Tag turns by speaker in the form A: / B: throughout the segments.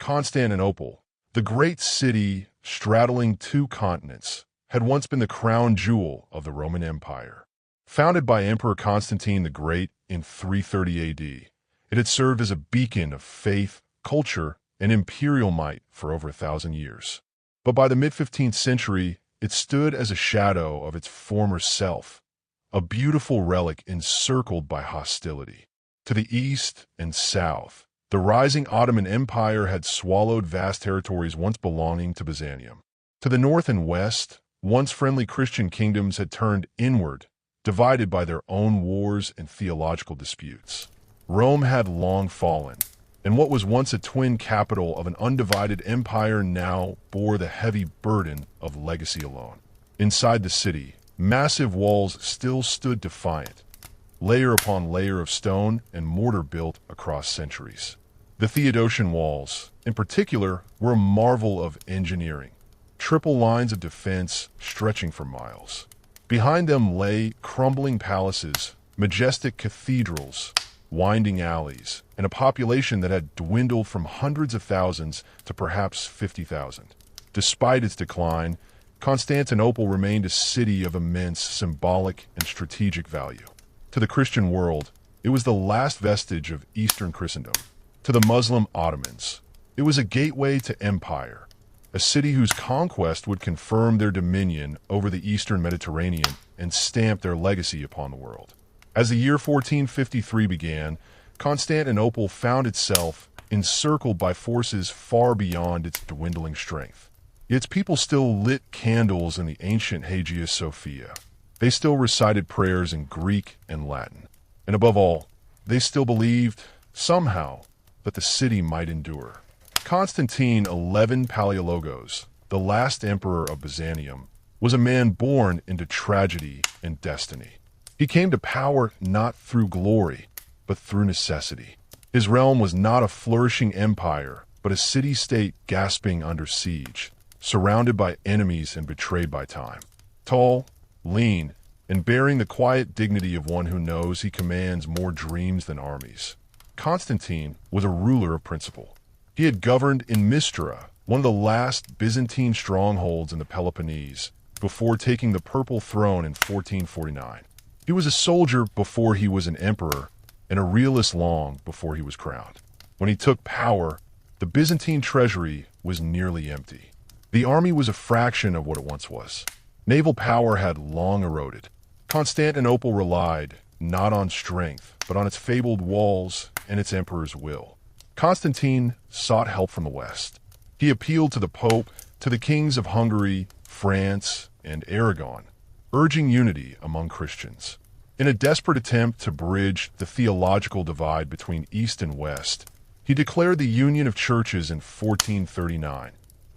A: Constantinople, the great city straddling two continents, had once been the crown jewel of the Roman Empire. Founded by Emperor Constantine the Great in 330 AD, it had served as a beacon of faith, culture, and imperial might for over 1,000 years. But by the mid-15th century, it stood as a shadow of its former self, a beautiful relic encircled by hostility. To the east and south, the rising Ottoman Empire had swallowed vast territories once belonging to Byzantium. To the north and west, once friendly Christian kingdoms had turned inward, divided by their own wars and theological disputes. Rome had long fallen, and what was once a twin capital of an undivided empire now bore the heavy burden of legacy alone. Inside the city, massive walls still stood defiant, layer upon layer of stone and mortar built across centuries. The Theodosian walls, in particular, were a marvel of engineering, triple lines of defense stretching for miles. Behind them lay crumbling palaces, majestic cathedrals, winding alleys, and a population that had dwindled from hundreds of thousands to perhaps 50,000. Despite its decline, Constantinople remained a city of immense symbolic and strategic value. To the Christian world, it was the last vestige of Eastern Christendom. To the Muslim Ottomans, it was a gateway to empire, a city whose conquest would confirm their dominion over the Eastern Mediterranean and stamp their legacy upon the world. As the year 1453 began, Constantinople found itself encircled by forces far beyond its dwindling strength. Its people still lit candles in the ancient Hagia Sophia. They still recited prayers in Greek and Latin. And above all, they still believed, somehow, that the city might endure. Constantine XI Palaiologos, the last emperor of Byzantium, was a man born into tragedy and destiny. He came to power not through glory, but through necessity. His realm was not a flourishing empire, but a city-state gasping under siege, surrounded by enemies and betrayed by time. Tall, lean, and bearing the quiet dignity of one who knows he commands more dreams than armies, Constantine was a ruler of principle. He had governed in Mistra, one of the last Byzantine strongholds in the Peloponnese, before taking the Purple Throne in 1449. He was a soldier before he was an emperor, and a realist long before he was crowned. When he took power, the Byzantine treasury was nearly empty. The army was a fraction of what it once was. Naval power had long eroded. Constantinople relied not on strength, but on its fabled walls and its emperor's will. Constantine sought help from the West. He appealed to the Pope, to the kings of Hungary, France, and Aragon, urging unity among Christians. In a desperate attempt to bridge the theological divide between East and West, he declared the union of churches in 1439,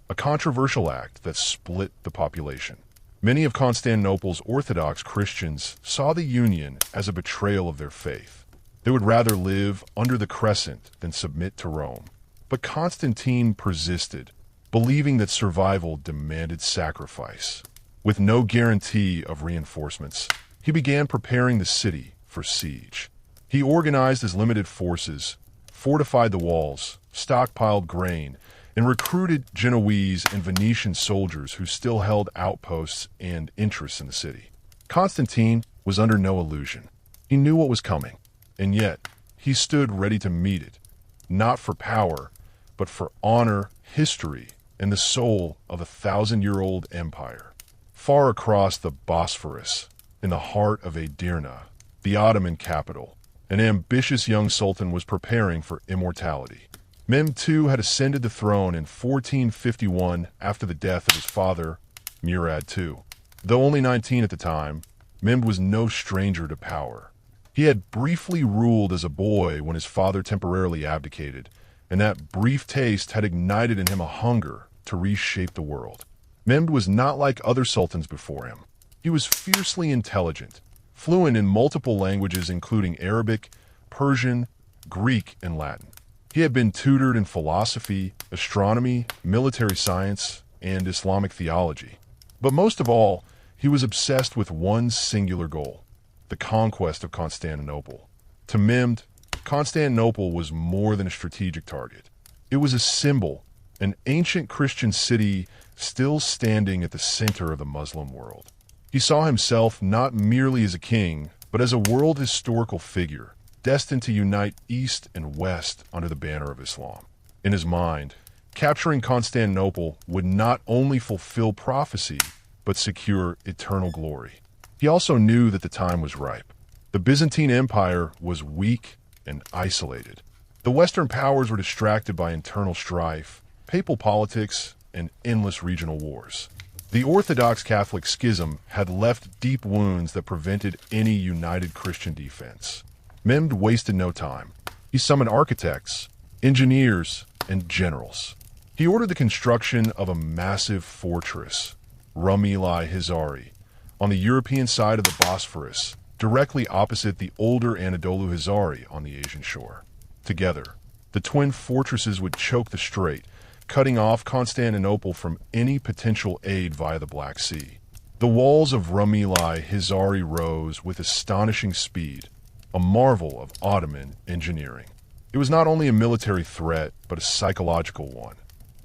A: a controversial act that split the population. Many of Constantinople's Orthodox Christians saw the union as a betrayal of their faith. They would rather live under the crescent than submit to Rome. But Constantine persisted, believing that survival demanded sacrifice. With no guarantee of reinforcements, he began preparing the city for siege. He organized his limited forces, fortified the walls, stockpiled grain, and recruited Genoese and Venetian soldiers who still held outposts and interests in the city. Constantine was under no illusion. He knew what was coming, and yet he stood ready to meet it, not for power, but for honor, history, and the soul of a 1,000-year-old empire. Far across the Bosphorus, in the heart of Edirne, the Ottoman capital, an ambitious young sultan was preparing for immortality. Mehmed II had ascended the throne in 1451 after the death of his father, Murad II. Though only 19 at the time, Mehmed was no stranger to power. He had briefly ruled as a boy when his father temporarily abdicated, and that brief taste had ignited in him a hunger to reshape the world. Mehmed was not like other sultans before him. He was fiercely intelligent, fluent in multiple languages including Arabic, Persian, Greek, and Latin. He had been tutored in philosophy, astronomy, military science, and Islamic theology. But most of all, he was obsessed with one singular goal: the conquest of Constantinople. To Mehmed, Constantinople was more than a strategic target. It was a symbol, an ancient Christian city still standing at the center of the Muslim world. He saw himself not merely as a king, but as a world historical figure, destined to unite East and West under the banner of Islam. In his mind, capturing Constantinople would not only fulfill prophecy, but secure eternal glory. He also knew that the time was ripe. The Byzantine Empire was weak and isolated. The Western powers were distracted by internal strife, papal politics, and endless regional wars. The Orthodox Catholic schism had left deep wounds that prevented any united Christian defense. Mehmed wasted no time. He summoned architects, engineers, and generals. He ordered the construction of a massive fortress, Rum-i Hizari, on the European side of the Bosphorus, directly opposite the older Anadolu Hizari on the Asian shore. Together, the twin fortresses would choke the strait, cutting off Constantinople from any potential aid via the Black Sea. The walls of Rum-i Hizari rose with astonishing speed, a marvel of Ottoman engineering. It was not only a military threat, but a psychological one.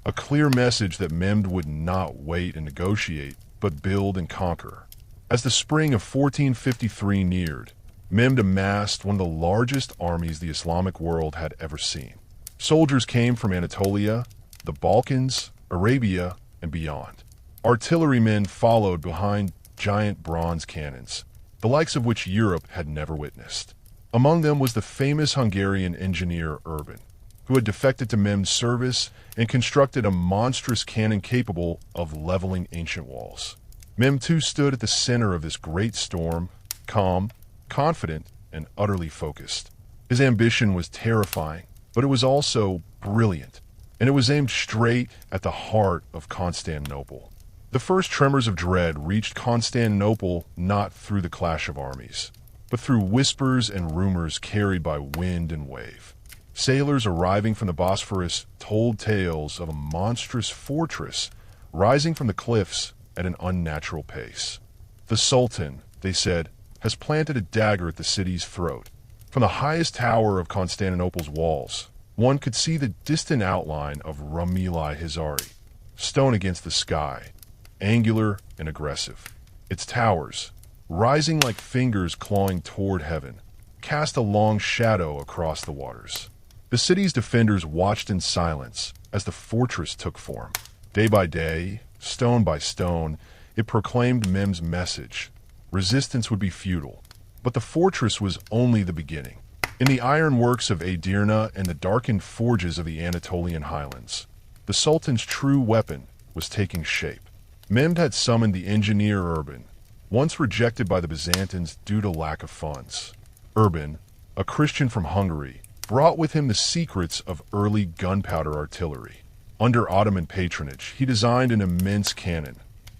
A: A clear message that Mehmed would not wait and negotiate, but build and conquer. As the spring of 1453 neared, Mehmed amassed one of the largest armies the Islamic world had ever seen. Soldiers came from Anatolia, the Balkans, Arabia, and beyond. Artillerymen followed behind giant bronze cannons, the likes of which Europe had never witnessed. Among them was the famous Hungarian engineer Urban, who had defected to Mehmed's service and constructed a monstrous cannon capable of leveling ancient walls. Mehmed too stood at the center of this great storm, calm, confident, and utterly focused. His ambition was terrifying, but it was also brilliant, and it was aimed straight at the heart of Constantinople. The first tremors of dread reached Constantinople not through the clash of armies, but through whispers and rumors carried by wind and wave. Sailors arriving from the Bosphorus told tales of a monstrous fortress rising from the cliffs at an unnatural pace. The Sultan, they said, has planted a dagger at the city's throat. From the highest tower of Constantinople's walls, one could see the distant outline of Rum-i Hizari, stone against the sky, angular and aggressive. Its towers, rising like fingers clawing toward heaven, cast a long shadow across the waters. The city's defenders watched in silence as the fortress took form. Day by day, stone by stone, it proclaimed Mehmed's message. Resistance would be futile, but the fortress was only the beginning. In the ironworks of Edirne and the darkened forges of the Anatolian highlands, the Sultan's true weapon was taking shape. Mehmed had summoned the engineer Urban, once rejected by the Byzantines due to lack of funds. Urban, a Christian from Hungary, brought with him the secrets of early gunpowder artillery. Under Ottoman patronage, he designed an immense cannon,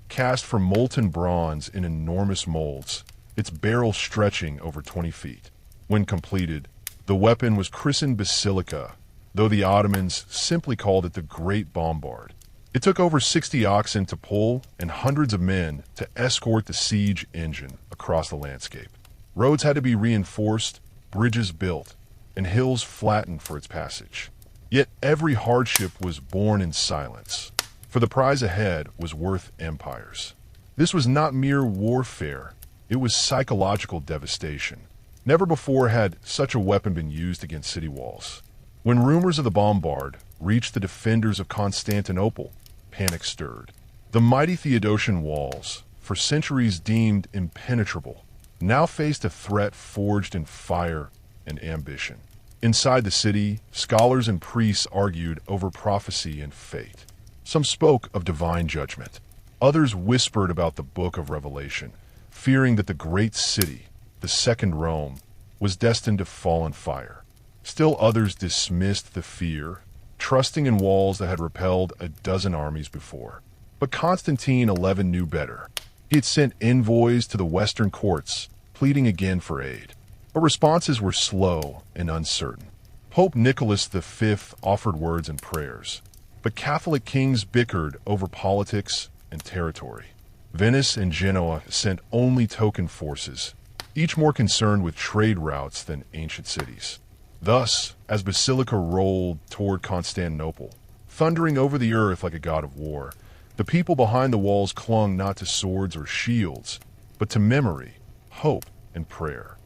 A: cast from molten bronze in enormous molds, its barrel stretching over 20 feet. When completed, the weapon was christened Basilica, though the Ottomans simply called it the Great Bombard. It took over 60 oxen to pull and hundreds of men to escort the siege engine across the landscape. Roads had to be reinforced, bridges built, and hills flattened for its passage. Yet every hardship was borne in silence, for the prize ahead was worth empires. This was not mere warfare, it was psychological devastation. Never before had such a weapon been used against city walls. When rumors of the bombard reached the defenders of Constantinople, panic stirred. The mighty Theodosian walls, for centuries deemed impenetrable, now faced a threat forged in fire and ambition. Inside the city, scholars and priests argued over prophecy and fate. Some spoke of divine judgment. Others whispered about the book of Revelation, fearing that the great city, the second Rome, was destined to fall in fire. Still others dismissed the fear, trusting in walls that had repelled a dozen armies before. But Constantine XI knew better. He had sent envoys to the Western courts, pleading again for aid. But responses were slow and uncertain. Pope Nicholas V offered words and prayers, but Catholic kings bickered over politics and territory. Venice and Genoa sent only token forces, each more concerned with trade routes than ancient cities. Thus, as Basilica rolled toward Constantinople, thundering over the earth like a god of war, the people behind the walls clung not to swords or shields, but to memory, hope, and prayer.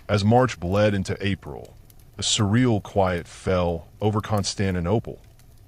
A: As March bled into April, a surreal quiet fell over Constantinople,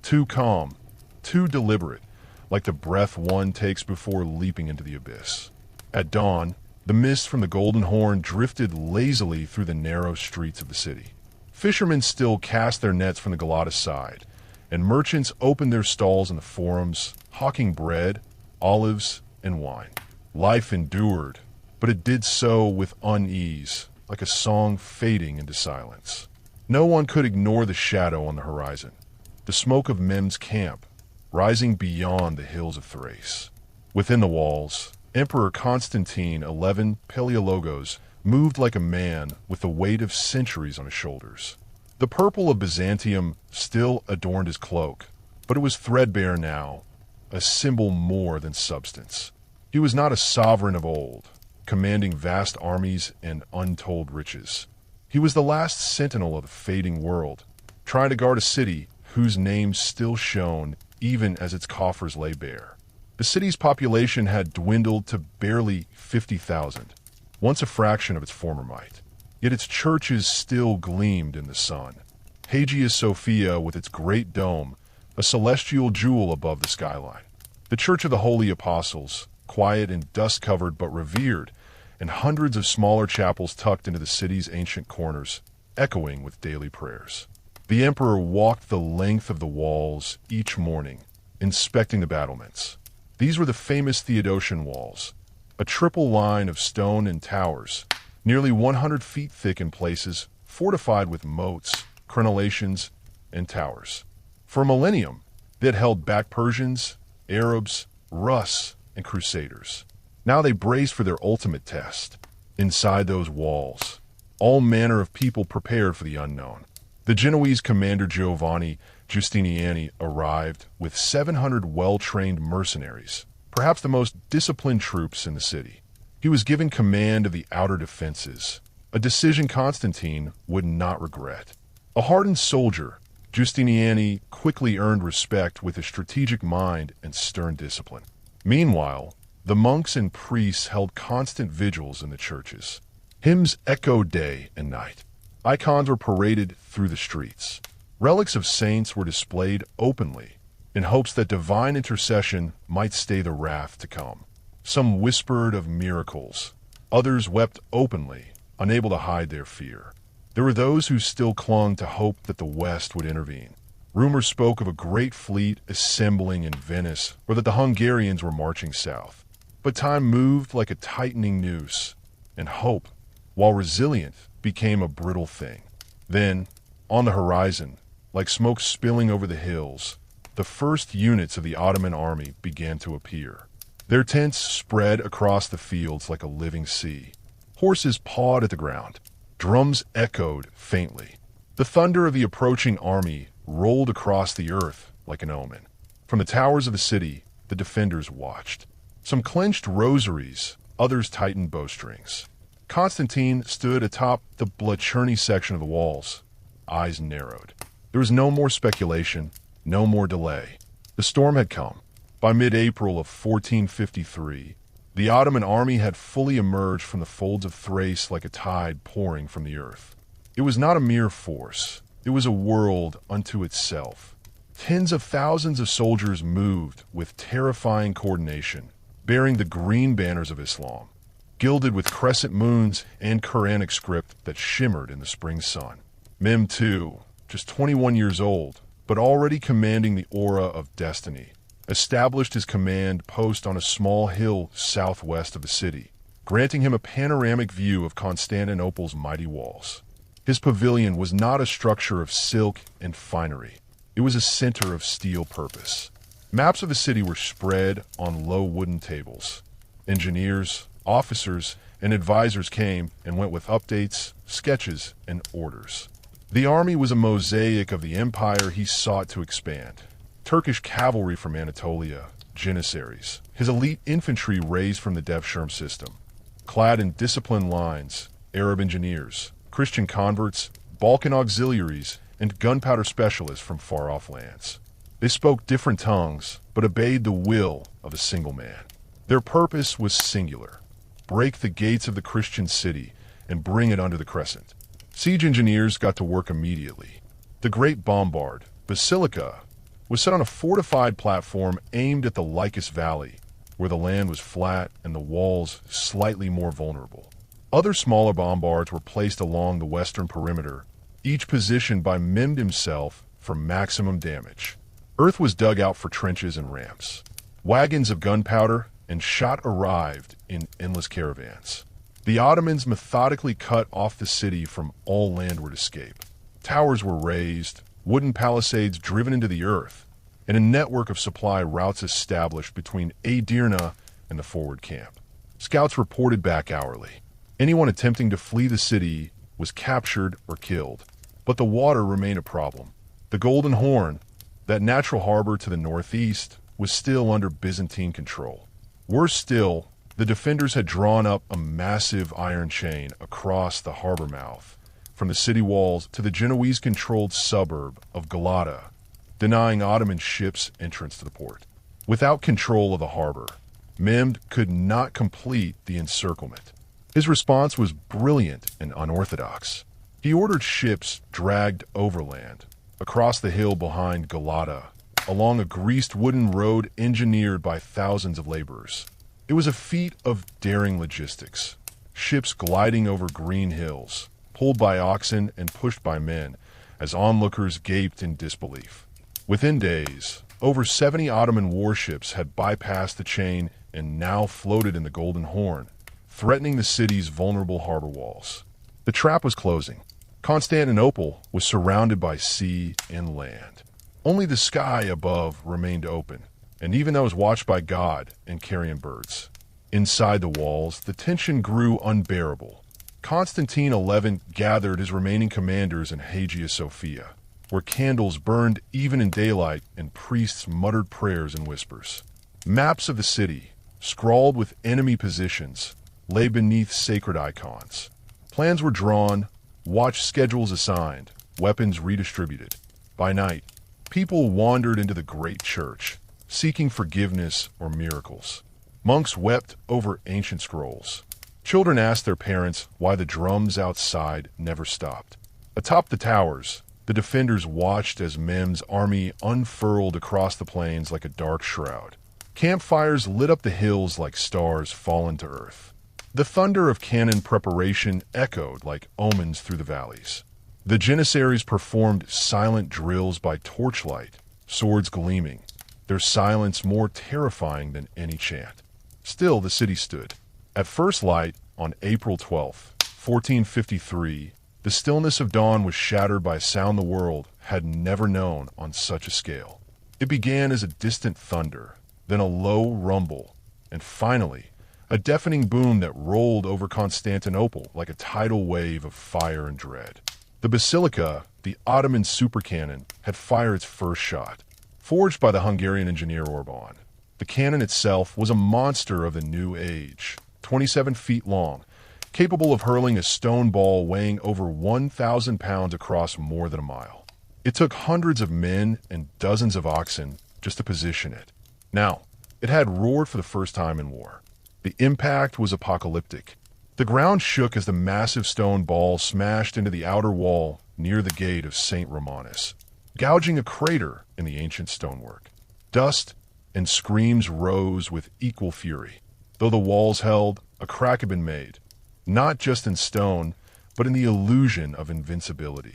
A: too calm, too deliberate, like the breath one takes before leaping into the abyss. At dawn, the mist from the Golden Horn drifted lazily through the narrow streets of the city. Fishermen still cast their nets from the Galata side, and merchants opened their stalls in the forums, hawking bread, olives, and wine. Life endured, but it did so with unease, like a song fading into silence. No one could ignore the shadow on the horizon, the smoke of Mehmed's camp, rising beyond the hills of Thrace. Within the walls, Emperor Constantine XI Paleologos moved like a man with the weight of centuries on his shoulders. The purple of Byzantium still adorned his cloak, but it was threadbare now, a symbol more than substance. He was not a sovereign of old, commanding vast armies and untold riches. He was the last sentinel of the fading world, trying to guard a city whose name still shone even as its coffers lay bare. The city's population had dwindled to barely 50,000, once a fraction of its former might. Yet its churches still gleamed in the sun. Hagia Sophia with its great dome, a celestial jewel above the skyline. The Church of the Holy Apostles, quiet and dust-covered but revered, and hundreds of smaller chapels tucked into the city's ancient corners, echoing with daily prayers. The emperor walked the length of the walls each morning, inspecting the battlements. These were the famous Theodosian walls, a triple line of stone and towers, nearly 100 feet thick in places, fortified with moats, crenellations, and towers. For a millennium, they had held back Persians, Arabs, Rus, and Crusaders. Now they braced for their ultimate test. Inside those walls, all manner of people prepared for the unknown. The Genoese commander Giovanni Giustiniani arrived with 700 well-trained mercenaries, perhaps the most disciplined troops in the city. He was given command of the outer defenses, a decision Constantine would not regret. A hardened soldier, Giustiniani quickly earned respect with his strategic mind and stern discipline. Meanwhile, the monks and priests held constant vigils in the churches. Hymns echoed day and night. Icons were paraded through the streets. Relics of saints were displayed openly, in hopes that divine intercession might stay the wrath to come. Some whispered of miracles. Others wept openly, unable to hide their fear. There were those who still clung to hope that the West would intervene. Rumors spoke of a great fleet assembling in Venice, or that the Hungarians were marching south. But time moved like a tightening noose, and hope, while resilient, became a brittle thing. Then, on the horizon, like smoke spilling over the hills, the first units of the Ottoman army began to appear. Their tents spread across the fields like a living sea. Horses pawed at the ground. Drums echoed faintly. The thunder of the approaching army rolled across the earth like an omen. From the towers of the city, the defenders watched. Some clenched rosaries, others tightened bowstrings. Constantine stood atop the blood-churny section of the walls, eyes narrowed. There was no more speculation, no more delay. The storm had come. By mid-April of 1453, the Ottoman army had fully emerged from the folds of Thrace like a tide pouring from the earth. It was not a mere force. It was a world unto itself. Tens of thousands of soldiers moved with terrifying coordination, bearing the green banners of Islam, gilded with crescent moons and Quranic script that shimmered in the spring sun. Mehmed too, just 21 years old, but already commanding the aura of destiny, established his command post on a small hill southwest of the city, granting him a panoramic view of Constantinople's mighty walls. His pavilion was not a structure of silk and finery. It was a center of steel purpose. Maps of the city were spread on low wooden tables. Engineers, officers, and advisors came and went with updates, sketches, and orders. The army was a mosaic of the empire he sought to expand. Turkish cavalry from Anatolia, Janissaries, his elite infantry raised from the Devshirme system. Clad in disciplined lines, Arab engineers, Christian converts, Balkan auxiliaries, and gunpowder specialists from far-off lands. They spoke different tongues, but obeyed the will of a single man. Their purpose was singular: break the gates of the Christian city and bring it under the crescent. Siege engineers got to work immediately. The Great Bombard, Basilica, was set on a fortified platform aimed at the Lycus Valley, where the land was flat and the walls slightly more vulnerable. Other smaller bombards were placed along the western perimeter, each positioned by Mehmed himself for maximum damage. Earth was dug out for trenches and ramps. Wagons of gunpowder and shot arrived in endless caravans. The Ottomans methodically cut off the city from all landward escape. Towers were raised, wooden palisades driven into the earth, and a network of supply routes established between Edirne and the forward camp. Scouts reported back hourly. Anyone attempting to flee the city was captured or killed. But the water remained a problem. The Golden Horn, that natural harbor to the northeast, was still under Byzantine control. Worse still, the defenders had drawn up a massive iron chain across the harbor mouth, from the city walls to the Genoese-controlled suburb of Galata, denying Ottoman ships entrance to the port. Without control of the harbor, Mehmed could not complete the encirclement. His response was brilliant and unorthodox. He ordered ships dragged overland, across the hill behind Galata, along a greased wooden road engineered by thousands of laborers. It was a feat of daring logistics. Ships gliding over green hills, pulled by oxen and pushed by men, as onlookers gaped in disbelief. Within days, over 70 Ottoman warships had bypassed the chain and now floated in the Golden Horn, threatening the city's vulnerable harbor walls. The trap was closing. Constantinople was surrounded by sea and land. Only the sky above remained open, and even that was watched by God and carrion birds. Inside the walls, the tension grew unbearable. Constantine XI gathered his remaining commanders in Hagia Sophia, where candles burned even in daylight and priests muttered prayers in whispers. Maps of the city, scrawled with enemy positions, lay beneath sacred icons. Plans were drawn, watch schedules assigned, weapons redistributed. By night, people wandered into the great church, seeking forgiveness or miracles. Monks wept over ancient scrolls. Children asked their parents why the drums outside never stopped. Atop the towers, the defenders watched as Mehmed's army unfurled across the plains like a dark shroud. Campfires lit up the hills like stars fallen to earth. The thunder of cannon preparation echoed like omens through the valleys. The Janissaries performed silent drills by torchlight, swords gleaming, their silence more terrifying than any chant. Still, the city stood. At first light, on April 12, 1453, the stillness of dawn was shattered by a sound the world had never known on such a scale. It began as a distant thunder, then a low rumble, and finally, a deafening boom that rolled over Constantinople like a tidal wave of fire and dread. The Basilica, the Ottoman supercannon, had fired its first shot. Forged by the Hungarian engineer Orban, the cannon itself was a monster of the new age, 27 feet long, capable of hurling a stone ball weighing over 1,000 pounds across more than a mile. It took hundreds of men and dozens of oxen just to position it. Now, it had roared for the first time in war. The impact was apocalyptic. The ground shook as the massive stone ball smashed into the outer wall near the gate of St. Romanus, gouging a crater in the ancient stonework. Dust and screams rose with equal fury. Though the walls held, a crack had been made, not just in stone, but in the illusion of invincibility.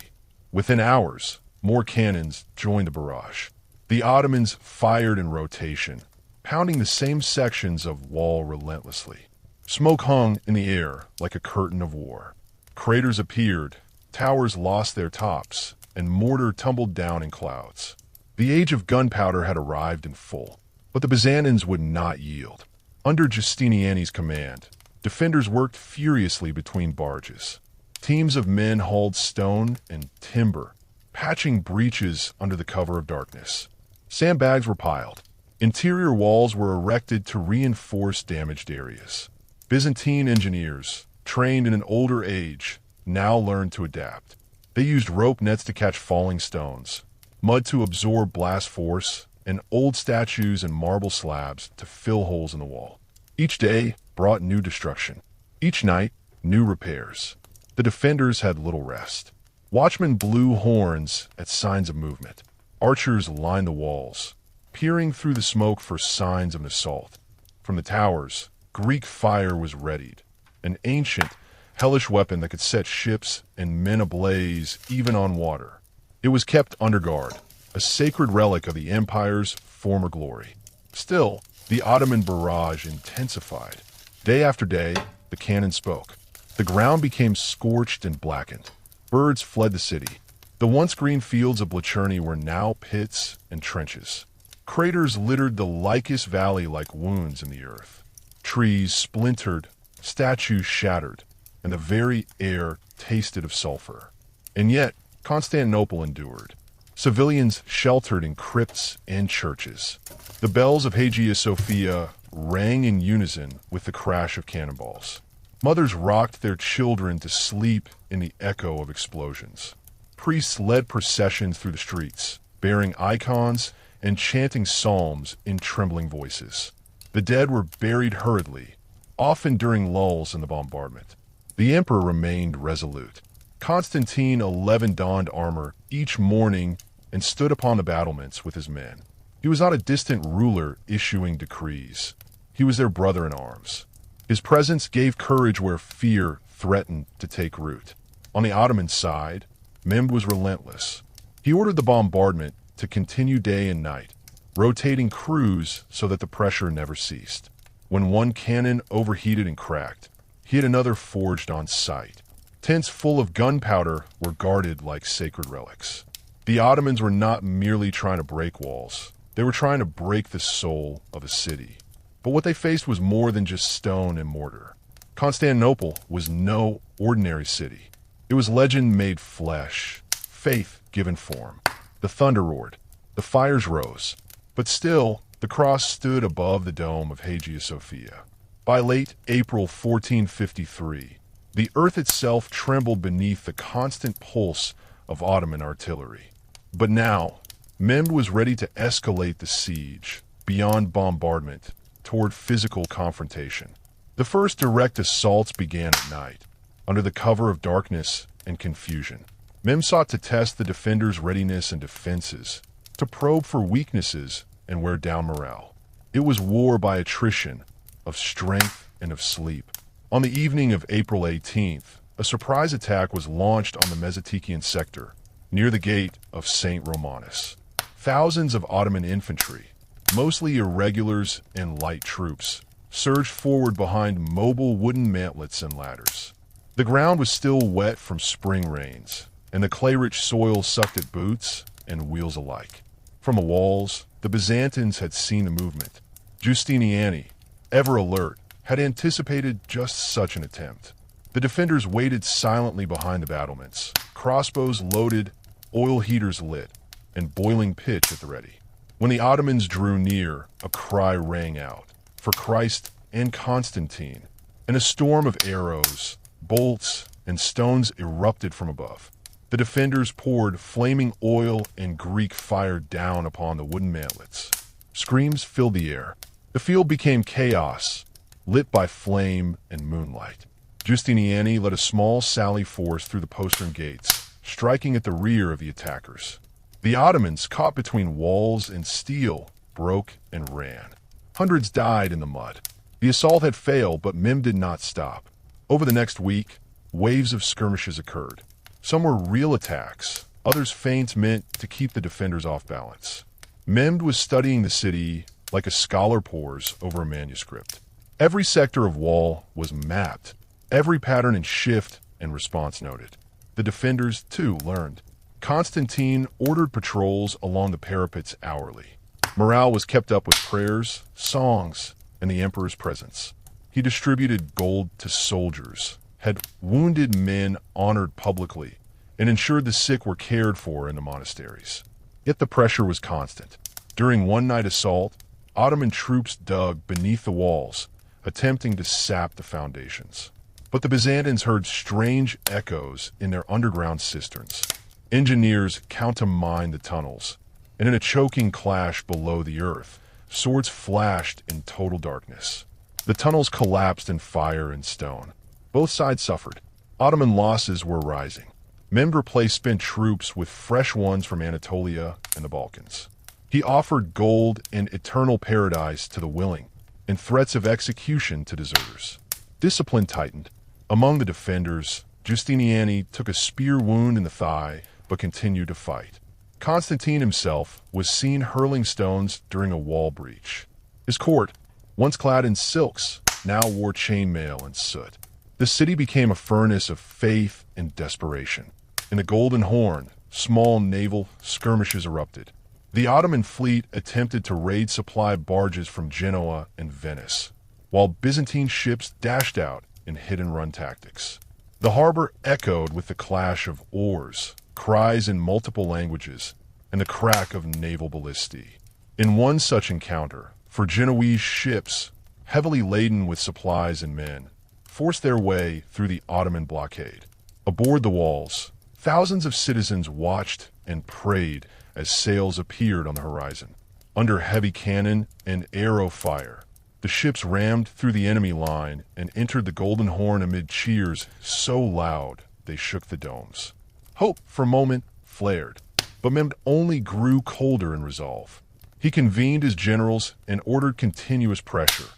A: Within hours, more cannons joined the barrage. The Ottomans fired in rotation, pounding the same sections of wall relentlessly. Smoke hung in the air like a curtain of war. Craters appeared, towers lost their tops, and mortar tumbled down in clouds. The age of gunpowder had arrived in full, but the Byzantines would not yield. Under Justiniani's command, defenders worked furiously between barges. Teams of men hauled stone and timber, patching breaches under the cover of darkness. Sandbags were piled. Interior walls were erected to reinforce damaged areas. Byzantine engineers, trained in an older age, now learned to adapt. They used rope nets to catch falling stones, mud to absorb blast force, and old statues and marble slabs to fill holes in the wall. Each day brought new destruction. Each night, new repairs. The defenders had little rest. Watchmen blew horns at signs of movement. Archers lined the walls, peering through the smoke for signs of an assault. From the towers, Greek fire was readied, an ancient, hellish weapon that could set ships and men ablaze even on water. It was kept under guard, a sacred relic of the empire's former glory. Still, the Ottoman barrage intensified. Day after day, the cannon spoke. The ground became scorched and blackened. Birds fled the city. The once green fields of Blacherny were now pits and trenches. Craters littered the Lycus Valley like wounds in the earth. Trees splintered, statues shattered, and the very air tasted of sulfur. And yet, Constantinople endured. Civilians sheltered in crypts and churches. The bells of Hagia Sophia rang in unison with the crash of cannonballs. Mothers rocked their children to sleep in the echo of explosions. Priests led processions through the streets, bearing icons and chanting psalms in trembling voices. The dead were buried hurriedly, often during lulls in the bombardment. The emperor remained resolute. Constantine XI donned armor each morning and stood upon the battlements with his men. He was not a distant ruler issuing decrees. He was their brother in arms. His presence gave courage where fear threatened to take root. On the Ottoman side, Mehmed was relentless. He ordered the bombardment to continue day and night, rotating crews so that the pressure never ceased. When one cannon overheated and cracked, he had another forged on site. Tents full of gunpowder were guarded like sacred relics. The Ottomans were not merely trying to break walls. They were trying to break the soul of a city. But what they faced was more than just stone and mortar. Constantinople was no ordinary city. It was legend made flesh, faith given form. The thunder roared, the fires rose, but still the cross stood above the dome of Hagia Sophia. By late April 1453, the earth itself trembled beneath the constant pulse of Ottoman artillery. But now, Mehmed was ready to escalate the siege beyond bombardment toward physical confrontation. The first direct assaults began at night, under the cover of darkness and confusion. Mehmed sought to test the defenders' readiness and defenses, to probe for weaknesses and wear down morale. It was war by attrition, of strength and of sleep. On the evening of April 18th, a surprise attack was launched on the Mesetikian sector, near the gate of St. Romanus. Thousands of Ottoman infantry, mostly irregulars and light troops, surged forward behind mobile wooden mantlets and ladders. The ground was still wet from spring rains, and the clay-rich soil sucked at boots and wheels alike. From the walls, the Byzantines had seen the movement. Justiniani, ever alert, had anticipated just such an attempt. The defenders waited silently behind the battlements, crossbows loaded, oil heaters lit, and boiling pitch at the ready. When the Ottomans drew near, a cry rang out, for Christ and Constantine, and a storm of arrows, bolts, and stones erupted from above. The defenders poured flaming oil and Greek fire down upon the wooden mantlets. Screams filled the air. The field became chaos, lit by flame and moonlight. Justiniani led a small sally force through the postern gates, striking at the rear of the attackers. The Ottomans, caught between walls and steel, broke and ran. Hundreds died in the mud. The assault had failed, but Mehmed did not stop. Over the next week, waves of skirmishes occurred. Some were real attacks, others feints meant to keep the defenders off balance. Mehmed was studying the city like a scholar pores over a manuscript. Every sector of wall was mapped, every pattern and shift and response noted. The defenders, too, learned. Constantine ordered patrols along the parapets hourly. Morale was kept up with prayers, songs, and the emperor's presence. He distributed gold to soldiers, had wounded men honored publicly, and ensured the sick were cared for in the monasteries. Yet the pressure was constant. During one night assault, Ottoman troops dug beneath the walls, attempting to sap the foundations. But the Byzantines heard strange echoes in their underground cisterns. Engineers countermined the tunnels, and in a choking clash below the earth, swords flashed in total darkness. The tunnels collapsed in fire and stone. Both sides suffered. Ottoman losses were rising. Mehmed replaced spent troops with fresh ones from Anatolia and the Balkans. He offered gold and eternal paradise to the willing, and threats of execution to deserters. Discipline tightened. Among the defenders, Giustiniani took a spear wound in the thigh, but continued to fight. Constantine himself was seen hurling stones during a wall breach. His court, once clad in silks, now wore chainmail and soot. The city became a furnace of faith and desperation. In the Golden Horn, small naval skirmishes erupted. The Ottoman fleet attempted to raid supply barges from Genoa and Venice, while Byzantine ships dashed out in hit-and-run tactics. The harbor echoed with the clash of oars, cries in multiple languages, and the crack of naval ballistae. In one such encounter, for Genoese ships, heavily laden with supplies and men, forced their way through the Ottoman blockade. Aboard the walls, thousands of citizens watched and prayed as sails appeared on the horizon. Under heavy cannon and arrow fire, the ships rammed through the enemy line and entered the Golden Horn amid cheers so loud they shook the domes. Hope, for a moment, flared, but Mehmed only grew colder in resolve. He convened his generals and ordered continuous pressure.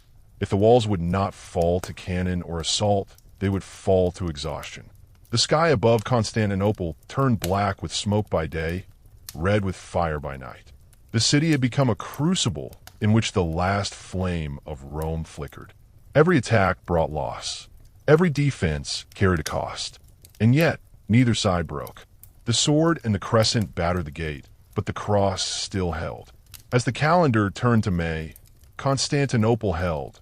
A: If the walls would not fall to cannon or assault, they would fall to exhaustion. The sky above Constantinople turned black with smoke by day, red with fire by night. The city had become a crucible in which the last flame of Rome flickered. Every attack brought loss. Every defense carried a cost. And yet, neither side broke. The sword and the crescent battered the gate, but the cross still held. As the calendar turned to May, Constantinople held,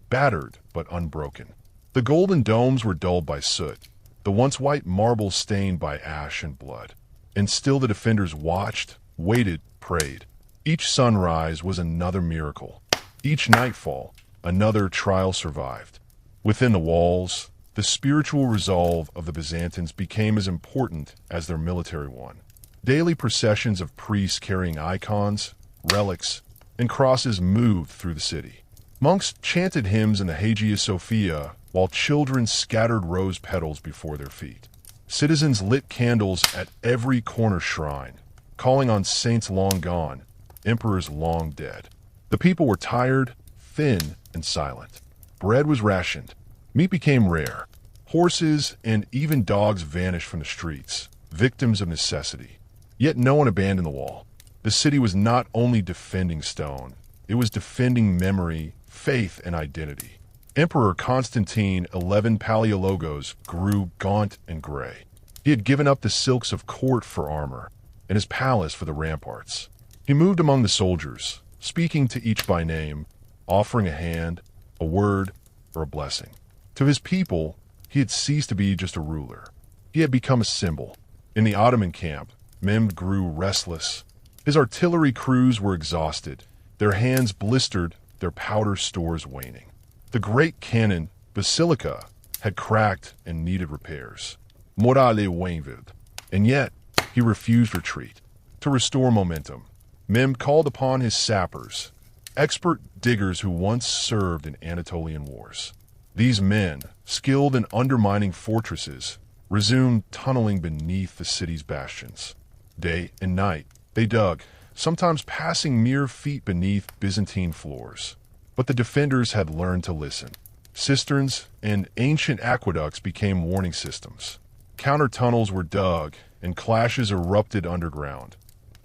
A: battered but unbroken. The golden domes were dulled by soot, the once white marble stained by ash and blood. And still the defenders watched, waited, prayed. Each sunrise was another miracle. Each nightfall, another trial survived. Within the walls, the spiritual resolve of the Byzantines became as important as their military one. Daily processions of priests carrying icons, relics, and crosses moved through the city. Monks chanted hymns in the Hagia Sophia, while children scattered rose petals before their feet. Citizens lit candles at every corner shrine, calling on saints long gone, emperors long dead. The people were tired, thin, and silent. Bread was rationed. Meat became rare. Horses and even dogs vanished from the streets, victims of necessity. Yet no one abandoned the wall. The city was not only defending stone, it was defending memory, faith, and identity. Emperor Constantine XI Palaiologos grew gaunt and gray. He had given up the silks of court for armor, and his palace for the ramparts. He moved among the soldiers, speaking to each by name, offering a hand, a word, or a blessing. To his people, he had ceased to be just a ruler. He had become a symbol. In the Ottoman camp, Mehmed grew restless. His artillery crews were exhausted, their hands blistered, their powder stores waning. The great cannon, Basilica, had cracked and needed repairs. Morale wavered, and yet he refused retreat. To restore momentum, Mehmed called upon his sappers, expert diggers who once served in Anatolian wars. These men, skilled in undermining fortresses, resumed tunneling beneath the city's bastions. Day and night, they dug, sometimes passing mere feet beneath Byzantine floors. But the defenders had learned to listen. Cisterns and ancient aqueducts became warning systems. Counter-tunnels were dug, and clashes erupted underground.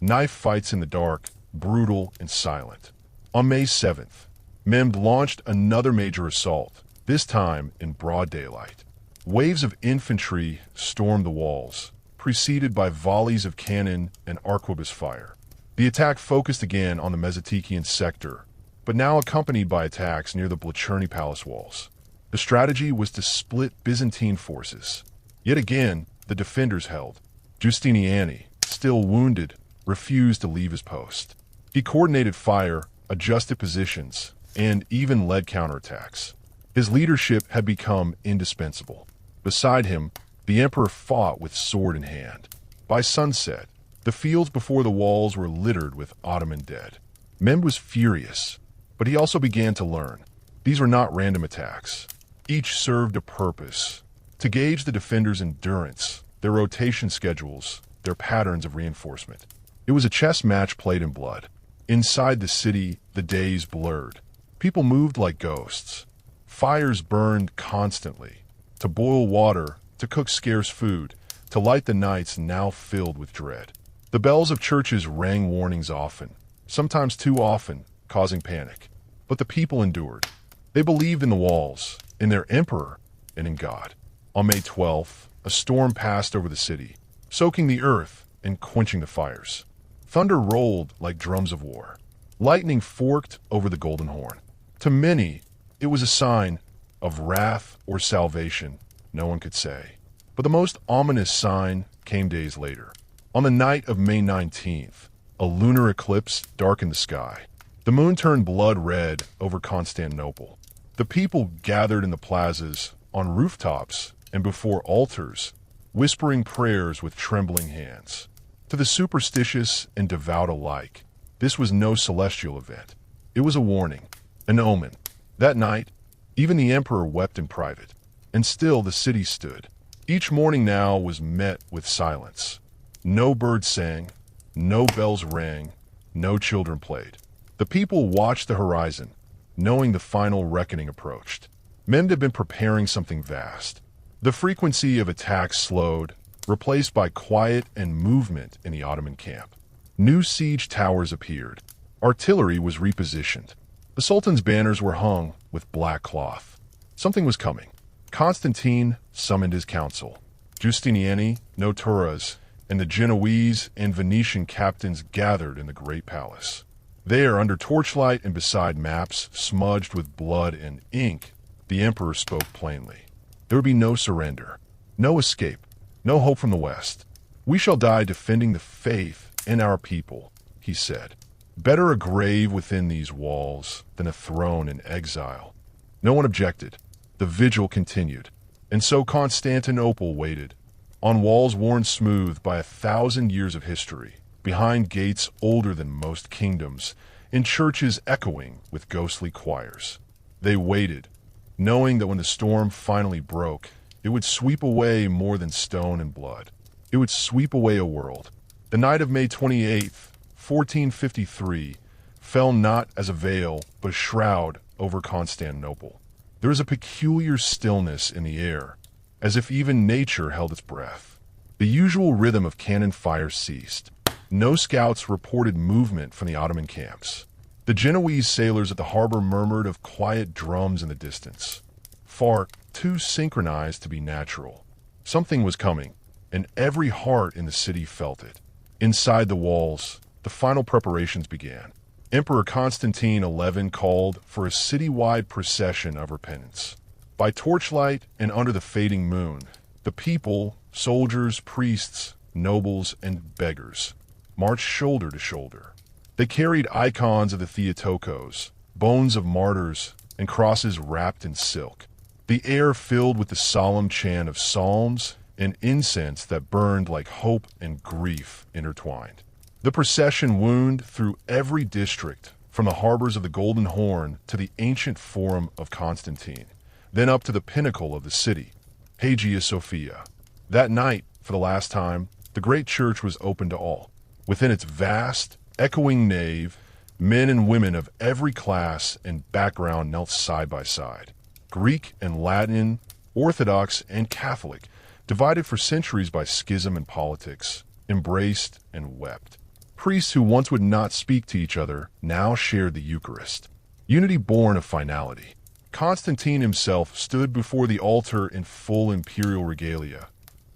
A: Knife fights in the dark, brutal and silent. On May 7th, Mehmed launched another major assault, this time in broad daylight. Waves of infantry stormed the walls, preceded by volleys of cannon and arquebus fire. The attack focused again on the Mesetikian sector, but now accompanied by attacks near the Blachurni Palace walls. The strategy was to split Byzantine forces. Yet again, the defenders held. Giustiniani, still wounded, refused to leave his post. He coordinated fire, adjusted positions, and even led counterattacks. His leadership had become indispensable. Beside him, the emperor fought with sword in hand. By sunset, the fields before the walls were littered with Ottoman dead. Mehmed was furious, but he also began to learn. These were not random attacks. Each served a purpose: to gauge the defenders' endurance, their rotation schedules, their patterns of reinforcement. It was a chess match played in blood. Inside the city, the days blurred. People moved like ghosts. Fires burned constantly. To boil water, to cook scarce food, to light the nights now filled with dread. The bells of churches rang warnings often, sometimes too often, causing panic. But the people endured. They believed in the walls, in their emperor, and in God. On May 12th, a storm passed over the city, soaking the earth and quenching the fires. Thunder rolled like drums of war. Lightning forked over the Golden Horn. To many, it was a sign of wrath or salvation, no one could say. But the most ominous sign came days later. On the night of May 19th, a lunar eclipse darkened the sky. The moon turned blood red over Constantinople. The people gathered in the plazas, on rooftops, and before altars, whispering prayers with trembling hands. To the superstitious and devout alike, this was no celestial event. It was a warning, an omen. That night, even the emperor wept in private, and still the city stood. Each morning now was met with silence. No birds sang, no bells rang, no children played. The people watched the horizon, knowing the final reckoning approached. Men had been preparing something vast. The frequency of attacks slowed, replaced by quiet and movement in the Ottoman camp. New siege towers appeared. Artillery was repositioned. The Sultan's banners were hung with black cloth. Something was coming. Constantine summoned his council. Giustiniani, Notaras, and the Genoese and Venetian captains gathered in the great palace. There, under torchlight and beside maps smudged with blood and ink, the emperor spoke plainly. There would be no surrender, no escape, no hope from the West. We shall die defending the faith and our people, he said. Better a grave within these walls than a throne in exile. No one objected. The vigil continued. And so Constantinople waited, on walls worn smooth by 1,000 years of history, behind gates older than most kingdoms, in churches echoing with ghostly choirs. They waited, knowing that when the storm finally broke, it would sweep away more than stone and blood. It would sweep away a world. The night of May 28th, 1453, fell not as a veil, but a shroud over Constantinople. There was a peculiar stillness in the air, as if even nature held its breath. The usual rhythm of cannon fire ceased. No scouts reported movement from the Ottoman camps. The Genoese sailors at the harbor murmured of quiet drums in the distance, far too synchronized to be natural. Something was coming, and every heart in the city felt it. Inside the walls, the final preparations began. Emperor Constantine XI called for a citywide procession of repentance. By torchlight and under the fading moon, the people, soldiers, priests, nobles, and beggars, marched shoulder to shoulder. They carried icons of the Theotokos, bones of martyrs, and crosses wrapped in silk. The air filled with the solemn chant of psalms and incense that burned like hope and grief intertwined. The procession wound through every district, from the harbors of the Golden Horn to the ancient Forum of Constantine, then up to the pinnacle of the city, Hagia Sophia. That night, for the last time, the great church was open to all. Within its vast, echoing nave, men and women of every class and background knelt side by side. Greek and Latin, Orthodox and Catholic, divided for centuries by schism and politics, embraced and wept. Priests who once would not speak to each other now shared the Eucharist. Unity born of finality. Constantine himself stood before the altar in full imperial regalia,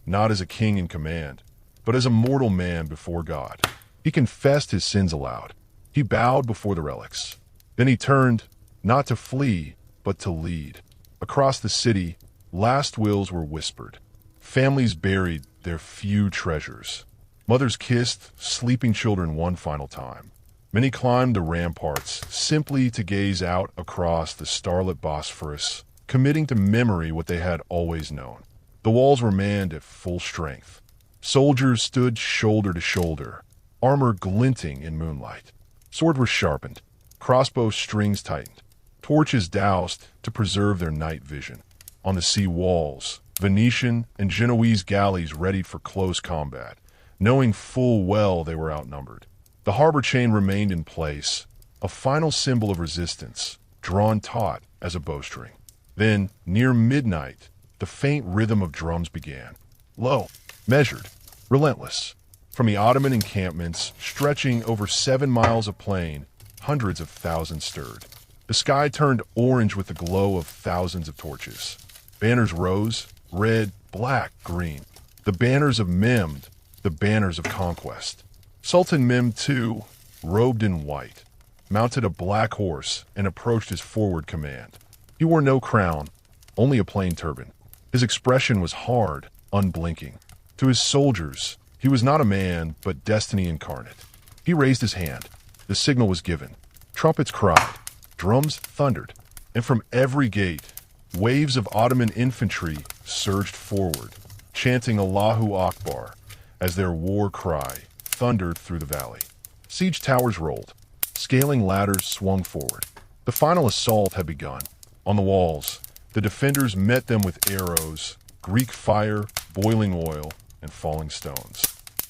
A: not as a king in command, but as a mortal man before God. He confessed his sins aloud. He bowed before the relics. Then he turned, not to flee, but to lead. Across the city, last wills were whispered. Families buried their few treasures. Mothers kissed sleeping children one final time. Many climbed the ramparts simply to gaze out across the starlit Bosphorus, committing to memory what they had always known. The walls were manned at full strength. Soldiers stood shoulder to shoulder, armor glinting in moonlight. Swords were sharpened, crossbow strings tightened, torches doused to preserve their night vision. On the sea walls, Venetian and Genoese galleys readied for close combat, knowing full well they were outnumbered. The harbor chain remained in place, a final symbol of resistance, drawn taut as a bowstring. Then, near midnight, the faint rhythm of drums began. Low, measured, relentless. From the Ottoman encampments, stretching over 7 miles of plain, hundreds of thousands stirred. The sky turned orange with the glow of thousands of torches. Banners rose, red, black, green. The banners of Mehmed, the banners of conquest. Sultan Mehmed II, robed in white, mounted a black horse and approached his forward command. He wore no crown, only a plain turban. His expression was hard, unblinking. To his soldiers, he was not a man, but destiny incarnate. He raised his hand. The signal was given. Trumpets cried. Drums thundered. And from every gate, waves of Ottoman infantry surged forward, chanting Allahu Akbar as their war cry thundered through the valley. Siege towers rolled. Scaling ladders swung forward. The final assault had begun. On the walls, the defenders met them with arrows, Greek fire, boiling oil, and falling stones.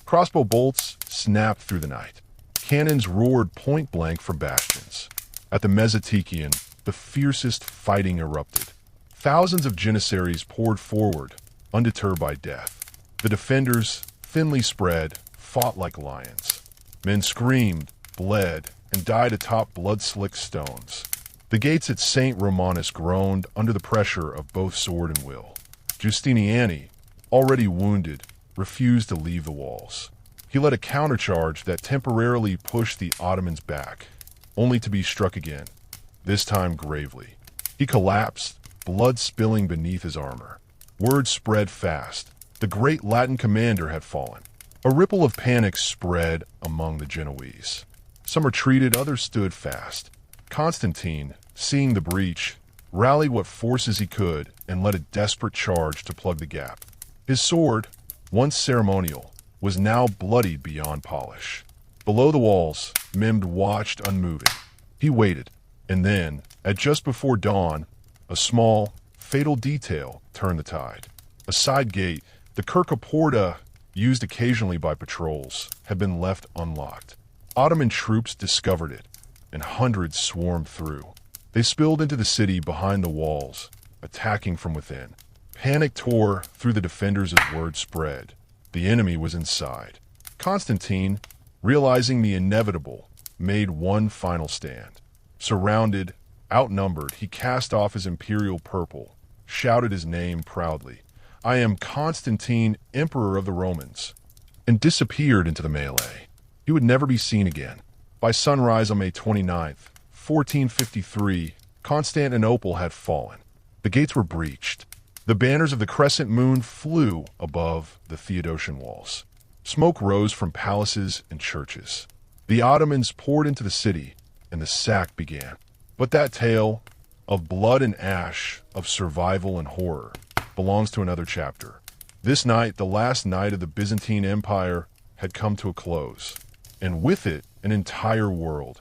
A: Crossbow bolts snapped through the night. Cannons roared point-blank from bastions. At the Mesotikian, the fiercest fighting erupted. Thousands of Janissaries poured forward, undeterred by death. The defenders, thinly spread, fought like lions. Men screamed, bled, and died atop blood-slicked stones. The gates at St. Romanus groaned under the pressure of both sword and will. Giustiniani, already wounded, refused to leave the walls. He led a countercharge that temporarily pushed the Ottomans back, only to be struck again, this time gravely. He collapsed, blood spilling beneath his armor. Word spread fast. The great Latin commander had fallen. A ripple of panic spread among the Genoese. Some retreated, others stood fast. Constantine, seeing the breach, rallied what forces he could and led a desperate charge to plug the gap. His sword, once ceremonial, was now bloodied beyond polish. Below the walls, Mehmed watched unmoving. He waited, and then, at just before dawn, a small, fatal detail turned the tide. A side gate, the Kirka Porta, used occasionally by patrols, had been left unlocked. Ottoman troops discovered it, and hundreds swarmed through. They spilled into the city behind the walls, attacking from within. Panic tore through the defenders as word spread. The enemy was inside. Constantine, realizing the inevitable, made one final stand. Surrounded, outnumbered, he cast off his imperial purple, shouted his name proudly. I am Constantine, Emperor of the Romans, and disappeared into the melee. He would never be seen again. By sunrise on May 29th, 1453, Constantinople had fallen. The gates were breached. The banners of the crescent moon flew above the Theodosian walls. Smoke rose from palaces and churches. The Ottomans poured into the city, and the sack began. But that tale of blood and ash, of survival and horror, belongs to another chapter. This night, the last night of the Byzantine Empire, had come to a close, and with it, an entire world.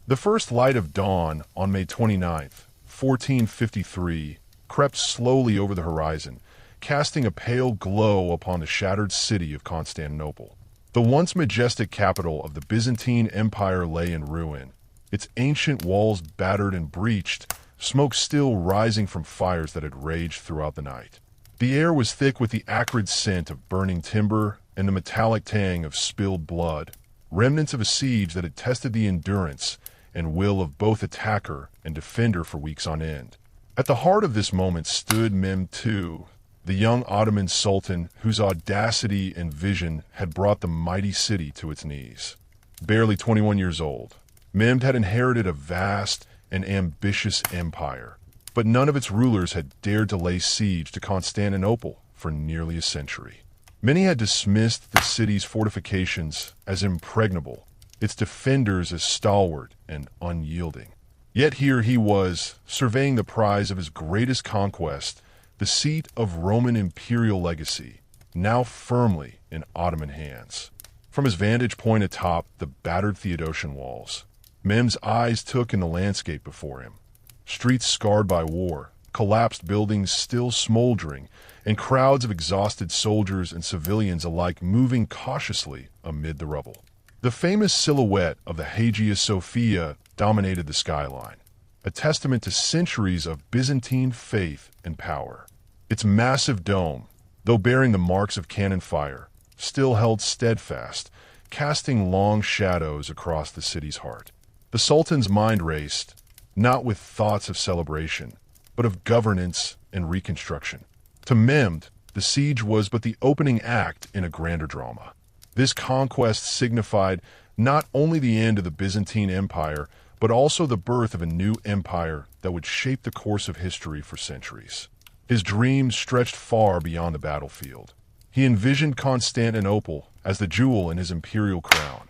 A: The first light of dawn on May 29th, 1453, crept slowly over the horizon, casting a pale glow upon the shattered city of Constantinople. The once majestic capital of the Byzantine Empire lay in ruin, its ancient walls battered and breached, smoke still rising from fires that had raged throughout the night. The air was thick with the acrid scent of burning timber and the metallic tang of spilled blood, remnants of a siege that had tested the endurance and will of both attacker and defender for weeks on end. At the heart of this moment stood Mehmed II, the young Ottoman sultan whose audacity and vision had brought the mighty city to its knees. Barely 21 years old, Mehmed had inherited a vast and ambitious empire, but none of its rulers had dared to lay siege to Constantinople for nearly a century. Many had dismissed the city's fortifications as impregnable, its defenders as stalwart and unyielding. Yet here he was, surveying the prize of his greatest conquest, the seat of Roman imperial legacy, now firmly in Ottoman hands. From his vantage point atop the battered Theodosian walls, Mehmed's eyes took in the landscape before him. Streets scarred by war, collapsed buildings still smoldering, and crowds of exhausted soldiers and civilians alike moving cautiously amid the rubble. The famous silhouette of the Hagia Sophia dominated the skyline, a testament to centuries of Byzantine faith and power. Its massive dome, though bearing the marks of cannon fire, still held steadfast, casting long shadows across the city's heart. The Sultan's mind raced, not with thoughts of celebration, but of governance and reconstruction. To Mehmed, the siege was but the opening act in a grander drama. This conquest signified not only the end of the Byzantine Empire, but also the birth of a new empire that would shape the course of history for centuries. His dreams stretched far beyond the battlefield. He envisioned Constantinople as the jewel in his imperial crown,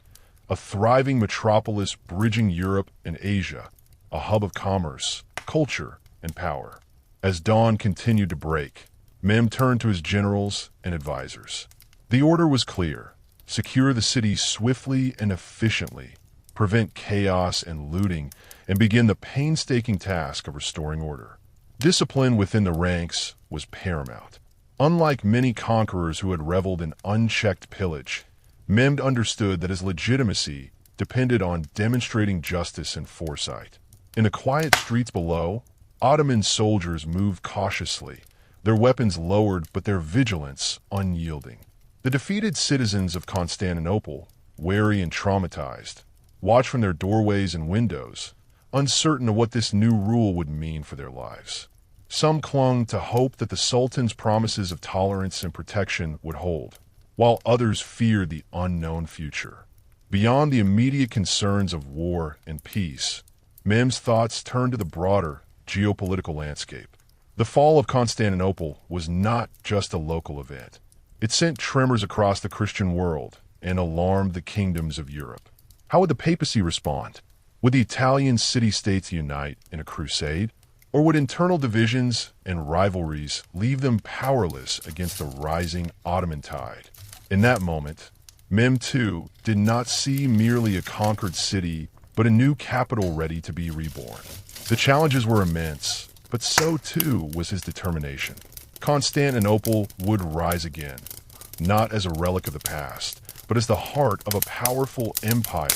A: a thriving metropolis bridging Europe and Asia, a hub of commerce, culture, and power. As dawn continued to break, Mehmed turned to his generals and advisors. The order was clear: secure the city swiftly and efficiently, prevent chaos and looting, and begin the painstaking task of restoring order. Discipline within the ranks was paramount. Unlike many conquerors who had reveled in unchecked pillage, Mehmed understood that his legitimacy depended on demonstrating justice and foresight. In the quiet streets below, Ottoman soldiers moved cautiously, their weapons lowered but their vigilance unyielding. The defeated citizens of Constantinople, wary and traumatized, watched from their doorways and windows, uncertain of what this new rule would mean for their lives. Some clung to hope that the Sultan's promises of tolerance and protection would hold, while others feared the unknown future. Beyond the immediate concerns of war and peace, Mehmed's thoughts turned to the broader geopolitical landscape. The fall of Constantinople was not just a local event. It sent tremors across the Christian world and alarmed the kingdoms of Europe. How would the papacy respond? Would the Italian city-states unite in a crusade? Or would internal divisions and rivalries leave them powerless against the rising Ottoman tide? In that moment, Mehmed too did not see merely a conquered city, but a new capital ready to be reborn. The challenges were immense, but so too was his determination. Constantinople would rise again, not as a relic of the past, but as the heart of a powerful empire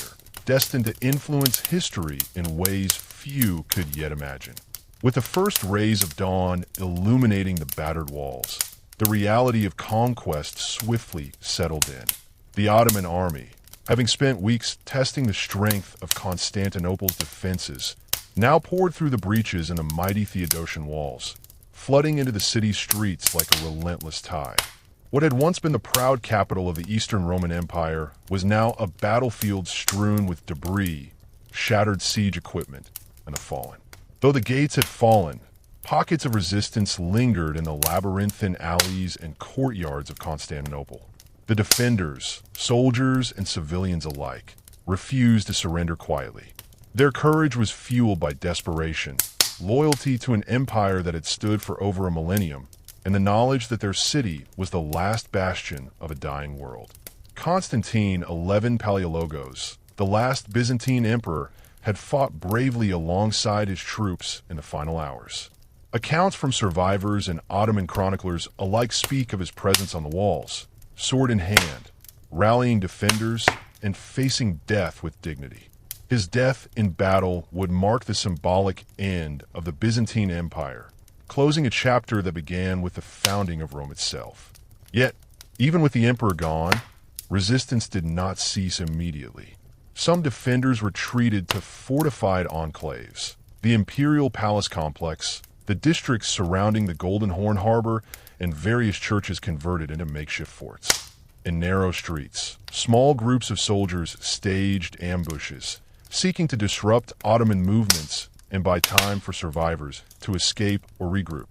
A: destined to influence history in ways few could yet imagine. With the first rays of dawn illuminating the battered walls, the reality of conquest swiftly settled in. The Ottoman army, having spent weeks testing the strength of Constantinople's defenses, now poured through the breaches in the mighty Theodosian walls, flooding into the city's streets like a relentless tide. What had once been the proud capital of the Eastern Roman Empire was now a battlefield strewn with debris, shattered siege equipment, and the fallen. Though the gates had fallen, pockets of resistance lingered in the labyrinthine alleys and courtyards of Constantinople. The defenders, soldiers and civilians alike, refused to surrender quietly. Their courage was fueled by desperation, loyalty to an empire that had stood for over a millennium, and the knowledge that their city was the last bastion of a dying world. Constantine XI Palaiologos, the last Byzantine emperor, had fought bravely alongside his troops in the final hours. Accounts from survivors and Ottoman chroniclers alike speak of his presence on the walls, sword in hand, rallying defenders and facing death with dignity. His death in battle would mark the symbolic end of the Byzantine Empire, closing a chapter that began with the founding of Rome itself. Yet, even with the emperor gone, resistance did not cease immediately. Some defenders retreated to fortified enclaves, the imperial palace complex, the districts surrounding the Golden Horn Harbor, and various churches converted into makeshift forts. In narrow streets, small groups of soldiers staged ambushes, seeking to disrupt Ottoman movements and buy time for survivors to escape or regroup.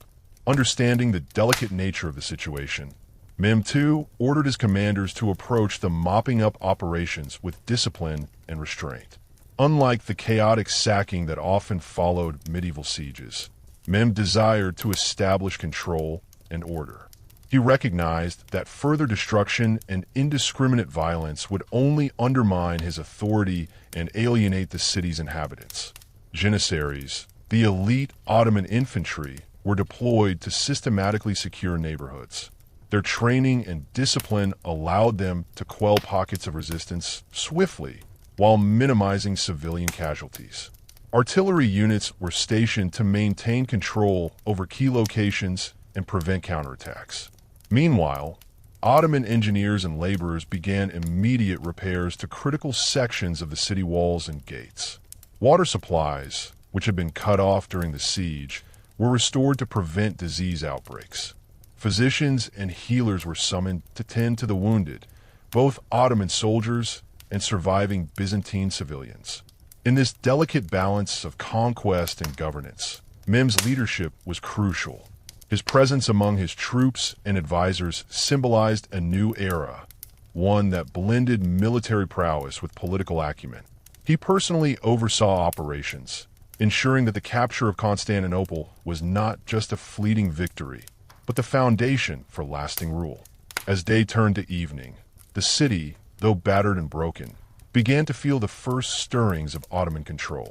A: Understanding the delicate nature of the situation, Mehmed II ordered his commanders to approach the mopping up operations with discipline and restraint. Unlike the chaotic sacking that often followed medieval sieges, Mehmed desired to establish control and order. He recognized that further destruction and indiscriminate violence would only undermine his authority and alienate the city's inhabitants. Janissaries, the elite Ottoman infantry, were deployed to systematically secure neighborhoods. Their training and discipline allowed them to quell pockets of resistance swiftly while minimizing civilian casualties. Artillery units were stationed to maintain control over key locations and prevent counterattacks. Meanwhile, Ottoman engineers and laborers began immediate repairs to critical sections of the city walls and gates. Water supplies, which had been cut off during the siege, were restored to prevent disease outbreaks. Physicians and healers were summoned to tend to the wounded, both Ottoman soldiers and surviving Byzantine civilians. In this delicate balance of conquest and governance, Mehmed's leadership was crucial. His presence among his troops and advisors symbolized a new era, one that blended military prowess with political acumen. He personally oversaw operations, ensuring that the capture of Constantinople was not just a fleeting victory, but the foundation for lasting rule. As day turned to evening, the city, though battered and broken, began to feel the first stirrings of Ottoman control.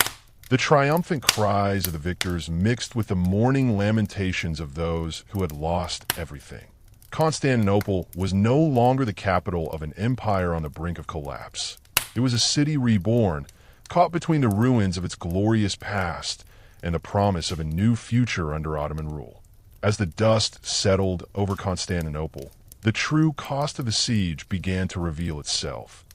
A: The triumphant cries of the victors mixed with the mourning lamentations of those who had lost everything. Constantinople was no longer the capital of an empire on the brink of collapse. It was a city reborn, caught between the ruins of its glorious past and the promise of a new future under Ottoman rule. As the dust settled over Constantinople, the true cost of the siege began to reveal itself,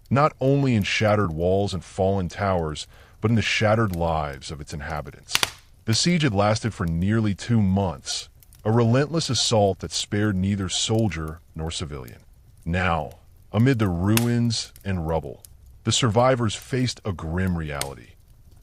A: not only in shattered walls and fallen towers, but in the shattered lives of its inhabitants. The siege had lasted for nearly 2 months, a relentless assault that spared neither soldier nor civilian. Now, amid the ruins and rubble, the survivors faced a grim reality.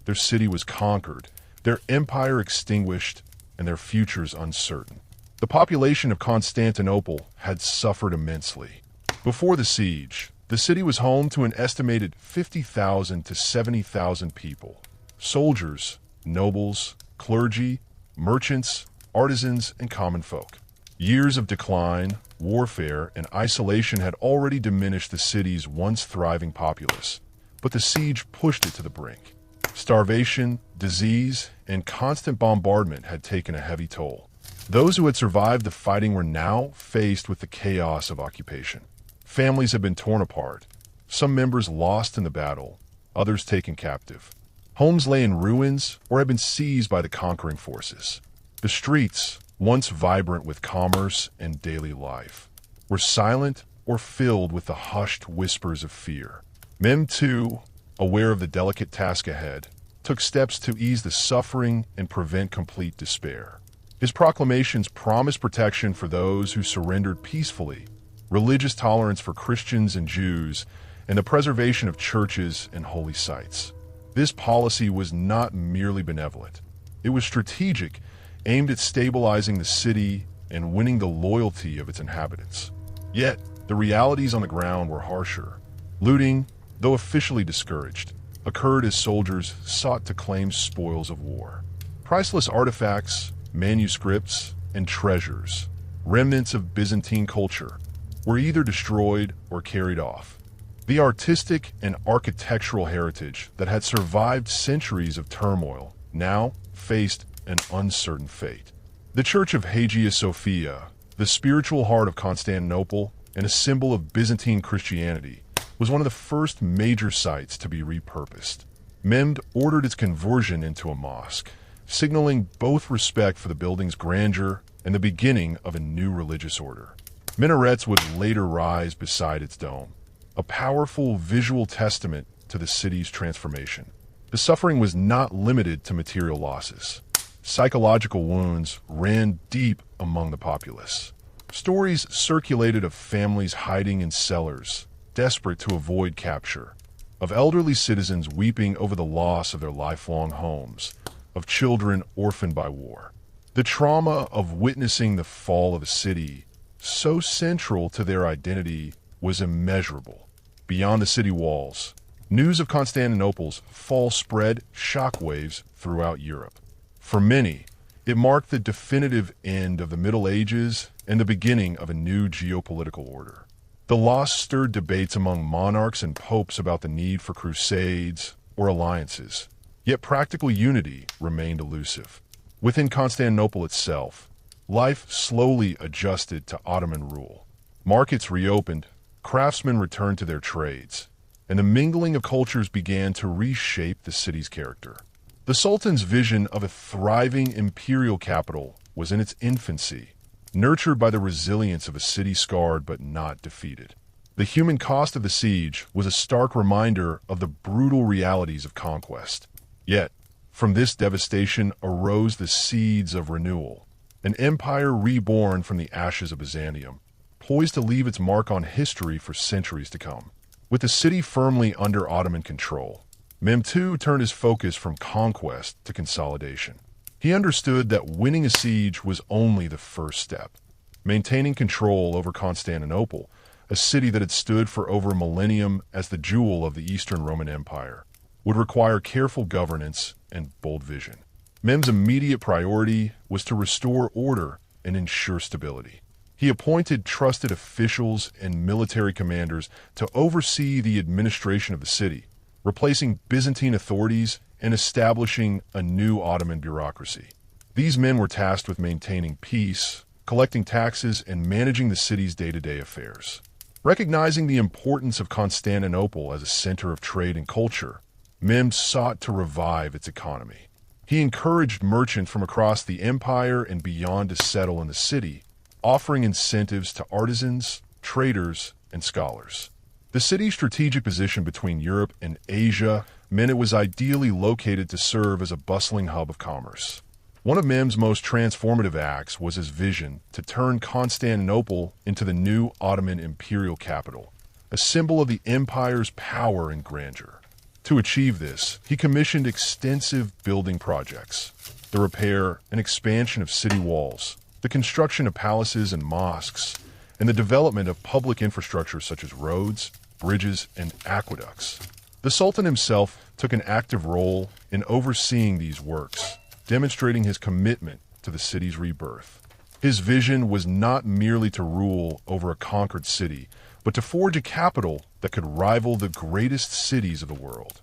A: Their city was conquered, their empire extinguished, and their futures uncertain. The population of Constantinople had suffered immensely. Before the siege, the city was home to an estimated 50,000 to 70,000 people. Soldiers, nobles, clergy, merchants, artisans, and common folk. Years of decline, warfare, and isolation had already diminished the city's once thriving populace, but the siege pushed it to the brink. Starvation, disease, and constant bombardment had taken a heavy toll. Those who had survived the fighting were now faced with the chaos of occupation. Families had been torn apart, some members lost in the battle, others taken captive. Homes lay in ruins or had been seized by the conquering forces. The streets, once vibrant with commerce and daily life, were silent or filled with the hushed whispers of fear. Mehmed, too, aware of the delicate task ahead, took steps to ease the suffering and prevent complete despair. His proclamations promised protection for those who surrendered peacefully, religious tolerance for Christians and Jews, and the preservation of churches and holy sites. This policy was not merely benevolent. It was strategic, aimed at stabilizing the city and winning the loyalty of its inhabitants. Yet, the realities on the ground were harsher. Looting, though officially discouraged, occurred as soldiers sought to claim spoils of war. Priceless artifacts, manuscripts, and treasures, remnants of Byzantine culture, were either destroyed or carried off. The artistic and architectural heritage that had survived centuries of turmoil now faced an uncertain fate. The Church of Hagia Sophia, the spiritual heart of Constantinople and a symbol of Byzantine Christianity, was one of the first major sites to be repurposed. Mehmed ordered its conversion into a mosque, signaling both respect for the building's grandeur and the beginning of a new religious order. Minarets would later rise beside its dome, a powerful visual testament to the city's transformation. The suffering was not limited to material losses. Psychological wounds ran deep among the populace. Stories circulated of families hiding in cellars, desperate to avoid capture, of elderly citizens weeping over the loss of their lifelong homes, of children orphaned by war. The trauma of witnessing the fall of a city, so central to their identity, was immeasurable. Beyond the city walls, News of Constantinople's fall spread shockwaves throughout Europe. For many, it marked the definitive end of the Middle Ages and the beginning of a new geopolitical order. The loss stirred debates among monarchs and popes about the need for crusades or alliances, yet practical unity remained elusive. Within Constantinople itself, life slowly adjusted to Ottoman rule. Markets reopened, craftsmen returned to their trades, and the mingling of cultures began to reshape the city's character. The Sultan's vision of a thriving imperial capital was in its infancy, nurtured by the resilience of a city scarred but not defeated. The human cost of the siege was a stark reminder of the brutal realities of conquest. Yet, from this devastation arose the seeds of renewal, an empire reborn from the ashes of Byzantium, poised to leave its mark on history for centuries to come. With the city firmly under Ottoman control, Mehmed II turned his focus from conquest to consolidation. He understood that winning a siege was only the first step. Maintaining control over Constantinople, a city that had stood for over a millennium as the jewel of the Eastern Roman Empire, would require careful governance and bold vision. Mehmed's immediate priority was to restore order and ensure stability. He appointed trusted officials and military commanders to oversee the administration of the city, replacing Byzantine authorities and establishing a new Ottoman bureaucracy. These men were tasked with maintaining peace, collecting taxes, and managing the city's day-to-day affairs. Recognizing the importance of Constantinople as a center of trade and culture, Mehmed sought to revive its economy. He encouraged merchants from across the empire and beyond to settle in the city, offering incentives to artisans, traders, and scholars. The city's strategic position between Europe and Asia meant it was ideally located to serve as a bustling hub of commerce. One of Mehmed's most transformative acts was his vision to turn Constantinople into the new Ottoman imperial capital, a symbol of the empire's power and grandeur. To achieve this, he commissioned extensive building projects, the repair and expansion of city walls, the construction of palaces and mosques, and the development of public infrastructure such as roads, bridges, and aqueducts. The Sultan himself took an active role in overseeing these works, demonstrating his commitment to the city's rebirth. His vision was not merely to rule over a conquered city, but to forge a capital that could rival the greatest cities of the world,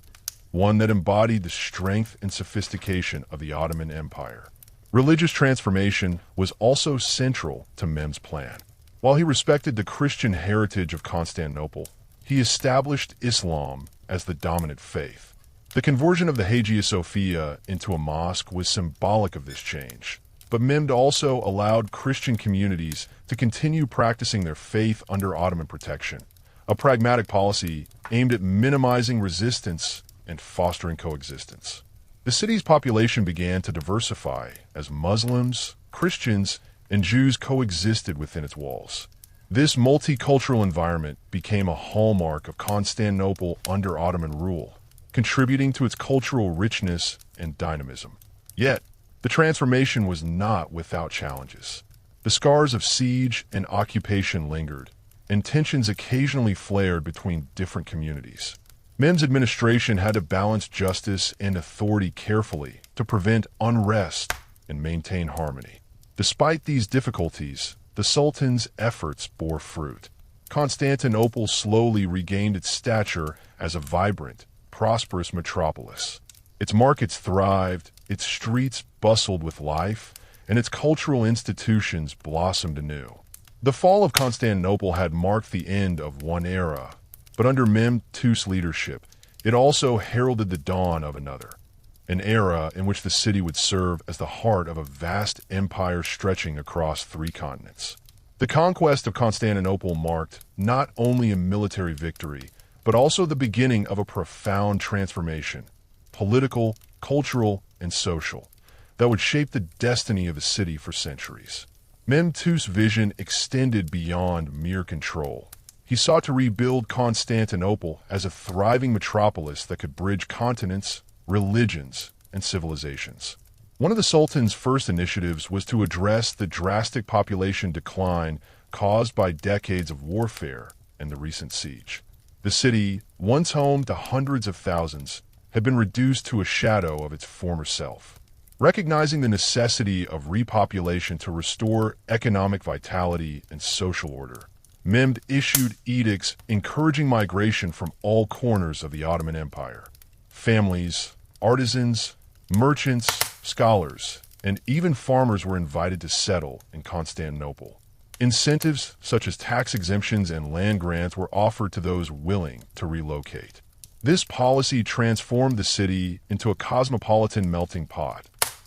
A: one that embodied the strength and sophistication of the Ottoman Empire. Religious transformation was also central to Mehmed's plan. While he respected the Christian heritage of Constantinople, he established Islam as the dominant faith. The conversion of the Hagia Sophia into a mosque was symbolic of this change, but Mehmed also allowed Christian communities to continue practicing their faith under Ottoman protection, a pragmatic policy aimed at minimizing resistance and fostering coexistence. The city's population began to diversify as Muslims, Christians, and Jews coexisted within its walls. This multicultural environment became a hallmark of Constantinople under Ottoman rule, contributing to its cultural richness and dynamism. Yet, the transformation was not without challenges. The scars of siege and occupation lingered, and tensions occasionally flared between different communities. Mehmed's administration had to balance justice and authority carefully to prevent unrest and maintain harmony. Despite these difficulties, the Sultan's efforts bore fruit. Constantinople slowly regained its stature as a vibrant, prosperous metropolis. Its markets thrived, its streets bustled with life, and its cultural institutions blossomed anew. The fall of Constantinople had marked the end of one era, but under Mehmed II's leadership, it also heralded the dawn of another, an era in which the city would serve as the heart of a vast empire stretching across 3 continents. The conquest of Constantinople marked not only a military victory, but also the beginning of a profound transformation, political, cultural, and social, that would shape the destiny of the city for centuries. Mehmed II's vision extended beyond mere control. He sought to rebuild Constantinople as a thriving metropolis that could bridge continents, religions, and civilizations. One of the Sultan's first initiatives was to address the drastic population decline caused by decades of warfare and the recent siege. The city, once home to hundreds of thousands, had been reduced to a shadow of its former self. Recognizing the necessity of repopulation to restore economic vitality and social order, Mehmed issued edicts encouraging migration from all corners of the Ottoman Empire. Families, artisans, merchants, scholars, and even farmers were invited to settle in Constantinople. Incentives such as tax exemptions and land grants were offered to those willing to relocate. This policy transformed the city into a cosmopolitan melting pot,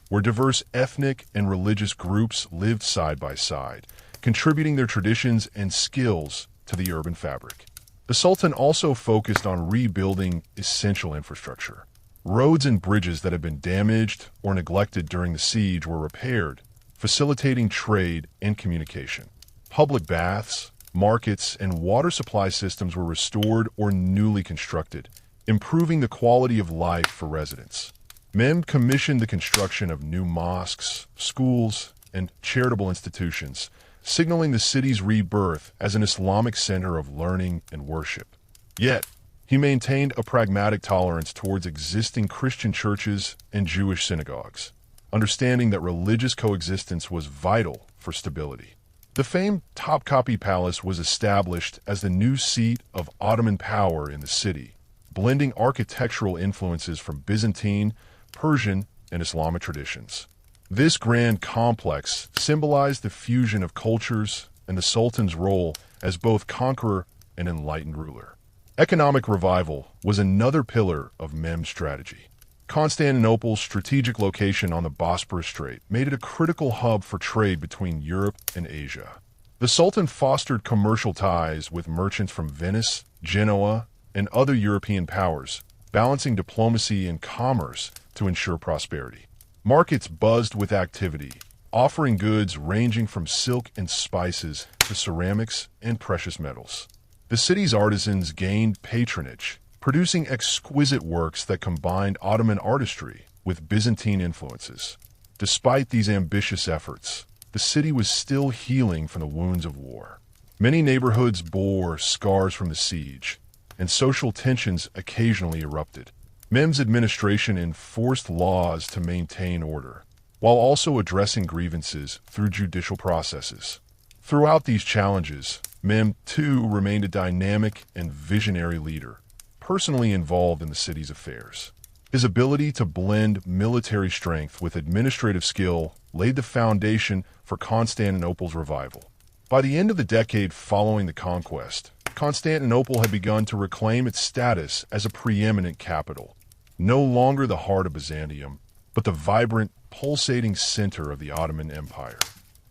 A: where diverse ethnic and religious groups lived side by side, contributing their traditions and skills to the urban fabric. The Sultan also focused on rebuilding essential infrastructure. Roads and bridges that had been damaged or neglected during the siege were repaired, facilitating trade and communication. Public baths, markets, and water supply systems were restored or newly constructed, improving the quality of life for residents. Mehmed commissioned the construction of new mosques, schools, and charitable institutions, signaling the city's rebirth as an Islamic center of learning and worship. Yet, he maintained a pragmatic tolerance towards existing Christian churches and Jewish synagogues, understanding that religious coexistence was vital for stability. The famed Topkapi Palace was established as the new seat of Ottoman power in the city, blending architectural influences from Byzantine, Persian, and Islamic traditions. This grand complex symbolized the fusion of cultures and the Sultan's role as both conqueror and enlightened ruler. Economic revival was another pillar of Mehmed's strategy. Constantinople's strategic location on the Bosporus Strait made it a critical hub for trade between Europe and Asia. The Sultan fostered commercial ties with merchants from Venice, Genoa, and other European powers, balancing diplomacy and commerce to ensure prosperity. Markets buzzed with activity, offering goods ranging from silk and spices to ceramics and precious metals. The city's artisans gained patronage, producing exquisite works that combined Ottoman artistry with Byzantine influences. Despite these ambitious efforts, the city was still healing from the wounds of war. Many neighborhoods bore scars from the siege, and social tensions occasionally erupted. Mehmed's administration enforced laws to maintain order, while also addressing grievances through judicial processes. Throughout these challenges, Mehmed, too, remained a dynamic and visionary leader, personally involved in the city's affairs. His ability to blend military strength with administrative skill laid the foundation for Constantinople's revival. By the end of the decade following the conquest, Constantinople had begun to reclaim its status as a preeminent capital, no longer the heart of Byzantium, but the vibrant, pulsating center of the Ottoman Empire.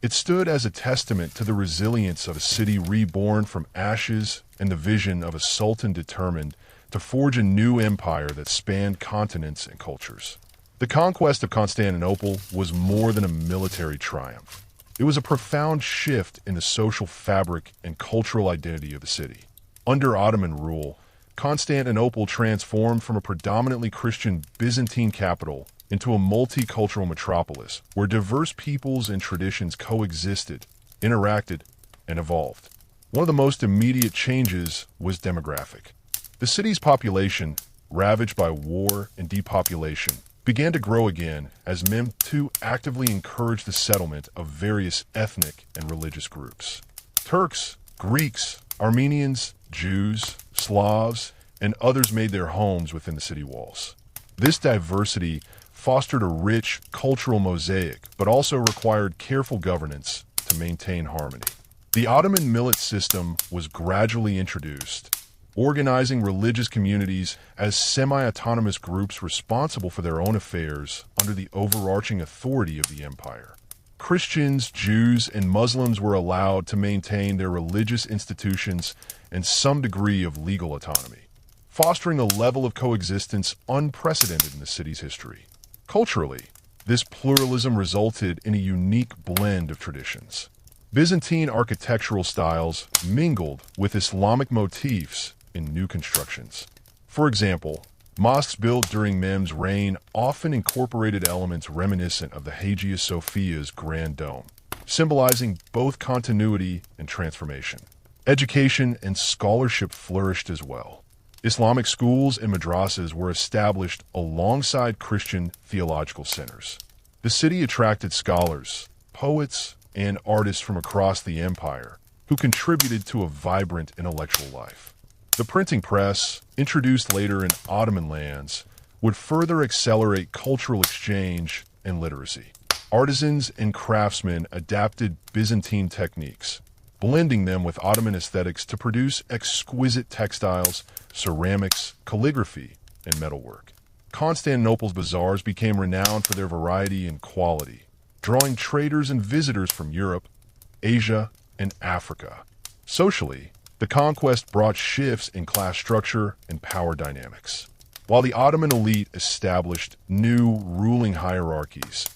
A: It stood as a testament to the resilience of a city reborn from ashes and the vision of a sultan determined to forge a new empire that spanned continents and cultures. The conquest of Constantinople was more than a military triumph. It was a profound shift in the social fabric and cultural identity of the city. Under Ottoman rule, Constantinople transformed from a predominantly Christian Byzantine capital into a multicultural metropolis where diverse peoples and traditions coexisted, interacted, and evolved. One of the most immediate changes was demographic. The city's population, ravaged by war and depopulation, began to grow again as Mehmed II actively encouraged the settlement of various ethnic and religious groups. Turks, Greeks, Armenians, Jews, Slavs, and others made their homes within the city walls. This diversity fostered a rich cultural mosaic, but also required careful governance to maintain harmony. The Ottoman millet system was gradually introduced, organizing religious communities as semi-autonomous groups responsible for their own affairs under the overarching authority of the empire. Christians, Jews, and Muslims were allowed to maintain their religious institutions and some degree of legal autonomy, fostering a level of coexistence unprecedented in the city's history. Culturally, this pluralism resulted in a unique blend of traditions. Byzantine architectural styles mingled with Islamic motifs in new constructions. For example, mosques built during Mehmed's reign often incorporated elements reminiscent of the Hagia Sophia's Grand Dome, symbolizing both continuity and transformation. Education and scholarship flourished as well. Islamic schools and madrasas were established alongside Christian theological centers. The city attracted scholars, poets, and artists from across the empire who contributed to a vibrant intellectual life. The printing press, introduced later in Ottoman lands, would further accelerate cultural exchange and literacy. Artisans and craftsmen adapted Byzantine techniques, blending them with Ottoman aesthetics to produce exquisite textiles, ceramics, calligraphy, and metalwork. Constantinople's bazaars became renowned for their variety and quality, drawing traders and visitors from Europe, Asia, and Africa. Socially, the conquest brought shifts in class structure and power dynamics. While the Ottoman elite established new ruling hierarchies,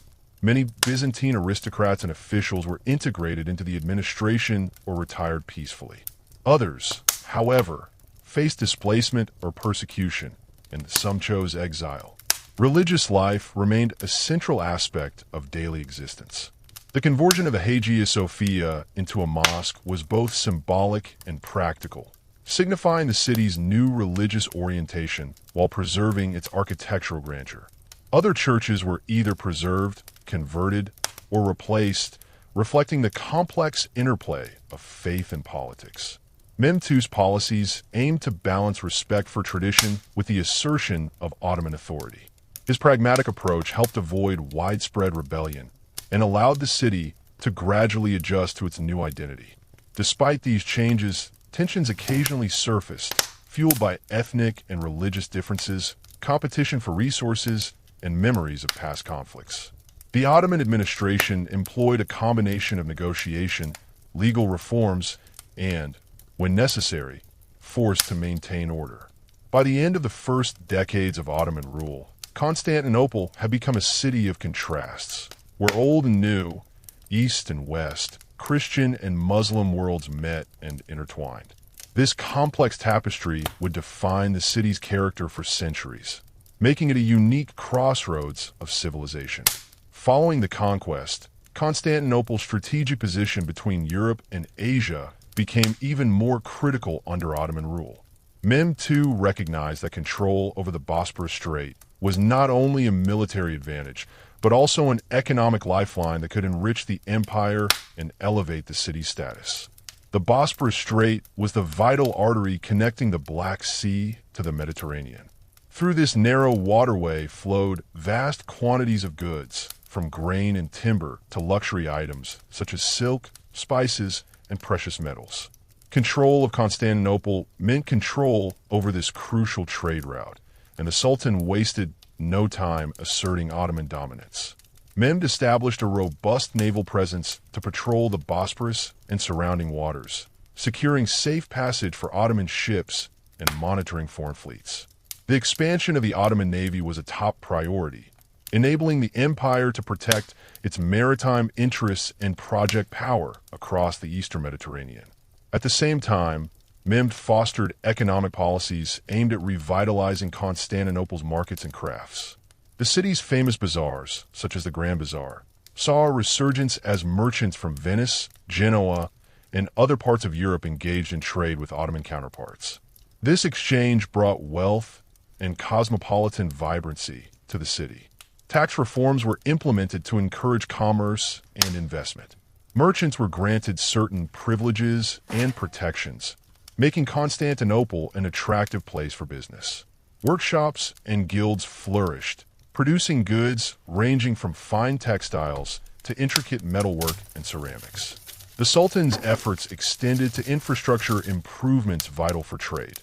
A: many Byzantine aristocrats and officials were integrated into the administration or retired peacefully. Others, however, faced displacement or persecution, and some chose exile. Religious life remained a central aspect of daily existence. The conversion of the Hagia Sophia into a mosque was both symbolic and practical, signifying the city's new religious orientation while preserving its architectural grandeur. Other churches were either preserved, converted, or replaced, reflecting the complex interplay of faith and politics. Mehmed II's policies aimed to balance respect for tradition with the assertion of Ottoman authority. His pragmatic approach helped avoid widespread rebellion and allowed the city to gradually adjust to its new identity. Despite these changes, tensions occasionally surfaced, fueled by ethnic and religious differences, competition for resources, and memories of past conflicts. The Ottoman administration employed a combination of negotiation, legal reforms, and, when necessary, force to maintain order. By the end of the first decades of Ottoman rule, Constantinople had become a city of contrasts, where old and new, east and west, Christian and Muslim worlds met and intertwined. This complex tapestry would define the city's character for centuries, making it a unique crossroads of civilization. Following the conquest, Constantinople's strategic position between Europe and Asia became even more critical under Ottoman rule. Mehmed II recognized that control over the Bosporus Strait was not only a military advantage, but also an economic lifeline that could enrich the empire and elevate the city's status. The Bosporus Strait was the vital artery connecting the Black Sea to the Mediterranean. Through this narrow waterway flowed vast quantities of goods, from grain and timber to luxury items such as silk, spices, and precious metals. Control of Constantinople meant control over this crucial trade route, and the Sultan wasted no time asserting Ottoman dominance. Mehmed established a robust naval presence to patrol the Bosporus and surrounding waters, securing safe passage for Ottoman ships and monitoring foreign fleets. The expansion of the Ottoman Navy was a top priority, enabling the empire to protect its maritime interests and project power across the eastern Mediterranean. At the same time, Mehmed fostered economic policies aimed at revitalizing Constantinople's markets and crafts. The city's famous bazaars, such as the Grand Bazaar, saw a resurgence as merchants from Venice, Genoa, and other parts of Europe engaged in trade with Ottoman counterparts. This exchange brought wealth and cosmopolitan vibrancy to the city. Tax reforms were implemented to encourage commerce and investment. Merchants were granted certain privileges and protections, making Constantinople an attractive place for business. Workshops and guilds flourished, producing goods ranging from fine textiles to intricate metalwork and ceramics. The Sultan's efforts extended to infrastructure improvements vital for trade.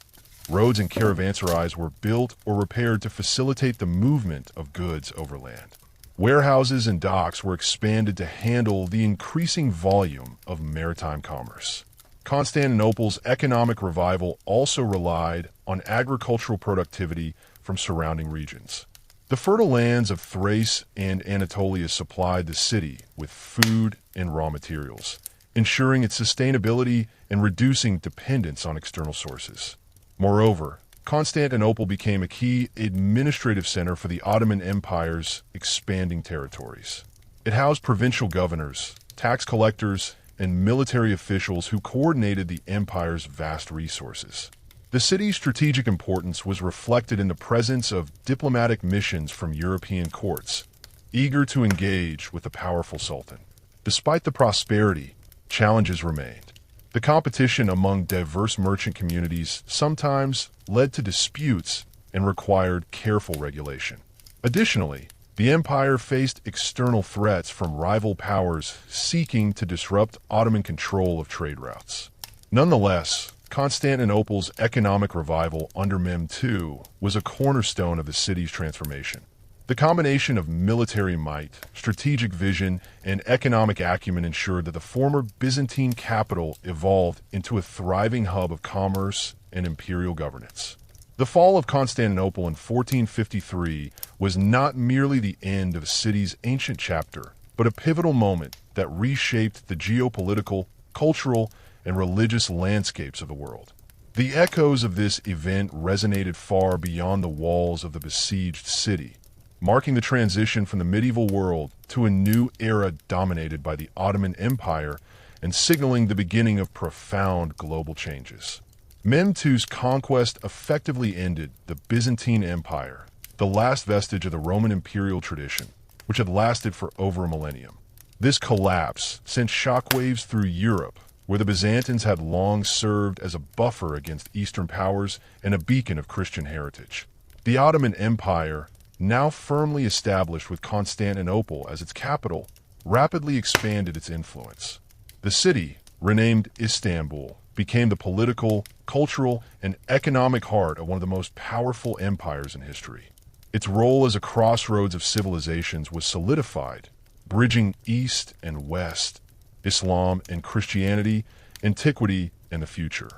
A: Roads and caravanserais were built or repaired to facilitate the movement of goods overland. Warehouses and docks were expanded to handle the increasing volume of maritime commerce. Constantinople's economic revival also relied on agricultural productivity from surrounding regions. The fertile lands of Thrace and Anatolia supplied the city with food and raw materials, ensuring its sustainability and reducing dependence on external sources. Moreover, Constantinople became a key administrative center for the Ottoman Empire's expanding territories. It housed provincial governors, tax collectors, and military officials who coordinated the empire's vast resources. The city's strategic importance was reflected in the presence of diplomatic missions from European courts, eager to engage with the powerful sultan. Despite the prosperity, challenges remained. The competition among diverse merchant communities sometimes led to disputes and required careful regulation. Additionally, the empire faced external threats from rival powers seeking to disrupt Ottoman control of trade routes. Nonetheless, Constantinople's economic revival under Mehmed II was a cornerstone of the city's transformation. The combination of military might, strategic vision, and economic acumen ensured that the former Byzantine capital evolved into a thriving hub of commerce and imperial governance. The fall of Constantinople in 1453 was not merely the end of the city's ancient chapter, but a pivotal moment that reshaped the geopolitical, cultural, and religious landscapes of the world. The echoes of this event resonated far beyond the walls of the besieged city, marking the transition from the medieval world to a new era dominated by the Ottoman Empire and signaling the beginning of profound global changes. Mehmed II's conquest effectively ended the Byzantine Empire, the last vestige of the Roman imperial tradition, which had lasted for over a millennium. This collapse sent shockwaves through Europe, where the Byzantines had long served as a buffer against Eastern powers and a beacon of Christian heritage. The Ottoman Empire, now firmly established with Constantinople as its capital, rapidly expanded its influence. The city, renamed Istanbul, became the political, cultural, and economic heart of one of the most powerful empires in history. Its role as a crossroads of civilizations was solidified, bridging East and West, Islam and Christianity, antiquity and the future.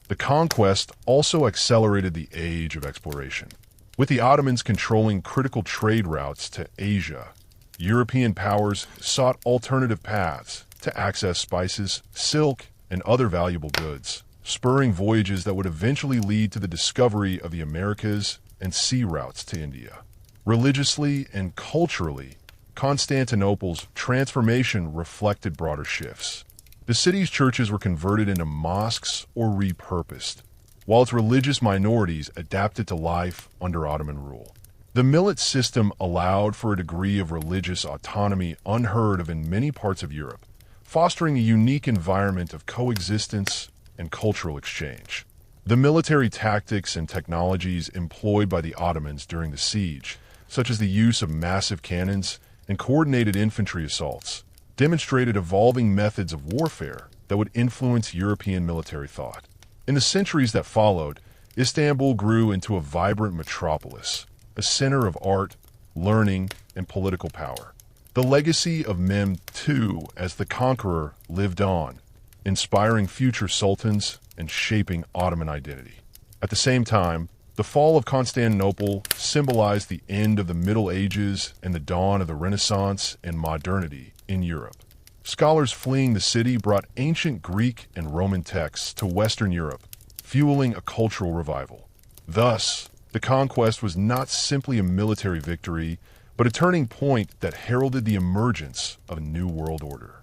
A: The conquest also accelerated the age of exploration. With the Ottomans controlling critical trade routes to Asia, European powers sought alternative paths to access spices, silk, and other valuable goods, spurring voyages that would eventually lead to the discovery of the Americas and sea routes to India. Religiously and culturally, Constantinople's transformation reflected broader shifts. The city's churches were converted into mosques or repurposed, while its religious minorities adapted to life under Ottoman rule. The millet system allowed for a degree of religious autonomy unheard of in many parts of Europe, fostering a unique environment of coexistence and cultural exchange. The military tactics and technologies employed by the Ottomans during the siege, such as the use of massive cannons and coordinated infantry assaults, demonstrated evolving methods of warfare that would influence European military thought. In the centuries that followed, Istanbul grew into a vibrant metropolis, a center of art, learning, and political power. The legacy of Mehmed II as the Conqueror lived on, inspiring future sultans and shaping Ottoman identity. At the same time, the fall of Constantinople symbolized the end of the Middle Ages and the dawn of the Renaissance and modernity in Europe. Scholars fleeing the city brought ancient Greek and Roman texts to Western Europe, fueling a cultural revival. Thus, the conquest was not simply a military victory, but a turning point that heralded the emergence of a new world order.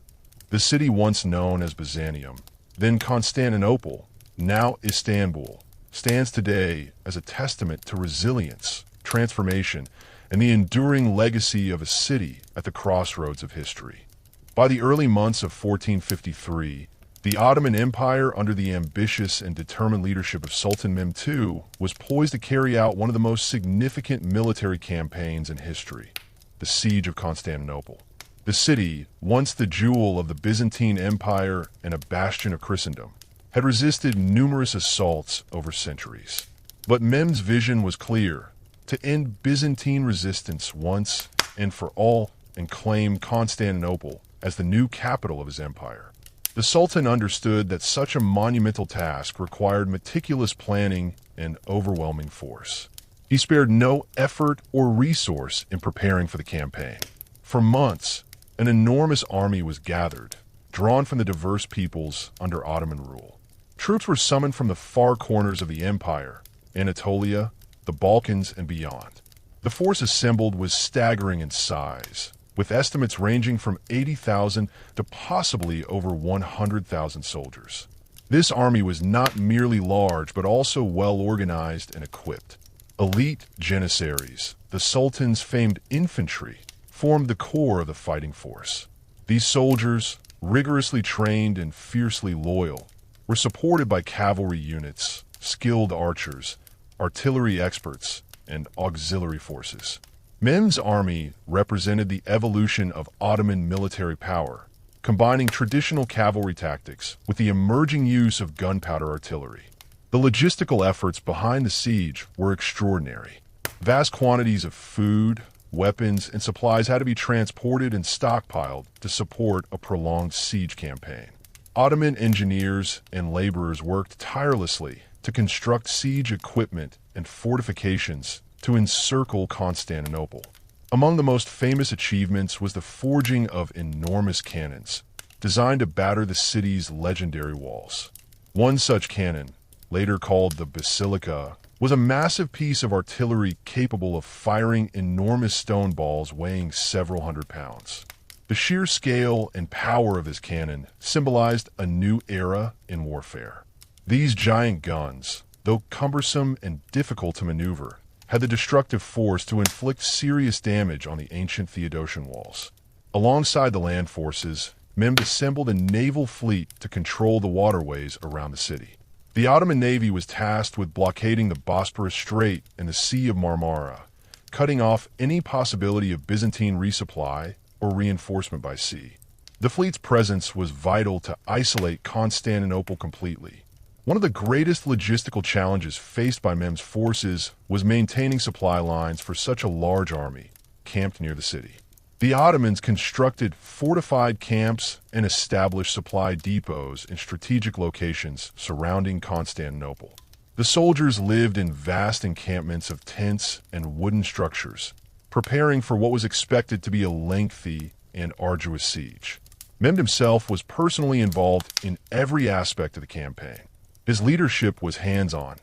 A: The city once known as Byzantium, then Constantinople, now Istanbul, stands today as a testament to resilience, transformation, and the enduring legacy of a city at the crossroads of history. By the early months of 1453, the Ottoman Empire, under the ambitious and determined leadership of Sultan Mehmed II, was poised to carry out one of the most significant military campaigns in history, the Siege of Constantinople. The city, once the jewel of the Byzantine Empire and a bastion of Christendom, had resisted numerous assaults over centuries. But Mehmed's vision was clear: to end Byzantine resistance once and for all and claim Constantinople as the new capital of his empire. The Sultan understood that such a monumental task required meticulous planning and overwhelming force. He spared no effort or resource in preparing for the campaign. For months, an enormous army was gathered, drawn from the diverse peoples under Ottoman rule. Troops were summoned from the far corners of the empire, Anatolia, the Balkans, and beyond. The force assembled was staggering in size, with estimates ranging from 80,000 to possibly over 100,000 soldiers. This army was not merely large, but also well-organized and equipped. Elite janissaries, the Sultan's famed infantry, formed the core of the fighting force. These soldiers, rigorously trained and fiercely loyal, were supported by cavalry units, skilled archers, artillery experts, and auxiliary forces. Mehmed's army represented the evolution of Ottoman military power, combining traditional cavalry tactics with the emerging use of gunpowder artillery. The logistical efforts behind the siege were extraordinary. Vast quantities of food, weapons, and supplies had to be transported and stockpiled to support a prolonged siege campaign. Ottoman engineers and laborers worked tirelessly to construct siege equipment and fortifications to encircle Constantinople. Among the most famous achievements was the forging of enormous cannons, designed to batter the city's legendary walls. One such cannon, later called the Basilica, was a massive piece of artillery capable of firing enormous stone balls weighing several hundred pounds. The sheer scale and power of this cannon symbolized a new era in warfare. These giant guns, though cumbersome and difficult to maneuver, had the destructive force to inflict serious damage on the ancient Theodosian walls. Alongside the land forces, Mehmed assembled a naval fleet to control the waterways around the city. The Ottoman navy was tasked with blockading the Bosporus Strait and the Sea of Marmara, cutting off any possibility of Byzantine resupply or reinforcement by sea. The fleet's presence was vital to isolate Constantinople completely. One of the greatest logistical challenges faced by Mehmed's forces was maintaining supply lines for such a large army camped near the city. The Ottomans constructed fortified camps and established supply depots in strategic locations surrounding Constantinople. The soldiers lived in vast encampments of tents and wooden structures, preparing for what was expected to be a lengthy and arduous siege. Mehmed himself was personally involved in every aspect of the campaign. His leadership was hands-on.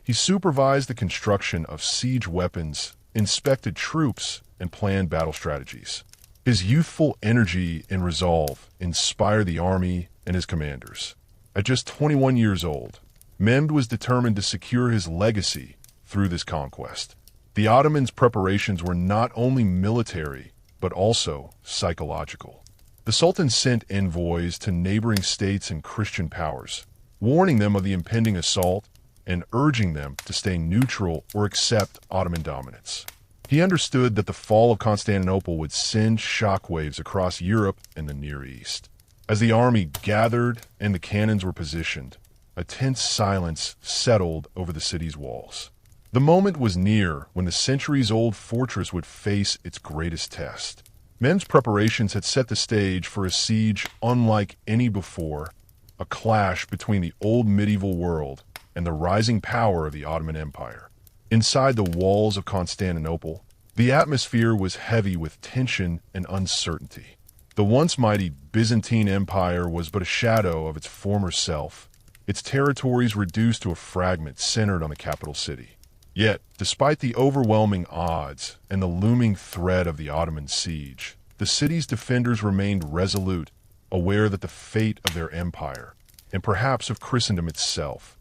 A: He supervised the construction of siege weapons, inspected troops, and planned battle strategies. His youthful energy and resolve inspired the army and his commanders. At just 21 years old, Mehmed was determined to secure his legacy through this conquest. The Ottomans' preparations were not only military, but also psychological. The Sultan sent envoys to neighboring states and Christian powers, warning them of the impending assault and urging them to stay neutral or accept Ottoman dominance. He understood that the fall of Constantinople would send shockwaves across Europe and the Near East. As the army gathered and the cannons were positioned, a tense silence settled over the city's walls. The moment was near when the centuries-old fortress would face its greatest test. Mehmed's preparations had set the stage for a siege unlike any before, a clash between the old medieval world and the rising power of the Ottoman Empire. Inside the walls of Constantinople, the atmosphere was heavy with tension and uncertainty. The once mighty Byzantine Empire was but a shadow of its former self, its territories reduced to a fragment centered on the capital city. Yet, despite the overwhelming odds and the looming threat of the Ottoman siege, the city's defenders remained resolute, aware that the fate of their empire, and perhaps of Christendom itself,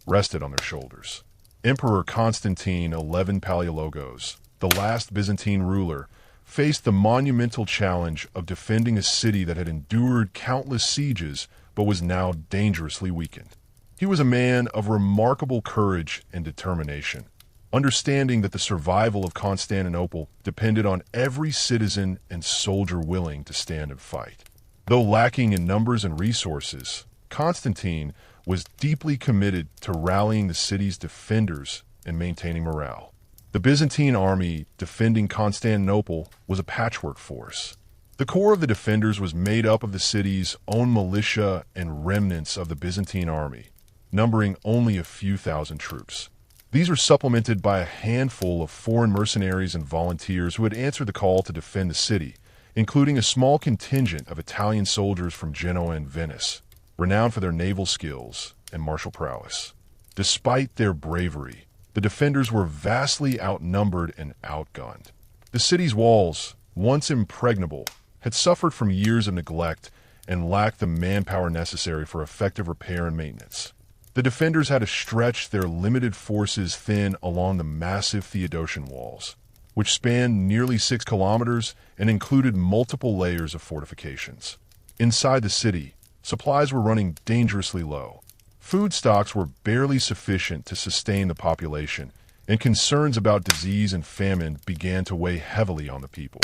A: rested on their shoulders. Emperor Constantine XI Palaiologos, the last Byzantine ruler, faced the monumental challenge of defending a city that had endured countless sieges but was now dangerously weakened. He was a man of remarkable courage and determination, understanding that the survival of Constantinople depended on every citizen and soldier willing to stand and fight. Though lacking in numbers and resources, Constantine was deeply committed to rallying the city's defenders and maintaining morale. The Byzantine army defending Constantinople was a patchwork force. The core of the defenders was made up of the city's own militia and remnants of the Byzantine army, numbering only a few thousand troops. These were supplemented by a handful of foreign mercenaries and volunteers who had answered the call to defend the city, including a small contingent of Italian soldiers from Genoa and Venice, renowned for their naval skills and martial prowess. Despite their bravery, the defenders were vastly outnumbered and outgunned. The city's walls, once impregnable, had suffered from years of neglect and lacked the manpower necessary for effective repair and maintenance. The defenders had to stretch their limited forces thin along the massive Theodosian walls, which spanned nearly 6 kilometers and included multiple layers of fortifications. Inside the city, supplies were running dangerously low. Food stocks were barely sufficient to sustain the population, and concerns about disease and famine began to weigh heavily on the people.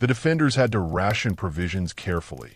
A: The defenders had to ration provisions carefully,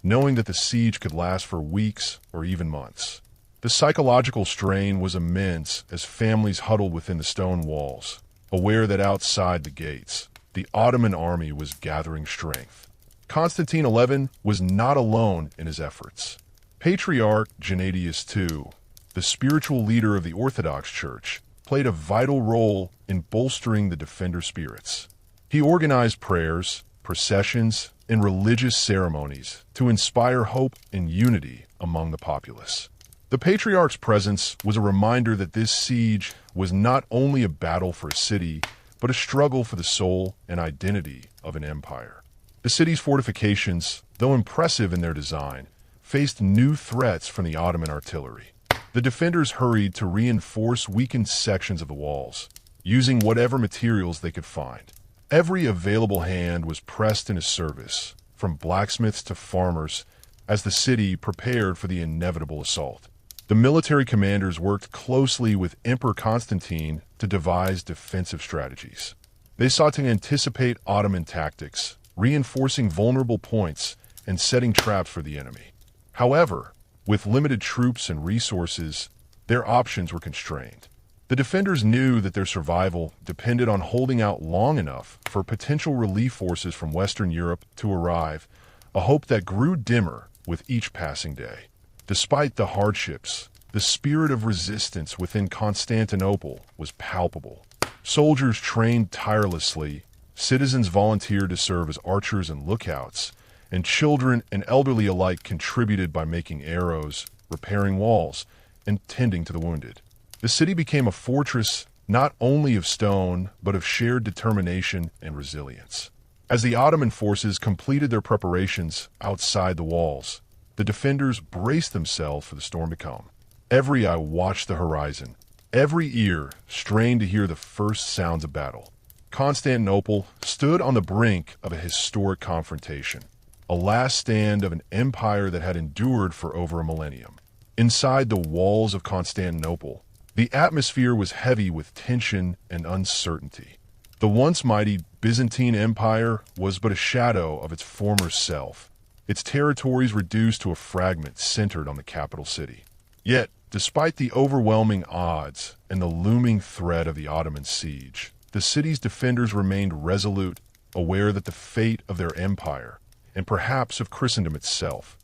A: knowing that the siege could last for weeks or even months. The psychological strain was immense as families huddled within the stone walls, aware that outside the gates, the Ottoman army was gathering strength. Constantine XI was not alone in his efforts. Patriarch Gennadius II, the spiritual leader of the Orthodox Church, played a vital role in bolstering the defender spirits. He organized prayers, processions, and religious ceremonies to inspire hope and unity among the populace. The Patriarch's presence was a reminder that this siege was not only a battle for a city, but a struggle for the soul and identity of an empire. The city's fortifications, though impressive in their design, faced new threats from the Ottoman artillery. The defenders hurried to reinforce weakened sections of the walls, using whatever materials they could find. Every available hand was pressed into service, from blacksmiths to farmers, as the city prepared for the inevitable assault. The military commanders worked closely with Emperor Constantine to devise defensive strategies. They sought to anticipate Ottoman tactics, reinforcing vulnerable points and setting traps for the enemy. However, with limited troops and resources, their options were constrained. The defenders knew that their survival depended on holding out long enough for potential relief forces from Western Europe to arrive, a hope that grew dimmer with each passing day. Despite the hardships, the spirit of resistance within Constantinople was palpable. Soldiers trained tirelessly, citizens volunteered to serve as archers and lookouts, and children and elderly alike contributed by making arrows, repairing walls, and tending to the wounded. The city became a fortress not only of stone, but of shared determination and resilience. As the Ottoman forces completed their preparations outside the walls, the defenders braced themselves for the storm to come. Every eye watched the horizon, every ear strained to hear the first sounds of battle. Constantinople stood on the brink of a historic confrontation, a last stand of an empire that had endured for over a millennium. Inside the walls of Constantinople, the atmosphere was heavy with tension and uncertainty. The once mighty Byzantine Empire was but a shadow of its former self, its territories reduced to a fragment centered on the capital city. Yet, despite the overwhelming odds and the looming threat of the Ottoman siege, the city's defenders remained resolute, aware that the fate of their empire, and perhaps of Christendom itself,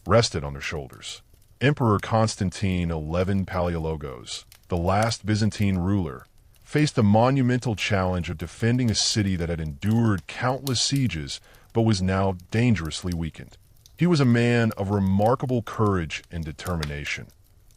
A: rested on their shoulders. Emperor Constantine XI Palaiologos, the last Byzantine ruler, faced the monumental challenge of defending a city that had endured countless sieges but was now dangerously weakened. He was a man of remarkable courage and determination,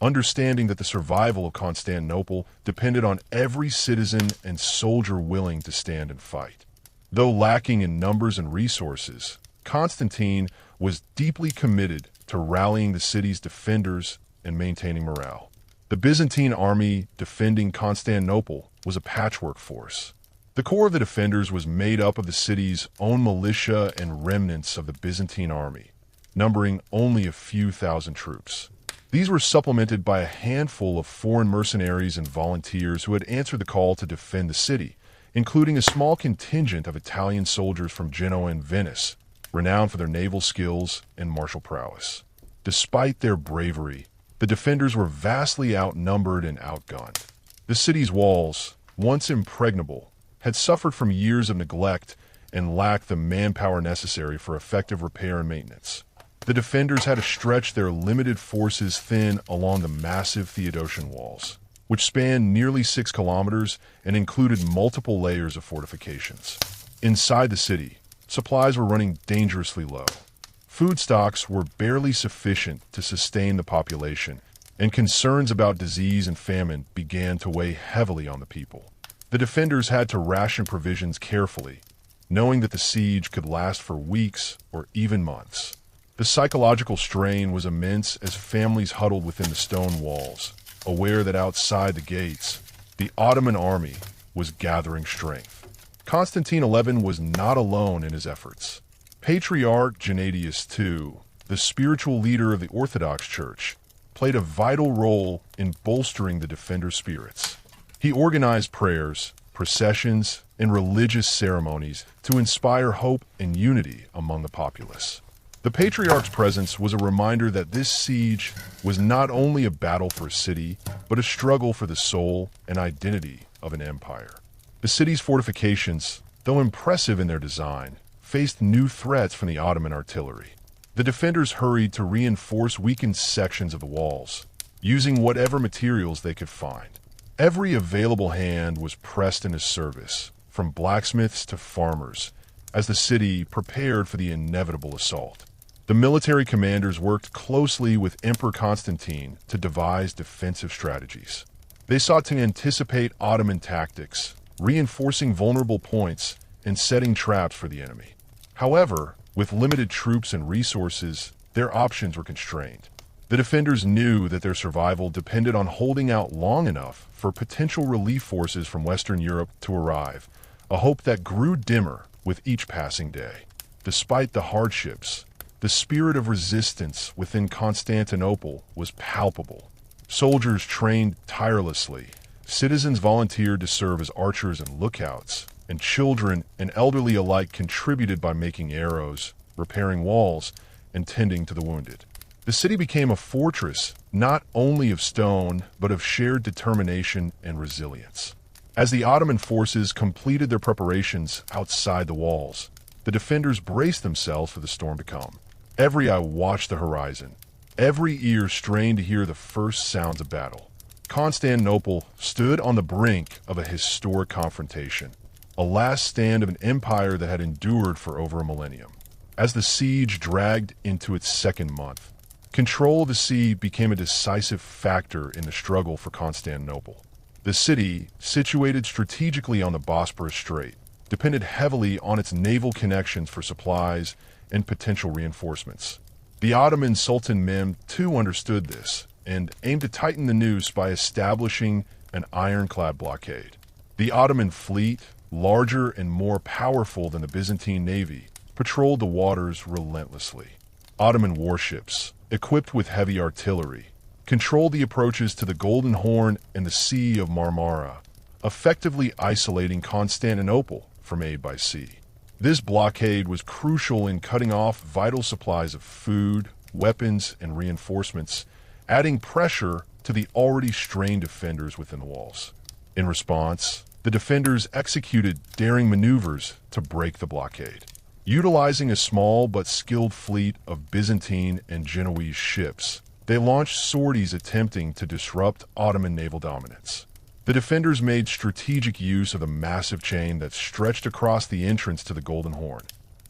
A: understanding that the survival of Constantinople depended on every citizen and soldier willing to stand and fight. Though lacking in numbers and resources, Constantine was deeply committed to rallying the city's defenders and maintaining morale. The Byzantine army defending Constantinople was a patchwork force. The core of the defenders was made up of the city's own militia and remnants of the Byzantine army, numbering only a few thousand troops. These were supplemented by a handful of foreign mercenaries and volunteers who had answered the call to defend the city, including a small contingent of Italian soldiers from Genoa and Venice, renowned for their naval skills and martial prowess. Despite their bravery, the defenders were vastly outnumbered and outgunned. The city's walls, once impregnable, had suffered from years of neglect and lacked the manpower necessary for effective repair and maintenance. The defenders had to stretch their limited forces thin along the massive Theodosian walls, which spanned nearly 6 kilometers and included multiple layers of fortifications. Inside the city, supplies were running dangerously low. Food stocks were barely sufficient to sustain the population, and concerns about disease and famine began to weigh heavily on the people. The defenders had to ration provisions carefully, knowing that the siege could last for weeks or even months. The psychological strain was immense as families huddled within the stone walls, aware that outside the gates, the Ottoman army was gathering strength. Constantine XI was not alone in his efforts. Patriarch Gennadius II, the spiritual leader of the Orthodox Church, played a vital role in bolstering the defenders' spirits. He organized prayers, processions, and religious ceremonies to inspire hope and unity among the populace. The Patriarch's presence was a reminder that this siege was not only a battle for a city, but a struggle for the soul and identity of an empire. The city's fortifications, though impressive in their design, faced new threats from the Ottoman artillery. The defenders hurried to reinforce weakened sections of the walls, using whatever materials they could find. Every available hand was pressed into service, from blacksmiths to farmers, as the city prepared for the inevitable assault. The military commanders worked closely with Emperor Constantine to devise defensive strategies. They sought to anticipate Ottoman tactics, reinforcing vulnerable points and setting traps for the enemy. However, with limited troops and resources, their options were constrained. The defenders knew that their survival depended on holding out long enough for potential relief forces from Western Europe to arrive, a hope that grew dimmer with each passing day. Despite the hardships, the spirit of resistance within Constantinople was palpable. Soldiers trained tirelessly, citizens volunteered to serve as archers and lookouts, and children and elderly alike contributed by making arrows, repairing walls, and tending to the wounded. The city became a fortress not only of stone, but of shared determination and resilience. As the Ottoman forces completed their preparations outside the walls, the defenders braced themselves for the storm to come. Every eye watched the horizon, every ear strained to hear the first sounds of battle. Constantinople stood on the brink of a historic confrontation, a last stand of an empire that had endured for over a millennium. As the siege dragged into its second month, control of the sea became a decisive factor in the struggle for Constantinople. The city, situated strategically on the Bosporus Strait, depended heavily on its naval connections for supplies and potential reinforcements. The Ottoman Sultan Mehmed II understood this and aimed to tighten the noose by establishing an ironclad blockade. The Ottoman fleet, larger and more powerful than the Byzantine navy, patrolled the waters relentlessly. Ottoman warships, equipped with heavy artillery, controlled the approaches to the Golden Horn and the Sea of Marmara, effectively isolating Constantinople from aid by sea. This blockade was crucial in cutting off vital supplies of food, weapons, and reinforcements, adding pressure to the already strained defenders within the walls. In response, the defenders executed daring maneuvers to break the blockade. Utilizing a small but skilled fleet of Byzantine and Genoese ships, they launched sorties attempting to disrupt Ottoman naval dominance. The defenders made strategic use of the massive chain that stretched across the entrance to the Golden Horn,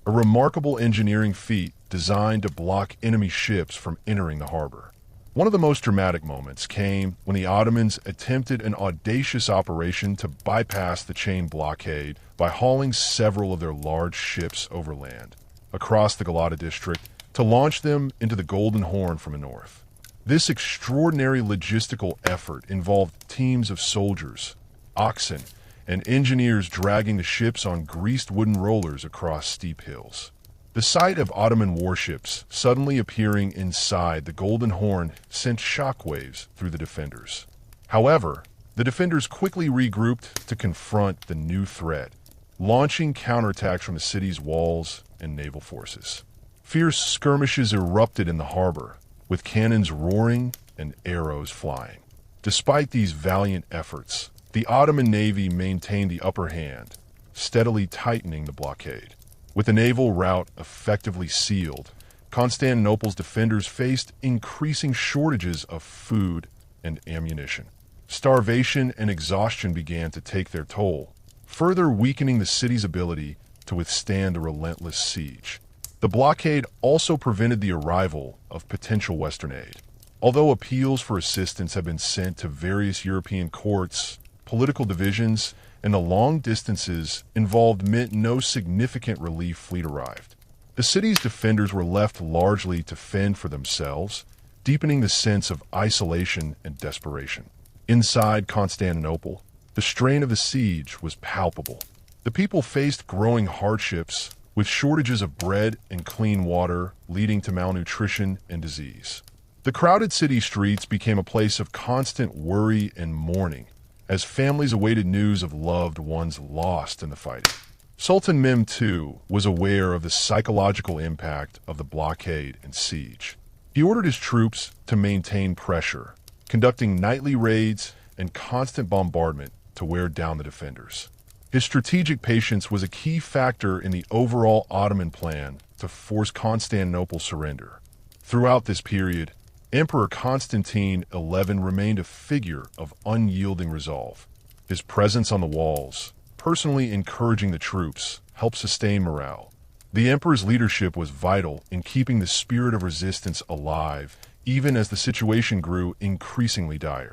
A: a remarkable engineering feat designed to block enemy ships from entering the harbor. One of the most dramatic moments came when the Ottomans attempted an audacious operation to bypass the chain blockade by hauling several of their large ships overland, across the Galata district, to launch them into the Golden Horn from the north. This extraordinary logistical effort involved teams of soldiers, oxen, and engineers dragging the ships on greased wooden rollers across steep hills. The sight of Ottoman warships suddenly appearing inside the Golden Horn sent shockwaves through the defenders. However, the defenders quickly regrouped to confront the new threat, launching counterattacks from the city's walls and naval forces. Fierce skirmishes erupted in the harbor, with cannons roaring and arrows flying. Despite these valiant efforts, the Ottoman navy maintained the upper hand, steadily tightening the blockade. With the naval route effectively sealed, Constantinople's defenders faced increasing shortages of food and ammunition. Starvation and exhaustion began to take their toll, further weakening the city's ability to withstand a relentless siege. The blockade also prevented the arrival of potential Western aid. Although appeals for assistance have been sent to various European courts, political divisions and the long distances involved meant no significant relief fleet arrived. The city's defenders were left largely to fend for themselves, deepening the sense of isolation and desperation. Inside Constantinople, the strain of the siege was palpable. The people faced growing hardships, with shortages of bread and clean water leading to malnutrition and disease. The crowded city streets became a place of constant worry and mourning, as families awaited news of loved ones lost in the fighting. Sultan Mehmed II was aware of the psychological impact of the blockade and siege. He ordered his troops to maintain pressure, conducting nightly raids and constant bombardment to wear down the defenders. His strategic patience was a key factor in the overall Ottoman plan to force Constantinople's surrender. Throughout this period, Emperor Constantine XI remained a figure of unyielding resolve. His presence on the walls, personally encouraging the troops, helped sustain morale. The emperor's leadership was vital in keeping the spirit of resistance alive, even as the situation grew increasingly dire.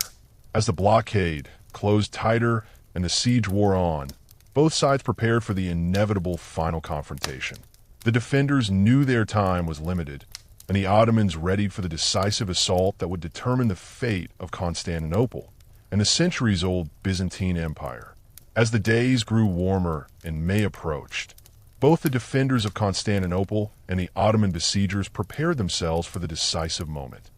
A: As the blockade closed tighter and the siege wore on, both sides prepared for the inevitable final confrontation. The defenders knew their time was limited, and the Ottomans readied for the decisive assault that would determine the fate of Constantinople and the centuries-old Byzantine Empire. As the days grew warmer and May approached, both the defenders of Constantinople and the Ottoman besiegers prepared themselves for the decisive moment,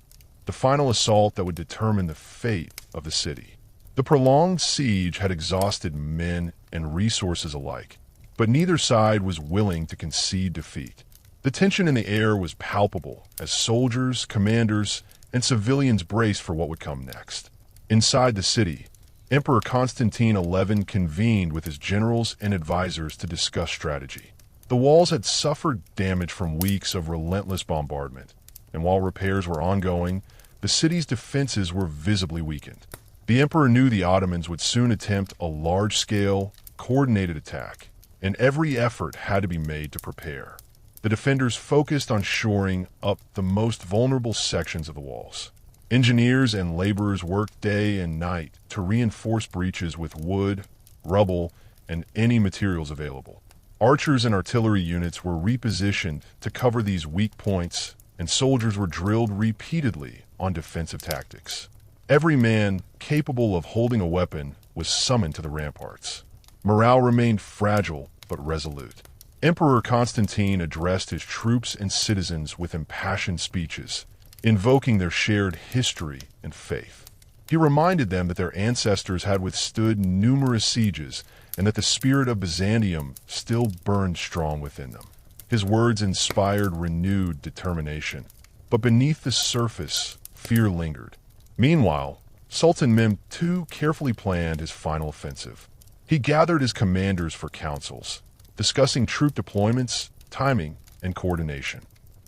A: the final assault that would determine the fate of the city. The prolonged siege had exhausted men and resources alike, but neither side was willing to concede defeat. The tension in the air was palpable as soldiers, commanders, and civilians braced for what would come next. Inside the city, Emperor Constantine XI convened with his generals and advisors to discuss strategy. The walls had suffered damage from weeks of relentless bombardment, and while repairs were ongoing, the city's defenses were visibly weakened. The emperor knew the Ottomans would soon attempt a large-scale, coordinated attack, and every effort had to be made to prepare. The defenders focused on shoring up the most vulnerable sections of the walls. Engineers and laborers worked day and night to reinforce breaches with wood, rubble, and any materials available. Archers and artillery units were repositioned to cover these weak points, and soldiers were drilled repeatedly on defensive tactics. Every man capable of holding a weapon was summoned to the ramparts. Morale remained fragile but resolute. Emperor Constantine addressed his troops and citizens with impassioned speeches, invoking their shared history and faith. He reminded them that their ancestors had withstood numerous sieges and that the spirit of Byzantium still burned strong within them. His words inspired renewed determination, but beneath the surface, fear lingered. Meanwhile, Sultan Mehmed II carefully planned his final offensive. He gathered his commanders for councils, discussing troop deployments, timing, and coordination.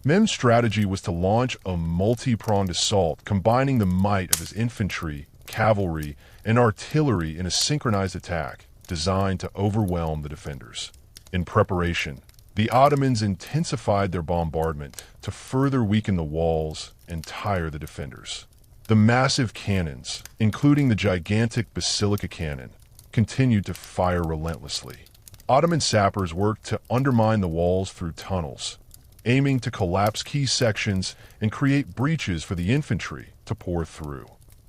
A: Mehmed's strategy was to launch a multi-pronged assault combining the might of his infantry, cavalry, and artillery in a synchronized attack designed to overwhelm the defenders. In preparation, the Ottomans intensified their bombardment to further weaken the walls and tire the defenders. The massive cannons, including the gigantic basilica cannon, continued to fire relentlessly. Ottoman sappers worked to undermine the walls through tunnels, aiming to collapse key sections and create breaches for the infantry to pour through.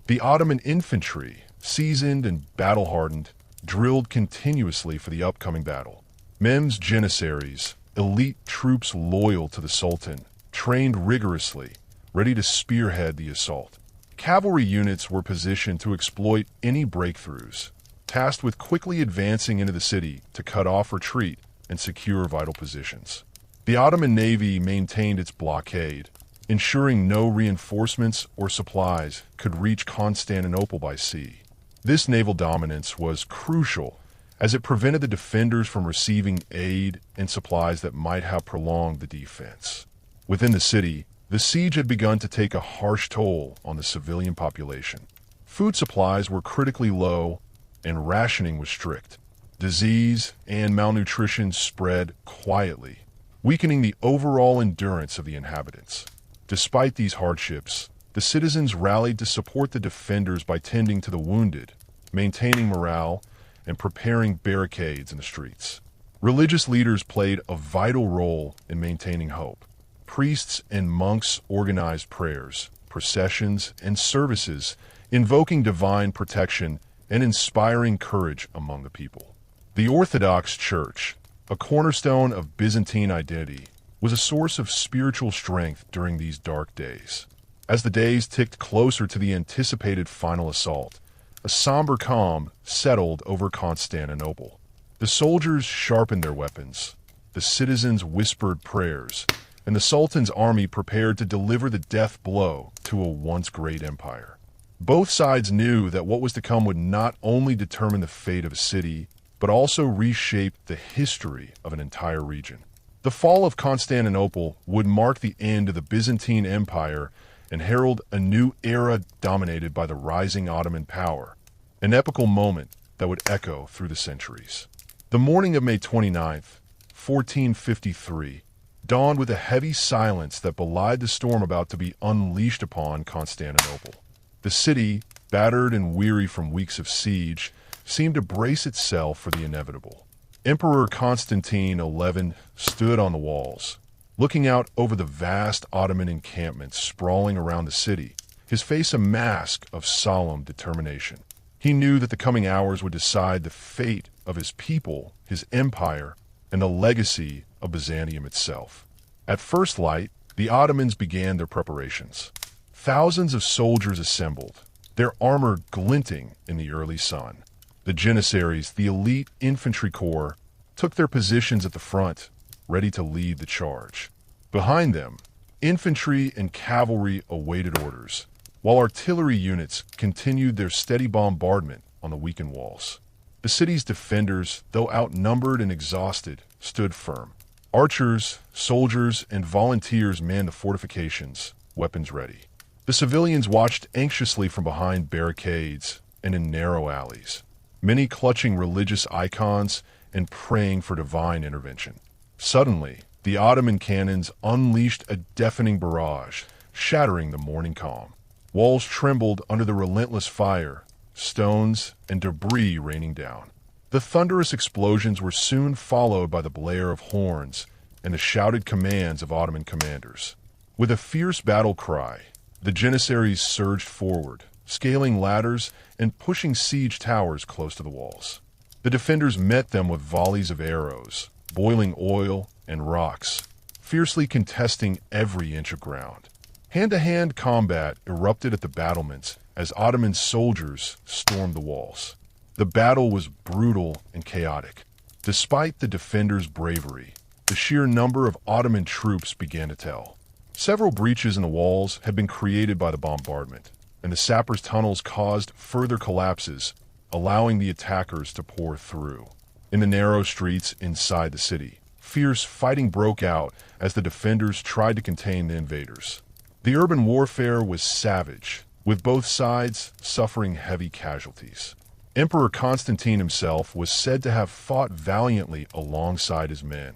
A: The Ottoman infantry, seasoned and battle-hardened, drilled continuously for the upcoming battle. Mehmed's janissaries, elite troops loyal to the Sultan, trained rigorously, ready to spearhead the assault. Cavalry units were positioned to exploit any breakthroughs, tasked with quickly advancing into the city to cut off retreat and secure vital positions. The Ottoman navy maintained its blockade, ensuring no reinforcements or supplies could reach Constantinople by sea. This naval dominance was crucial as it prevented the defenders from receiving aid and supplies that might have prolonged the defense. Within the city, the siege had begun to take a harsh toll on the civilian population. Food supplies were critically low, and rationing was strict. Disease and malnutrition spread quietly, weakening the overall endurance of the inhabitants. Despite these hardships, the citizens rallied to support the defenders by tending to the wounded, maintaining morale, and preparing barricades in the streets. Religious leaders played a vital role in maintaining hope. Priests and monks organized prayers, processions, and services, invoking divine protection and inspiring courage among the people. The Orthodox Church, a cornerstone of Byzantine identity, was a source of spiritual strength during these dark days. As the days ticked closer to the anticipated final assault, a somber calm settled over Constantinople. The soldiers sharpened their weapons, the citizens whispered prayers, and the Sultan's army prepared to deliver the death blow to a once great empire. Both sides knew that what was to come would not only determine the fate of a city, but also reshape the history of an entire region. The fall of Constantinople would mark the end of the Byzantine Empire and herald a new era dominated by the rising Ottoman power, an epical moment that would echo through the centuries. The morning of May 29th, 1453, dawned with a heavy silence that belied the storm about to be unleashed upon Constantinople. The city, battered and weary from weeks of siege, seemed to brace itself for the inevitable. Emperor Constantine XI stood on the walls, looking out over the vast Ottoman encampment sprawling around the city, his face a mask of solemn determination. He knew that the coming hours would decide the fate of his people, his empire, and the legacy of Byzantium itself. At first light, the Ottomans began their preparations. Thousands of soldiers assembled, their armor glinting in the early sun. The Janissaries, the elite infantry corps, took their positions at the front, ready to lead the charge. Behind them, infantry and cavalry awaited orders, while artillery units continued their steady bombardment on the weakened walls. The city's defenders, though outnumbered and exhausted, stood firm. Archers, soldiers, and volunteers manned the fortifications, weapons ready. The civilians watched anxiously from behind barricades and in narrow alleys, many clutching religious icons and praying for divine intervention. Suddenly, the Ottoman cannons unleashed a deafening barrage, shattering the morning calm. Walls trembled under the relentless fire, stones and debris raining down. The thunderous explosions were soon followed by the blare of horns and the shouted commands of Ottoman commanders. With a fierce battle cry, the Janissaries surged forward, scaling ladders and pushing siege towers close to the walls. The defenders met them with volleys of arrows, boiling oil, and rocks, fiercely contesting every inch of ground. Hand-to-hand combat erupted at the battlements as Ottoman soldiers stormed the walls. The battle was brutal and chaotic. Despite the defenders' bravery, the sheer number of Ottoman troops began to tell. Several breaches in the walls had been created by the bombardment, and the sappers' tunnels caused further collapses, allowing the attackers to pour through. In the narrow streets inside the city, fierce fighting broke out as the defenders tried to contain the invaders. The urban warfare was savage, with both sides suffering heavy casualties. Emperor Constantine himself was said to have fought valiantly alongside his men,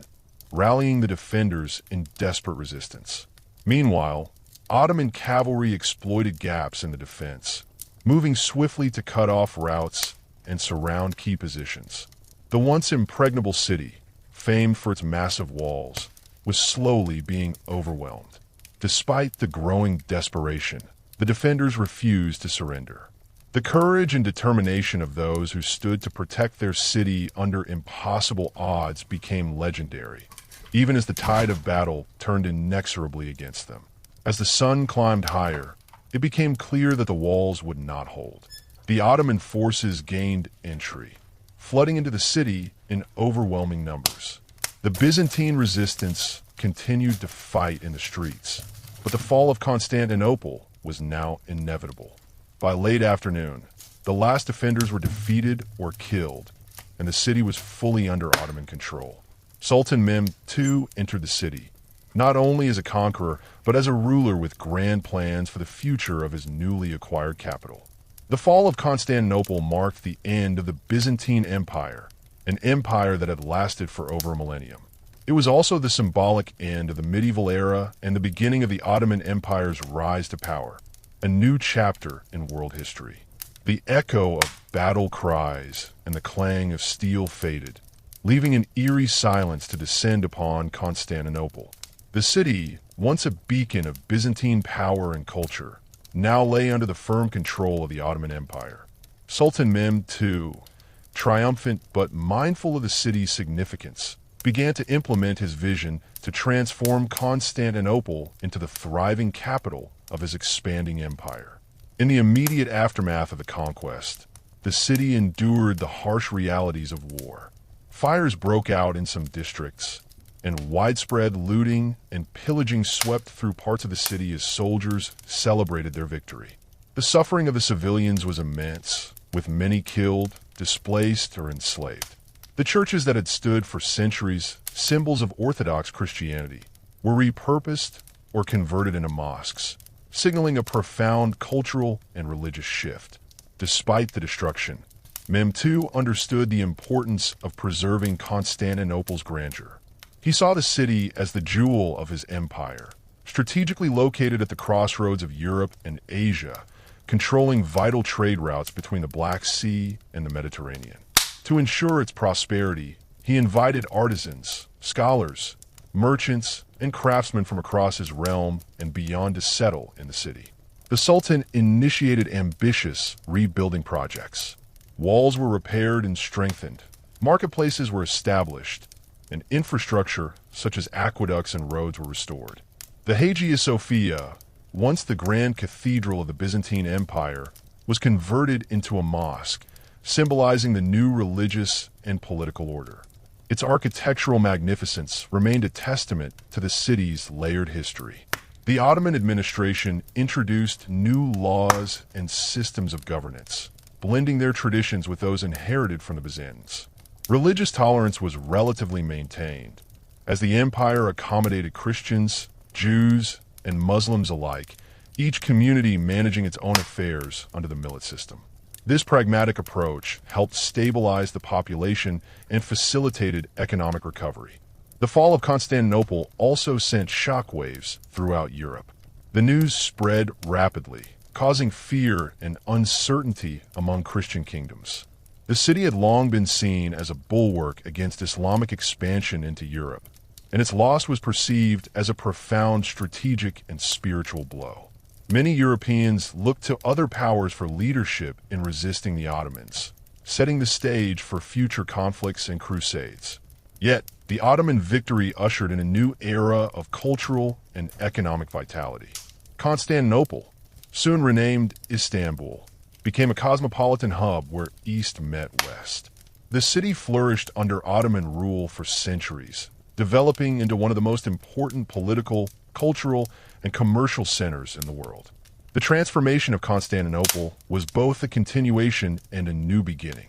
A: rallying the defenders in desperate resistance. Meanwhile, Ottoman cavalry exploited gaps in the defense, moving swiftly to cut off routes and surround key positions. The once impregnable city, famed for its massive walls, was slowly being overwhelmed. Despite the growing desperation, the defenders refused to surrender. The courage and determination of those who stood to protect their city under impossible odds became legendary, even as the tide of battle turned inexorably against them. As the sun climbed higher, it became clear that the walls would not hold. The Ottoman forces gained entry, flooding into the city in overwhelming numbers. The Byzantine resistance continued to fight in the streets, but the fall of Constantinople was now inevitable. By late afternoon, the last defenders were defeated or killed, and the city was fully under Ottoman control. Sultan Mehmed II entered the city, not only as a conqueror, but as a ruler with grand plans for the future of his newly acquired capital. The fall of Constantinople marked the end of the Byzantine Empire, an empire that had lasted for over a millennium. It was also the symbolic end of the medieval era and the beginning of the Ottoman Empire's rise to power, a new chapter in world history. The echo of battle cries and the clang of steel faded, leaving an eerie silence to descend upon Constantinople. The city, once a beacon of Byzantine power and culture, now lay under the firm control of the Ottoman Empire. Sultan Mehmed II, triumphant but mindful of the city's significance, began to implement his vision to transform Constantinople into the thriving capital of his expanding empire. In the immediate aftermath of the conquest, the city endured the harsh realities of war. Fires broke out in some districts, and widespread looting and pillaging swept through parts of the city as soldiers celebrated their victory. The suffering of the civilians was immense, with many killed, displaced, or enslaved. The churches that had stood for centuries, symbols of Orthodox Christianity, were repurposed or converted into mosques, signaling a profound cultural and religious shift. Despite the destruction, Mehmed II understood the importance of preserving Constantinople's grandeur. He saw the city as the jewel of his empire, strategically located at the crossroads of Europe and Asia, controlling vital trade routes between the Black Sea and the Mediterranean. To ensure its prosperity, he invited artisans, scholars, merchants, and craftsmen from across his realm and beyond to settle in the city. The Sultan initiated ambitious rebuilding projects. Walls were repaired and strengthened, marketplaces were established, and infrastructure such as aqueducts and roads were restored. The Hagia Sophia, once the grand cathedral of the Byzantine Empire, was converted into a mosque, symbolizing the new religious and political order. Its architectural magnificence remained a testament to the city's layered history. The Ottoman administration introduced new laws and systems of governance, blending their traditions with those inherited from the Byzantines. Religious tolerance was relatively maintained, as the empire accommodated Christians, Jews, and Muslims alike, each community managing its own affairs under the millet system. This pragmatic approach helped stabilize the population and facilitated economic recovery. The fall of Constantinople also sent shockwaves throughout Europe. The news spread rapidly, causing fear and uncertainty among Christian kingdoms. The city had long been seen as a bulwark against Islamic expansion into Europe, and its loss was perceived as a profound strategic and spiritual blow. Many Europeans looked to other powers for leadership in resisting the Ottomans, setting the stage for future conflicts and crusades. Yet, the Ottoman victory ushered in a new era of cultural and economic vitality. Constantinople, soon renamed Istanbul, became a cosmopolitan hub where East met West. The city flourished under Ottoman rule for centuries, developing into one of the most important political, cultural, and commercial centers in the world. The transformation of Constantinople was both a continuation and a new beginning.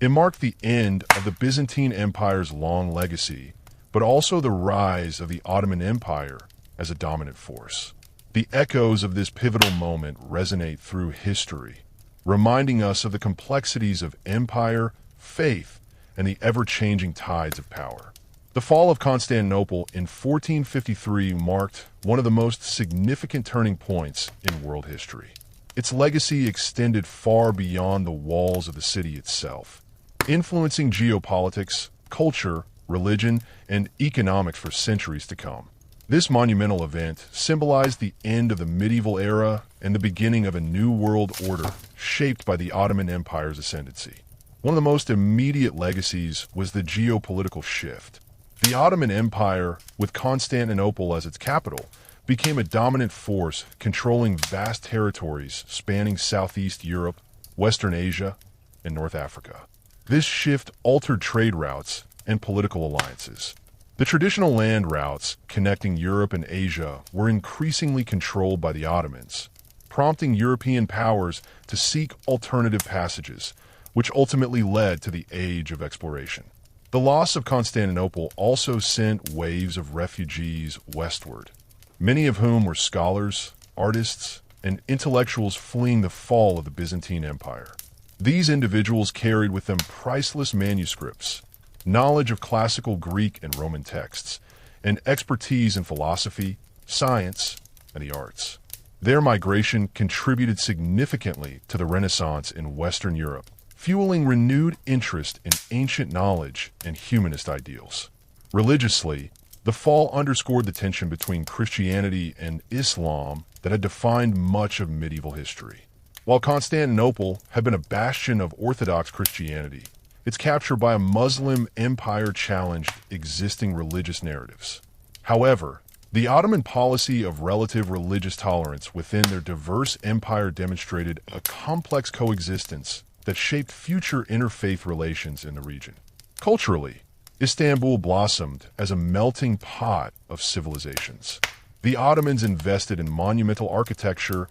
A: It marked the end of the Byzantine Empire's long legacy, but also the rise of the Ottoman Empire as a dominant force. The echoes of this pivotal moment resonate through history, reminding us of the complexities of empire, faith, and the ever-changing tides of power. The fall of Constantinople in 1453 marked one of the most significant turning points in world history. Its legacy extended far beyond the walls of the city itself, influencing geopolitics, culture, religion, and economics for centuries to come. This monumental event symbolized the end of the medieval era and the beginning of a new world order shaped by the Ottoman Empire's ascendancy. One of the most immediate legacies was the geopolitical shift. The Ottoman Empire, with Constantinople as its capital, became a dominant force controlling vast territories spanning Southeast Europe, Western Asia, and North Africa. This shift altered trade routes and political alliances. The traditional land routes connecting Europe and Asia were increasingly controlled by the Ottomans, prompting European powers to seek alternative passages, which ultimately led to the Age of Exploration. The loss of Constantinople also sent waves of refugees westward, many of whom were scholars, artists, and intellectuals fleeing the fall of the Byzantine Empire. These individuals carried with them priceless manuscripts, knowledge of classical Greek and Roman texts, and expertise in philosophy, science, and the arts. Their migration contributed significantly to the Renaissance in Western Europe, fueling renewed interest in ancient knowledge and humanist ideals. Religiously, the fall underscored the tension between Christianity and Islam that had defined much of medieval history. While Constantinople had been a bastion of Orthodox Christianity, its capture by a Muslim empire challenged existing religious narratives. However, the Ottoman policy of relative religious tolerance within their diverse empire demonstrated a complex coexistence that shaped future interfaith relations in the region. Culturally, Istanbul blossomed as a melting pot of civilizations. The Ottomans invested in monumental architecture,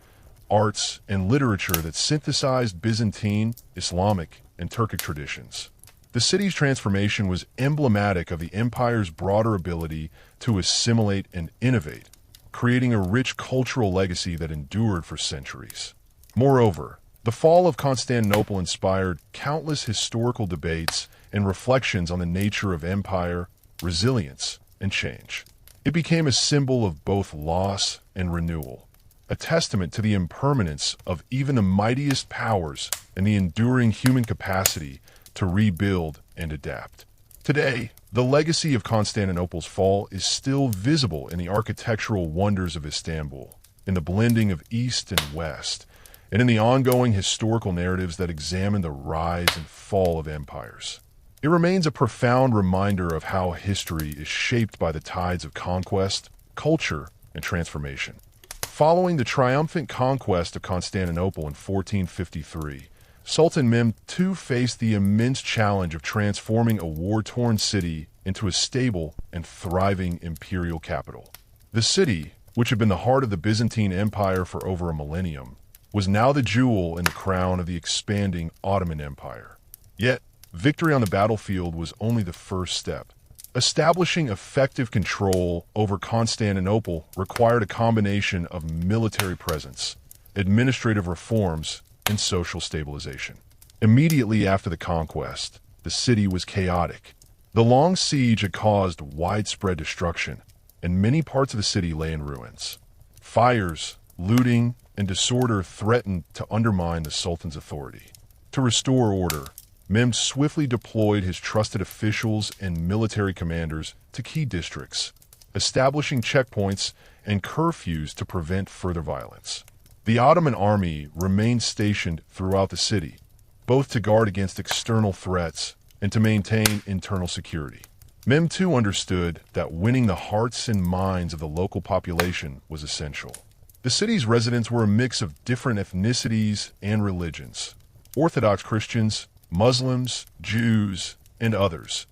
A: arts, and literature that synthesized Byzantine, Islamic, and Turkic traditions. The city's transformation was emblematic of the empire's broader ability to assimilate and innovate, creating a rich cultural legacy that endured for centuries. Moreover, the fall of Constantinople inspired countless historical debates and reflections on the nature of empire, resilience, and change. It became a symbol of both loss and renewal, a testament to the impermanence of even the mightiest powers and the enduring human capacity to rebuild and adapt. Today, the legacy of Constantinople's fall is still visible in the architectural wonders of Istanbul, in the blending of East and West, and in the ongoing historical narratives that examine the rise and fall of empires. It remains a profound reminder of how history is shaped by the tides of conquest, culture, and transformation. Following the triumphant conquest of Constantinople in 1453, Sultan Mehmed II faced the immense challenge of transforming a war-torn city into a stable and thriving imperial capital. The city, which had been the heart of the Byzantine Empire for over a millennium, was now the jewel in the crown of the expanding Ottoman Empire. Yet, victory on the battlefield was only the first step. Establishing effective control over Constantinople required a combination of military presence, administrative reforms, and social stabilization. Immediately after the conquest, the city was chaotic. The long siege had caused widespread destruction, and many parts of the city lay in ruins. Fires, looting, and disorder threatened to undermine the Sultan's authority. To restore order, Mehmed swiftly deployed his trusted officials and military commanders to key districts, establishing checkpoints and curfews to prevent further violence. The Ottoman army remained stationed throughout the city, both to guard against external threats and to maintain internal security. Mehmed too understood that winning the hearts and minds of the local population was essential. The city's residents were a mix of different ethnicities and religions: Orthodox Christians, Muslims, Jews, and others,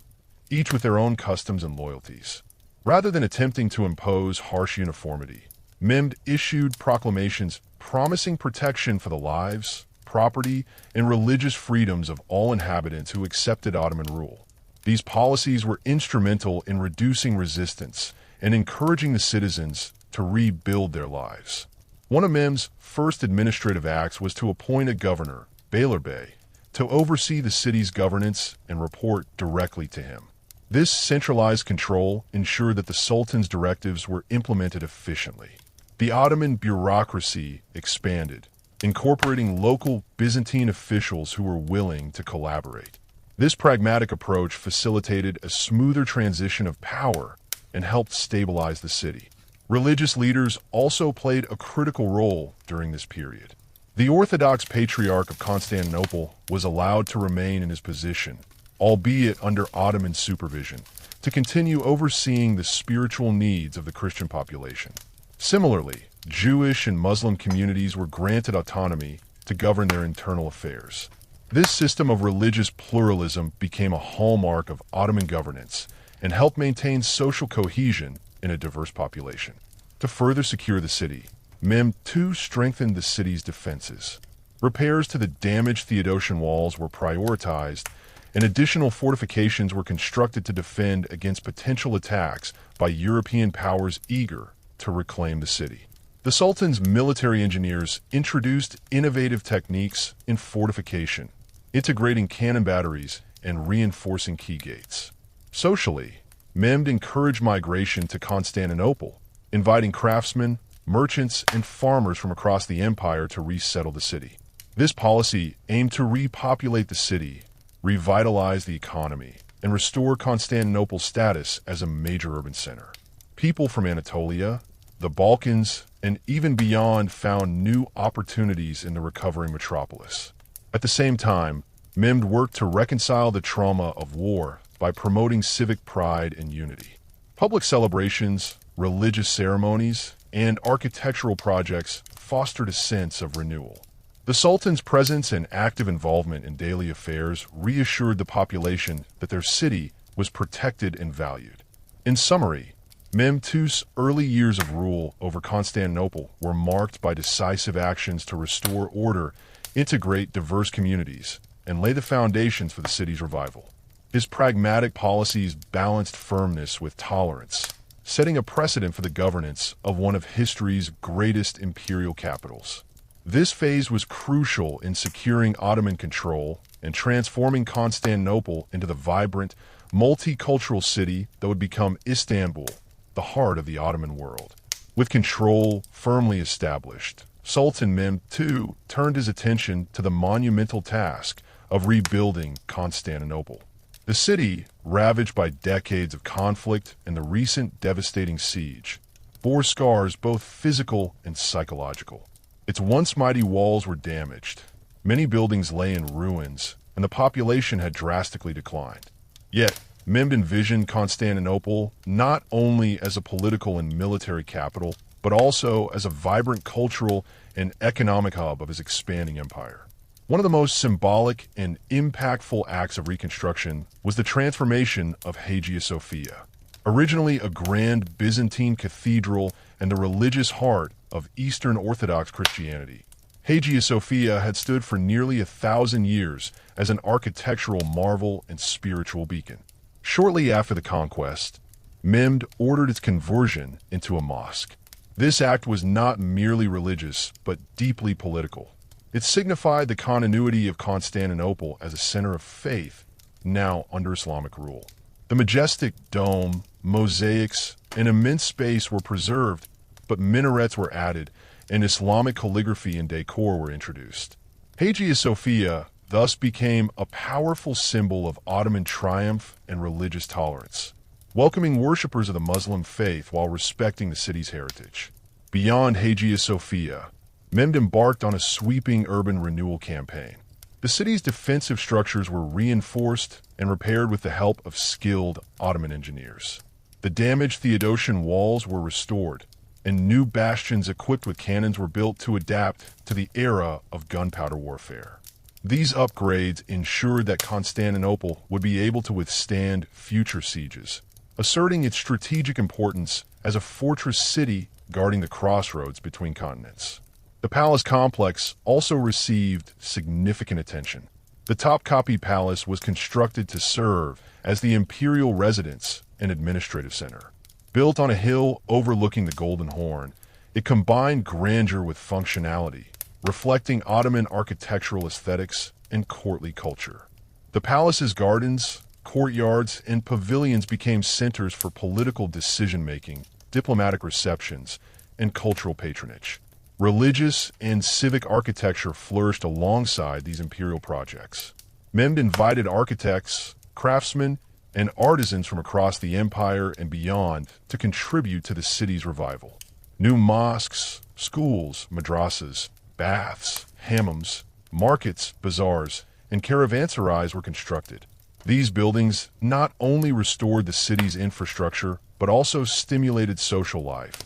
A: each with their own customs and loyalties. Rather than attempting to impose harsh uniformity, Mehmed issued proclamations promising protection for the lives, property, and religious freedoms of all inhabitants who accepted Ottoman rule. These policies were instrumental in reducing resistance and encouraging the citizens to rebuild their lives. One of Mehmed's first administrative acts was to appoint a governor, Beylerbey, to oversee the city's governance and report directly to him. This centralized control ensured that the Sultan's directives were implemented efficiently. The Ottoman bureaucracy expanded, incorporating local Byzantine officials who were willing to collaborate. This pragmatic approach facilitated a smoother transition of power and helped stabilize the city. Religious leaders also played a critical role during this period. The Orthodox Patriarch of Constantinople was allowed to remain in his position, albeit under Ottoman supervision, to continue overseeing the spiritual needs of the Christian population. Similarly, Jewish and Muslim communities were granted autonomy to govern their internal affairs. This system of religious pluralism became a hallmark of Ottoman governance and helped maintain social cohesion in a diverse population. To further secure the city, Mehmed too strengthened the city's defenses. Repairs to the damaged Theodosian walls were prioritized, and additional fortifications were constructed to defend against potential attacks by European powers eager to reclaim the city. The Sultan's military engineers introduced innovative techniques in fortification, integrating cannon batteries and reinforcing key gates. Socially, Mehmed encouraged migration to Constantinople, inviting craftsmen, merchants, and farmers from across the empire to resettle the city. This policy aimed to repopulate the city, revitalize the economy, and restore Constantinople's status as a major urban center. People from Anatolia, the Balkans, and even beyond found new opportunities in the recovering metropolis. At the same time, Mehmed worked to reconcile the trauma of war by promoting civic pride and unity. Public celebrations, religious ceremonies, and architectural projects fostered a sense of renewal. The Sultan's presence and active involvement in daily affairs reassured the population that their city was protected and valued. In summary, Mehmed II's early years of rule over Constantinople were marked by decisive actions to restore order, integrate diverse communities, and lay the foundations for the city's revival. His pragmatic policies balanced firmness with tolerance, setting a precedent for the governance of one of history's greatest imperial capitals. This phase was crucial in securing Ottoman control and transforming Constantinople into the vibrant, multicultural city that would become Istanbul, the heart of the Ottoman world. With control firmly established, Sultan Mehmed II turned his attention to the monumental task of rebuilding Constantinople. The city, ravaged by decades of conflict and the recent devastating siege, bore scars both physical and psychological. Its once mighty walls were damaged, many buildings lay in ruins, and the population had drastically declined. Yet, Mehmed envisioned Constantinople not only as a political and military capital, but also as a vibrant cultural and economic hub of his expanding empire. One of the most symbolic and impactful acts of reconstruction was the transformation of Hagia Sophia. Originally a grand Byzantine cathedral and the religious heart of Eastern Orthodox Christianity, Hagia Sophia had stood for nearly 1,000 years as an architectural marvel and spiritual beacon. Shortly after the conquest, Mehmed ordered its conversion into a mosque. This act was not merely religious, but deeply political. It signified the continuity of Constantinople as a center of faith, now under Islamic rule. The majestic dome, mosaics, and immense space were preserved, but minarets were added, and Islamic calligraphy and decor were introduced. Hagia Sophia thus became a powerful symbol of Ottoman triumph and religious tolerance, welcoming worshippers of the Muslim faith while respecting the city's heritage. Beyond Hagia Sophia, Mehmed embarked on a sweeping urban renewal campaign. The city's defensive structures were reinforced and repaired with the help of skilled Ottoman engineers. The damaged Theodosian walls were restored, and new bastions equipped with cannons were built to adapt to the era of gunpowder warfare. These upgrades ensured that Constantinople would be able to withstand future sieges, asserting its strategic importance as a fortress city guarding the crossroads between continents. The palace complex also received significant attention. The Topkapi Palace was constructed to serve as the imperial residence and administrative center. Built on a hill overlooking the Golden Horn, it combined grandeur with functionality, reflecting Ottoman architectural aesthetics and courtly culture. The palace's gardens, courtyards, and pavilions became centers for political decision-making, diplomatic receptions, and cultural patronage. Religious and civic architecture flourished alongside these imperial projects. Mehmed invited architects, craftsmen, and artisans from across the empire and beyond to contribute to the city's revival. New mosques, schools, madrasas, baths, hammams, markets, bazaars, and caravanserais were constructed. These buildings not only restored the city's infrastructure, but also stimulated social life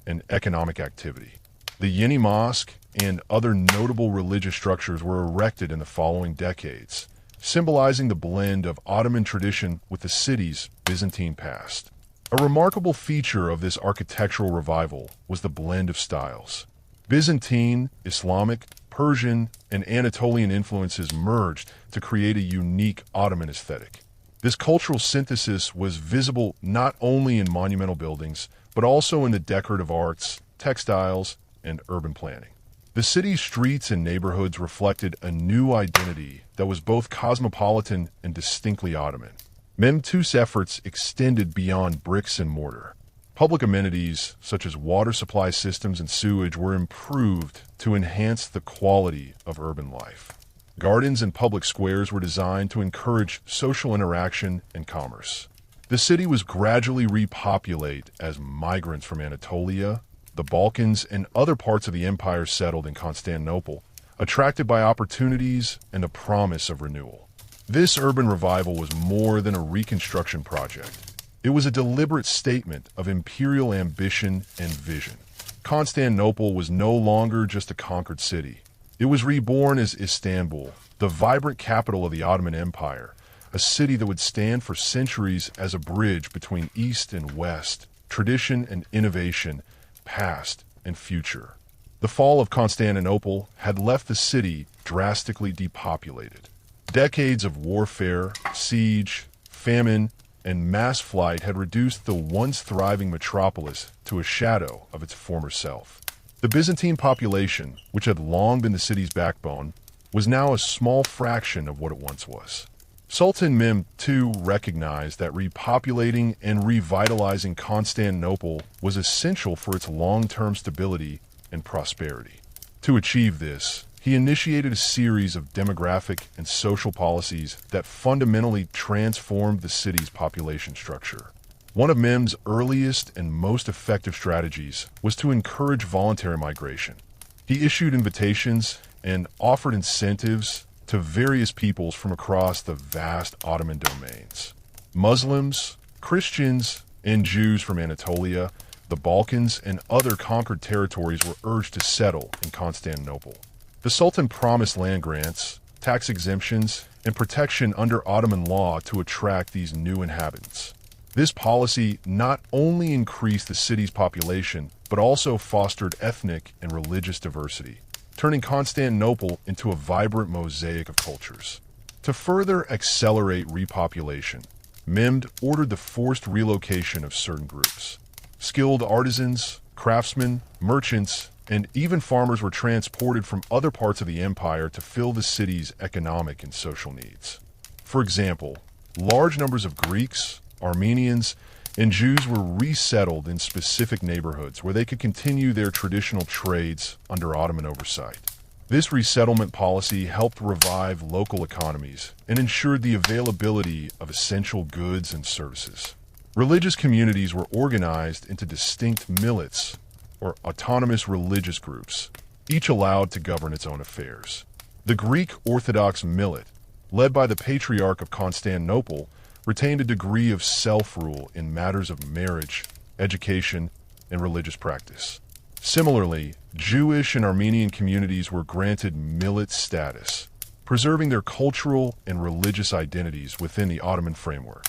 A: and economic activity. The Yeni Mosque and other notable religious structures were erected in the following decades, symbolizing the blend of Ottoman tradition with the city's Byzantine past. A remarkable feature of this architectural revival was the blend of styles. Byzantine, Islamic, Persian, and Anatolian influences merged to create a unique Ottoman aesthetic. This cultural synthesis was visible not only in monumental buildings, but also in the decorative arts, textiles, and urban planning. The city's streets and neighborhoods reflected a new identity that was both cosmopolitan and distinctly Ottoman. Mehmed II's efforts extended beyond bricks and mortar. Public amenities, such as water supply systems and sewage, were improved to enhance the quality of urban life. Gardens and public squares were designed to encourage social interaction and commerce. The city was gradually repopulated as migrants from Anatolia, the Balkans, and other parts of the empire settled in Constantinople, attracted by opportunities and the promise of renewal. This urban revival was more than a reconstruction project. It was a deliberate statement of imperial ambition and vision. Constantinople was no longer just a conquered city. It was reborn as Istanbul, the vibrant capital of the Ottoman Empire, a city that would stand for centuries as a bridge between East and West, tradition and innovation, past and future. The fall of Constantinople had left the city drastically depopulated. Decades of warfare, siege, famine, and mass flight had reduced the once thriving metropolis to a shadow of its former self. The Byzantine population, which had long been the city's backbone, was now a small fraction of what it once was. Sultan Mehmed II recognized that repopulating and revitalizing Constantinople was essential for its long-term stability and prosperity. To achieve this, he initiated a series of demographic and social policies that fundamentally transformed the city's population structure. One of Mehmed's earliest and most effective strategies was to encourage voluntary migration. He issued invitations and offered incentives to various peoples from across the vast Ottoman domains. Muslims, Christians, and Jews from Anatolia, the Balkans, and other conquered territories were urged to settle in Constantinople. The Sultan promised land grants, tax exemptions, and protection under Ottoman law to attract these new inhabitants. This policy not only increased the city's population, but also fostered ethnic and religious diversity, turning Constantinople into a vibrant mosaic of cultures. To further accelerate repopulation, Mehmed ordered the forced relocation of certain groups. Skilled artisans, craftsmen, merchants, and even farmers were transported from other parts of the empire to fill the city's economic and social needs. For example, large numbers of Greeks, Armenians, and Jews were resettled in specific neighborhoods where they could continue their traditional trades under Ottoman oversight. This resettlement policy helped revive local economies and ensured the availability of essential goods and services. Religious communities were organized into distinct millets, or autonomous religious groups, each allowed to govern its own affairs. The Greek Orthodox millet, led by the Patriarch of Constantinople, retained a degree of self-rule in matters of marriage, education, and religious practice. Similarly, Jewish and Armenian communities were granted millet status, preserving their cultural and religious identities within the Ottoman framework.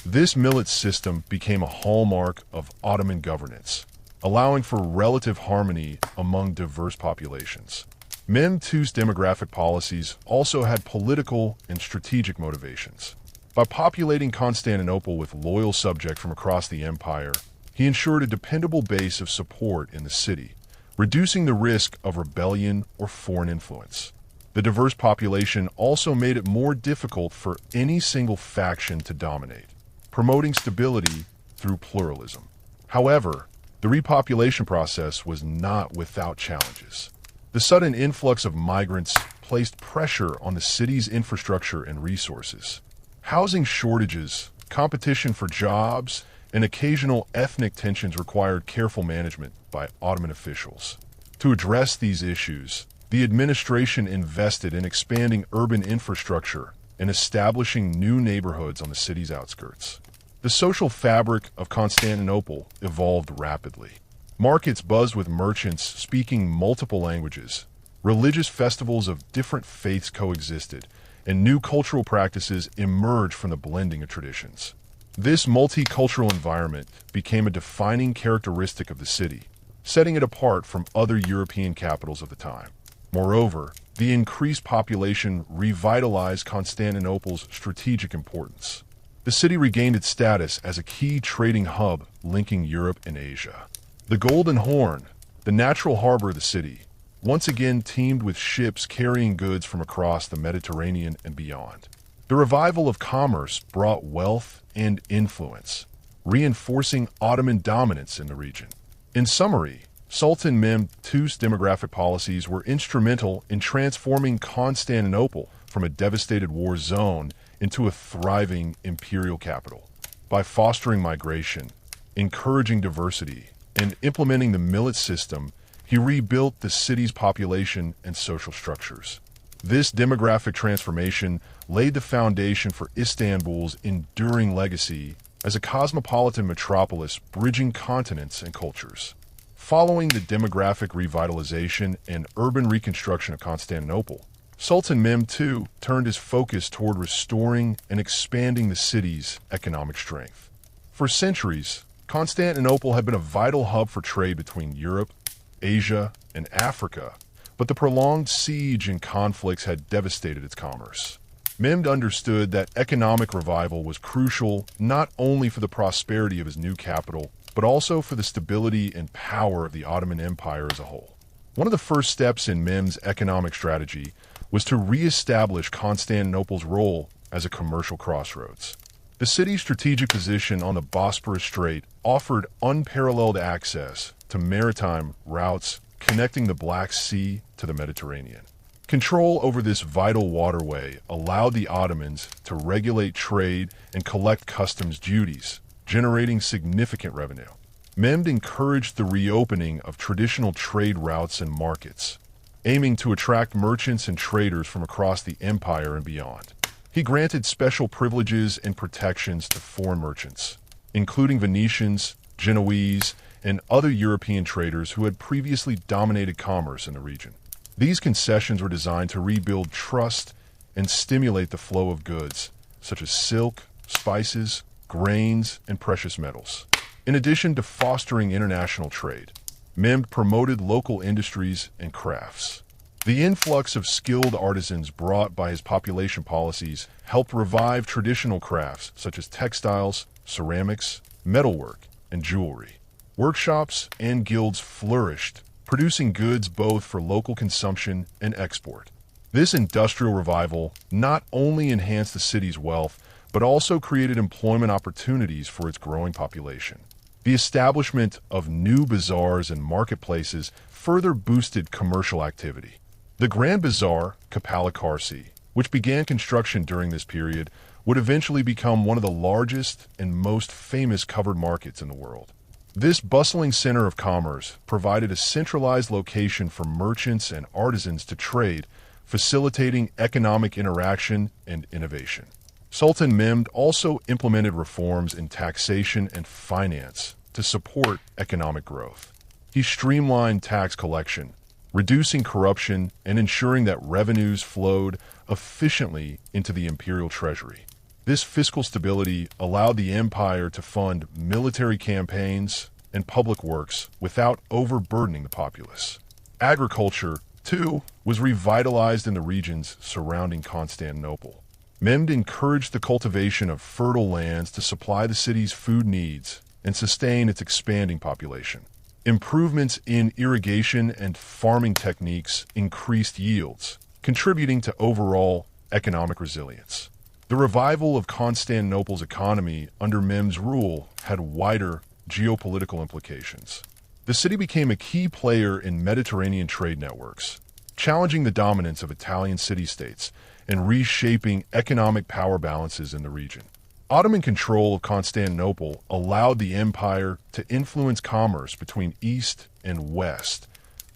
A: This millet system became a hallmark of Ottoman governance, allowing for relative harmony among diverse populations. Mehmed II's demographic policies also had political and strategic motivations. By populating Constantinople with loyal subjects from across the empire, he ensured a dependable base of support in the city, reducing the risk of rebellion or foreign influence. The diverse population also made it more difficult for any single faction to dominate, promoting stability through pluralism. However, the repopulation process was not without challenges. The sudden influx of migrants placed pressure on the city's infrastructure and resources. Housing shortages, competition for jobs, and occasional ethnic tensions required careful management by Ottoman officials. To address these issues, the administration invested in expanding urban infrastructure and establishing new neighborhoods on the city's outskirts. The social fabric of Constantinople evolved rapidly. Markets buzzed with merchants speaking multiple languages. Religious festivals of different faiths coexisted, and new cultural practices emerged from the blending of traditions. This multicultural environment became a defining characteristic of the city, setting it apart from other European capitals of the time. Moreover, the increased population revitalized Constantinople's strategic importance. The city regained its status as a key trading hub linking Europe and Asia. The Golden Horn, the natural harbor of the city, once again teemed with ships carrying goods from across the Mediterranean and beyond. The revival of commerce brought wealth and influence, reinforcing Ottoman dominance in the region. In summary, Sultan Mehmed II's demographic policies were instrumental in transforming Constantinople from a devastated war zone into a thriving imperial capital. By fostering migration, encouraging diversity, and implementing the millet system, he rebuilt the city's population and social structures. This demographic transformation laid the foundation for Istanbul's enduring legacy as a cosmopolitan metropolis bridging continents and cultures. Following the demographic revitalization and urban reconstruction of Constantinople, Sultan Mehmed II turned his focus toward restoring and expanding the city's economic strength. For centuries, Constantinople had been a vital hub for trade between Europe, Asia, and Africa, but the prolonged siege and conflicts had devastated its commerce. Mehmed understood that economic revival was crucial not only for the prosperity of his new capital, but also for the stability and power of the Ottoman Empire as a whole. One of the first steps in Mehmed's economic strategy was to re-establish Constantinople's role as a commercial crossroads. The city's strategic position on the Bosporus Strait offered unparalleled access to maritime routes connecting the Black Sea to the Mediterranean. Control over this vital waterway allowed the Ottomans to regulate trade and collect customs duties, generating significant revenue. Mehmed encouraged the reopening of traditional trade routes and markets, aiming to attract merchants and traders from across the empire and beyond. He granted special privileges and protections to foreign merchants, including Venetians, Genoese, and other European traders who had previously dominated commerce in the region. These concessions were designed to rebuild trust and stimulate the flow of goods, such as silk, spices, grains, and precious metals. In addition to fostering international trade, Mehmed promoted local industries and crafts. The influx of skilled artisans brought by his population policies helped revive traditional crafts such as textiles, ceramics, metalwork, and jewelry. Workshops and guilds flourished, producing goods both for local consumption and export. This industrial revival not only enhanced the city's wealth, but also created employment opportunities for its growing population. The establishment of new bazaars and marketplaces further boosted commercial activity. The Grand Bazaar, Kapalikarsi, which began construction during this period, would eventually become one of the largest and most famous covered markets in the world. This bustling center of commerce provided a centralized location for merchants and artisans to trade, facilitating economic interaction and innovation. Sultan Mehmed also implemented reforms in taxation and finance to support economic growth. He streamlined tax collection, reducing corruption and ensuring that revenues flowed efficiently into the imperial treasury. This fiscal stability allowed the empire to fund military campaigns and public works without overburdening the populace. Agriculture, too, was revitalized in the regions surrounding Constantinople. Mehmed encouraged the cultivation of fertile lands to supply the city's food needs and sustain its expanding population. Improvements in irrigation and farming techniques increased yields, contributing to overall economic resilience. The revival of Constantinople's economy under Mehmed's rule had wider geopolitical implications. The city became a key player in Mediterranean trade networks, challenging the dominance of Italian city-states and reshaping economic power balances in the region. Ottoman control of Constantinople allowed the empire to influence commerce between East and West,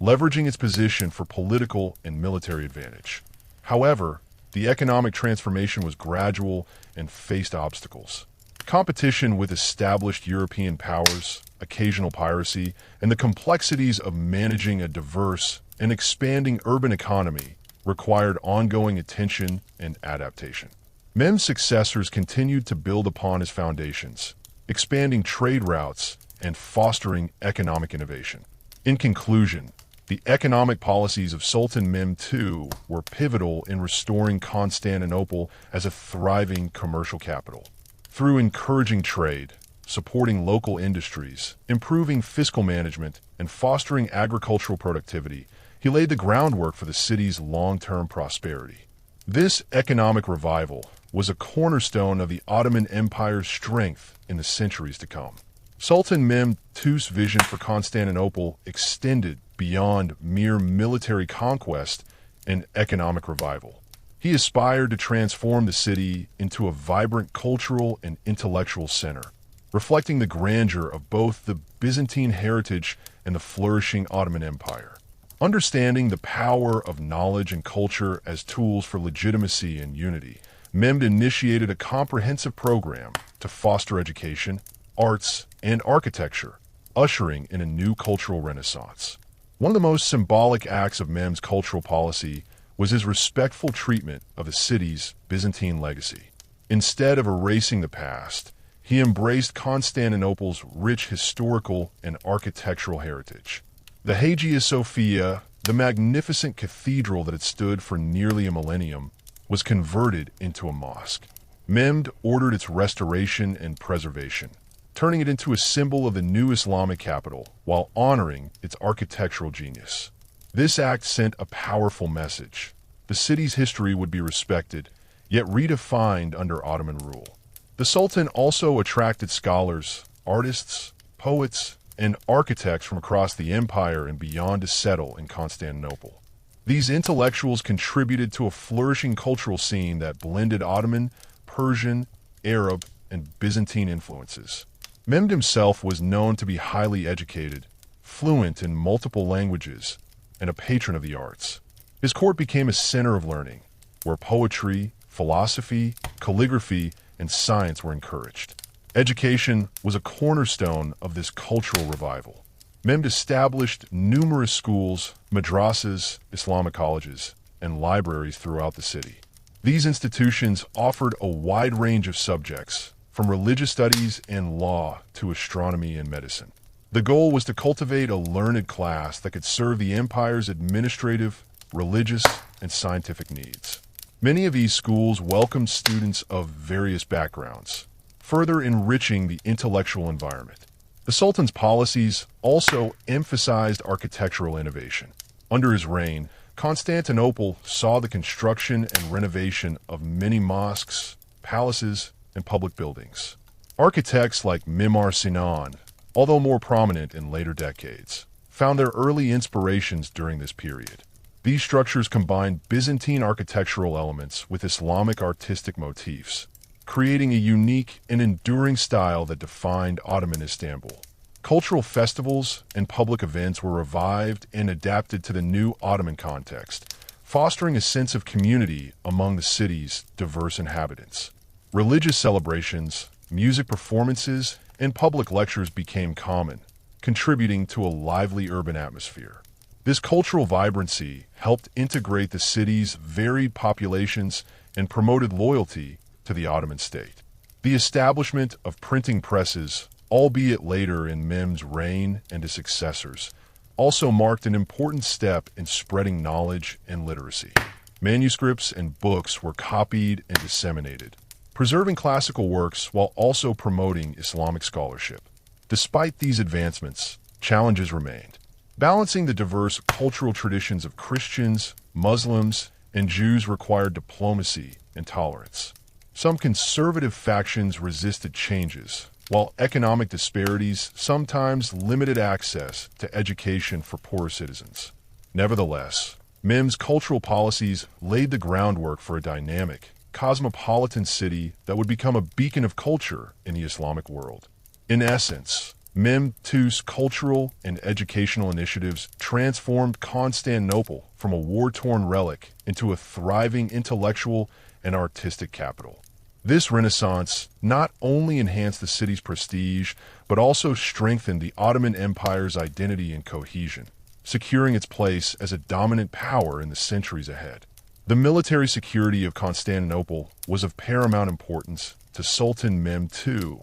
A: leveraging its position for political and military advantage. However, the economic transformation was gradual and faced obstacles. Competition with established European powers, occasional piracy, and the complexities of managing a diverse and expanding urban economy required ongoing attention and adaptation. Mehmed's successors continued to build upon his foundations, expanding trade routes and fostering economic innovation. In conclusion, the economic policies of Sultan Mehmed II were pivotal in restoring Constantinople as a thriving commercial capital. Through encouraging trade, supporting local industries, improving fiscal management, and fostering agricultural productivity, he laid the groundwork for the city's long-term prosperity. This economic revival was a cornerstone of the Ottoman Empire's strength in the centuries to come. Sultan Mehmed II's vision for Constantinople extended beyond mere military conquest and economic revival. He aspired to transform the city into a vibrant cultural and intellectual center, reflecting the grandeur of both the Byzantine heritage and the flourishing Ottoman Empire. Understanding the power of knowledge and culture as tools for legitimacy and unity, Mehmed initiated a comprehensive program to foster education, arts, and architecture, ushering in a new cultural renaissance. One of the most symbolic acts of Mehmed's cultural policy was his respectful treatment of the city's Byzantine legacy. Instead of erasing the past, he embraced Constantinople's rich historical and architectural heritage. The Hagia Sophia, the magnificent cathedral that had stood for nearly a millennium, was converted into a mosque. Mehmed ordered its restoration and preservation, turning it into a symbol of the new Islamic capital while honoring its architectural genius. This act sent a powerful message. The city's history would be respected, yet redefined under Ottoman rule. The Sultan also attracted scholars, artists, poets, and architects from across the empire and beyond to settle in Constantinople. These intellectuals contributed to a flourishing cultural scene that blended Ottoman, Persian, Arab, and Byzantine influences. Mehmed himself was known to be highly educated, fluent in multiple languages, and a patron of the arts. His court became a center of learning, where poetry, philosophy, calligraphy, and science were encouraged. Education was a cornerstone of this cultural revival. Mehmed established numerous schools, madrasas, Islamic colleges, and libraries throughout the city. These institutions offered a wide range of subjects, from religious studies and law to astronomy and medicine. The goal was to cultivate a learned class that could serve the empire's administrative, religious, and scientific needs. Many of these schools welcomed students of various backgrounds, further enriching the intellectual environment. The Sultan's policies also emphasized architectural innovation. Under his reign, Constantinople saw the construction and renovation of many mosques, palaces, and public buildings. Architects like Mimar Sinan, although more prominent in later decades, found their early inspirations during this period. These structures combined Byzantine architectural elements with Islamic artistic motifs, creating a unique and enduring style that defined Ottoman Istanbul. Cultural festivals and public events were revived and adapted to the new Ottoman context, fostering a sense of community among the city's diverse inhabitants. Religious celebrations, music performances, and public lectures became common, contributing to a lively urban atmosphere. This cultural vibrancy helped integrate the city's varied populations and promoted loyalty to the Ottoman state. The establishment of printing presses, albeit later in Mehmed's reign and his successors, also marked an important step in spreading knowledge and literacy. Manuscripts and books were copied and disseminated, preserving classical works while also promoting Islamic scholarship. Despite these advancements, challenges remained. Balancing the diverse cultural traditions of Christians, Muslims, and Jews required diplomacy and tolerance. Some conservative factions resisted changes, while economic disparities sometimes limited access to education for poorer citizens. Nevertheless, Mehmed's cultural policies laid the groundwork for a dynamic, cosmopolitan city that would become a beacon of culture in the Islamic world. In essence, Mehmed II's cultural and educational initiatives transformed Constantinople from a war-torn relic into a thriving intellectual and artistic capital. This renaissance not only enhanced the city's prestige, but also strengthened the Ottoman Empire's identity and cohesion, securing its place as a dominant power in the centuries ahead. The military security of Constantinople was of paramount importance to Sultan Mehmed II,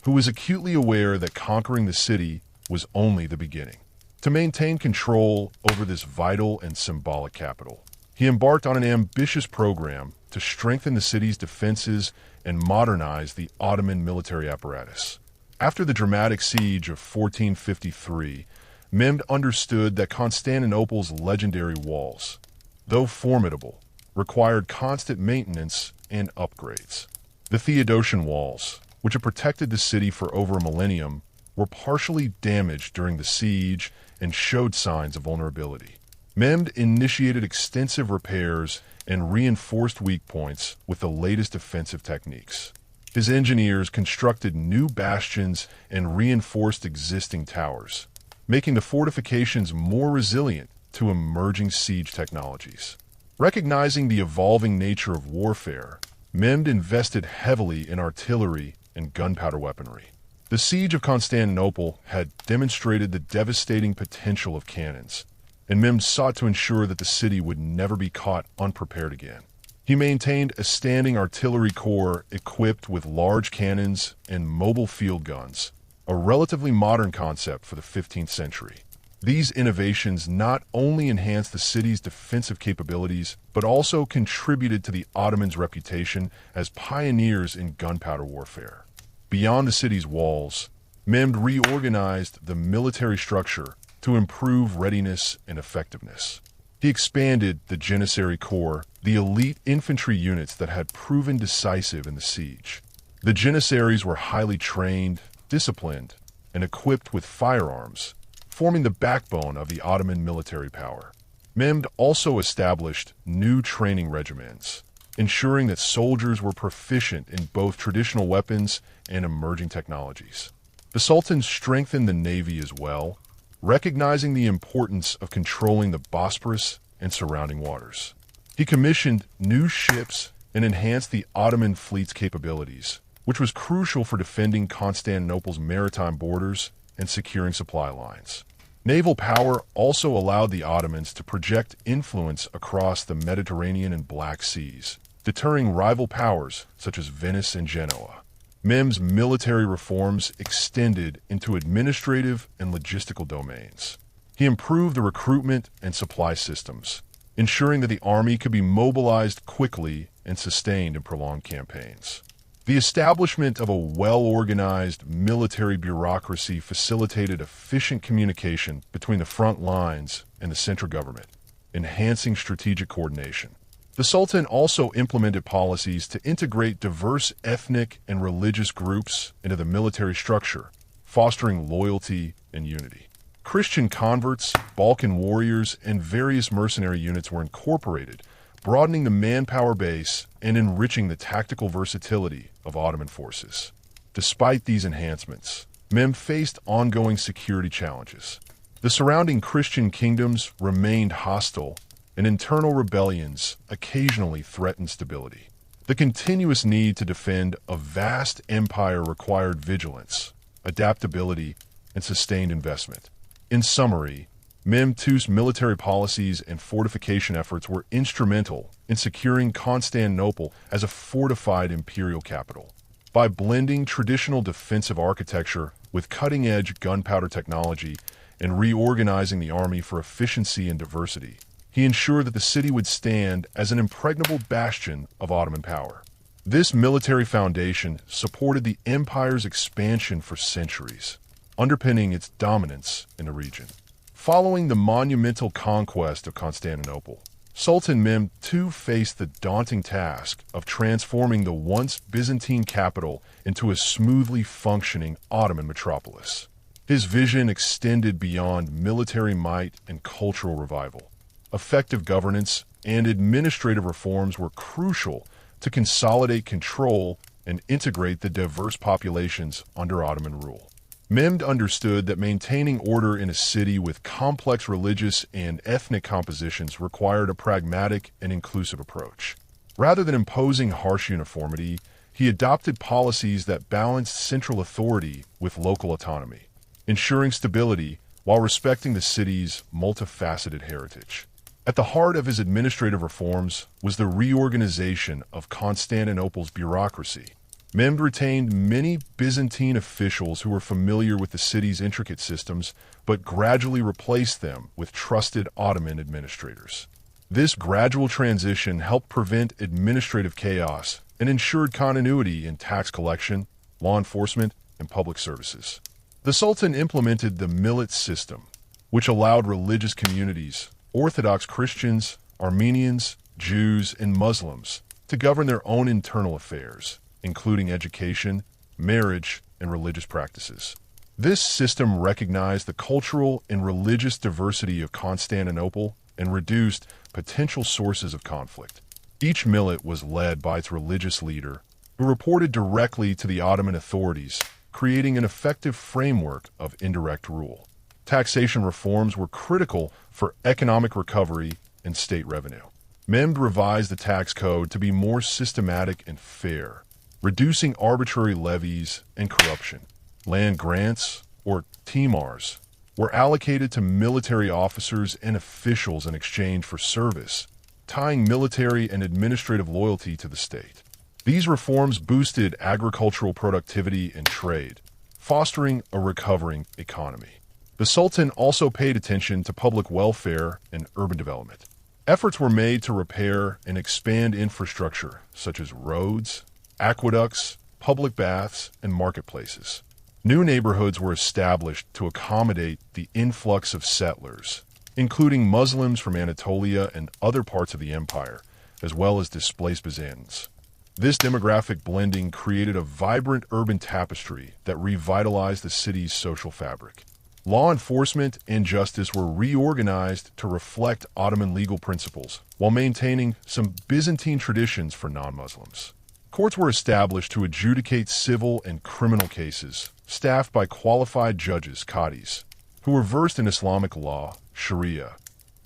A: who was acutely aware that conquering the city was only the beginning. To maintain control over this vital and symbolic capital, he embarked on an ambitious program to strengthen the city's defenses and modernize the Ottoman military apparatus. After the dramatic siege of 1453, Mehmed understood that Constantinople's legendary walls, though formidable, required constant maintenance and upgrades. The Theodosian walls, which had protected the city for over a millennium, were partially damaged during the siege and showed signs of vulnerability. Mehmed initiated extensive repairs and reinforced weak points with the latest defensive techniques. His engineers constructed new bastions and reinforced existing towers, making the fortifications more resilient to emerging siege technologies. Recognizing the evolving nature of warfare, Mehmed invested heavily in artillery and gunpowder weaponry. The siege of Constantinople had demonstrated the devastating potential of cannons, and Mehmed sought to ensure that the city would never be caught unprepared again. He maintained a standing artillery corps equipped with large cannons and mobile field guns, a relatively modern concept for the 15th century. These innovations not only enhanced the city's defensive capabilities, but also contributed to the Ottomans' reputation as pioneers in gunpowder warfare. Beyond the city's walls, Mehmed reorganized the military structure to improve readiness and effectiveness. He expanded the Janissary Corps, the elite infantry units that had proven decisive in the siege. The Janissaries were highly trained, disciplined, and equipped with firearms, forming the backbone of the Ottoman military power. Mehmed also established new training regiments, ensuring that soldiers were proficient in both traditional weapons and emerging technologies. The Sultan strengthened the navy as well, recognizing the importance of controlling the Bosporus and surrounding waters. He commissioned new ships and enhanced the Ottoman fleet's capabilities, which was crucial for defending Constantinople's maritime borders and securing supply lines. Naval power also allowed the Ottomans to project influence across the Mediterranean and Black Seas, deterring rival powers such as Venice and Genoa. Mehmed's military reforms extended into administrative and logistical domains. He improved the recruitment and supply systems, ensuring that the army could be mobilized quickly and sustained in prolonged campaigns. The establishment of a well-organized military bureaucracy facilitated efficient communication between the front lines and the central government, enhancing strategic coordination. The Sultan also implemented policies to integrate diverse ethnic and religious groups into the military structure, fostering loyalty and unity. Christian converts, Balkan warriors, and various mercenary units were incorporated, broadening the manpower base and enriching the tactical versatility of Ottoman forces. Despite these enhancements, Mehmed faced ongoing security challenges. The surrounding Christian kingdoms remained hostile, and internal rebellions occasionally threatened stability. The continuous need to defend a vast empire required vigilance, adaptability, and sustained investment. In summary, Mehmed II's military policies and fortification efforts were instrumental in securing Constantinople as a fortified imperial capital. By blending traditional defensive architecture with cutting-edge gunpowder technology and reorganizing the army for efficiency and diversity, he ensured that the city would stand as an impregnable bastion of Ottoman power. This military foundation supported the empire's expansion for centuries, underpinning its dominance in the region. Following the monumental conquest of Constantinople, Sultan Mehmed II faced the daunting task of transforming the once Byzantine capital into a smoothly functioning Ottoman metropolis. His vision extended beyond military might and cultural revival. Effective governance and administrative reforms were crucial to consolidate control and integrate the diverse populations under Ottoman rule. Mehmed understood that maintaining order in a city with complex religious and ethnic compositions required a pragmatic and inclusive approach. Rather than imposing harsh uniformity, he adopted policies that balanced central authority with local autonomy, ensuring stability while respecting the city's multifaceted heritage. At the heart of his administrative reforms was the reorganization of Constantinople's bureaucracy. Mehmed retained many Byzantine officials who were familiar with the city's intricate systems, but gradually replaced them with trusted Ottoman administrators. This gradual transition helped prevent administrative chaos and ensured continuity in tax collection, law enforcement, and public services. The Sultan implemented the millet system, which allowed religious communities, Orthodox Christians, Armenians, Jews, and Muslims to govern their own internal affairs, including education, marriage, and religious practices. This system recognized the cultural and religious diversity of Constantinople and reduced potential sources of conflict. Each millet was led by its religious leader, who reported directly to the Ottoman authorities, creating an effective framework of indirect rule. Taxation reforms were critical for economic recovery and state revenue. Mehmed revised the tax code to be more systematic and fair, reducing arbitrary levies and corruption. Land grants, or timars, were allocated to military officers and officials in exchange for service, tying military and administrative loyalty to the state. These reforms boosted agricultural productivity and trade, fostering a recovering economy. The Sultan also paid attention to public welfare and urban development. Efforts were made to repair and expand infrastructure such as roads, aqueducts, public baths, and marketplaces. New neighborhoods were established to accommodate the influx of settlers, including Muslims from Anatolia and other parts of the empire, as well as displaced Byzantines. This demographic blending created a vibrant urban tapestry that revitalized the city's social fabric. Law enforcement and justice were reorganized to reflect Ottoman legal principles, while maintaining some Byzantine traditions for non-Muslims. Courts were established to adjudicate civil and criminal cases, staffed by qualified judges, qadis, who were versed in Islamic law, Sharia,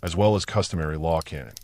A: as well as customary law canon.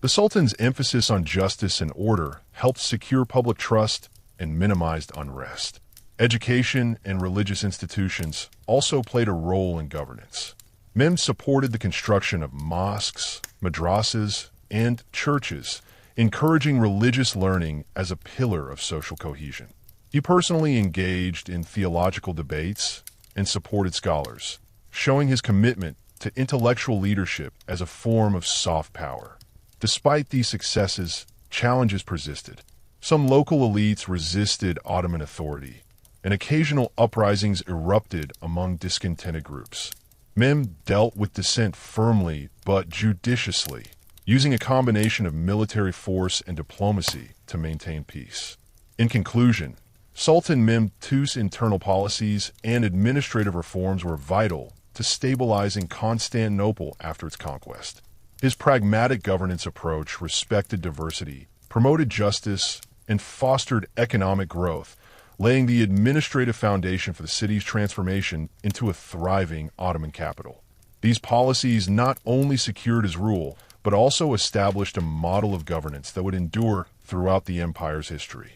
A: The Sultan's emphasis on justice and order helped secure public trust and minimized unrest. Education and religious institutions also played a role in governance. Mehmed supported the construction of mosques, madrasas, and churches, encouraging religious learning as a pillar of social cohesion. He personally engaged in theological debates and supported scholars, showing his commitment to intellectual leadership as a form of soft power. Despite these successes, challenges persisted. Some local elites resisted Ottoman authority, and occasional uprisings erupted among discontented groups. Mehmed dealt with dissent firmly but judiciously, using a combination of military force and diplomacy to maintain peace. In conclusion, Sultan Mehmed II's internal policies and administrative reforms were vital to stabilizing Constantinople after its conquest. His pragmatic governance approach respected diversity, promoted justice, and fostered economic growth, laying the administrative foundation for the city's transformation into a thriving Ottoman capital. These policies not only secured his rule, but also established a model of governance that would endure throughout the empire's history.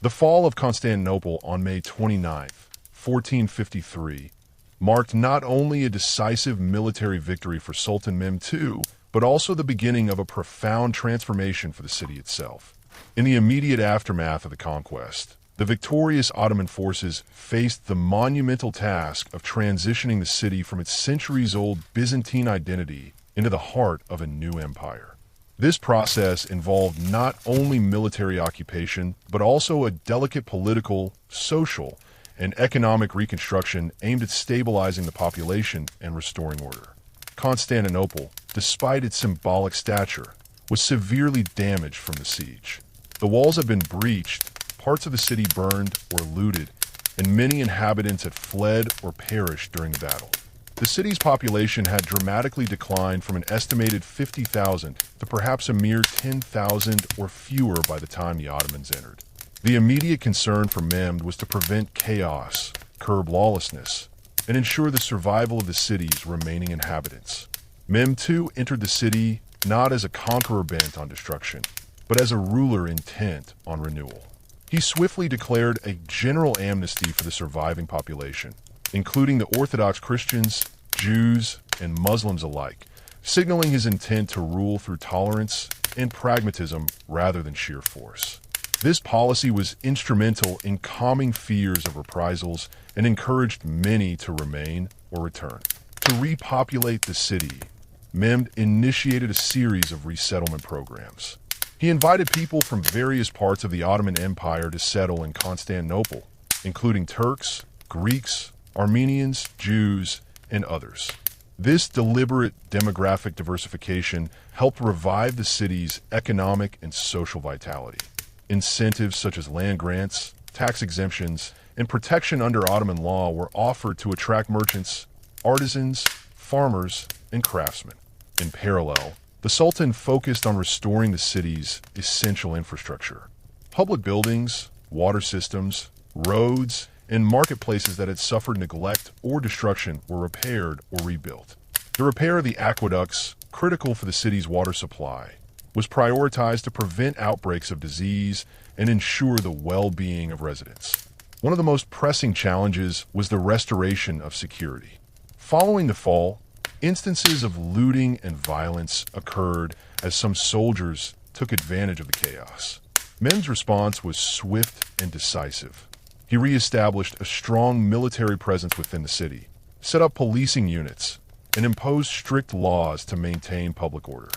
A: The fall of Constantinople on May 29, 1453, marked not only a decisive military victory for Sultan Mehmed II, but also the beginning of a profound transformation for the city itself. In the immediate aftermath of the conquest, the victorious Ottoman forces faced the monumental task of transitioning the city from its centuries-old Byzantine identity into the heart of a new empire. This process involved not only military occupation, but also a delicate political, social, and economic reconstruction aimed at stabilizing the population and restoring order. Constantinople, despite its symbolic stature, was severely damaged from the siege. The walls had been breached, parts of the city burned or looted, and many inhabitants had fled or perished during the battle. The city's population had dramatically declined from an estimated 50,000 to perhaps a mere 10,000 or fewer by the time the Ottomans entered. The immediate concern for Mehmed was to prevent chaos, curb lawlessness, and ensure the survival of the city's remaining inhabitants. Mehmed too entered the city not as a conqueror bent on destruction, but as a ruler intent on renewal. He swiftly declared a general amnesty for the surviving population, including the Orthodox Christians, Jews, and Muslims alike, signaling his intent to rule through tolerance and pragmatism rather than sheer force. This policy was instrumental in calming fears of reprisals and encouraged many to remain or return. To repopulate the city, Mehmed initiated a series of resettlement programs. He invited people from various parts of the Ottoman Empire to settle in Constantinople, including Turks, Greeks, Armenians, Jews, and others. This deliberate demographic diversification helped revive the city's economic and social vitality. Incentives such as land grants, tax exemptions, and protection under Ottoman law were offered to attract merchants, artisans, farmers, and craftsmen. In parallel, the Sultan focused on restoring the city's essential infrastructure. Public buildings, water systems, roads, and marketplaces that had suffered neglect or destruction were repaired or rebuilt. The repair of the aqueducts, critical for the city's water supply, was prioritized to prevent outbreaks of disease and ensure the well-being of residents. One of the most pressing challenges was the restoration of security. Following the fall, instances of looting and violence occurred as some soldiers took advantage of the chaos. Mehmed's response was swift and decisive. He re-established a strong military presence within the city, set up policing units, and imposed strict laws to maintain public order.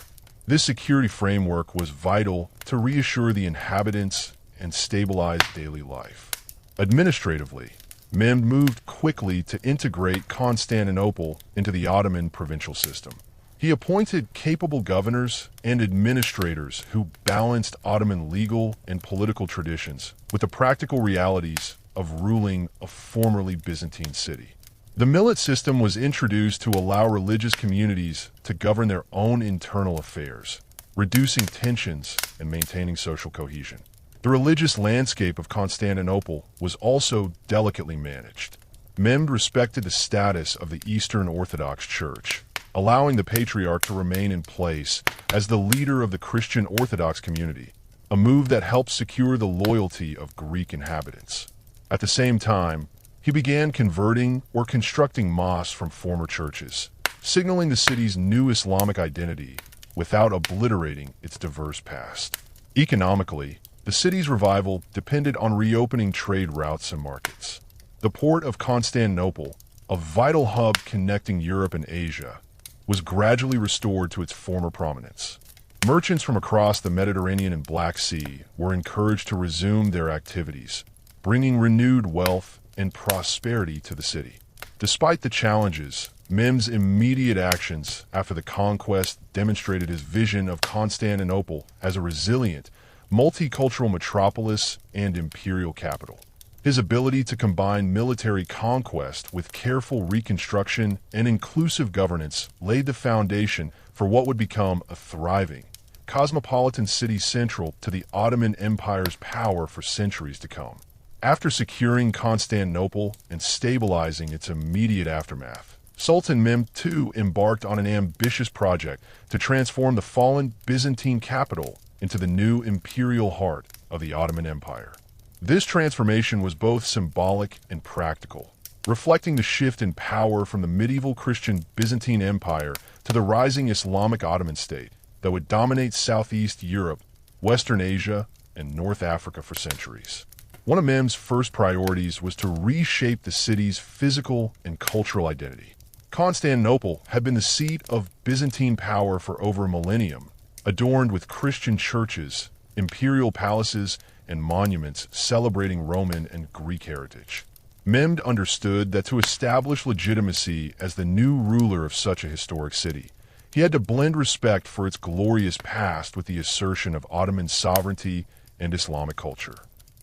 A: This security framework was vital to reassure the inhabitants and stabilize daily life. Administratively, Mehmed moved quickly to integrate Constantinople into the Ottoman provincial system. He appointed capable governors and administrators who balanced Ottoman legal and political traditions with the practical realities of ruling a formerly Byzantine city. The millet system was introduced to allow religious communities to govern their own internal affairs, reducing tensions and maintaining social cohesion. The religious landscape of Constantinople was also delicately managed. Mehmed respected the status of the Eastern Orthodox Church, allowing the patriarch to remain in place as the leader of the Christian Orthodox community, a move that helped secure the loyalty of Greek inhabitants. At the same time, he began converting or constructing mosques from former churches, signaling the city's new Islamic identity without obliterating its diverse past. Economically, the city's revival depended on reopening trade routes and markets. The port of Constantinople, a vital hub connecting Europe and Asia, was gradually restored to its former prominence. Merchants from across the Mediterranean and Black Sea were encouraged to resume their activities, bringing renewed wealth and prosperity to the city. Despite the challenges, Mehmed's immediate actions after the conquest demonstrated his vision of Constantinople as a resilient, multicultural metropolis and imperial capital. His ability to combine military conquest with careful reconstruction and inclusive governance laid the foundation for what would become a thriving, cosmopolitan city central to the Ottoman Empire's power for centuries to come. After securing Constantinople and stabilizing its immediate aftermath, Sultan Mehmed II embarked on an ambitious project to transform the fallen Byzantine capital into the new imperial heart of the Ottoman Empire. This transformation was both symbolic and practical, reflecting the shift in power from the medieval Christian Byzantine Empire to the rising Islamic Ottoman state that would dominate Southeast Europe, Western Asia, and North Africa for centuries. One of Mehmed's first priorities was to reshape the city's physical and cultural identity. Constantinople had been the seat of Byzantine power for over a millennium, adorned with Christian churches, imperial palaces, and monuments celebrating Roman and Greek heritage. Mehmed understood that to establish legitimacy as the new ruler of such a historic city, he had to blend respect for its glorious past with the assertion of Ottoman sovereignty and Islamic culture.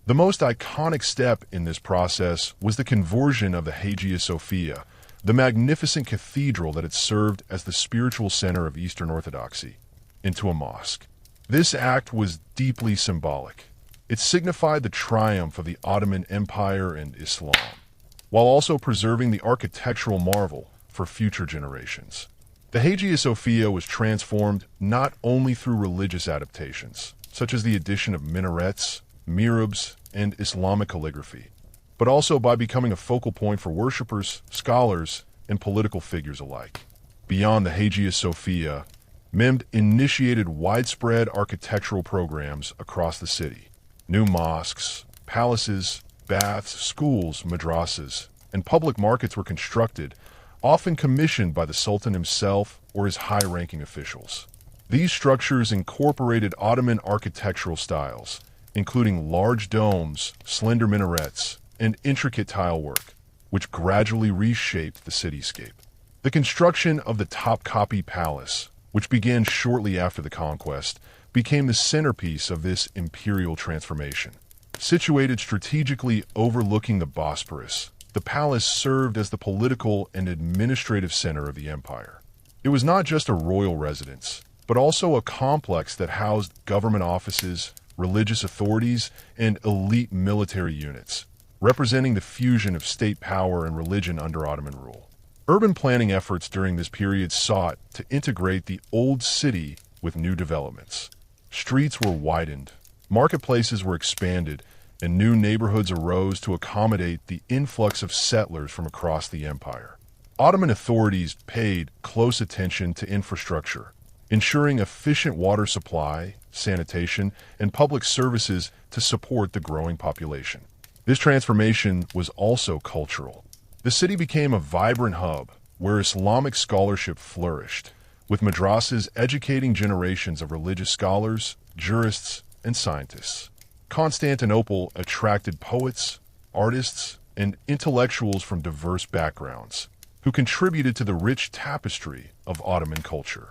A: The most iconic step in this process was the conversion of the Hagia Sophia, the magnificent cathedral that had served as the spiritual center of Eastern Orthodoxy, into a mosque. This act was deeply symbolic. It signified the triumph of the Ottoman Empire and Islam, while also preserving the architectural marvel for future generations. The Hagia Sophia was transformed not only through religious adaptations, such as the addition of minarets, mihrabs, and Islamic calligraphy, but also by becoming a focal point for worshippers, scholars, and political figures alike. Beyond the Hagia Sophia, Mehmed initiated widespread architectural programs across the city. New mosques, palaces, baths, schools, madrasas, and public markets were constructed, often commissioned by the Sultan himself or his high-ranking officials. These structures incorporated Ottoman architectural styles, including large domes, slender minarets, and intricate tile work, which gradually reshaped the cityscape. The construction of the Topkapi Palace, which began shortly after the conquest, became the centerpiece of this imperial transformation. Situated strategically overlooking the Bosporus, the palace served as the political and administrative center of the empire. It was not just a royal residence, but also a complex that housed government offices, religious authorities, and elite military units, representing the fusion of state power and religion under Ottoman rule. Urban planning efforts during this period sought to integrate the old city with new developments. Streets were widened, marketplaces were expanded, and new neighborhoods arose to accommodate the influx of settlers from across the empire. Ottoman authorities paid close attention to infrastructure, ensuring efficient water supply, sanitation, and public services to support the growing population. This transformation was also cultural. The city became a vibrant hub where Islamic scholarship flourished, with madrasas educating generations of religious scholars, jurists, and scientists. Constantinople attracted poets, artists, and intellectuals from diverse backgrounds, who contributed to the rich tapestry of Ottoman culture.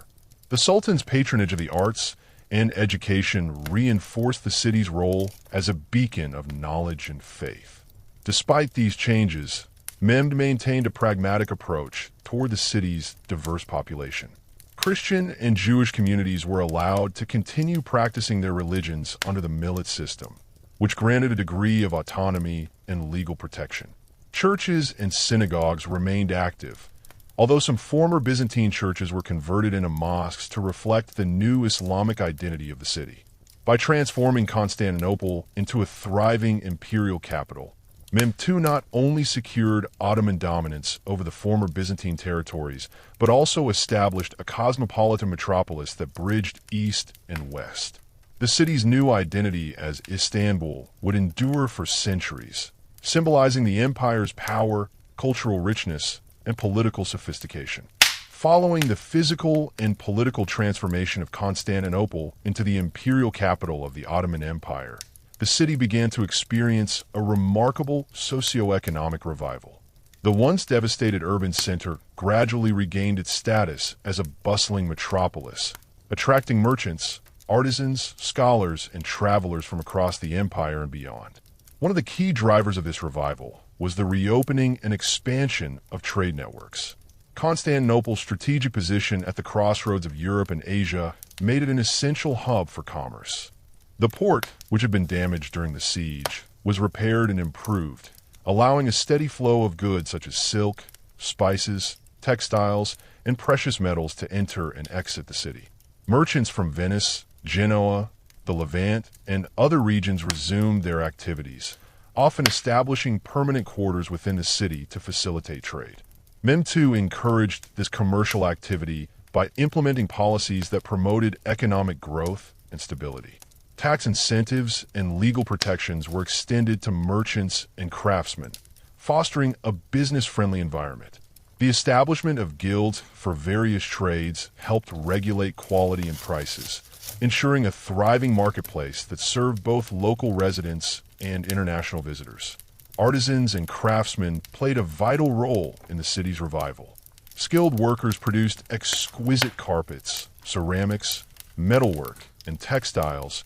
A: The Sultan's patronage of the arts and education reinforced the city's role as a beacon of knowledge and faith. Despite these changes, Mehmed maintained a pragmatic approach toward the city's diverse population. Christian and Jewish communities were allowed to continue practicing their religions under the millet system, which granted a degree of autonomy and legal protection. Churches and synagogues remained active, although some former Byzantine churches were converted into mosques to reflect the new Islamic identity of the city. By transforming Constantinople into a thriving imperial capital, Mehmed II not only secured Ottoman dominance over the former Byzantine territories, but also established a cosmopolitan metropolis that bridged east and west. The city's new identity as Istanbul would endure for centuries, symbolizing the empire's power, cultural richness, and political sophistication. Following the physical and political transformation of Constantinople into the imperial capital of the Ottoman Empire, the city began to experience a remarkable socio-economic revival. The once devastated urban center gradually regained its status as a bustling metropolis, attracting merchants, artisans, scholars, and travelers from across the empire and beyond. One of the key drivers of this revival was the reopening and expansion of trade networks. Constantinople's strategic position at the crossroads of Europe and Asia made it an essential hub for commerce. The port, which had been damaged during the siege, was repaired and improved, allowing a steady flow of goods such as silk, spices, textiles, and precious metals to enter and exit the city. Merchants from Venice, Genoa, the Levant, and other regions resumed their activities, often establishing permanent quarters within the city to facilitate trade. Mehmed II encouraged this commercial activity by implementing policies that promoted economic growth and stability. Tax incentives and legal protections were extended to merchants and craftsmen, fostering a business-friendly environment. The establishment of guilds for various trades helped regulate quality and prices, ensuring a thriving marketplace that served both local residents and international visitors. Artisans and craftsmen played a vital role in the city's revival. Skilled workers produced exquisite carpets, ceramics, metalwork, and textiles,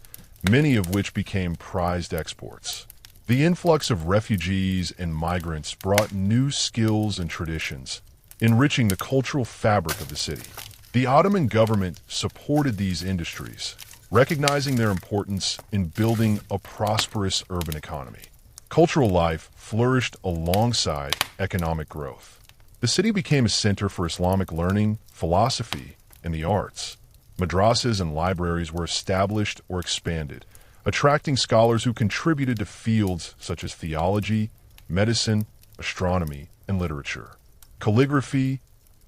A: many of which became prized exports. The influx of refugees and migrants brought new skills and traditions, enriching the cultural fabric of the city. The Ottoman government supported these industries, recognizing their importance in building a prosperous urban economy. Cultural life flourished alongside economic growth. The city became a center for Islamic learning, philosophy, and the arts. Madrasas and libraries were established or expanded, attracting scholars who contributed to fields such as theology, medicine, astronomy, and literature. Calligraphy,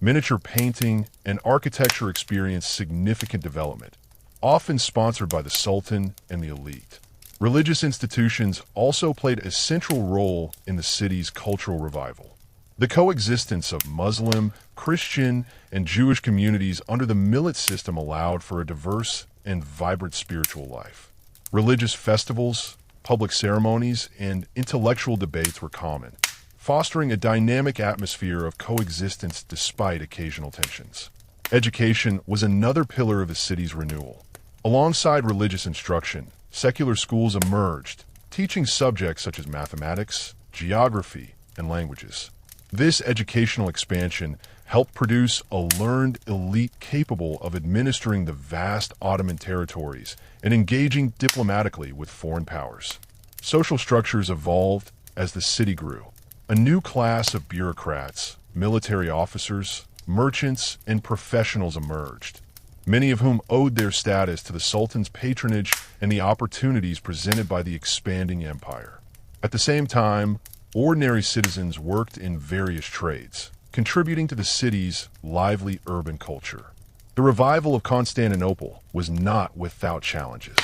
A: miniature painting, and architecture experienced significant development, often sponsored by the Sultan and the elite. Religious institutions also played a central role in the city's cultural revival. The coexistence of Muslim, Christian, and Jewish communities under the millet system allowed for a diverse and vibrant spiritual life. Religious festivals, public ceremonies, and intellectual debates were common, fostering a dynamic atmosphere of coexistence despite occasional tensions. Education was another pillar of the city's renewal. Alongside religious instruction, secular schools emerged, teaching subjects such as mathematics, geography, and languages. This educational expansion helped produce a learned elite capable of administering the vast Ottoman territories and engaging diplomatically with foreign powers. Social structures evolved as the city grew. A new class of bureaucrats, military officers, merchants, and professionals emerged, many of whom owed their status to the Sultan's patronage and the opportunities presented by the expanding empire. At the same time, ordinary citizens worked in various trades, contributing to the city's lively urban culture. The revival of Constantinople was not without challenges.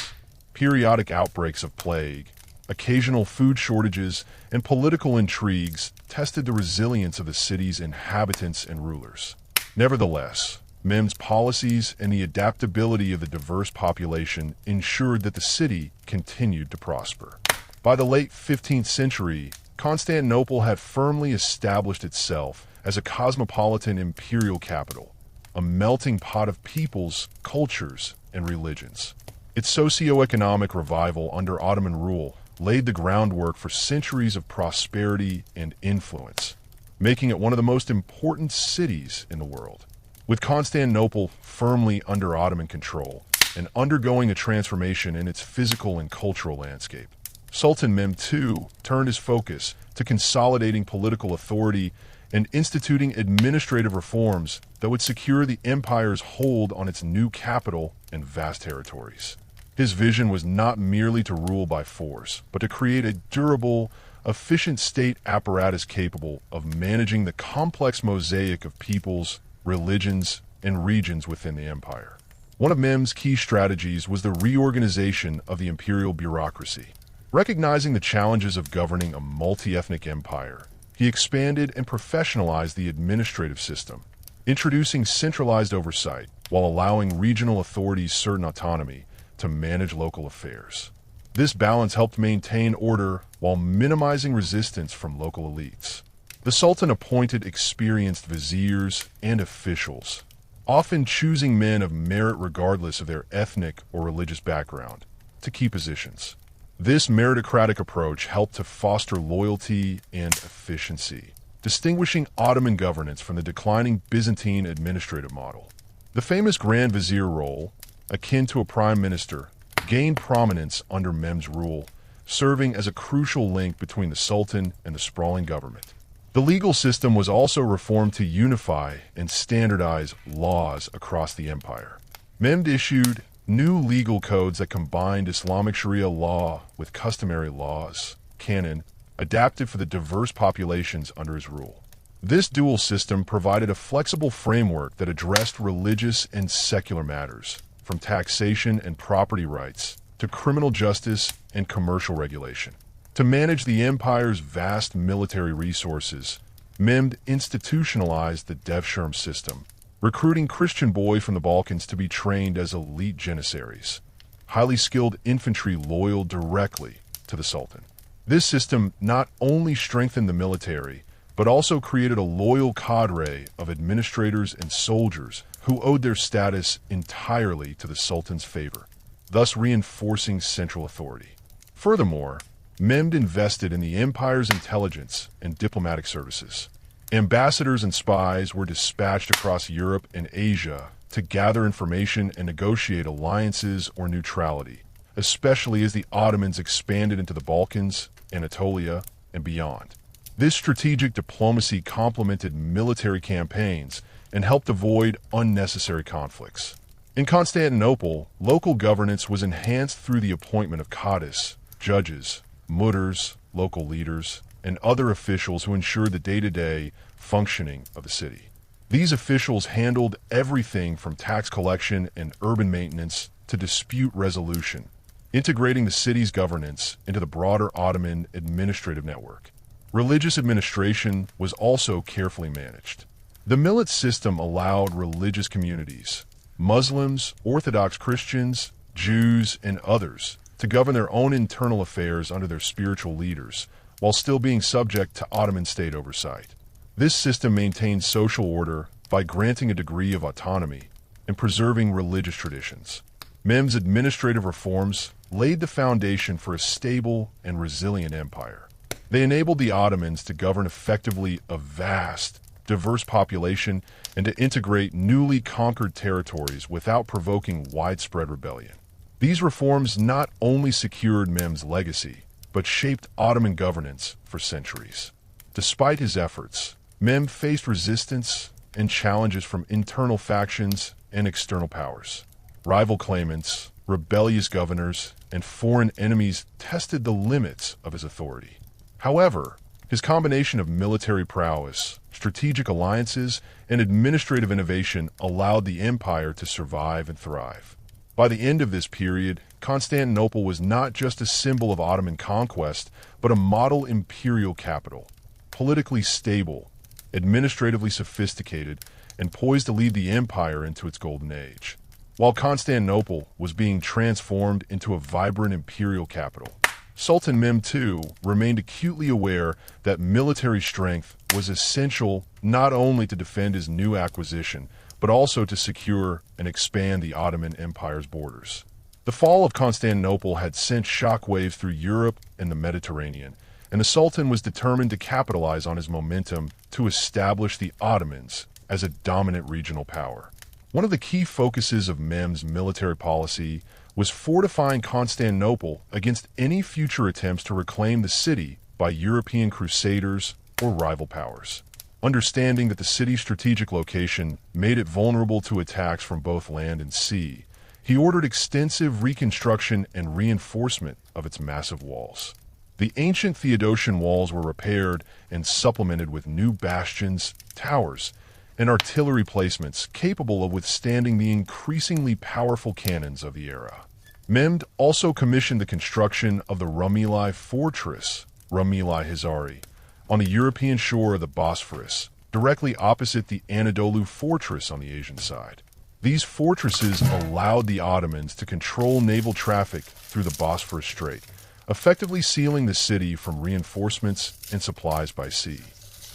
A: Periodic outbreaks of plague, occasional food shortages, and political intrigues tested the resilience of the city's inhabitants and rulers. Nevertheless, Mehmed's policies and the adaptability of the diverse population ensured that the city continued to prosper. By the late 15th century, Constantinople had firmly established itself as a cosmopolitan imperial capital, a melting pot of peoples, cultures, and religions. Its socio-economic revival under Ottoman rule laid the groundwork for centuries of prosperity and influence, making it one of the most important cities in the world. With Constantinople firmly under Ottoman control and undergoing a transformation in its physical and cultural landscape, Sultan Mehmed II turned his focus to consolidating political authority and instituting administrative reforms that would secure the empire's hold on its new capital and vast territories. His vision was not merely to rule by force, but to create a durable, efficient state apparatus capable of managing the complex mosaic of peoples, religions, and regions within the empire. One of Mehmed's key strategies was the reorganization of the imperial bureaucracy. Recognizing the challenges of governing a multi-ethnic empire, he expanded and professionalized the administrative system, introducing centralized oversight while allowing regional authorities certain autonomy to manage local affairs. This balance helped maintain order while minimizing resistance from local elites. The Sultan appointed experienced viziers and officials, often choosing men of merit regardless of their ethnic or religious background, to key positions. This meritocratic approach helped to foster loyalty and efficiency, distinguishing Ottoman governance from the declining Byzantine administrative model. The famous Grand Vizier role, akin to a prime minister, gained prominence under Mehmed's rule, serving as a crucial link between the Sultan and the sprawling government. The legal system was also reformed to unify and standardize laws across the empire. Mehmed issued new legal codes that combined Islamic Sharia law with customary laws, canon, adapted for the diverse populations under his rule. This dual system provided a flexible framework that addressed religious and secular matters, from taxation and property rights to criminal justice and commercial regulation. To manage the empire's vast military resources, Mehmed institutionalized the Devshirme system, recruiting Christian boys from the Balkans to be trained as elite janissaries, highly skilled infantry loyal directly to the Sultan. This system not only strengthened the military, but also created a loyal cadre of administrators and soldiers who owed their status entirely to the Sultan's favor, thus reinforcing central authority. Furthermore, Mehmed invested in the empire's intelligence and diplomatic services. Ambassadors and spies were dispatched across Europe and Asia to gather information and negotiate alliances or neutrality, especially as the Ottomans expanded into the Balkans, Anatolia, and beyond. This strategic diplomacy complemented military campaigns and helped avoid unnecessary conflicts. In Constantinople, local governance was enhanced through the appointment of cadis, judges, mudders, local leaders, and other officials who ensured the day-to-day functioning of the city. These officials handled everything from tax collection and urban maintenance to dispute resolution, integrating the city's governance into the broader Ottoman administrative network. Religious administration was also carefully managed. The millet system allowed religious communities, Muslims, Orthodox Christians, Jews, and others, to govern their own internal affairs under their spiritual leaders, while still being subject to Ottoman state oversight. This system maintained social order by granting a degree of autonomy and preserving religious traditions. Mehmed's administrative reforms laid the foundation for a stable and resilient empire. They enabled the Ottomans to govern effectively a vast, diverse population and to integrate newly conquered territories without provoking widespread rebellion. These reforms not only secured Mehmed's legacy, but shaped Ottoman governance for centuries. Despite his efforts, Mehmed faced resistance and challenges from internal factions and external powers. Rival claimants, rebellious governors, and foreign enemies tested the limits of his authority. However, his combination of military prowess, strategic alliances, and administrative innovation allowed the empire to survive and thrive. By the end of this period, Constantinople was not just a symbol of Ottoman conquest, but a model imperial capital, politically stable, administratively sophisticated, and poised to lead the empire into its golden age. While Constantinople was being transformed into a vibrant imperial capital, Sultan Mehmed II remained acutely aware that military strength was essential not only to defend his new acquisition, but also to secure and expand the Ottoman Empire's borders. The fall of Constantinople had sent shockwaves through Europe and the Mediterranean, and the Sultan was determined to capitalize on his momentum to establish the Ottomans as a dominant regional power. One of the key focuses of Mehmed's military policy was fortifying Constantinople against any future attempts to reclaim the city by European crusaders or rival powers. Understanding that the city's strategic location made it vulnerable to attacks from both land and sea, he ordered extensive reconstruction and reinforcement of its massive walls. The ancient Theodosian walls were repaired and supplemented with new bastions, towers, and artillery placements capable of withstanding the increasingly powerful cannons of the era. Mehmed also commissioned the construction of the Rumeli Fortress, Rumeli Hizari, on the European shore of the Bosphorus, directly opposite the Anadolu Fortress on the Asian side. These fortresses allowed the Ottomans to control naval traffic through the Bosphorus Strait, effectively sealing the city from reinforcements and supplies by sea.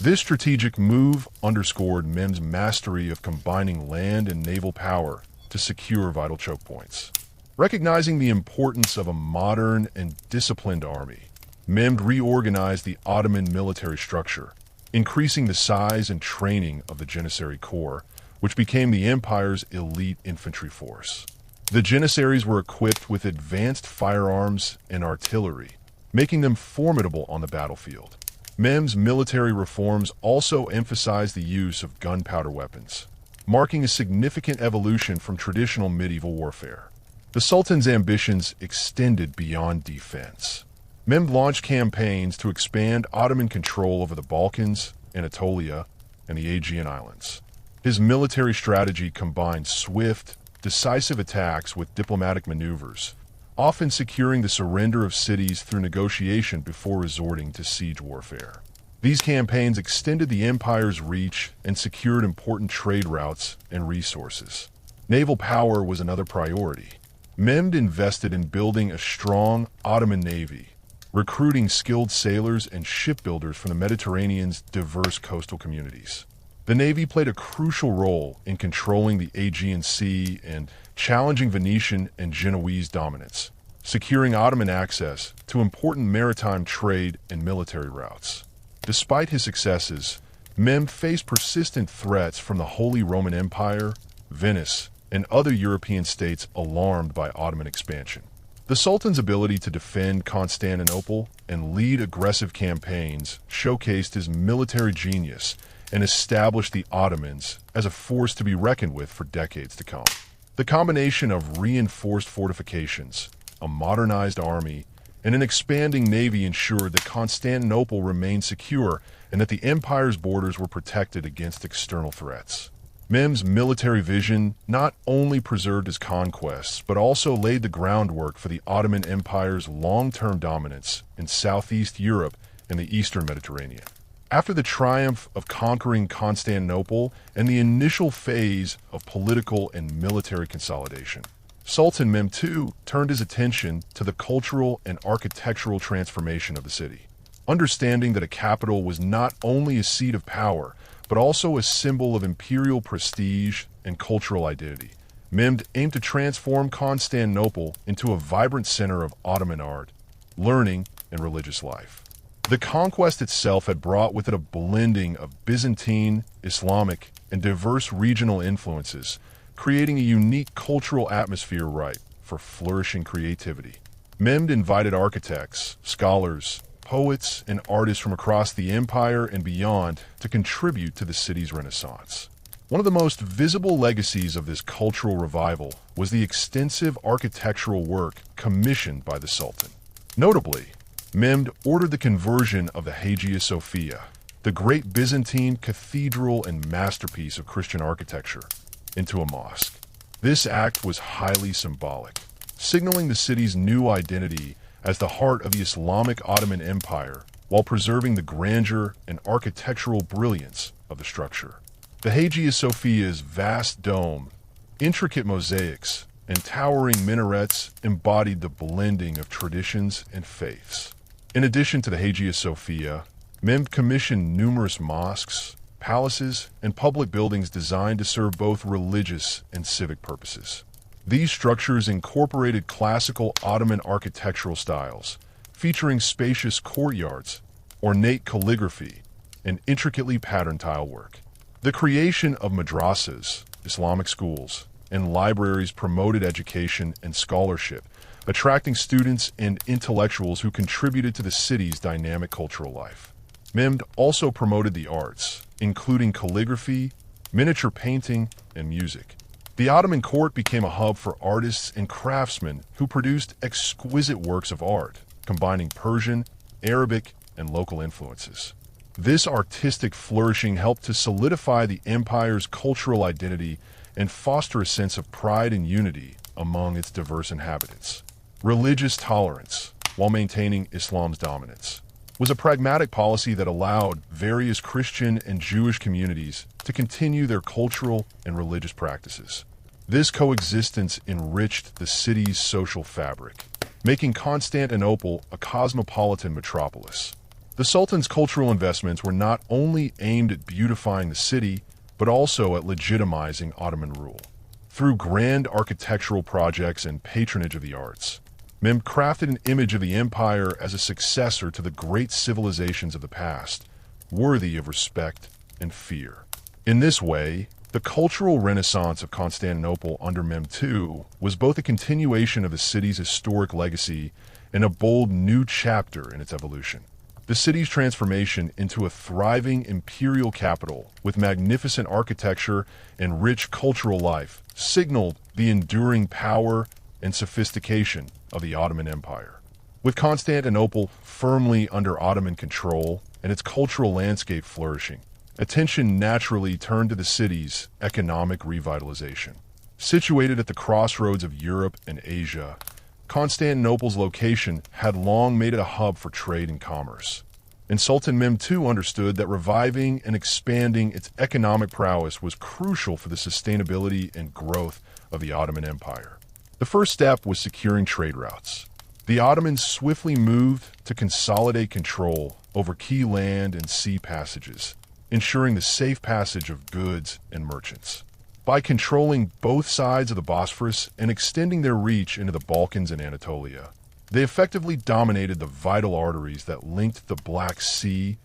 A: This strategic move underscored Mehmed's mastery of combining land and naval power to secure vital choke points. Recognizing the importance of a modern and disciplined army, Mehmed reorganized the Ottoman military structure, increasing the size and training of the Janissary Corps, which became the empire's elite infantry force. The Janissaries were equipped with advanced firearms and artillery, making them formidable on the battlefield. Mehmed's military reforms also emphasized the use of gunpowder weapons, marking a significant evolution from traditional medieval warfare. The Sultan's ambitions extended beyond defense. Mehmed launched campaigns to expand Ottoman control over the Balkans, Anatolia, and the Aegean Islands. His military strategy combined swift, decisive attacks with diplomatic maneuvers, often securing the surrender of cities through negotiation before resorting to siege warfare. These campaigns extended the empire's reach and secured important trade routes and resources. Naval power was another priority. Mehmed invested in building a strong Ottoman navy, recruiting skilled sailors and shipbuilders from the Mediterranean's diverse coastal communities. The Navy played a crucial role in controlling the Aegean Sea and challenging Venetian and Genoese dominance, securing Ottoman access to important maritime trade and military routes. Despite his successes, Mehmed faced persistent threats from the Holy Roman Empire, Venice, and other European states alarmed by Ottoman expansion. The Sultan's ability to defend Constantinople and lead aggressive campaigns showcased his military genius and established the Ottomans as a force to be reckoned with for decades to come. The combination of reinforced fortifications, a modernized army, and an expanding navy ensured that Constantinople remained secure and that the empire's borders were protected against external threats. Mehmed's military vision not only preserved his conquests, but also laid the groundwork for the Ottoman Empire's long-term dominance in Southeast Europe and the Eastern Mediterranean. After the triumph of conquering Constantinople and the initial phase of political and military consolidation, Sultan Mehmed II turned his attention to the cultural and architectural transformation of the city. understanding that a capital was not only a seat of power, but also a symbol of imperial prestige and cultural identity. Mehmed aimed to transform Constantinople into a vibrant center of Ottoman art, learning, and religious life. The conquest itself had brought with it a blending of Byzantine, Islamic, and diverse regional influences, creating a unique cultural atmosphere ripe for flourishing creativity. Mehmed invited architects, scholars, poets, and artists from across the empire and beyond to contribute to the city's renaissance. One of the most visible legacies of this cultural revival was the extensive architectural work commissioned by the Sultan. Notably, Mehmed ordered the conversion of the Hagia Sophia, the great Byzantine cathedral and masterpiece of Christian architecture, into a mosque. This act was highly symbolic, signaling the city's new identity as the heart of the Islamic Ottoman Empire while preserving the grandeur and architectural brilliance of the structure. The Hagia Sophia's vast dome, intricate mosaics, and towering minarets embodied the blending of traditions and faiths. In addition to the Hagia Sophia, Mehmed commissioned numerous mosques, palaces, and public buildings designed to serve both religious and civic purposes. These structures incorporated classical Ottoman architectural styles, featuring spacious courtyards, ornate calligraphy, and intricately patterned tile work. The creation of madrasas, Islamic schools, and libraries promoted education and scholarship, attracting students and intellectuals who contributed to the city's dynamic cultural life. Mehmed also promoted the arts, including calligraphy, miniature painting, and music. The Ottoman court became a hub for artists and craftsmen who produced exquisite works of art, combining Persian, Arabic, and local influences. This artistic flourishing helped to solidify the empire's cultural identity and foster a sense of pride and unity among its diverse inhabitants. Religious tolerance, while maintaining Islam's dominance, was a pragmatic policy that allowed various Christian and Jewish communities to continue their cultural and religious practices. This coexistence enriched the city's social fabric, making Constantinople a cosmopolitan metropolis. The Sultan's cultural investments were not only aimed at beautifying the city, but also at legitimizing Ottoman rule. Through grand architectural projects and patronage of the arts, Mehmed crafted an image of the empire as a successor to the great civilizations of the past, worthy of respect and fear. In this way, the cultural renaissance of Constantinople under Mehmed II was both a continuation of the city's historic legacy and a bold new chapter in its evolution. The city's transformation into a thriving imperial capital with magnificent architecture and rich cultural life signaled the enduring power and sophistication of the Ottoman Empire. With Constantinople firmly under Ottoman control and its cultural landscape flourishing, attention naturally turned to the city's economic revitalization. Situated at the crossroads of Europe and Asia, Constantinople's location had long made it a hub for trade and commerce. And Sultan Mehmed II understood that reviving and expanding its economic prowess was crucial for the sustainability and growth of the Ottoman Empire. The first step was securing trade routes. The Ottomans swiftly moved to consolidate control over key land and sea passages, ensuring the safe passage of goods and merchants. By controlling both sides of the Bosphorus and extending their reach into the Balkans and Anatolia, they effectively dominated the vital arteries that linked the Black Sea,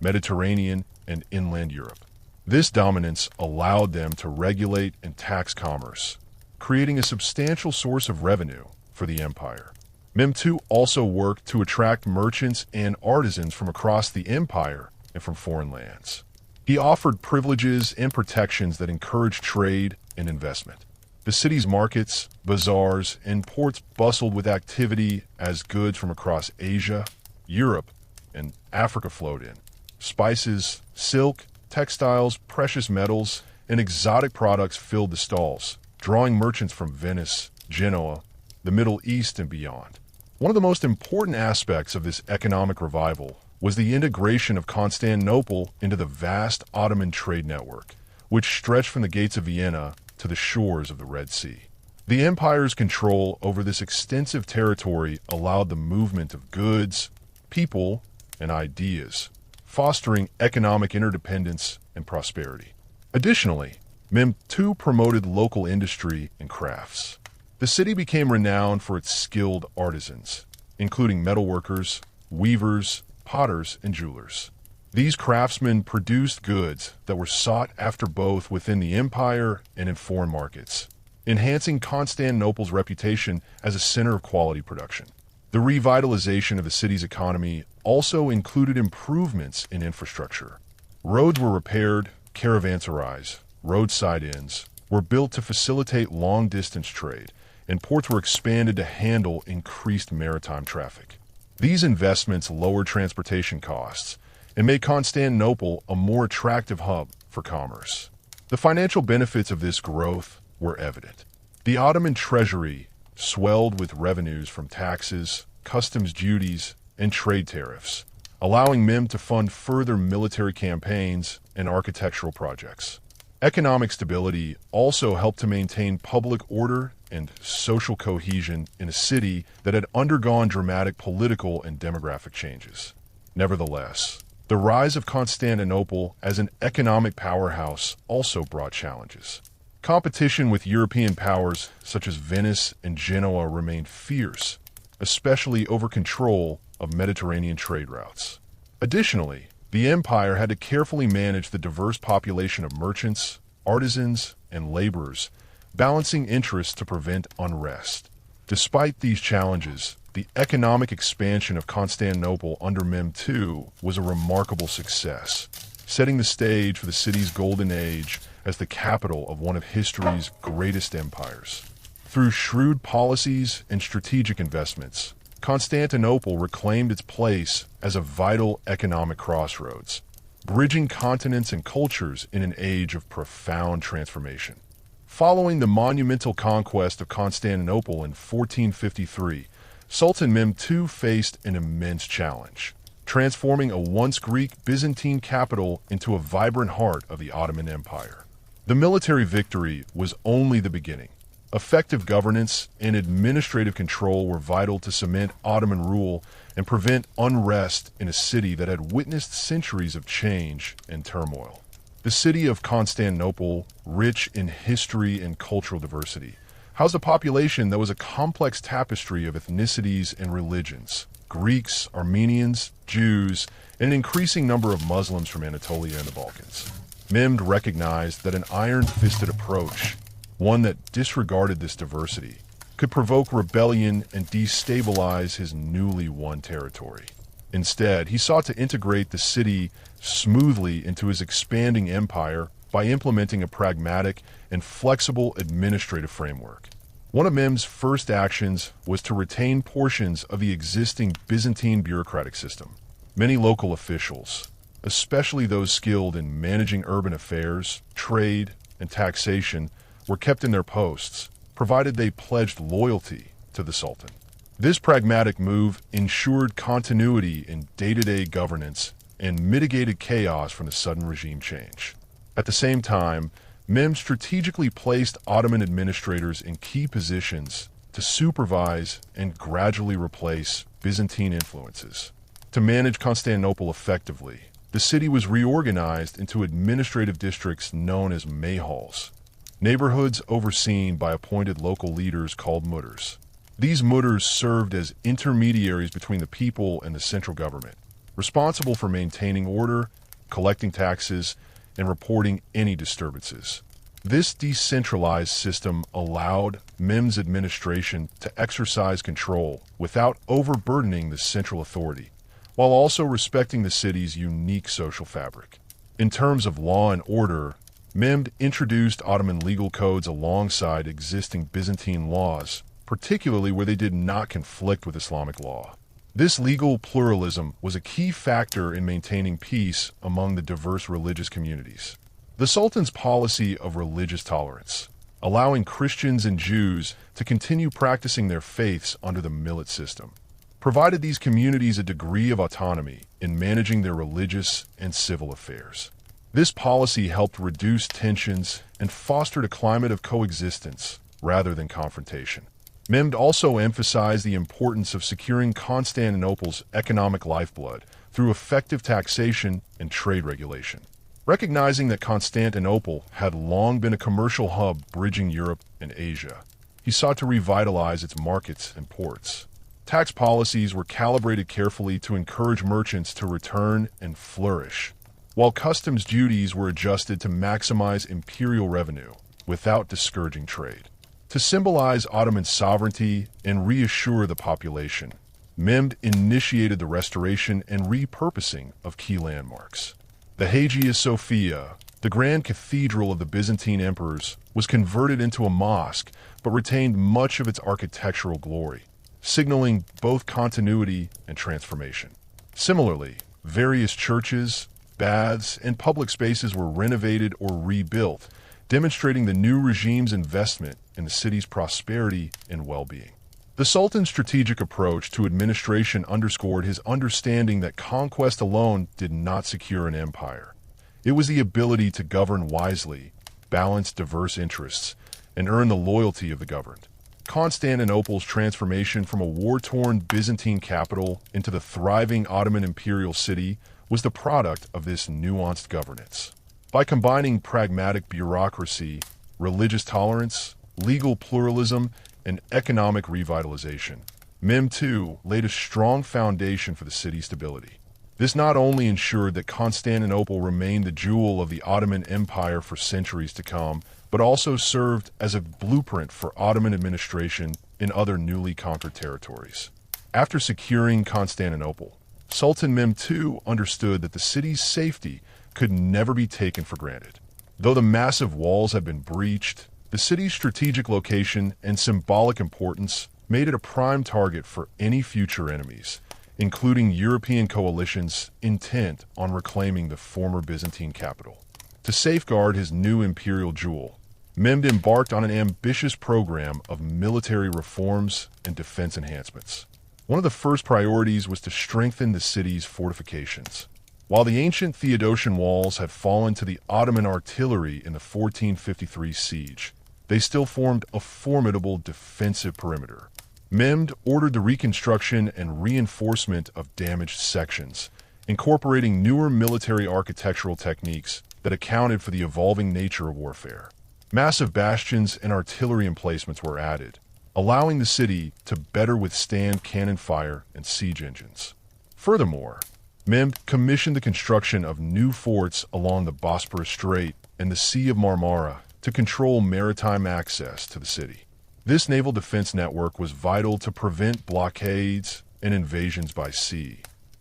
A: Mediterranean, and inland Europe. This dominance allowed them to regulate and tax commerce, creating a substantial source of revenue for the empire. Mehmed II also worked to attract merchants and artisans from across the empire and from foreign lands. He offered privileges and protections that encouraged trade and investment. The city's markets, bazaars, and ports bustled with activity as goods from across Asia, Europe, and Africa flowed in. Spices, silk, textiles, precious metals, and exotic products filled the stalls, drawing merchants from Venice, Genoa, the Middle East, and beyond. One of the most important aspects of this economic revival was the integration of Constantinople into the vast Ottoman trade network, which stretched from the gates of Vienna to the shores of the Red Sea. The empire's control over this extensive territory allowed the movement of goods, people, and ideas, fostering economic interdependence and prosperity. Additionally, Mehmed II promoted local industry and crafts. The city became renowned for its skilled artisans, including metalworkers, weavers, potters, and jewelers. These craftsmen produced goods that were sought after both within the empire and in foreign markets, enhancing Constantinople's reputation as a center of quality production. The revitalization of the city's economy also included improvements in infrastructure. Roads were repaired, caravanserais, roadside inns, were built to facilitate long-distance trade, and ports were expanded to handle increased maritime traffic. These investments lowered transportation costs and made Constantinople a more attractive hub for commerce. The financial benefits of this growth were evident. The Ottoman treasury swelled with revenues from taxes, customs duties, and trade tariffs, allowing Mehmed to fund further military campaigns and architectural projects. Economic stability also helped to maintain public order and social cohesion in a city that had undergone dramatic political and demographic changes. Nevertheless, the rise of Constantinople as an economic powerhouse also brought challenges. Competition with European powers such as Venice and Genoa remained fierce, especially over control of Mediterranean trade routes. Additionally, the empire had to carefully manage the diverse population of merchants, artisans, and laborers, balancing interests to prevent unrest. Despite these challenges, the economic expansion of Constantinople under Mehmed II was a remarkable success, setting the stage for the city's golden age as the capital of one of history's greatest empires. Through shrewd policies and strategic investments, Constantinople reclaimed its place as a vital economic crossroads, bridging continents and cultures in an age of profound transformation. Following the monumental conquest of Constantinople in 1453, Sultan Mehmed II faced an immense challenge, transforming a once Greek Byzantine capital into a vibrant heart of the Ottoman Empire. The military victory was only the beginning. Effective governance and administrative control were vital to cement Ottoman rule and prevent unrest in a city that had witnessed centuries of change and turmoil. The city of Constantinople, rich in history and cultural diversity, housed a population that was a complex tapestry of ethnicities and religions: Greeks, Armenians, Jews, and an increasing number of Muslims from Anatolia and the Balkans. Mehmed recognized that an iron-fisted approach, one that disregarded this diversity, could provoke rebellion and destabilize his newly won territory. Instead, he sought to integrate the city smoothly into his expanding empire by implementing a pragmatic and flexible administrative framework. One of Mehmed's first actions was to retain portions of the existing Byzantine bureaucratic system. Many local officials, especially those skilled in managing urban affairs, trade, and taxation, were kept in their posts, provided they pledged loyalty to the Sultan. This pragmatic move ensured continuity in day-to-day governance and mitigated chaos from the sudden regime change. At the same time, Mehmed strategically placed Ottoman administrators in key positions to supervise and gradually replace Byzantine influences. To manage Constantinople effectively, the city was reorganized into administrative districts known as mayhals, neighborhoods overseen by appointed local leaders called mutters. These mutters served as intermediaries between the people and the central government, responsible for maintaining order, collecting taxes, and reporting any disturbances. This decentralized system allowed Mehmed's administration to exercise control without overburdening the central authority, while also respecting the city's unique social fabric. In terms of law and order, Mehmed introduced Ottoman legal codes alongside existing Byzantine laws, particularly where they did not conflict with Islamic law. This legal pluralism was a key factor in maintaining peace among the diverse religious communities. The Sultan's policy of religious tolerance, allowing Christians and Jews to continue practicing their faiths under the millet system, provided these communities a degree of autonomy in managing their religious and civil affairs. This policy helped reduce tensions and fostered a climate of coexistence rather than confrontation. Mehmed also emphasized the importance of securing Constantinople's economic lifeblood through effective taxation and trade regulation. Recognizing that Constantinople had long been a commercial hub bridging Europe and Asia, he sought to revitalize its markets and ports. Tax policies were calibrated carefully to encourage merchants to return and flourish, while customs duties were adjusted to maximize imperial revenue without discouraging trade. To symbolize Ottoman sovereignty and reassure the population, Mehmed initiated the restoration and repurposing of key landmarks. The Hagia Sophia, the grand cathedral of the Byzantine emperors, was converted into a mosque but retained much of its architectural glory, signaling both continuity and transformation. Similarly, various churches, baths, and public spaces were renovated or rebuilt, demonstrating the new regime's investment in the city's prosperity and well-being. The Sultan's strategic approach to administration underscored his understanding that conquest alone did not secure an empire. It was the ability to govern wisely, balance diverse interests, and earn the loyalty of the governed. Constantinople's transformation from a war-torn Byzantine capital into the thriving Ottoman imperial city was the product of this nuanced governance. By combining pragmatic bureaucracy, religious tolerance, legal pluralism, and economic revitalization, Mehmed II laid a strong foundation for the city's stability. This not only ensured that Constantinople remained the jewel of the Ottoman Empire for centuries to come, but also served as a blueprint for Ottoman administration in other newly conquered territories. After securing Constantinople, Sultan Mehmed II understood that the city's safety could never be taken for granted. Though the massive walls had been breached, the city's strategic location and symbolic importance made it a prime target for any future enemies, including European coalitions intent on reclaiming the former Byzantine capital. To safeguard his new imperial jewel, Mehmed embarked on an ambitious program of military reforms and defense enhancements. One of the first priorities was to strengthen the city's fortifications. While the ancient Theodosian walls had fallen to the Ottoman artillery in the 1453 siege, they still formed a formidable defensive perimeter. Mehmed ordered the reconstruction and reinforcement of damaged sections, incorporating newer military architectural techniques that accounted for the evolving nature of warfare. Massive bastions and artillery emplacements were added, allowing the city to better withstand cannon fire and siege engines. Furthermore, Mehmed commissioned the construction of new forts along the Bosporus Strait and the Sea of Marmara to control maritime access to the city. This naval defense network was vital to prevent blockades and invasions by sea,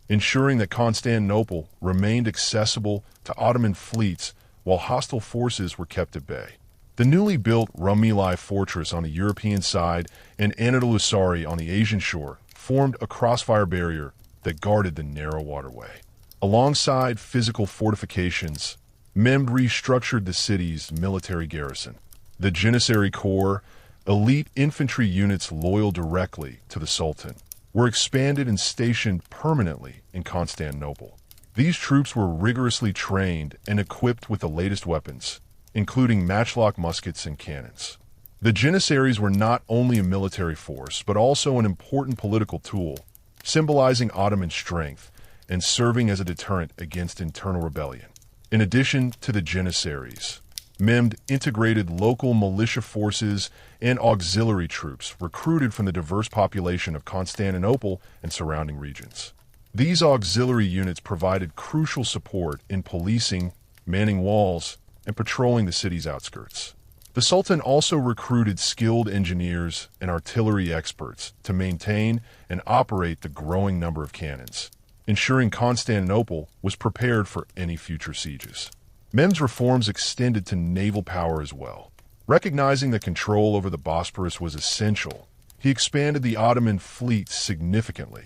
A: ensuring that Constantinople remained accessible to Ottoman fleets while hostile forces were kept at bay. The newly built Rumilai fortress on the European side and Anatolusari on the Asian shore formed a crossfire barrier that guarded the narrow waterway. Alongside physical fortifications, Mehmed restructured the city's military garrison. The Janissary Corps, elite infantry units loyal directly to the Sultan, were expanded and stationed permanently in Constantinople. These troops were rigorously trained and equipped with the latest weapons, including matchlock muskets and cannons. The Janissaries were not only a military force, but also an important political tool, symbolizing Ottoman strength and serving as a deterrent against internal rebellion. In addition to the Janissaries, Mehmed integrated local militia forces and auxiliary troops recruited from the diverse population of Constantinople and surrounding regions. These auxiliary units provided crucial support in policing, manning walls, and patrolling the city's outskirts. The Sultan also recruited skilled engineers and artillery experts to maintain and operate the growing number of cannons, ensuring Constantinople was prepared for any future sieges. Mehmed's reforms extended to naval power as well. Recognizing that control over the Bosporus was essential, he expanded the Ottoman fleet significantly,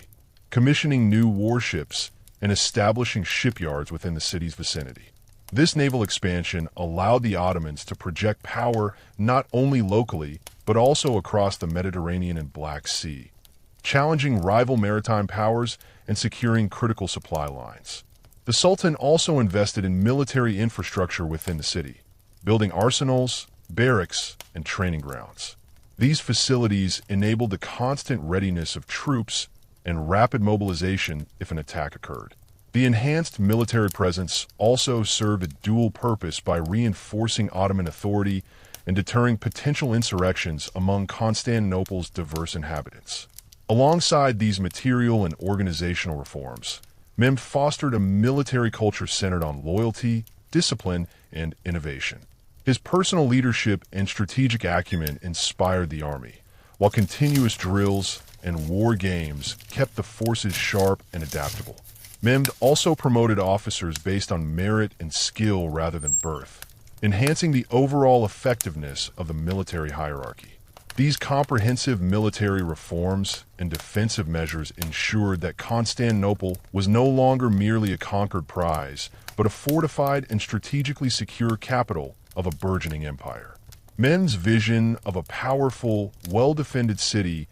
A: commissioning new warships and establishing shipyards within the city's vicinity. This naval expansion allowed the Ottomans to project power not only locally, but also across the Mediterranean and Black Sea, challenging rival maritime powers and securing critical supply lines. The Sultan also invested in military infrastructure within the city, building arsenals, barracks, and training grounds. These facilities enabled the constant readiness of troops and rapid mobilization if an attack occurred. The enhanced military presence also served a dual purpose by reinforcing Ottoman authority and deterring potential insurrections among Constantinople's diverse inhabitants. Alongside these material and organizational reforms, Mehmed fostered a military culture centered on loyalty, discipline, and innovation. His personal leadership and strategic acumen inspired the army, while continuous drills and war games kept the forces sharp and adaptable. Mehmed also promoted officers based on merit and skill rather than birth, enhancing the overall effectiveness of the military hierarchy. These comprehensive military reforms and defensive measures ensured that Constantinople was no longer merely a conquered prize, but a fortified and strategically secure capital of a burgeoning empire. Mehmed's vision of a powerful, well-defended city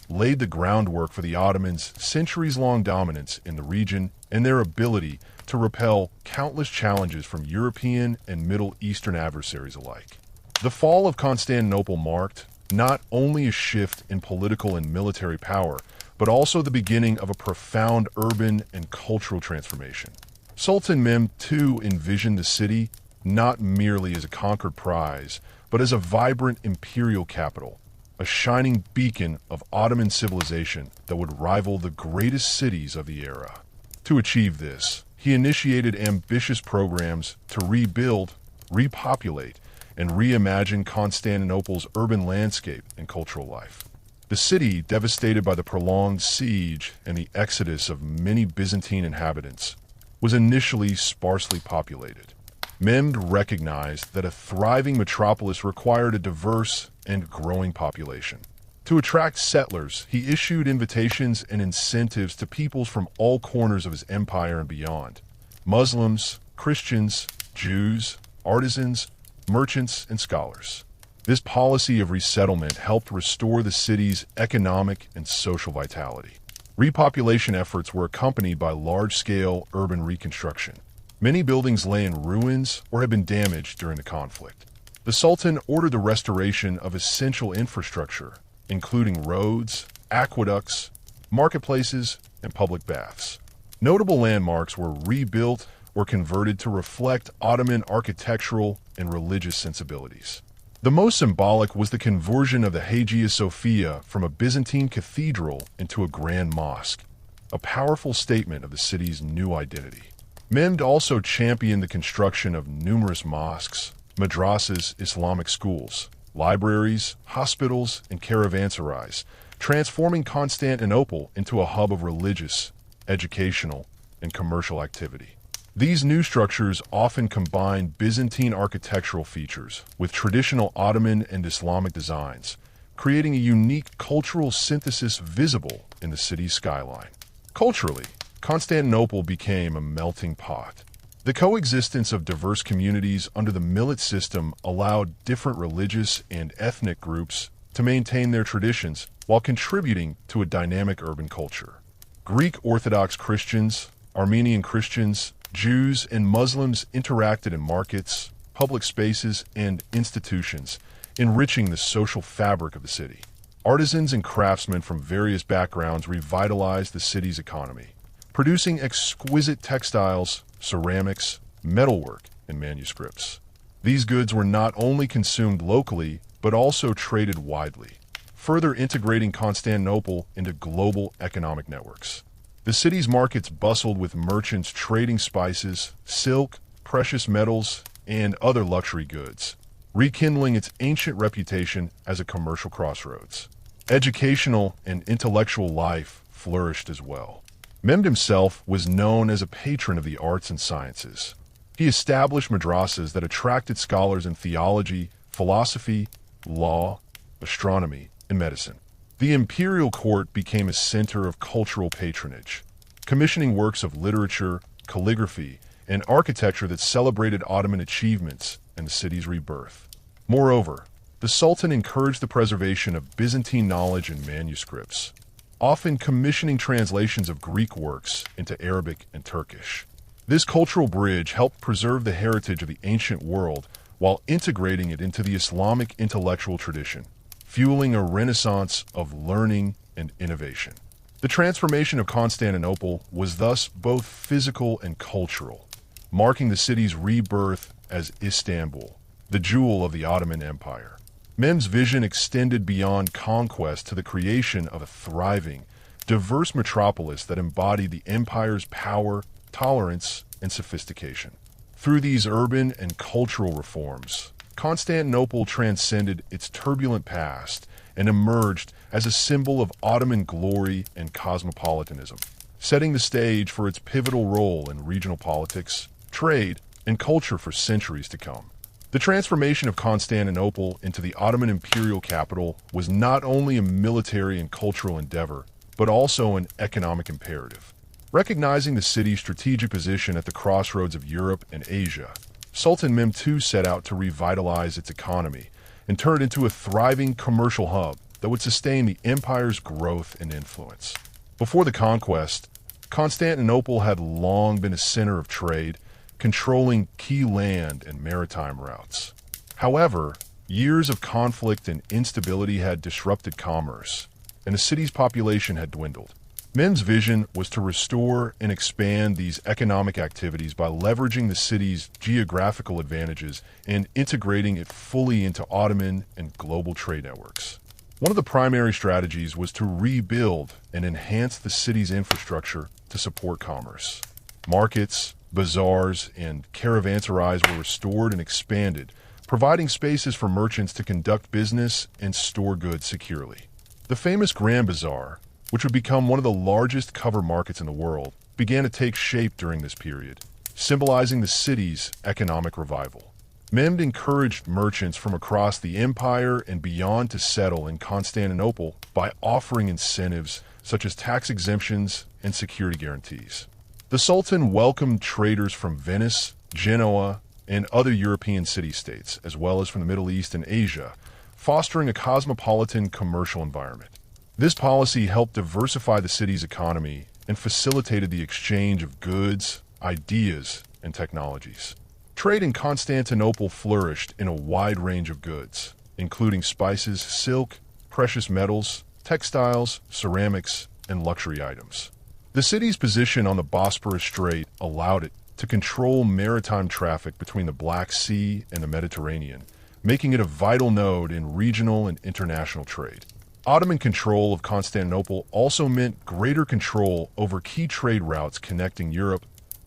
A: laid the groundwork for the Ottomans' centuries-long dominance in the region and their ability to repel countless challenges from European and Middle Eastern adversaries alike. The fall of Constantinople marked not only a shift in political and military power, but also the beginning of a profound urban and cultural transformation. Sultan Mehmed II envisioned the city not merely as a conquered prize, but as a vibrant imperial capital, a shining beacon of Ottoman civilization that would rival the greatest cities of the era. To achieve this, he initiated ambitious programs to rebuild, repopulate, and reimagine Constantinople's urban landscape and cultural life. The city, devastated by the prolonged siege and the exodus of many Byzantine inhabitants, was initially sparsely populated. Mehmed recognized that a thriving metropolis required a diverse and growing population. To attract settlers, he issued invitations and incentives to peoples from all corners of his empire and beyond: Muslims, Christians, Jews, artisans, merchants, and scholars. This policy of resettlement helped restore the city's economic and social vitality. Repopulation efforts were accompanied by large-scale urban reconstruction. Many buildings lay in ruins or had been damaged during the conflict. The Sultan ordered the restoration of essential infrastructure, including roads, aqueducts, marketplaces, and public baths. Notable landmarks were rebuilt or converted to reflect Ottoman architectural and religious sensibilities. The most symbolic was the conversion of the Hagia Sophia from a Byzantine cathedral into a grand mosque, a powerful statement of the city's new identity. Mehmed also championed the construction of numerous mosques, madrasas, Islamic schools, libraries, hospitals, and caravanserais, transforming Constantinople into a hub of religious, educational, and commercial activity. These new structures often combined Byzantine architectural features with traditional Ottoman and Islamic designs, creating a unique cultural synthesis visible in the city's skyline. Culturally, Constantinople became a melting pot. The coexistence of diverse communities under the millet system allowed different religious and ethnic groups to maintain their traditions while contributing to a dynamic urban culture. Greek Orthodox Christians, Armenian Christians, Jews, and Muslims interacted in markets, public spaces, and institutions, enriching the social fabric of the city. Artisans and craftsmen from various backgrounds revitalized the city's economy, producing exquisite textiles, ceramics, metalwork, and manuscripts. These goods were not only consumed locally, but also traded widely, further integrating Constantinople into global economic networks. The city's markets bustled with merchants trading spices, silk, precious metals, and other luxury goods, rekindling its ancient reputation as a commercial crossroads. Educational and intellectual life flourished as well. Mehmed himself was known as a patron of the arts and sciences. He established madrasas that attracted scholars in theology, philosophy, law, astronomy, and medicine. The imperial court became a center of cultural patronage, commissioning works of literature, calligraphy, and architecture that celebrated Ottoman achievements and the city's rebirth. Moreover, the Sultan encouraged the preservation of Byzantine knowledge and manuscripts, often commissioning translations of Greek works into Arabic and Turkish. This cultural bridge helped preserve the heritage of the ancient world while integrating it into the Islamic intellectual tradition, fueling a renaissance of learning and innovation. The transformation of Constantinople was thus both physical and cultural, marking the city's rebirth as Istanbul, the jewel of the Ottoman Empire. Mehmed's vision extended beyond conquest to the creation of a thriving, diverse metropolis that embodied the empire's power, tolerance, and sophistication. Through these urban and cultural reforms, Constantinople transcended its turbulent past and emerged as a symbol of Ottoman glory and cosmopolitanism, setting the stage for its pivotal role in regional politics, trade, and culture for centuries to come. The transformation of Constantinople into the Ottoman imperial capital was not only a military and cultural endeavor, but also an economic imperative. Recognizing the city's strategic position at the crossroads of Europe and Asia, Sultan Mehmed II set out to revitalize its economy and turn it into a thriving commercial hub that would sustain the empire's growth and influence. Before the conquest, Constantinople had long been a center of trade, controlling key land and maritime routes. However, years of conflict and instability had disrupted commerce, and the city's population had dwindled. Mehmed's vision was to restore and expand these economic activities by leveraging the city's geographical advantages and integrating it fully into Ottoman and global trade networks. One of the primary strategies was to rebuild and enhance the city's infrastructure to support commerce. Markets, bazaars, and caravanserais were restored and expanded, providing spaces for merchants to conduct business and store goods securely. The famous Grand Bazaar, which would become one of the largest cover markets in the world, began to take shape during this period, symbolizing the city's economic revival. Mehmed encouraged merchants from across the empire and beyond to settle in Constantinople by offering incentives such as tax exemptions and security guarantees. The Sultan welcomed traders from Venice, Genoa, and other European city-states, as well as from the Middle East and Asia, fostering a cosmopolitan commercial environment. This policy helped diversify the city's economy and facilitated the exchange of goods, ideas, and technologies. Trade in Constantinople flourished in a wide range of goods, including spices, silk, precious metals, textiles, ceramics, and luxury items. The city's position on the Bosporus Strait allowed it to control maritime traffic between the Black Sea and the Mediterranean, making it a vital node in regional and international trade. Ottoman control of Constantinople also meant greater control over key trade routes connecting Europe,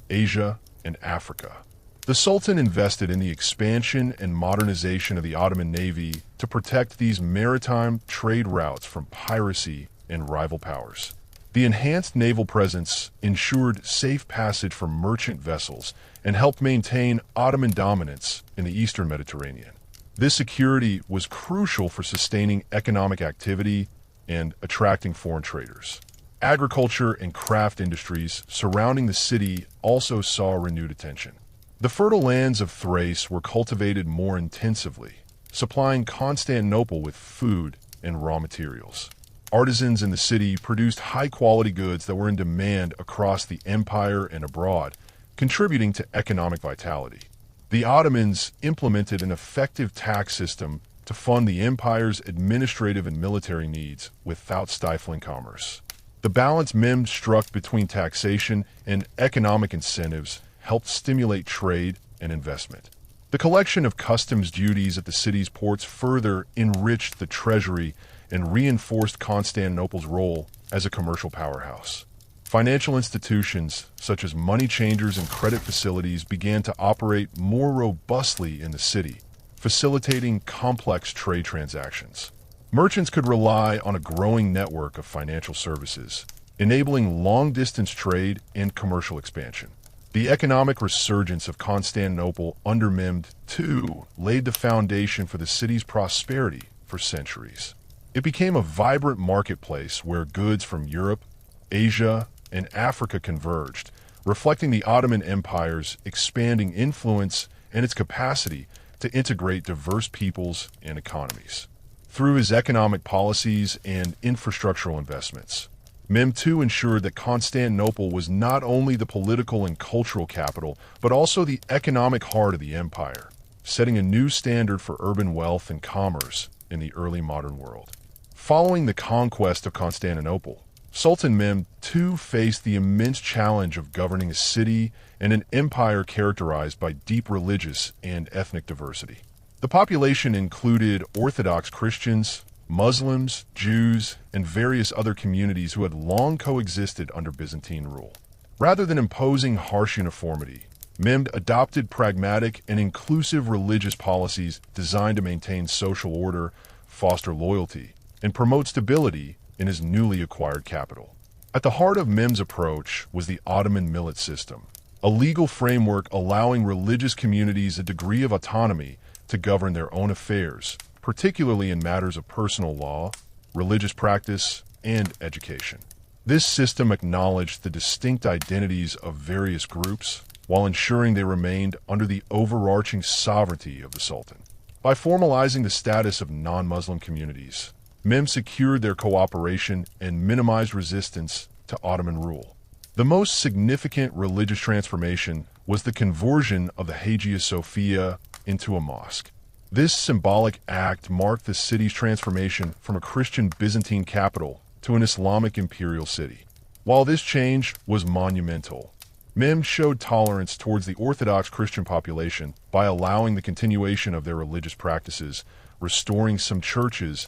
A: Asia, and Africa. The Sultan invested in the expansion and modernization of the Ottoman Navy to protect these maritime trade routes from piracy and rival powers. The enhanced naval presence ensured safe passage for merchant vessels and helped maintain Ottoman dominance in the eastern Mediterranean. This security was crucial for sustaining economic activity and attracting foreign traders. Agriculture and craft industries surrounding the city also saw renewed attention. The fertile lands of Thrace were cultivated more intensively, supplying Constantinople with food and raw materials. Artisans in the city produced high-quality goods that were in demand across the empire and abroad, contributing to economic vitality. The Ottomans implemented an effective tax system to fund the empire's administrative and military needs without stifling commerce. The balance Mehmed struck between taxation and economic incentives helped stimulate trade and investment. The collection of customs duties at the city's ports further enriched the treasury and reinforced Constantinople's role as a commercial powerhouse. Financial institutions, such as money changers and credit facilities, began to operate more robustly in the city, facilitating complex trade transactions. Merchants could rely on a growing network of financial services, enabling long-distance trade and commercial expansion. The economic resurgence of Constantinople under Mehmed II laid the foundation for the city's prosperity for centuries. It became a vibrant marketplace where goods from Europe, Asia, and Africa converged, reflecting the Ottoman Empire's expanding influence and its capacity to integrate diverse peoples and economies. Through his economic policies and infrastructural investments, Mehmed II ensured that Constantinople was not only the political and cultural capital, but also the economic heart of the empire, setting a new standard for urban wealth and commerce in the early modern world. Following the conquest of Constantinople, Sultan Mehmed II faced the immense challenge of governing a city and an empire characterized by deep religious and ethnic diversity. The population included Orthodox Christians, Muslims, Jews, and various other communities who had long coexisted under Byzantine rule. Rather than imposing harsh uniformity, Mehmed adopted pragmatic and inclusive religious policies designed to maintain social order, foster loyalty, and promote stability in his newly acquired capital. At the heart of Mehmed's approach was the Ottoman millet system, a legal framework allowing religious communities a degree of autonomy to govern their own affairs, particularly in matters of personal law, religious practice, and education. This system acknowledged the distinct identities of various groups while ensuring they remained under the overarching sovereignty of the Sultan. By formalizing the status of non-Muslim communities, Mehmed secured their cooperation and minimized resistance to Ottoman rule. The most significant religious transformation was the conversion of the Hagia Sophia into a mosque. This symbolic act marked the city's transformation from a Christian Byzantine capital to an Islamic imperial city. While this change was monumental, Mehmed showed tolerance towards the Orthodox Christian population by allowing the continuation of their religious practices, restoring some churches,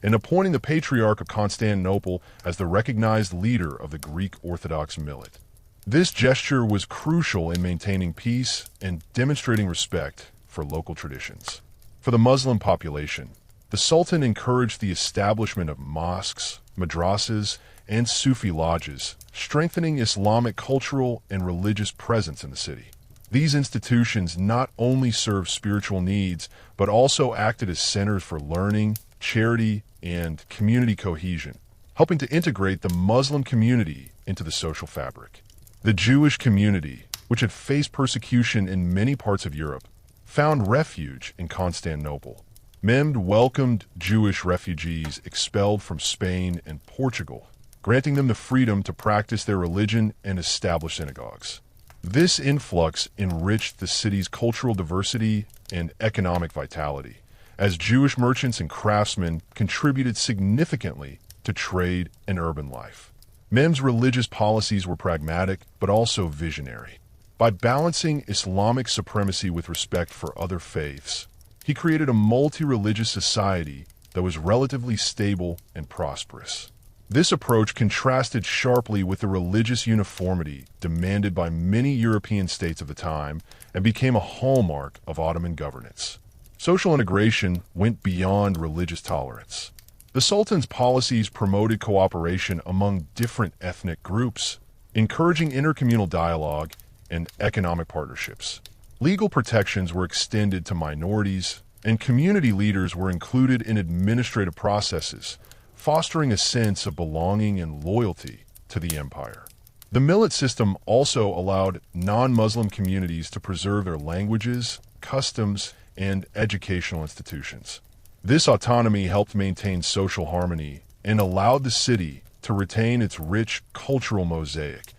A: and appointing the Patriarch of Constantinople as the recognized leader of the Greek Orthodox millet. This gesture was crucial in maintaining peace and demonstrating respect for local traditions. For the Muslim population, the Sultan encouraged the establishment of mosques, madrasas, and Sufi lodges, strengthening Islamic cultural and religious presence in the city. These institutions not only served spiritual needs, but also acted as centers for learning, charity, and community cohesion, helping to integrate the Muslim community into the social fabric. The Jewish community, which had faced persecution in many parts of Europe, found refuge in Constantinople. Mehmed welcomed Jewish refugees expelled from Spain and Portugal, granting them the freedom to practice their religion and establish synagogues. This influx enriched the city's cultural diversity and economic vitality, as Jewish merchants and craftsmen contributed significantly to trade and urban life. Mehmed's religious policies were pragmatic but also visionary. By balancing Islamic supremacy with respect for other faiths, he created a multi-religious society that was relatively stable and prosperous. This approach contrasted sharply with the religious uniformity demanded by many European states of the time and became a hallmark of Ottoman governance. Social integration went beyond religious tolerance. The Sultan's policies promoted cooperation among different ethnic groups, encouraging intercommunal dialogue and economic partnerships. Legal protections were extended to minorities, and community leaders were included in administrative processes, fostering a sense of belonging and loyalty to the empire. The millet system also allowed non-Muslim communities to preserve their languages, customs, and educational institutions. This autonomy helped maintain social harmony and allowed the city to retain its rich cultural mosaic,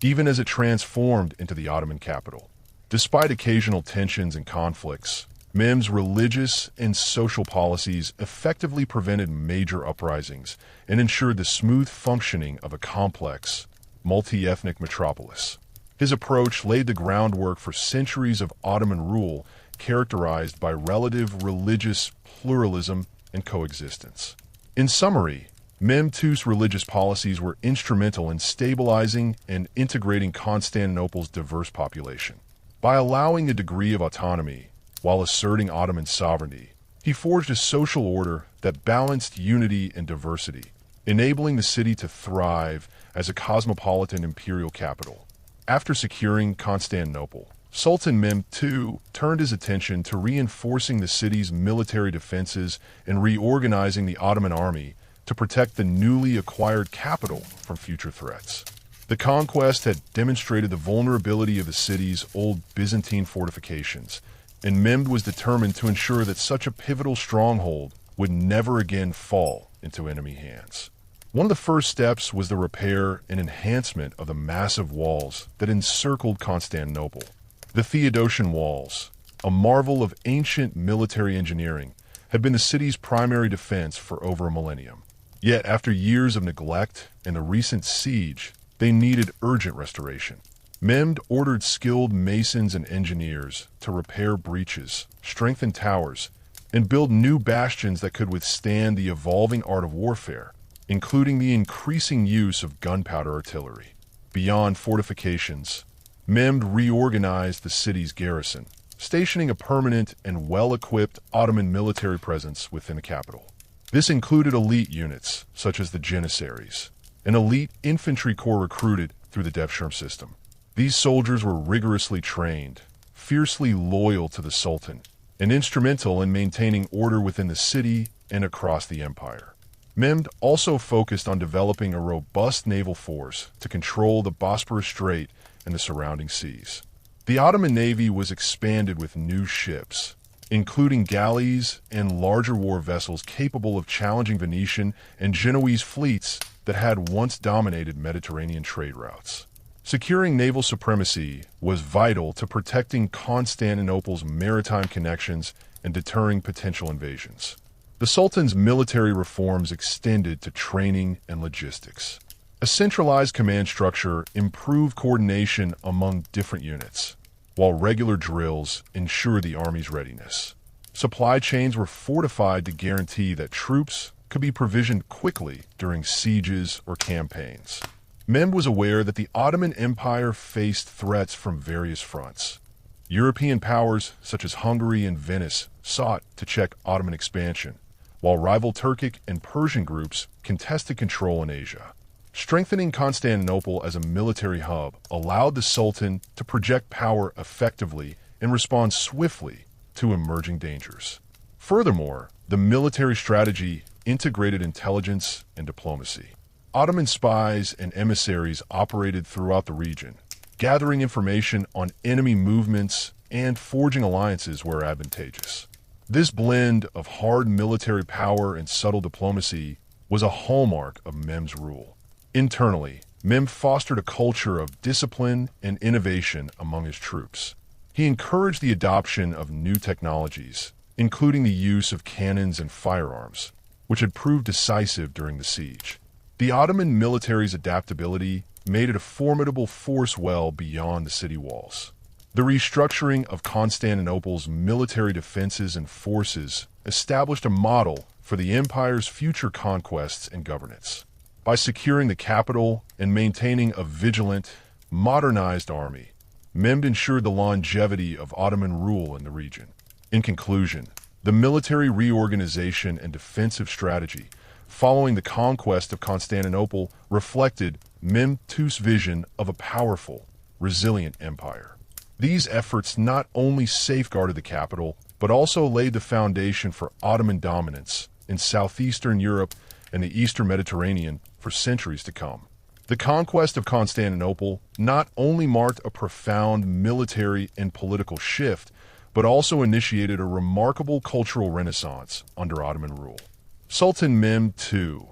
A: even as it transformed into the Ottoman capital. Despite occasional tensions and conflicts, Mehmed's religious and social policies effectively prevented major uprisings and ensured the smooth functioning of a complex, multi-ethnic metropolis. His approach laid the groundwork for centuries of Ottoman rule characterized by relative religious pluralism and coexistence. In summary, Mehmed II's religious policies were instrumental in stabilizing and integrating Constantinople's diverse population. By allowing a degree of autonomy while asserting Ottoman sovereignty, he forged a social order that balanced unity and diversity, enabling the city to thrive as a cosmopolitan imperial capital. After securing Constantinople, Sultan Mehmed II turned his attention to reinforcing the city's military defenses and reorganizing the Ottoman army to protect the newly acquired capital from future threats. The conquest had demonstrated the vulnerability of the city's old Byzantine fortifications, and Mehmed was determined to ensure that such a pivotal stronghold would never again fall into enemy hands. One of the first steps was the repair and enhancement of the massive walls that encircled Constantinople. The Theodosian walls, a marvel of ancient military engineering, had been the city's primary defense for over a millennium. Yet, after years of neglect and the recent siege, they needed urgent restoration. Mehmed ordered skilled masons and engineers to repair breaches, strengthen towers, and build new bastions that could withstand the evolving art of warfare, including the increasing use of gunpowder artillery. Beyond fortifications, Mehmed reorganized the city's garrison, stationing a permanent and well-equipped Ottoman military presence within the capital. This included elite units, such as the Janissaries, an elite infantry corps recruited through the Devshirme system. These soldiers were rigorously trained, fiercely loyal to the Sultan, and instrumental in maintaining order within the city and across the empire. Mehmed also focused on developing a robust naval force to control the Bosporus Strait and the surrounding seas. The Ottoman navy was expanded with new ships, including galleys and larger war vessels capable of challenging Venetian and Genoese fleets that had once dominated Mediterranean trade routes. Securing naval supremacy was vital to protecting Constantinople's maritime connections and deterring potential invasions. The Sultan's military reforms extended to training and logistics. A centralized command structure improved coordination among different units, while regular drills ensured the army's readiness. Supply chains were fortified to guarantee that troops could be provisioned quickly during sieges or campaigns. Mehmed was aware that the Ottoman Empire faced threats from various fronts. European powers such as Hungary and Venice sought to check Ottoman expansion, while rival Turkic and Persian groups contested control in Asia. Strengthening Constantinople as a military hub allowed the Sultan to project power effectively and respond swiftly to emerging dangers. Furthermore, the military strategy integrated intelligence and diplomacy. Ottoman spies and emissaries operated throughout the region, gathering information on enemy movements and forging alliances where advantageous. This blend of hard military power and subtle diplomacy was a hallmark of Mehmed's rule. Internally, Mehmed fostered a culture of discipline and innovation among his troops. He encouraged the adoption of new technologies, including the use of cannons and firearms, which had proved decisive during the siege. The Ottoman military's adaptability made it a formidable force well beyond the city walls. The restructuring of Constantinople's military defenses and forces established a model for the empire's future conquests and governance. By securing the capital and maintaining a vigilant, modernized army, Mehmed ensured the longevity of Ottoman rule in the region. In conclusion, the military reorganization and defensive strategy following the conquest of Constantinople reflected Mehmed's vision of a powerful, resilient empire. These efforts not only safeguarded the capital, but also laid the foundation for Ottoman dominance in southeastern Europe and the eastern Mediterranean for centuries to come. The conquest of Constantinople not only marked a profound military and political shift, but also initiated a remarkable cultural renaissance under Ottoman rule. Sultan Mehmed II,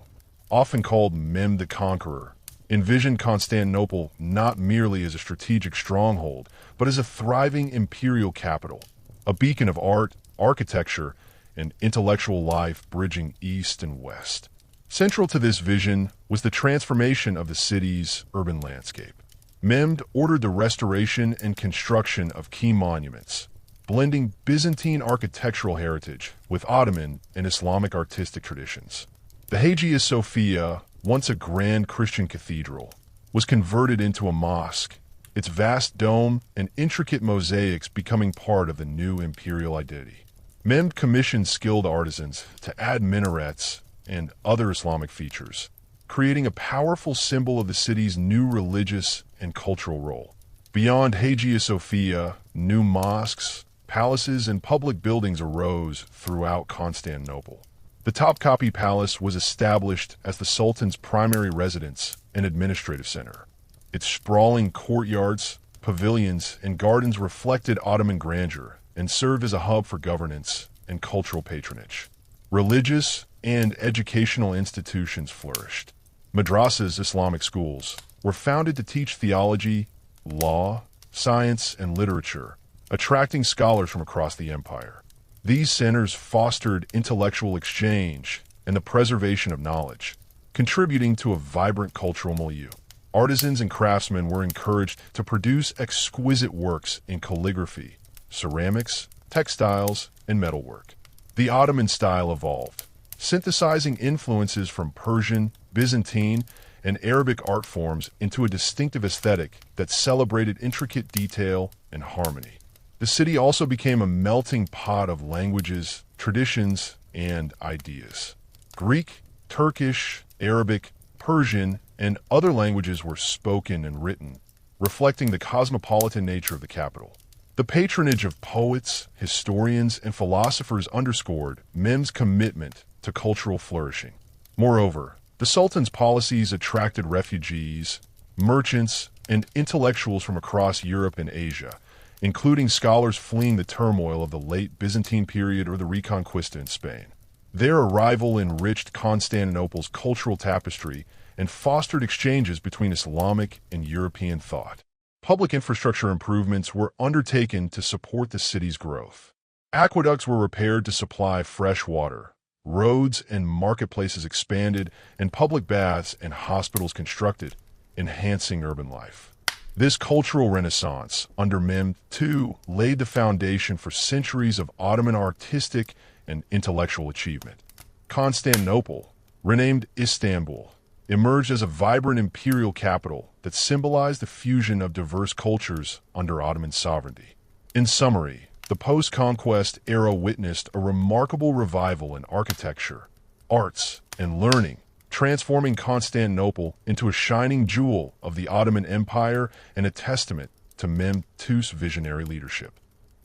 A: often called Mehmed the Conqueror, envisioned Constantinople not merely as a strategic stronghold, but as a thriving imperial capital, a beacon of art, architecture, and intellectual life bridging east and west. Central to this vision was the transformation of the city's urban landscape. Mehmed ordered the restoration and construction of key monuments, blending Byzantine architectural heritage with Ottoman and Islamic artistic traditions. The Hagia Sophia, once a grand Christian cathedral, was converted into a mosque, its vast dome and intricate mosaics becoming part of the new imperial identity. Mehmed commissioned skilled artisans to add minarets and other Islamic features, creating a powerful symbol of the city's new religious and cultural role. Beyond Hagia Sophia, new mosques, palaces, and public buildings arose throughout Constantinople. The Topkapi Palace was established as the Sultan's primary residence and administrative center. Its sprawling courtyards, pavilions, and gardens reflected Ottoman grandeur and served as a hub for governance and cultural patronage. Religious and educational institutions flourished. Madrasas, Islamic schools, were founded to teach theology, law, science, and literature, attracting scholars from across the empire. These centers fostered intellectual exchange and the preservation of knowledge, contributing to a vibrant cultural milieu. Artisans and craftsmen were encouraged to produce exquisite works in calligraphy, ceramics, textiles, and metalwork. The Ottoman style evolved, synthesizing influences from Persian, Byzantine, and Arabic art forms into a distinctive aesthetic that celebrated intricate detail and harmony. The city also became a melting pot of languages, traditions, and ideas. Greek, Turkish, Arabic, Persian, and other languages were spoken and written, reflecting the cosmopolitan nature of the capital. The patronage of poets, historians, and philosophers underscored Mehmed's commitment to cultural flourishing. Moreover, the Sultan's policies attracted refugees, merchants, and intellectuals from across Europe and Asia, including scholars fleeing the turmoil of the late Byzantine period or the Reconquista in Spain. Their arrival enriched Constantinople's cultural tapestry and fostered exchanges between Islamic and European thought. Public infrastructure improvements were undertaken to support the city's growth. Aqueducts were repaired to supply fresh water. Roads and marketplaces expanded, and public baths and hospitals constructed, enhancing urban life. This cultural renaissance under Mehmed II laid the foundation for centuries of Ottoman artistic and intellectual achievement. Constantinople, renamed Istanbul, emerged as a vibrant imperial capital that symbolized the fusion of diverse cultures under Ottoman sovereignty. In summary, the post-conquest era witnessed a remarkable revival in architecture, arts, and learning, transforming Constantinople into a shining jewel of the Ottoman Empire and a testament to Mehmed II's visionary leadership.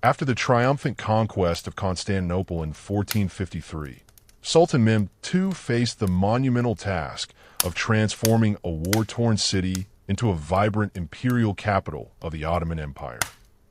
A: After the triumphant conquest of Constantinople in 1453, Sultan Mehmed II faced the monumental task of transforming a war-torn city into a vibrant imperial capital of the Ottoman Empire.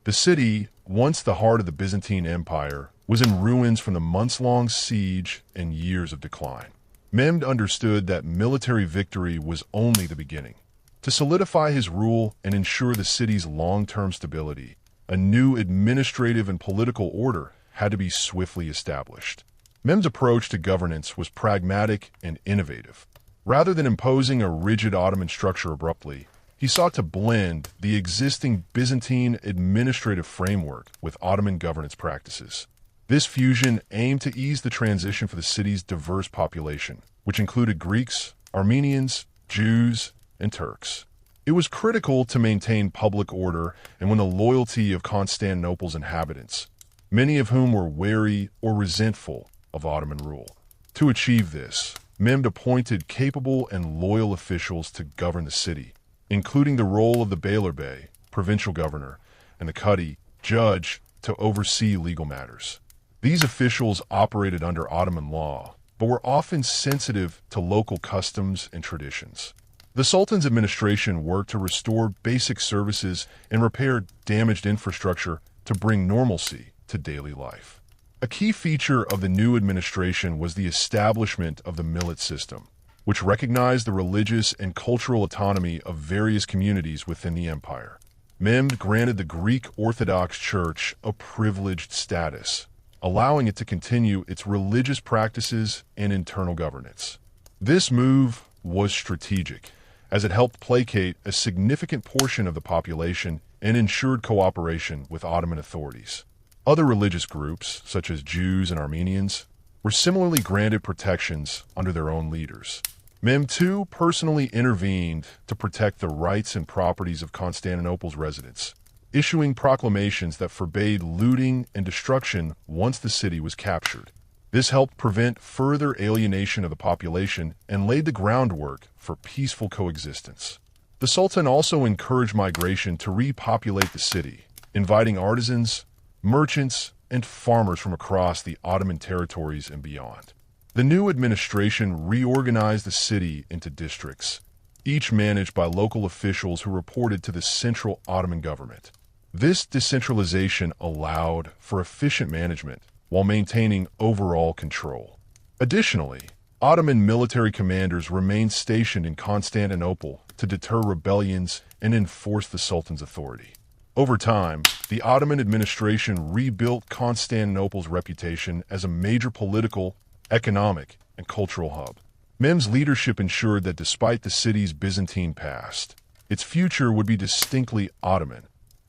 A: The city, once the heart of the Byzantine Empire, was in ruins from the months-long siege and years of decline. Mehmed understood that military victory was only the beginning. To solidify his rule and ensure the city's long-term stability, a new administrative and political order had to be swiftly established. Mehmed's approach to governance was pragmatic and innovative. Rather than imposing a rigid Ottoman structure abruptly, he sought to blend the existing Byzantine administrative framework with Ottoman governance practices. This fusion aimed to ease the transition for the city's diverse population, which included Greeks, Armenians, Jews, and Turks. It was critical to maintain public order and win the loyalty of Constantinople's inhabitants, many of whom were wary or resentful of Ottoman rule. To achieve this, Mehmed appointed capable and loyal officials to govern the city, including the role of the Beylerbey, provincial governor, and the Cadi, judge, to oversee legal matters. These officials operated under Ottoman law, but were often sensitive to local customs and traditions. The Sultan's administration worked to restore basic services and repair damaged infrastructure to bring normalcy to daily life. A key feature of the new administration was the establishment of the millet system, which recognized the religious and cultural autonomy of various communities within the empire. Mehmed granted the Greek Orthodox Church a privileged status, allowing it to continue its religious practices and internal governance. This move was strategic, as it helped placate a significant portion of the population and ensured cooperation with Ottoman authorities. Other religious groups, such as Jews and Armenians, were similarly granted protections under their own leaders. Mehmed II personally intervened to protect the rights and properties of Constantinople's residents, issuing proclamations that forbade looting and destruction once the city was captured. This helped prevent further alienation of the population and laid the groundwork for peaceful coexistence. The Sultan also encouraged migration to repopulate the city, inviting artisans, merchants, and farmers from across the Ottoman territories and beyond. The new administration reorganized the city into districts, each managed by local officials who reported to the central Ottoman government. This decentralization allowed for efficient management while maintaining overall control. Additionally, Ottoman military commanders remained stationed in Constantinople to deter rebellions and enforce the Sultan's authority. Over time, the Ottoman administration rebuilt Constantinople's reputation as a major political, economic, and cultural hub. Mehmed's leadership ensured that despite the city's Byzantine past, its future would be distinctly Ottoman,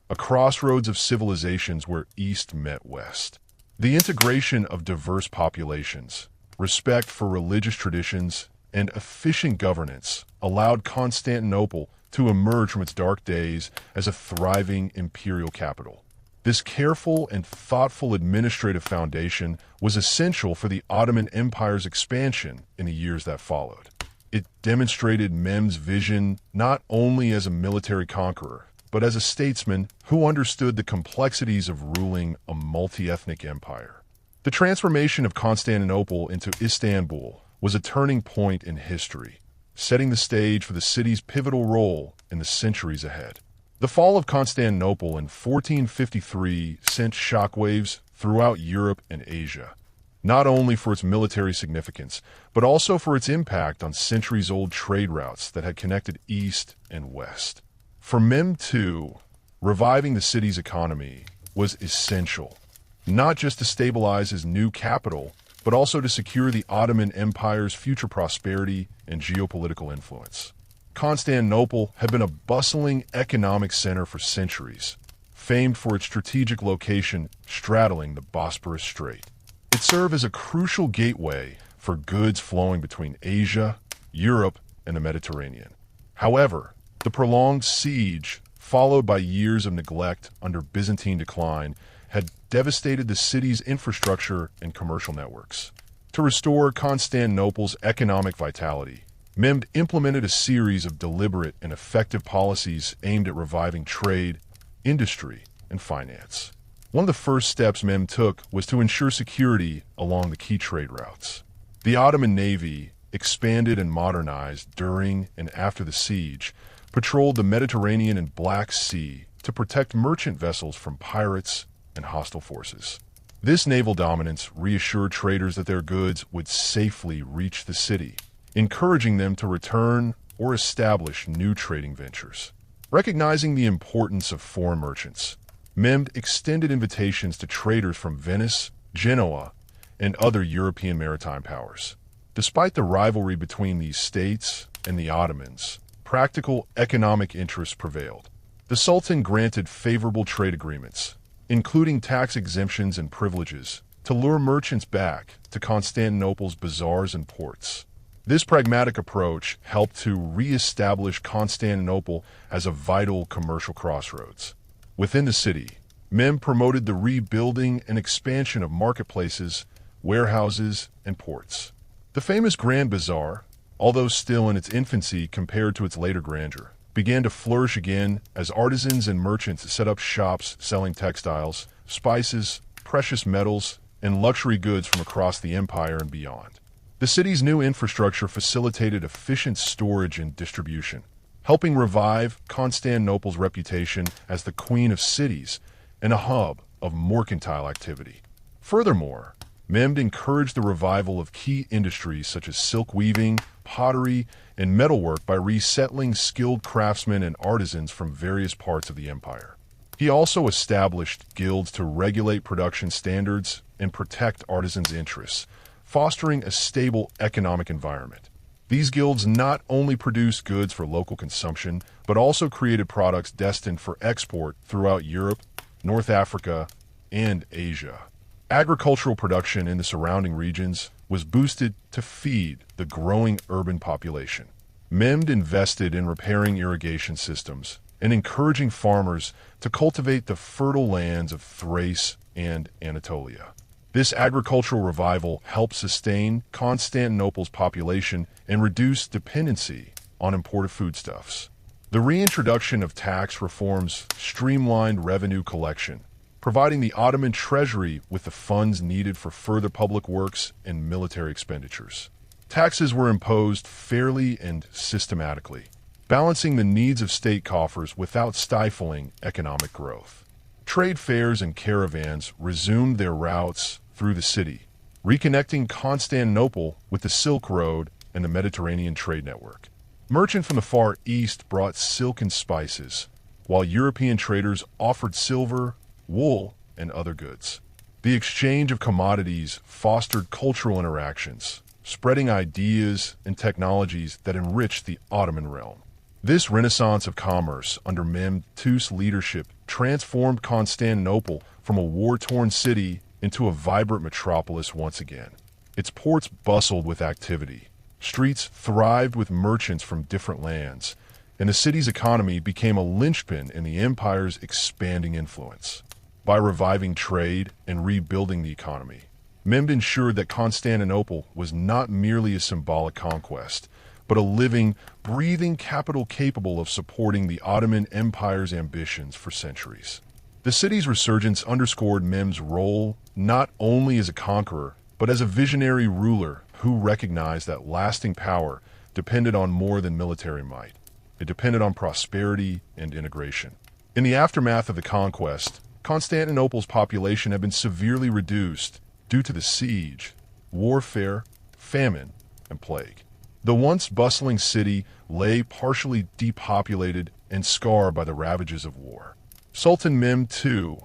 A: a crossroads of civilizations where East met West. The integration of diverse populations, respect for religious traditions, and efficient governance allowed Constantinople to emerge from its dark days as a thriving imperial capital. This careful and thoughtful administrative foundation was essential for the Ottoman Empire's expansion in the years that followed. It demonstrated Mehmed's vision not only as a military conqueror, but as a statesman who understood the complexities of ruling a multi-ethnic empire. The transformation of Constantinople into Istanbul was a turning point in history, setting the stage for the city's pivotal role in the centuries ahead. The fall of Constantinople in 1453 sent shockwaves throughout Europe and Asia, not only for its military significance, but also for its impact on centuries-old trade routes that had connected East and West. For Mehmed II, reviving the city's economy was essential, not just to stabilize his new capital, but also to secure the Ottoman Empire's future prosperity and geopolitical influence. Constantinople had been a bustling economic center for centuries, famed for its strategic location straddling the Bosporus Strait. It served as a crucial gateway for goods flowing between Asia, Europe, and the Mediterranean. However, the prolonged siege, followed by years of neglect under Byzantine decline, had devastated the city's infrastructure and commercial networks. To restore Constantinople's economic vitality, Mehmed implemented a series of deliberate and effective policies aimed at reviving trade, industry, and finance. One of the first steps Mehmed took was to ensure security along the key trade routes. The Ottoman Navy, expanded and modernized during and after the siege, patrolled the Mediterranean and Black Sea to protect merchant vessels from pirates and hostile forces. This naval dominance reassured traders that their goods would safely reach the city, encouraging them to return or establish new trading ventures. Recognizing the importance of foreign merchants, Mehmed extended invitations to traders from Venice, Genoa, and other European maritime powers. Despite the rivalry between these states and the Ottomans, practical economic interests prevailed. The Sultan granted favorable trade agreements, including tax exemptions and privileges, to lure merchants back to Constantinople's bazaars and ports. This pragmatic approach helped to re-establish Constantinople as a vital commercial crossroads. Within the city, Mehmed promoted the rebuilding and expansion of marketplaces, warehouses, and ports. The famous Grand Bazaar, although still in its infancy compared to its later grandeur, began to flourish again as artisans and merchants set up shops selling textiles, spices, precious metals, and luxury goods from across the empire and beyond. The city's new infrastructure facilitated efficient storage and distribution, helping revive Constantinople's reputation as the Queen of Cities and a hub of mercantile activity. Furthermore, Mehmed encouraged the revival of key industries such as silk weaving, pottery, and metalwork by resettling skilled craftsmen and artisans from various parts of the empire. He also established guilds to regulate production standards and protect artisans' interests, fostering a stable economic environment. These guilds not only produced goods for local consumption, but also created products destined for export throughout Europe, North Africa, and Asia. Agricultural production in the surrounding regions was boosted to feed the growing urban population. Mehmed invested in repairing irrigation systems and encouraging farmers to cultivate the fertile lands of Thrace and Anatolia. This agricultural revival helped sustain Constantinople's population and reduce dependency on imported foodstuffs. The reintroduction of tax reforms streamlined revenue collection, providing the Ottoman treasury with the funds needed for further public works and military expenditures. Taxes were imposed fairly and systematically, balancing the needs of state coffers without stifling economic growth. Trade fairs and caravans resumed their routes through the city, reconnecting Constantinople with the Silk Road and the Mediterranean trade network. Merchants from the Far East brought silk and spices, while European traders offered silver, wool, and other goods. The exchange of commodities fostered cultural interactions, spreading ideas and technologies that enriched the Ottoman realm. This renaissance of commerce under Mehmed II's leadership transformed Constantinople from a war-torn city into a vibrant metropolis once again. Its ports bustled with activity, streets thrived with merchants from different lands, and the city's economy became a linchpin in the empire's expanding influence. By reviving trade and rebuilding the economy, Mehmed ensured that Constantinople was not merely a symbolic conquest, but a living, breathing capital capable of supporting the Ottoman Empire's ambitions for centuries. The city's resurgence underscored Mehmed's role not only as a conqueror, but as a visionary ruler who recognized that lasting power depended on more than military might. It depended on prosperity and integration. In the aftermath of the conquest, Constantinople's population had been severely reduced due to the siege, warfare, famine, and plague. The once bustling city lay partially depopulated and scarred by the ravages of war. Sultan Mehmed II,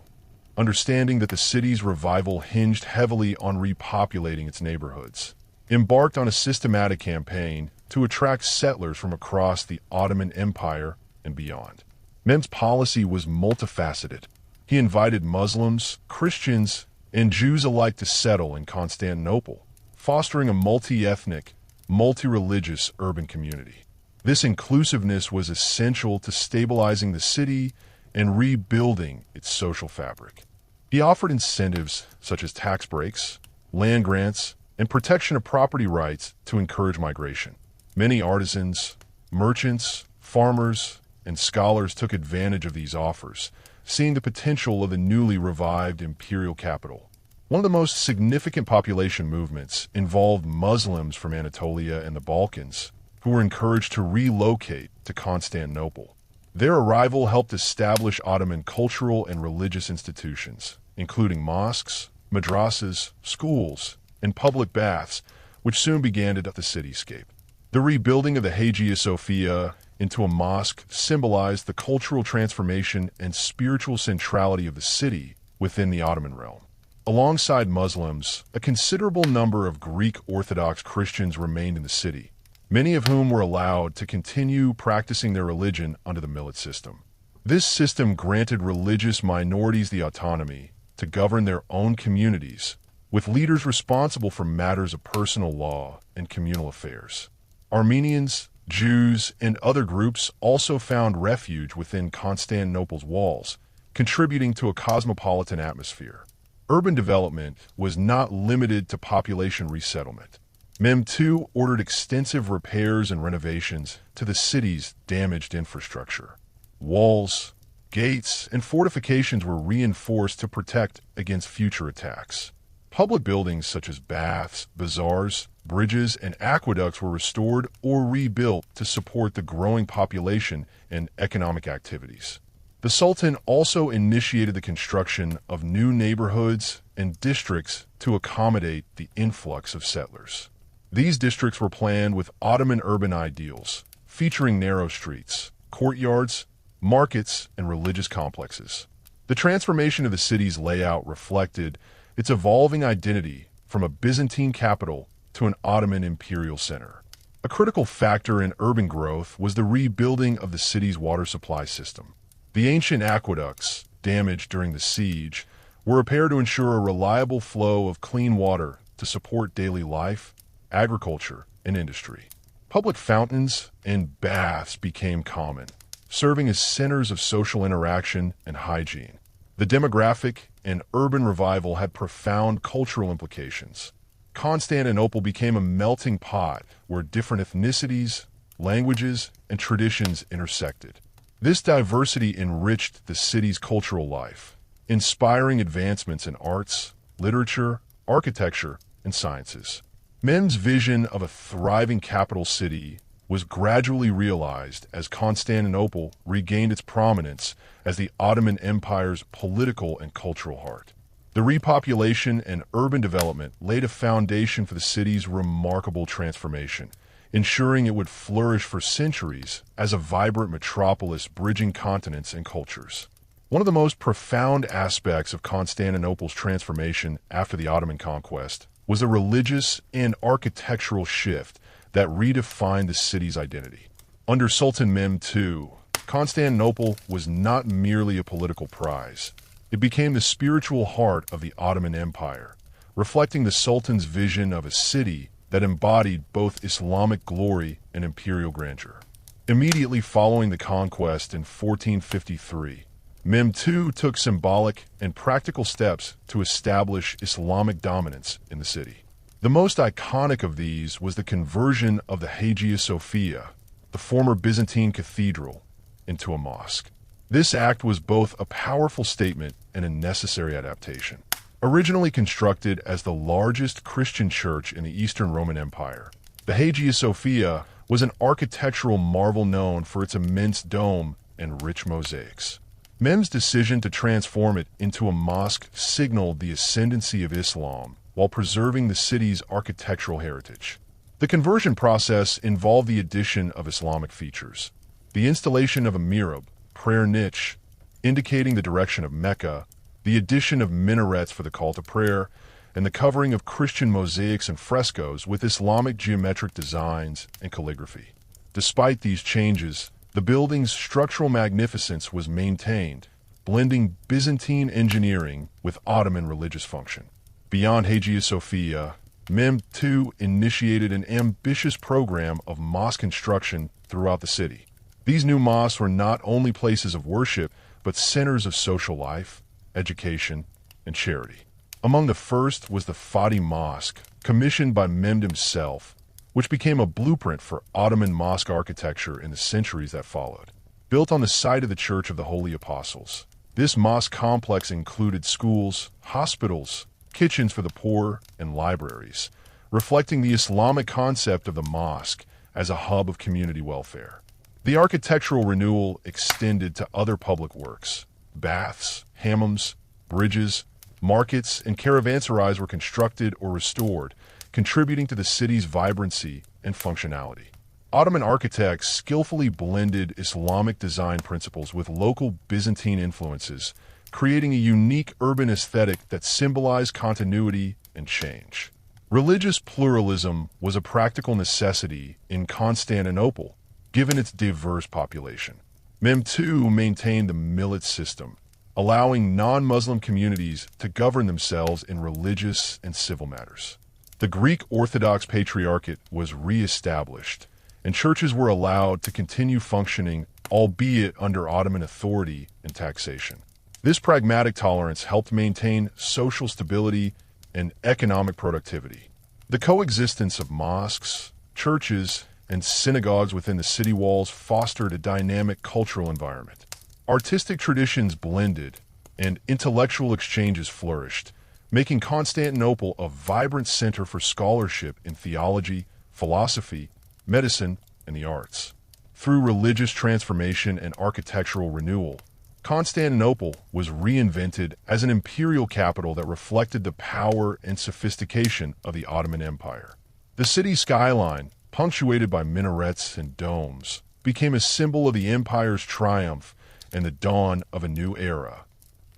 A: understanding that the city's revival hinged heavily on repopulating its neighborhoods, embarked on a systematic campaign to attract settlers from across the Ottoman Empire and beyond. Mehmed's policy was multifaceted. He invited Muslims, Christians, and Jews alike to settle in Constantinople, fostering a multi-ethnic, multi-religious urban community. This inclusiveness was essential to stabilizing the city and rebuilding its social fabric. He offered incentives such as tax breaks, land grants, and protection of property rights to encourage migration. Many artisans, merchants, farmers, and scholars took advantage of these offers, seeing the potential of the newly revived imperial capital. One of the most significant population movements involved Muslims from Anatolia and the Balkans, who were encouraged to relocate to Constantinople. Their arrival helped establish Ottoman cultural and religious institutions, including mosques, madrasas, schools, and public baths, which soon began to dot the cityscape. The rebuilding of the Hagia Sophia into a mosque symbolized the cultural transformation and spiritual centrality of the city within the Ottoman realm. Alongside Muslims, a considerable number of Greek Orthodox Christians remained in the city, many of whom were allowed to continue practicing their religion under the millet system. This system granted religious minorities the autonomy to govern their own communities, with leaders responsible for matters of personal law and communal affairs. Armenians, Jews, and other groups also found refuge within Constantinople's walls, contributing to a cosmopolitan atmosphere. Urban development was not limited to population resettlement. Mehmed II ordered extensive repairs and renovations to the city's damaged infrastructure. Walls, gates, and fortifications were reinforced to protect against future attacks. Public buildings such as baths, bazaars, bridges, and aqueducts were restored or rebuilt to support the growing population and economic activities. The Sultan also initiated the construction of new neighborhoods and districts to accommodate the influx of settlers. These districts were planned with Ottoman urban ideals, featuring narrow streets, courtyards, markets, and religious complexes. The transformation of the city's layout reflected its evolving identity from a Byzantine capital to an Ottoman imperial center. A critical factor in urban growth was the rebuilding of the city's water supply system. The ancient aqueducts, damaged during the siege, were repaired to ensure a reliable flow of clean water to support daily life, agriculture, and industry. Public fountains and baths became common, serving as centers of social interaction and hygiene. The demographic and urban revival had profound cultural implications. Constantinople became a melting pot where different ethnicities, languages, and traditions intersected. This diversity enriched the city's cultural life, inspiring advancements in arts, literature, architecture, and sciences. Mehmed's vision of a thriving capital city was gradually realized as Constantinople regained its prominence as the Ottoman Empire's political and cultural heart. The repopulation and urban development laid a foundation for the city's remarkable transformation, ensuring it would flourish for centuries as a vibrant metropolis bridging continents and cultures. One of the most profound aspects of Constantinople's transformation after the Ottoman conquest was a religious and architectural shift that redefined the city's identity. Under Sultan Mehmed II, Constantinople was not merely a political prize. It became the spiritual heart of the Ottoman Empire, reflecting the Sultan's vision of a city that embodied both Islamic glory and imperial grandeur. Immediately following the conquest in 1453, Mehmed II took symbolic and practical steps to establish Islamic dominance in the city. The most iconic of these was the conversion of the Hagia Sophia, the former Byzantine cathedral, into a mosque. This act was both a powerful statement and a necessary adaptation. Originally constructed as the largest Christian church in the Eastern Roman Empire, the Hagia Sophia was an architectural marvel known for its immense dome and rich mosaics. Mehmed's decision to transform it into a mosque signaled the ascendancy of Islam while preserving the city's architectural heritage. The conversion process involved the addition of Islamic features, the installation of a mihrab, prayer niche, indicating the direction of Mecca, the addition of minarets for the call to prayer, and the covering of Christian mosaics and frescoes with Islamic geometric designs and calligraphy. Despite these changes, the building's structural magnificence was maintained, blending Byzantine engineering with Ottoman religious function. Beyond Hagia Sophia, Mehmed II initiated an ambitious program of mosque construction throughout the city. These new mosques were not only places of worship, but centers of social life, education, and charity. Among the first was the Fatih Mosque, commissioned by Mehmed himself, which became a blueprint for Ottoman mosque architecture in the centuries that followed. Built on the site of the Church of the Holy Apostles, this mosque complex included schools, hospitals, kitchens for the poor, and libraries, reflecting the Islamic concept of the mosque as a hub of community welfare. The architectural renewal extended to other public works. Baths, hammams, bridges, markets, and caravanserais were constructed or restored, contributing to the city's vibrancy and functionality. Ottoman architects skillfully blended Islamic design principles with local Byzantine influences, creating a unique urban aesthetic that symbolized continuity and change. Religious pluralism was a practical necessity in Constantinople, given its diverse population. Mehmed II maintained the millet system, allowing non-Muslim communities to govern themselves in religious and civil matters. The Greek Orthodox Patriarchate was re-established, and churches were allowed to continue functioning, albeit under Ottoman authority and taxation. This pragmatic tolerance helped maintain social stability and economic productivity. The coexistence of mosques, churches, and synagogues within the city walls fostered a dynamic cultural environment. Artistic traditions blended, and intellectual exchanges flourished, making Constantinople a vibrant center for scholarship in theology, philosophy, medicine, and the arts. Through religious transformation and architectural renewal, Constantinople was reinvented as an imperial capital that reflected the power and sophistication of the Ottoman Empire. The city's skyline, punctuated by minarets and domes, became a symbol of the empire's triumph and the dawn of a new era,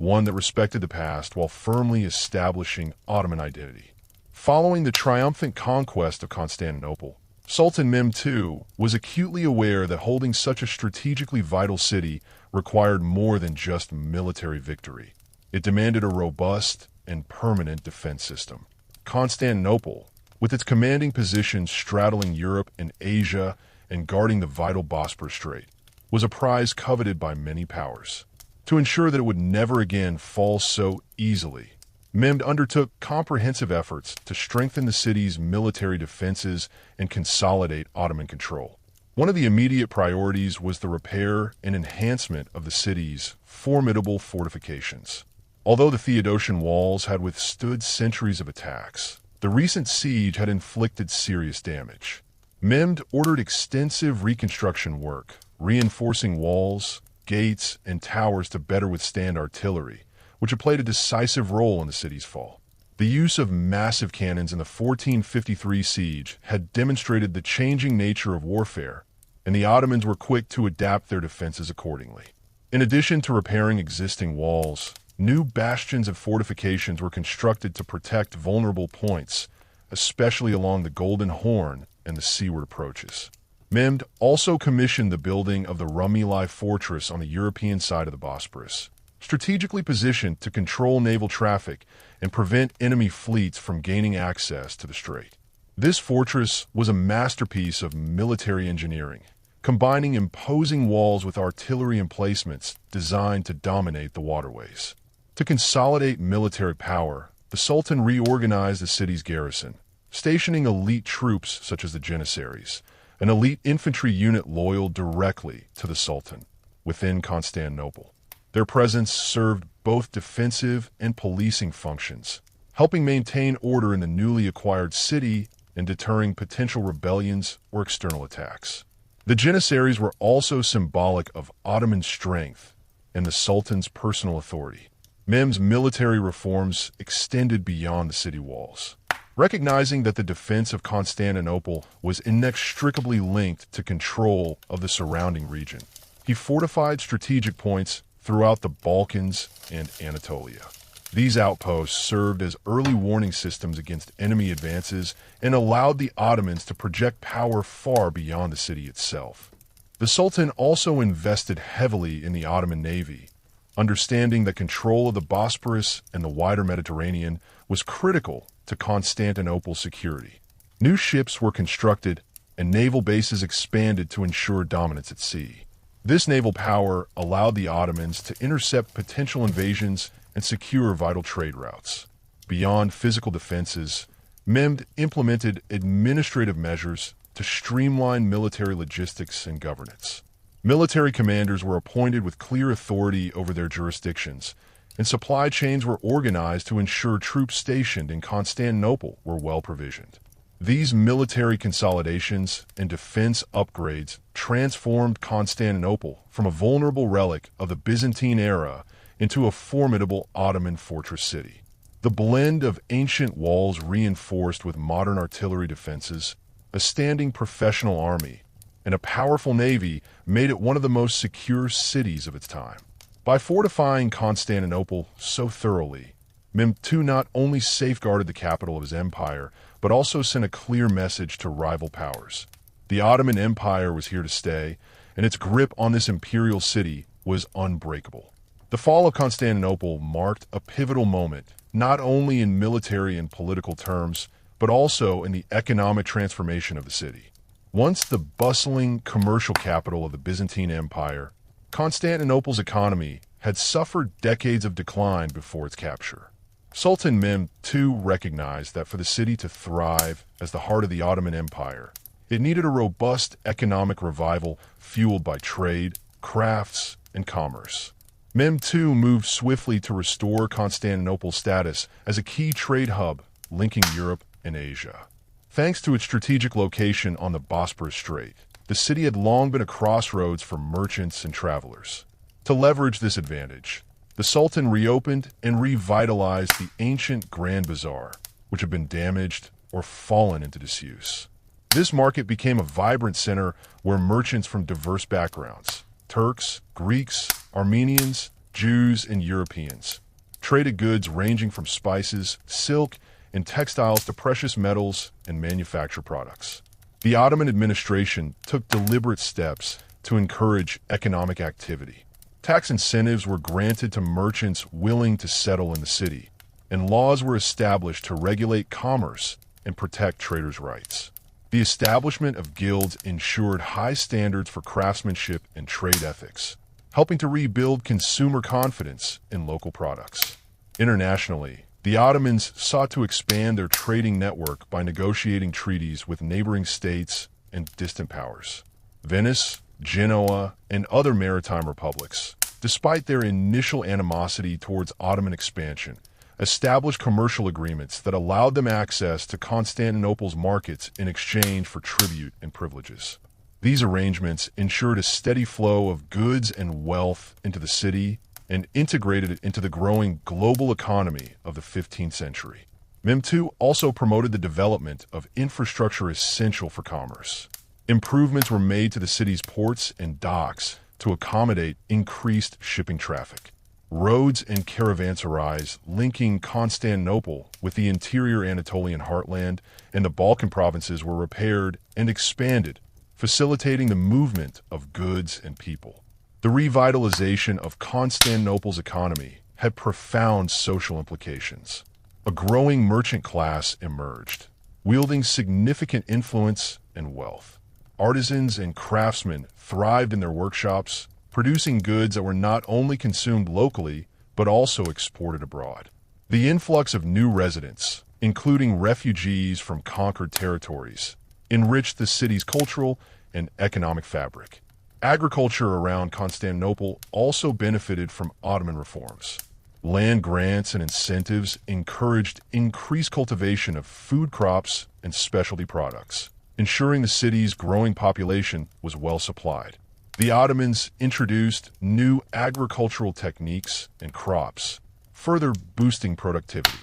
A: one that respected the past while firmly establishing Ottoman identity. Following the triumphant conquest of Constantinople, Sultan Mehmed II was acutely aware that holding such a strategically vital city required more than just military victory. It demanded a robust and permanent defense system. Constantinople, with its commanding position straddling Europe and Asia and guarding the vital Bosporus Strait, was a prize coveted by many powers. To ensure that it would never again fall so easily, Mehmed undertook comprehensive efforts to strengthen the city's military defenses and consolidate Ottoman control. One of the immediate priorities was the repair and enhancement of the city's formidable fortifications. Although the Theodosian walls had withstood centuries of attacks, the recent siege had inflicted serious damage. Mehmed ordered extensive reconstruction work, reinforcing walls, gates, and towers to better withstand artillery, which had played a decisive role in the city's fall. The use of massive cannons in the 1453 siege had demonstrated the changing nature of warfare, and the Ottomans were quick to adapt their defenses accordingly. In addition to repairing existing walls, new bastions and fortifications were constructed to protect vulnerable points, especially along the Golden Horn and the seaward approaches. Mehmed also commissioned the building of the Rumeli fortress on the European side of the Bosporus, strategically positioned to control naval traffic and prevent enemy fleets from gaining access to the strait. This fortress was a masterpiece of military engineering, combining imposing walls with artillery emplacements designed to dominate the waterways. To consolidate military power, the Sultan reorganized the city's garrison, stationing elite troops such as the Janissaries, an elite infantry unit loyal directly to the Sultan, within Constantinople. Their presence served both defensive and policing functions, helping maintain order in the newly acquired city and deterring potential rebellions or external attacks. The Janissaries were also symbolic of Ottoman strength and the Sultan's personal authority. Mehmed's military reforms extended beyond the city walls. Recognizing that the defense of Constantinople was inextricably linked to control of the surrounding region, he fortified strategic points throughout the Balkans and Anatolia. These outposts served as early warning systems against enemy advances and allowed the Ottomans to project power far beyond the city itself. The Sultan also invested heavily in the Ottoman navy, understanding that control of the Bosporus and the wider Mediterranean was critical to Constantinople's security. New ships were constructed and naval bases expanded to ensure dominance at sea. This naval power allowed the Ottomans to intercept potential invasions and secure vital trade routes. Beyond physical defenses, Mehmed implemented administrative measures to streamline military logistics and governance. Military commanders were appointed with clear authority over their jurisdictions, and supply chains were organized to ensure troops stationed in Constantinople were well provisioned. These military consolidations and defense upgrades transformed Constantinople from a vulnerable relic of the Byzantine era into a formidable Ottoman fortress city. The blend of ancient walls reinforced with modern artillery defenses, a standing professional army, and a powerful navy made it one of the most secure cities of its time. By fortifying Constantinople so thoroughly, Mehmed II not only safeguarded the capital of his empire, but also sent a clear message to rival powers. The Ottoman Empire was here to stay, and its grip on this imperial city was unbreakable. The fall of Constantinople marked a pivotal moment, not only in military and political terms, but also in the economic transformation of the city. Once the bustling commercial capital of the Byzantine Empire, Constantinople's economy had suffered decades of decline before its capture. Sultan Mehmed II recognized that for the city to thrive as the heart of the Ottoman Empire, it needed a robust economic revival fueled by trade, crafts, and commerce. Mehmed II moved swiftly to restore Constantinople's status as a key trade hub linking Europe and Asia. Thanks to its strategic location on the Bosporus Strait, the city had long been a crossroads for merchants and travelers. To leverage this advantage, the Sultan reopened and revitalized the ancient Grand Bazaar, which had been damaged or fallen into disuse. This market became a vibrant center where merchants from diverse backgrounds, Turks, Greeks, Armenians, Jews, and Europeans, traded goods ranging from spices, silk, and textiles to precious metals and manufactured products. The Ottoman administration took deliberate steps to encourage economic activity. Tax incentives were granted to merchants willing to settle in the city, and laws were established to regulate commerce and protect traders' rights. The establishment of guilds ensured high standards for craftsmanship and trade ethics, helping to rebuild consumer confidence in local products. Internationally, the Ottomans sought to expand their trading network by negotiating treaties with neighboring states and distant powers. Venice, Genoa, and other maritime republics, despite their initial animosity towards Ottoman expansion, established commercial agreements that allowed them access to Constantinople's markets in exchange for tribute and privileges. These arrangements ensured a steady flow of goods and wealth into the city and integrated it into the growing global economy of the 15th century. Mehmed II also promoted the development of infrastructure essential for commerce. Improvements were made to the city's ports and docks to accommodate increased shipping traffic. Roads and caravanserais linking Constantinople with the interior Anatolian heartland and the Balkan provinces were repaired and expanded, facilitating the movement of goods and people. The revitalization of Constantinople's economy had profound social implications. A growing merchant class emerged, wielding significant influence and wealth. Artisans and craftsmen thrived in their workshops, producing goods that were not only consumed locally, but also exported abroad. The influx of new residents, including refugees from conquered territories, enriched the city's cultural and economic fabric. Agriculture around Constantinople also benefited from Ottoman reforms. Land grants and incentives encouraged increased cultivation of food crops and specialty products, ensuring the city's growing population was well supplied. The Ottomans introduced new agricultural techniques and crops, further boosting productivity.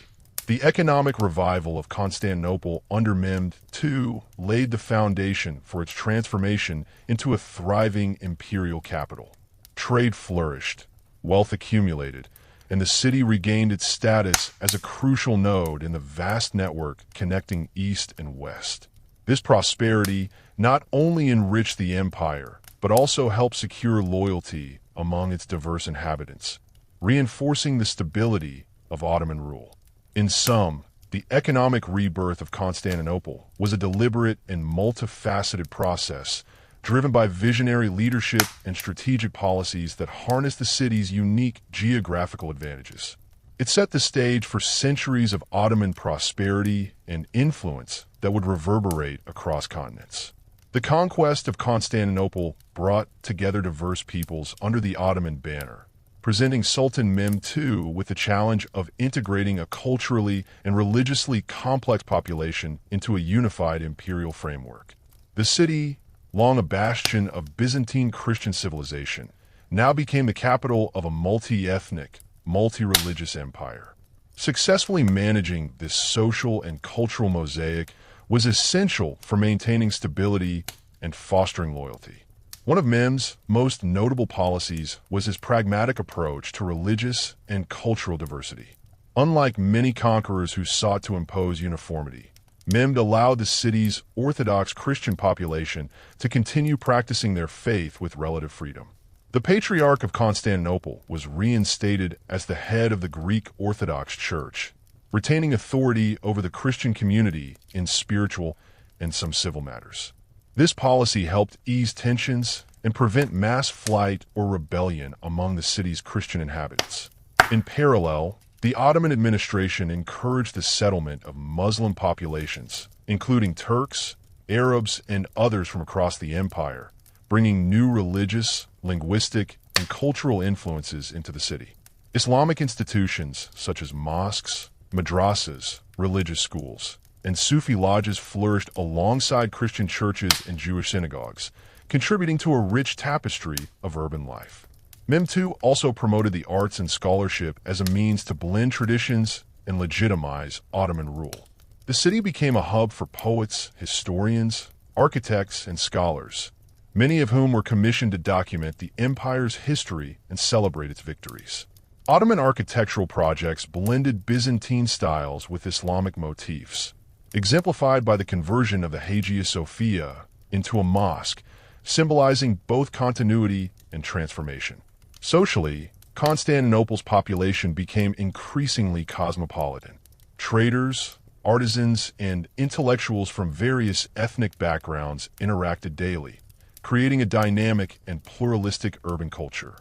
A: The economic revival of Constantinople under Mehmed II laid the foundation for its transformation into a thriving imperial capital. Trade flourished, wealth accumulated, and the city regained its status as a crucial node in the vast network connecting East and West. This prosperity not only enriched the empire, but also helped secure loyalty among its diverse inhabitants, reinforcing the stability of Ottoman rule. In sum, the economic rebirth of Constantinople was a deliberate and multifaceted process driven by visionary leadership and strategic policies that harnessed the city's unique geographical advantages. It set the stage for centuries of Ottoman prosperity and influence that would reverberate across continents. The conquest of Constantinople brought together diverse peoples under the Ottoman banner, presenting Sultan Mehmed II with the challenge of integrating a culturally and religiously complex population into a unified imperial framework. The city, long a bastion of Byzantine Christian civilization, now became the capital of a multi-ethnic, multi-religious empire. Successfully managing this social and cultural mosaic was essential for maintaining stability and fostering loyalty. One of Mehmed's most notable policies was his pragmatic approach to religious and cultural diversity. Unlike many conquerors who sought to impose uniformity, Mehmed allowed the city's Orthodox Christian population to continue practicing their faith with relative freedom. The Patriarch of Constantinople was reinstated as the head of the Greek Orthodox Church, retaining authority over the Christian community in spiritual and some civil matters. This policy helped ease tensions and prevent mass flight or rebellion among the city's Christian inhabitants. In parallel, the Ottoman administration encouraged the settlement of Muslim populations, including Turks, Arabs, and others from across the empire, bringing new religious, linguistic, and cultural influences into the city. Islamic institutions such as mosques, madrasas, religious schools, and Sufi lodges flourished alongside Christian churches and Jewish synagogues, contributing to a rich tapestry of urban life. Mehmed II also promoted the arts and scholarship as a means to blend traditions and legitimize Ottoman rule. The city became a hub for poets, historians, architects, and scholars, many of whom were commissioned to document the empire's history and celebrate its victories. Ottoman architectural projects blended Byzantine styles with Islamic motifs, exemplified by the conversion of the Hagia Sophia into a mosque, symbolizing both continuity and transformation. Socially, Constantinople's population became increasingly cosmopolitan. Traders, artisans, and intellectuals from various ethnic backgrounds interacted daily, creating a dynamic and pluralistic urban culture.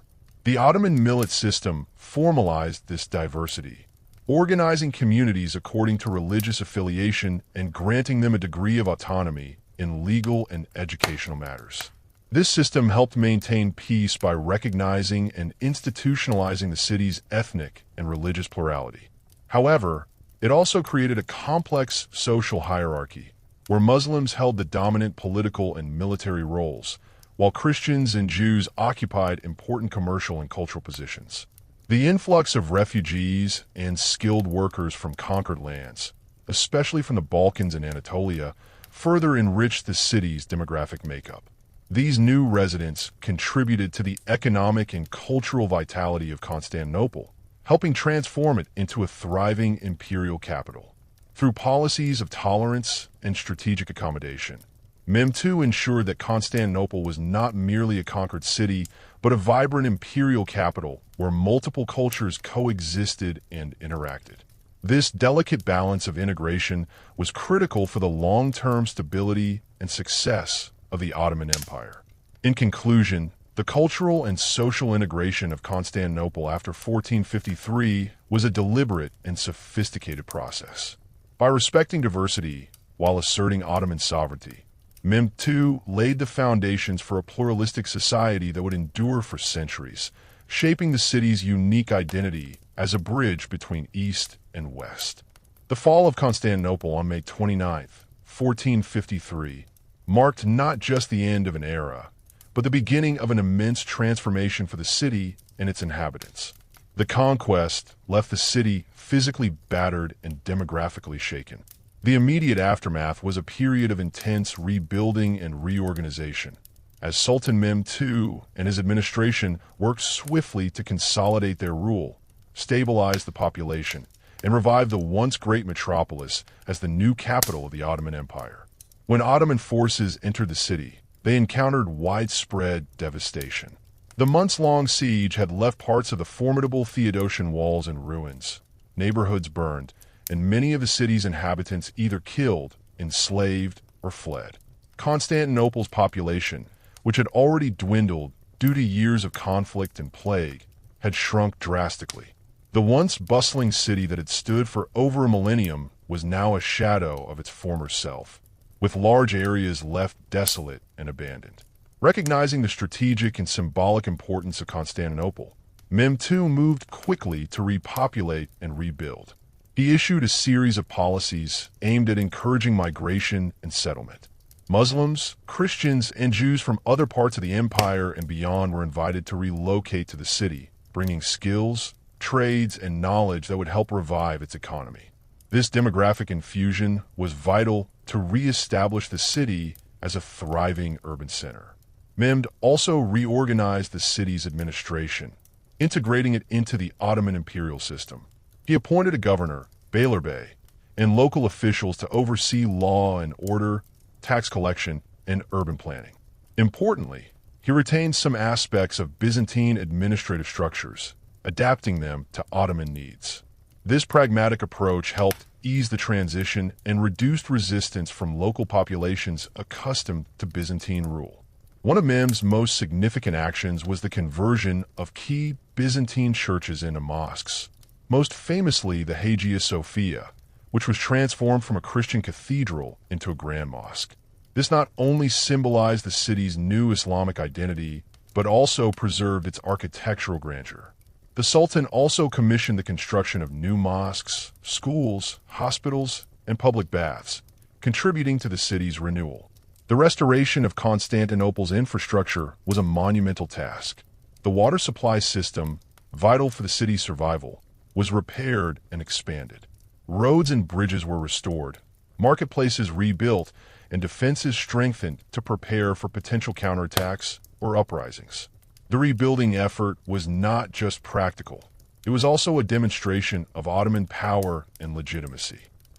A: The Ottoman millet system formalized this diversity, organizing communities according to religious affiliation and granting them a degree of autonomy in legal and educational matters. This system helped maintain peace by recognizing and institutionalizing the city's ethnic and religious plurality. However, it also created a complex social hierarchy, where Muslims held the dominant political and military roles, while Christians and Jews occupied important commercial and cultural positions. The influx of refugees and skilled workers from conquered lands, especially from the Balkans and Anatolia, further enriched the city's demographic makeup. These new residents contributed to the economic and cultural vitality of Constantinople, helping transform it into a thriving imperial capital. Through policies of tolerance and strategic accommodation, Mehmed II ensured that Constantinople was not merely a conquered city, but a vibrant imperial capital where multiple cultures coexisted and interacted. This delicate balance of integration was critical for the long-term stability and success of the Ottoman Empire. In conclusion, the cultural and social integration of Constantinople after 1453 was a deliberate and sophisticated process. By respecting diversity while asserting Ottoman sovereignty, Mehmed II laid the foundations for a pluralistic society that would endure for centuries, shaping the city's unique identity as a bridge between East and West. The fall of Constantinople on May 29, 1453, marked not just the end of an era, but the beginning of an immense transformation for the city and its inhabitants. The conquest left the city physically battered and demographically shaken. The immediate aftermath was a period of intense rebuilding and reorganization, as Sultan Mehmed II and his administration worked swiftly to consolidate their rule, stabilize the population, and revive the once great metropolis as the new capital of the Ottoman Empire. When Ottoman forces entered the city, they encountered widespread devastation. The months-long siege had left parts of the formidable Theodosian walls in ruins, neighborhoods burned, and many of the city's inhabitants either killed, enslaved, or fled. Constantinople's population, which had already dwindled due to years of conflict and plague, had shrunk drastically. The once bustling city that had stood for over a millennium was now a shadow of its former self, with large areas left desolate and abandoned. Recognizing the strategic and symbolic importance of Constantinople, Mehmed II moved quickly to repopulate and rebuild. He issued a series of policies aimed at encouraging migration and settlement. Muslims, Christians, and Jews from other parts of the empire and beyond were invited to relocate to the city, bringing skills, trades, and knowledge that would help revive its economy. This demographic infusion was vital to re-establish the city as a thriving urban center. Mehmed also reorganized the city's administration, integrating it into the Ottoman imperial system. He appointed a governor, Beylerbey, and local officials to oversee law and order, tax collection, and urban planning. Importantly, he retained some aspects of Byzantine administrative structures, adapting them to Ottoman needs. This pragmatic approach helped ease the transition and reduced resistance from local populations accustomed to Byzantine rule. One of Mehmed's most significant actions was the conversion of key Byzantine churches into mosques, most famously the Hagia Sophia, which was transformed from a Christian cathedral into a grand mosque. This not only symbolized the city's new Islamic identity, but also preserved its architectural grandeur. The Sultan also commissioned the construction of new mosques, schools, hospitals, and public baths, contributing to the city's renewal. The restoration of Constantinople's infrastructure was a monumental task. The water supply system, vital for the city's survival, was repaired and expanded. Roads and bridges were restored, marketplaces rebuilt, and defenses strengthened to prepare for potential counterattacks or uprisings. The rebuilding effort was not just practical. It was also a demonstration of Ottoman power and legitimacy.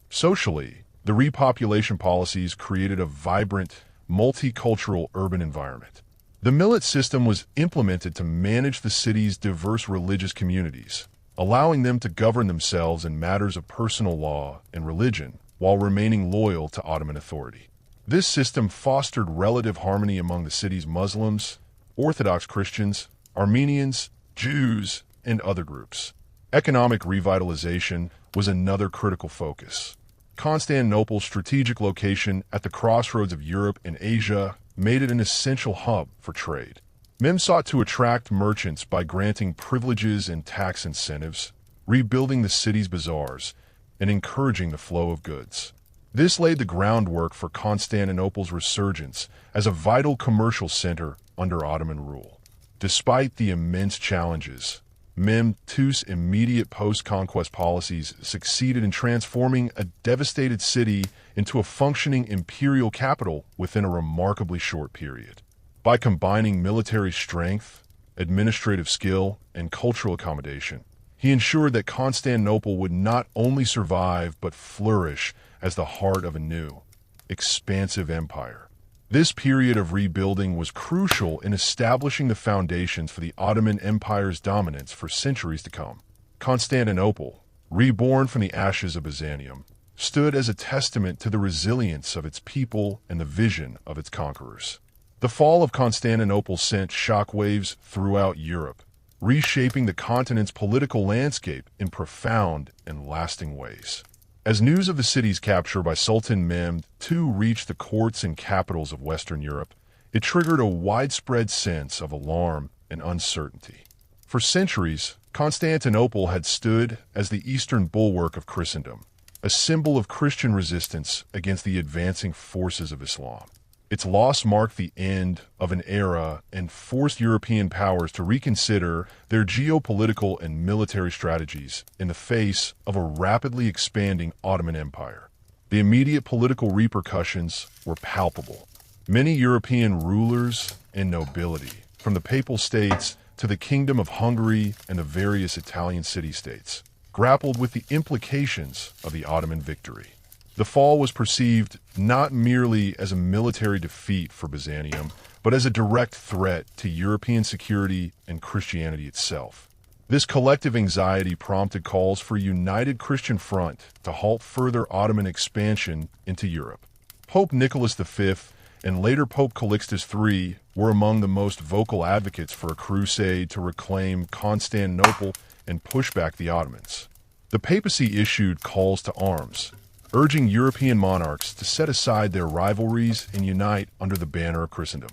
A: Socially, the repopulation policies created a vibrant, multicultural urban environment. The millet system was implemented to manage the city's diverse religious communities, allowing them to govern themselves in matters of personal law and religion while remaining loyal to Ottoman authority. This system fostered relative harmony among the city's Muslims, Orthodox Christians, Armenians, Jews, and other groups. Economic revitalization was another critical focus. Constantinople's strategic location at the crossroads of Europe and Asia made it an essential hub for trade. Mehmed sought to attract merchants by granting privileges and tax incentives, rebuilding the city's bazaars, and encouraging the flow of goods. This laid the groundwork for Constantinople's resurgence as a vital commercial center under Ottoman rule. Despite the immense challenges, Mehmed II's immediate post-conquest policies succeeded in transforming a devastated city into a functioning imperial capital within a remarkably short period. By combining military strength, administrative skill, and cultural accommodation, he ensured that Constantinople would not only survive but flourish as the heart of a new, expansive empire. This period of rebuilding was crucial in establishing the foundations for the Ottoman Empire's dominance for centuries to come. Constantinople, reborn from the ashes of Byzantium, stood as a testament to the resilience of its people and the vision of its conquerors. The fall of Constantinople sent shockwaves throughout Europe, reshaping the continent's political landscape in profound and lasting ways. As news of the city's capture by Sultan Mehmed II reached the courts and capitals of Western Europe, it triggered a widespread sense of alarm and uncertainty. For centuries, Constantinople had stood as the eastern bulwark of Christendom, a symbol of Christian resistance against the advancing forces of Islam. Its loss marked the end of an era and forced European powers to reconsider their geopolitical and military strategies in the face of a rapidly expanding Ottoman Empire. The immediate political repercussions were palpable. Many European rulers and nobility, from the Papal States to the Kingdom of Hungary and the various Italian city-states, grappled with the implications of the Ottoman victory. The fall was perceived not merely as a military defeat for Byzantium, but as a direct threat to European security and Christianity itself. This collective anxiety prompted calls for a united Christian front to halt further Ottoman expansion into Europe. Pope Nicholas V and later Pope Calixtus III were among the most vocal advocates for a crusade to reclaim Constantinople and push back the Ottomans. The papacy issued calls to arms, urging European monarchs to set aside their rivalries and unite under the banner of Christendom.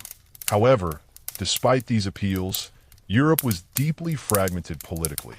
A: However, despite these appeals, Europe was deeply fragmented politically.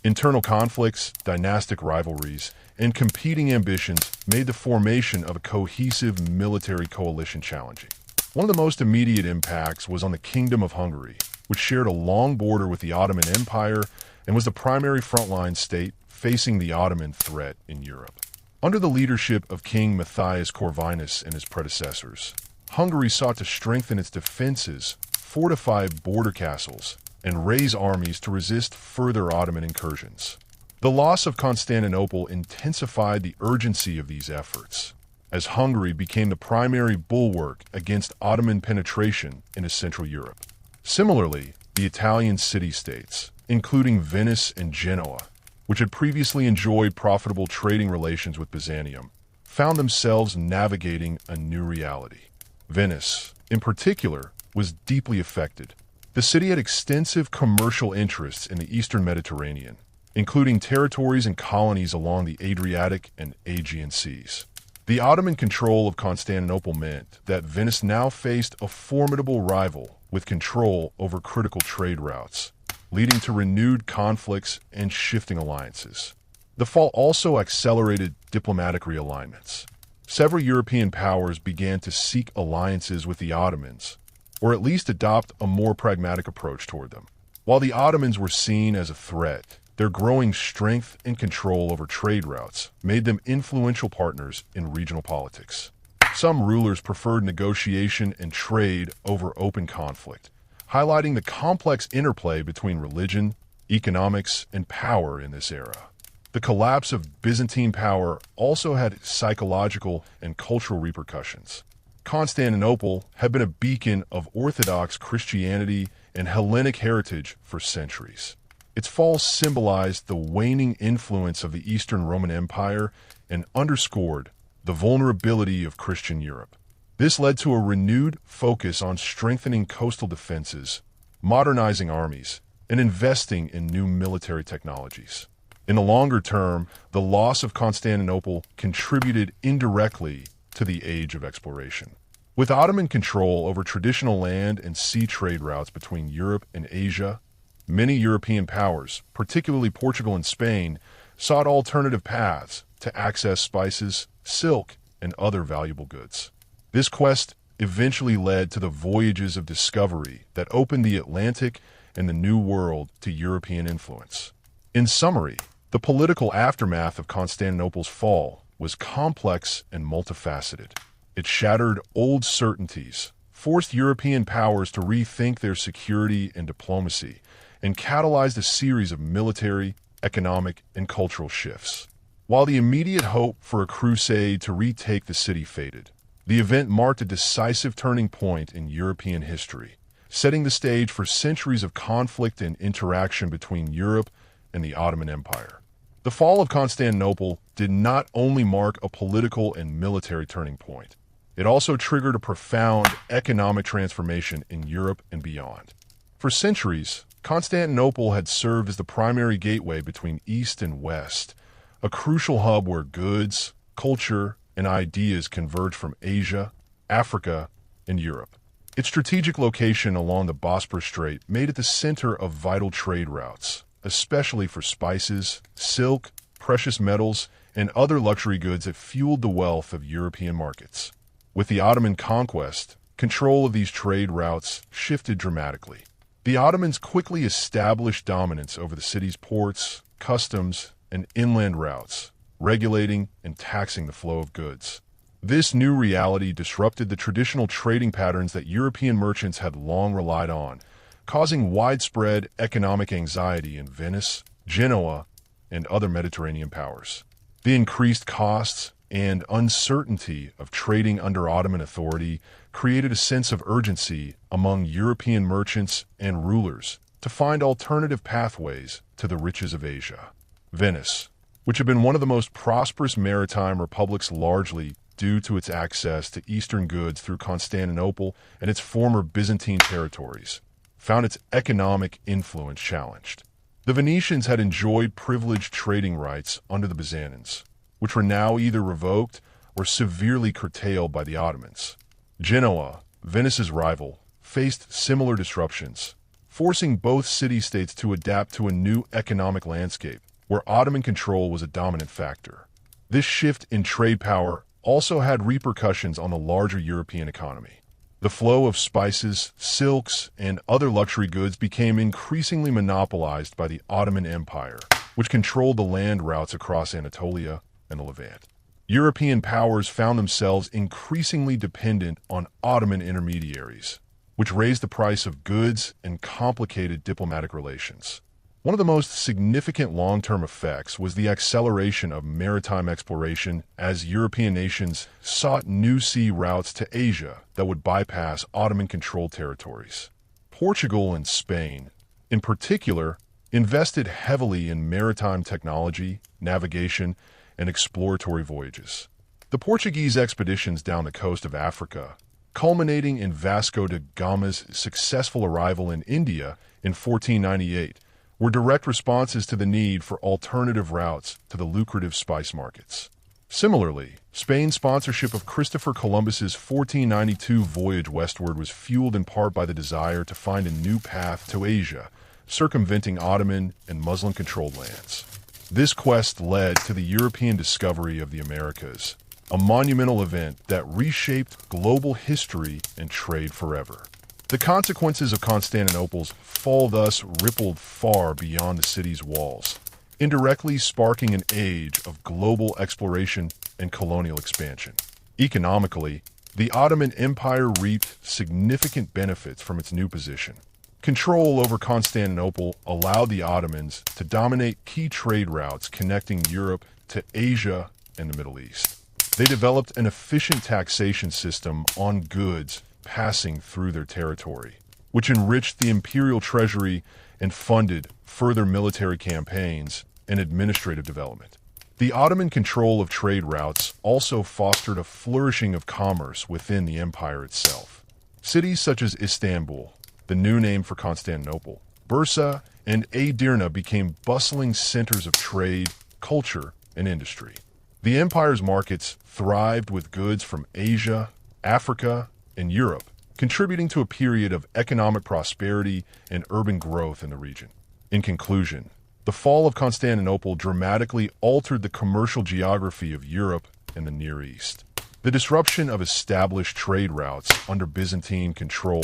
A: Internal conflicts, dynastic rivalries, and competing ambitions made the formation of a cohesive military coalition challenging. One of the most immediate impacts was on the Kingdom of Hungary, which shared a long border with the Ottoman Empire and was the primary frontline state facing the Ottoman threat in Europe. Under the leadership of King Matthias Corvinus and his predecessors, Hungary sought to strengthen its defenses, fortify border castles, and raise armies to resist further Ottoman incursions. The loss of Constantinople intensified the urgency of these efforts, as Hungary became the primary bulwark against Ottoman penetration into Central Europe. Similarly, the Italian city-states, including Venice and Genoa, which had previously enjoyed profitable trading relations with Byzantium, found themselves navigating a new reality. Venice, in particular, was deeply affected. The city had extensive commercial interests in the eastern Mediterranean, including territories and colonies along the Adriatic and Aegean seas. The Ottoman control of Constantinople meant that Venice now faced a formidable rival with control over critical trade routes, leading to renewed conflicts and shifting alliances. The fall also accelerated diplomatic realignments. Several European powers began to seek alliances with the Ottomans, or at least adopt a more pragmatic approach toward them. While the Ottomans were seen as a threat, their growing strength and control over trade routes made them influential partners in regional politics. Some rulers preferred negotiation and trade over open conflict, highlighting the complex interplay between religion, economics, and power in this era. The collapse of Byzantine power also had psychological and cultural repercussions. Constantinople had been a beacon of Orthodox Christianity and Hellenic heritage for centuries. Its fall symbolized the waning influence of the Eastern Roman Empire and underscored the vulnerability of Christian Europe. This led to a renewed focus on strengthening coastal defenses, modernizing armies, and investing in new military technologies. In the longer term, the loss of Constantinople contributed indirectly to the age of exploration. With Ottoman control over traditional land and sea trade routes between Europe and Asia, many European powers, particularly Portugal and Spain, sought alternative paths to access spices, silk, and other valuable goods. This quest eventually led to the voyages of discovery that opened the Atlantic and the New World to European influence. In summary, the political aftermath of Constantinople's fall was complex and multifaceted. It shattered old certainties, forced European powers to rethink their security and diplomacy, and catalyzed a series of military, economic, and cultural shifts. While the immediate hope for a crusade to retake the city faded, the event marked a decisive turning point in European history, setting the stage for centuries of conflict and interaction between Europe and the Ottoman Empire. The fall of Constantinople did not only mark a political and military turning point, it also triggered a profound economic transformation in Europe and beyond. For centuries, Constantinople had served as the primary gateway between East and West, a crucial hub where goods, culture, and ideas converged from Asia, Africa, and Europe. Its strategic location along the Bosporus Strait made it the center of vital trade routes, especially for spices, silk, precious metals, and other luxury goods that fueled the wealth of European markets. With the Ottoman conquest, control of these trade routes shifted dramatically. The Ottomans quickly established dominance over the city's ports, customs, and inland routes, regulating and taxing the flow of goods. This new reality disrupted the traditional trading patterns that European merchants had long relied on, causing widespread economic anxiety in Venice, Genoa, and other Mediterranean powers. The increased costs and uncertainty of trading under Ottoman authority created a sense of urgency among European merchants and rulers to find alternative pathways to the riches of Asia. Venice, which had been one of the most prosperous maritime republics largely due to its access to Eastern goods through Constantinople and its former Byzantine territories, found its economic influence challenged. The Venetians had enjoyed privileged trading rights under the Byzantines, which were now either revoked or severely curtailed by the Ottomans. Genoa, Venice's rival, faced similar disruptions, forcing both city-states to adapt to a new economic landscape where Ottoman control was a dominant factor. This shift in trade power also had repercussions on the larger European economy. The flow of spices, silks, and other luxury goods became increasingly monopolized by the Ottoman Empire, which controlled the land routes across Anatolia and the Levant. European powers found themselves increasingly dependent on Ottoman intermediaries, which raised the price of goods and complicated diplomatic relations. One of the most significant long-term effects was the acceleration of maritime exploration as European nations sought new sea routes to Asia that would bypass Ottoman-controlled territories. Portugal and Spain, in particular, invested heavily in maritime technology, navigation, and exploratory voyages. The Portuguese expeditions down the coast of Africa, culminating in Vasco da Gama's successful arrival in India in 1498, were direct responses to the need for alternative routes to the lucrative spice markets. Similarly, Spain's sponsorship of Christopher Columbus's 1492 voyage westward was fueled in part by the desire to find a new path to Asia, circumventing Ottoman and Muslim-controlled lands. This quest led to the European discovery of the Americas, a monumental event that reshaped global history and trade forever. The consequences of Constantinople's fall thus rippled far beyond the city's walls, indirectly sparking an age of global exploration and colonial expansion. Economically, the Ottoman Empire reaped significant benefits from its new position. Control over Constantinople allowed the Ottomans to dominate key trade routes connecting Europe to Asia and the Middle East. They developed an efficient taxation system on goods passing through their territory, which enriched the imperial treasury and funded further military campaigns and administrative development. The Ottoman control of trade routes also fostered a flourishing of commerce within the empire itself. Cities such as Istanbul, the new name for Constantinople, Bursa, and Edirne became bustling centers of trade, culture, and industry. The empire's markets thrived with goods from Asia, Africa, and Europe, contributing to a period of economic prosperity and urban growth in the region. In conclusion, the fall of Constantinople dramatically altered the commercial geography of Europe and the Near East. The disruption of established trade routes under Byzantine control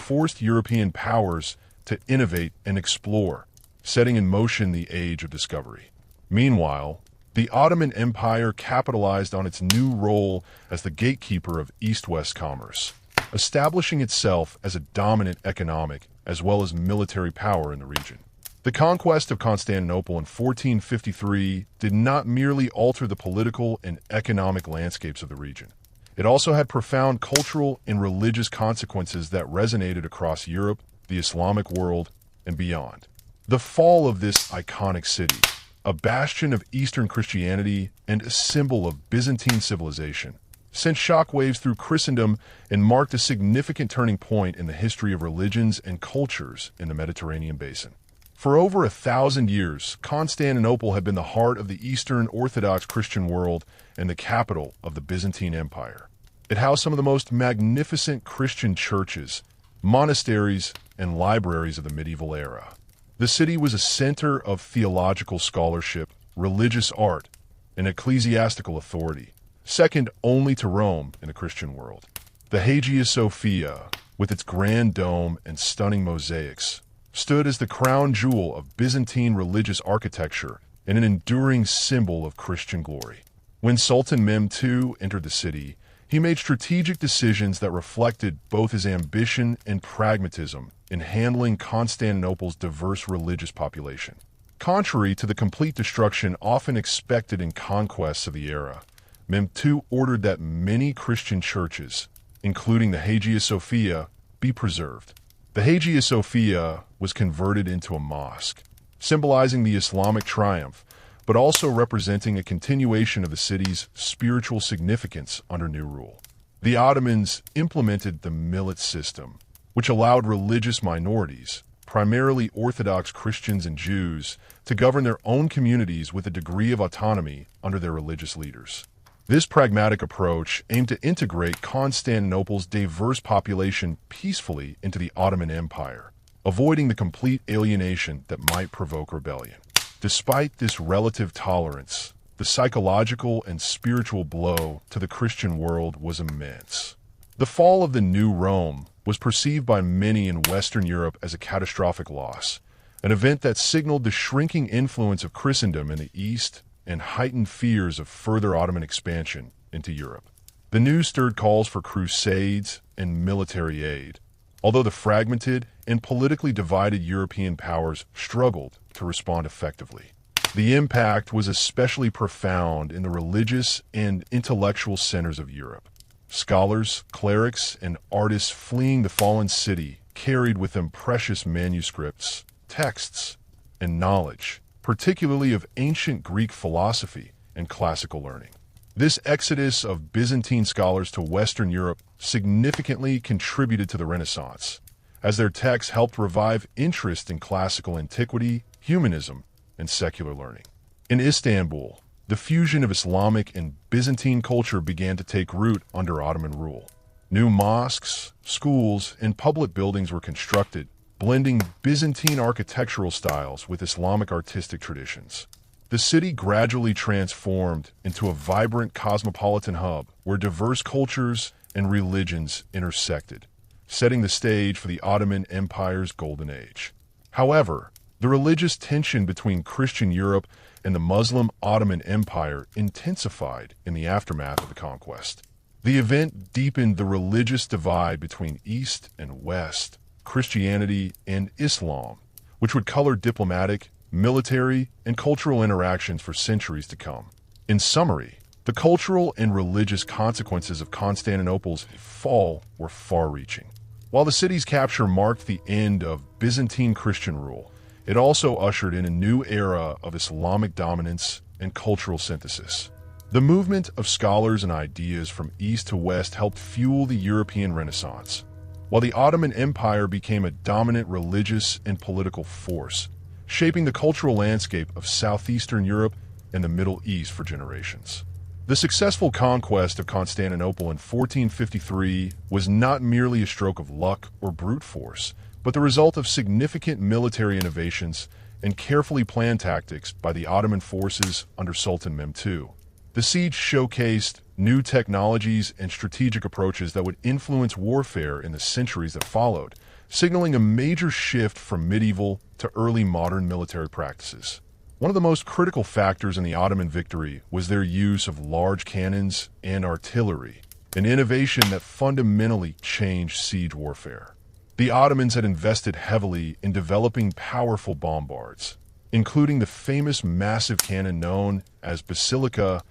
A: forced European powers to innovate and explore, setting in motion the age of discovery. Meanwhile, the Ottoman Empire capitalized on its new role as the gatekeeper of East-West commerce, establishing itself as a dominant economic as well as military power in the region. The conquest of Constantinople in 1453 did not merely alter the political and economic landscapes of the region. It also had profound cultural and religious consequences that resonated across Europe, the Islamic world, and beyond. The fall of this iconic city, a bastion of Eastern Christianity and a symbol of Byzantine civilization, sent shockwaves through Christendom and marked a significant turning point in the history of religions and cultures in the Mediterranean basin. For over 1,000 years, Constantinople had been the heart of the Eastern Orthodox Christian world and the capital of the Byzantine Empire. It housed some of the most magnificent Christian churches, monasteries, and libraries of the medieval era. The city was a center of theological scholarship, religious art, and ecclesiastical authority, second only to Rome in the Christian world. The Hagia Sophia, with its grand dome and stunning mosaics, stood as the crown jewel of Byzantine religious architecture and an enduring symbol of Christian glory. When Sultan Mehmed II entered the city, he made strategic decisions that reflected both his ambition and pragmatism in handling Constantinople's diverse religious population. Contrary to the complete destruction often expected in conquests of the era, Mehmed II ordered that many Christian churches, including the Hagia Sophia, be preserved. The Hagia Sophia was converted into a mosque, symbolizing the Islamic triumph, but also representing a continuation of the city's spiritual significance under new rule. The Ottomans implemented the millet system, which allowed religious minorities, primarily Orthodox Christians and Jews, to govern their own communities with a degree of autonomy under their religious leaders. This pragmatic approach aimed to integrate Constantinople's diverse population peacefully into the Ottoman Empire, avoiding the complete alienation that might provoke rebellion. Despite this relative tolerance, the psychological and spiritual blow to the Christian world was immense. The fall of the New Rome was perceived by many in Western Europe as a catastrophic loss, an event that signaled the shrinking influence of Christendom in the East and heightened fears of further Ottoman expansion into Europe. The news stirred calls for crusades and military aid, although the fragmented and politically divided European powers struggled to respond effectively. The impact was especially profound in the religious and intellectual centers of Europe. Scholars, clerics, and artists fleeing the fallen city carried with them precious manuscripts, texts, and knowledge, particularly of ancient Greek philosophy and classical learning. This exodus of Byzantine scholars to Western Europe significantly contributed to the Renaissance, as their texts helped revive interest in classical antiquity, humanism, and secular learning. In Istanbul, the fusion of Islamic and Byzantine culture began to take root under Ottoman rule. New mosques, schools, and public buildings were constructed, blending Byzantine architectural styles with Islamic artistic traditions. The city gradually transformed into a vibrant cosmopolitan hub where diverse cultures and religions intersected, setting the stage for the Ottoman Empire's golden age. However, the religious tension between Christian Europe and the Muslim Ottoman Empire intensified in the aftermath of the conquest. The event deepened the religious divide between East and West, Christianity and Islam, which would color diplomatic, military, and cultural interactions for centuries to come. In summary, the cultural and religious consequences of Constantinople's fall were far-reaching. While the city's capture marked the end of Byzantine Christian rule, it also ushered in a new era of Islamic dominance and cultural synthesis. The movement of scholars and ideas from east to west helped fuel the European Renaissance, while the Ottoman Empire became a dominant religious and political force, shaping the cultural landscape of southeastern Europe and the Middle East for generations. The successful conquest of Constantinople in 1453 was not merely a stroke of luck or brute force, but the result of significant military innovations and carefully planned tactics by the Ottoman forces under Sultan Mehmed II. The siege showcased new technologies and strategic approaches that would influence warfare in the centuries that followed, signaling a major shift from medieval to early modern military practices. One of the most critical factors in the Ottoman victory was their use of large cannons and artillery, an innovation that fundamentally changed siege warfare. The Ottomans had invested heavily in developing powerful bombards, including the famous massive cannon known as Basilica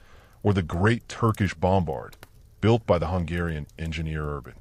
A: or the Great Turkish Bombard, built by the Hungarian engineer Urban.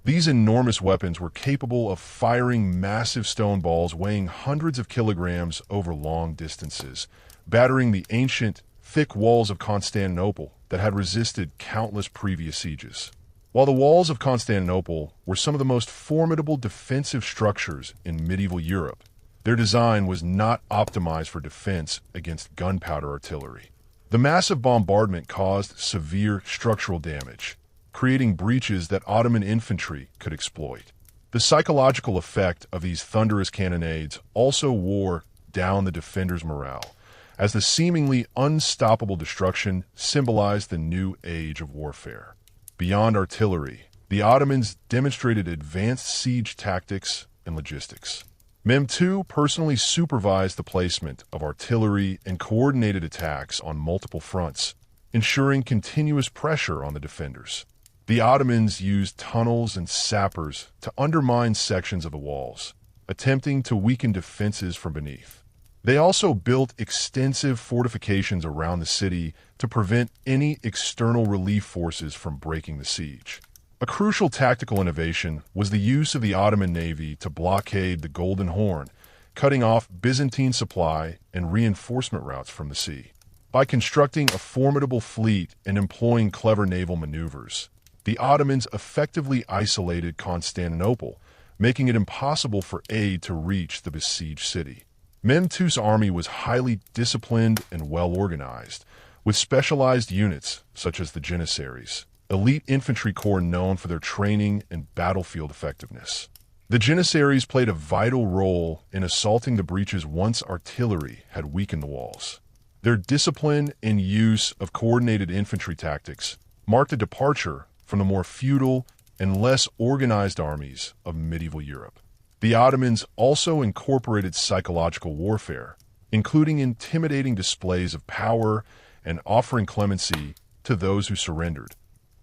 A: These enormous weapons were capable of firing massive stone balls weighing hundreds of kilograms over long distances, battering the ancient, thick walls of Constantinople that had resisted countless previous sieges. While the walls of Constantinople were some of the most formidable defensive structures in medieval Europe, their design was not optimized for defense against gunpowder artillery. The massive bombardment caused severe structural damage, creating breaches that Ottoman infantry could exploit. The psychological effect of these thunderous cannonades also wore down the defenders' morale, as the seemingly unstoppable destruction symbolized the new age of warfare. Beyond artillery, the Ottomans demonstrated advanced siege tactics and logistics. Mehmed II personally supervised the placement of artillery and coordinated attacks on multiple fronts, ensuring continuous pressure on the defenders. The Ottomans used tunnels and sappers to undermine sections of the walls, attempting to weaken defenses from beneath. They also built extensive fortifications around the city to prevent any external relief forces from breaking the siege. A crucial tactical innovation was the use of the Ottoman navy to blockade the Golden Horn, cutting off Byzantine supply and reinforcement routes from the sea. By constructing a formidable fleet and employing clever naval maneuvers, the Ottomans effectively isolated Constantinople, making it impossible for aid to reach the besieged city. Mehmed II's army was highly disciplined and well-organized, with specialized units such as the Janissaries, elite infantry corps known for their training and battlefield effectiveness. The Janissaries played a vital role in assaulting the breaches once artillery had weakened the walls. Their discipline and use of coordinated infantry tactics marked a departure from the more feudal and less organized armies of medieval Europe. The Ottomans also incorporated psychological warfare, including intimidating displays of power and offering clemency to those who surrendered,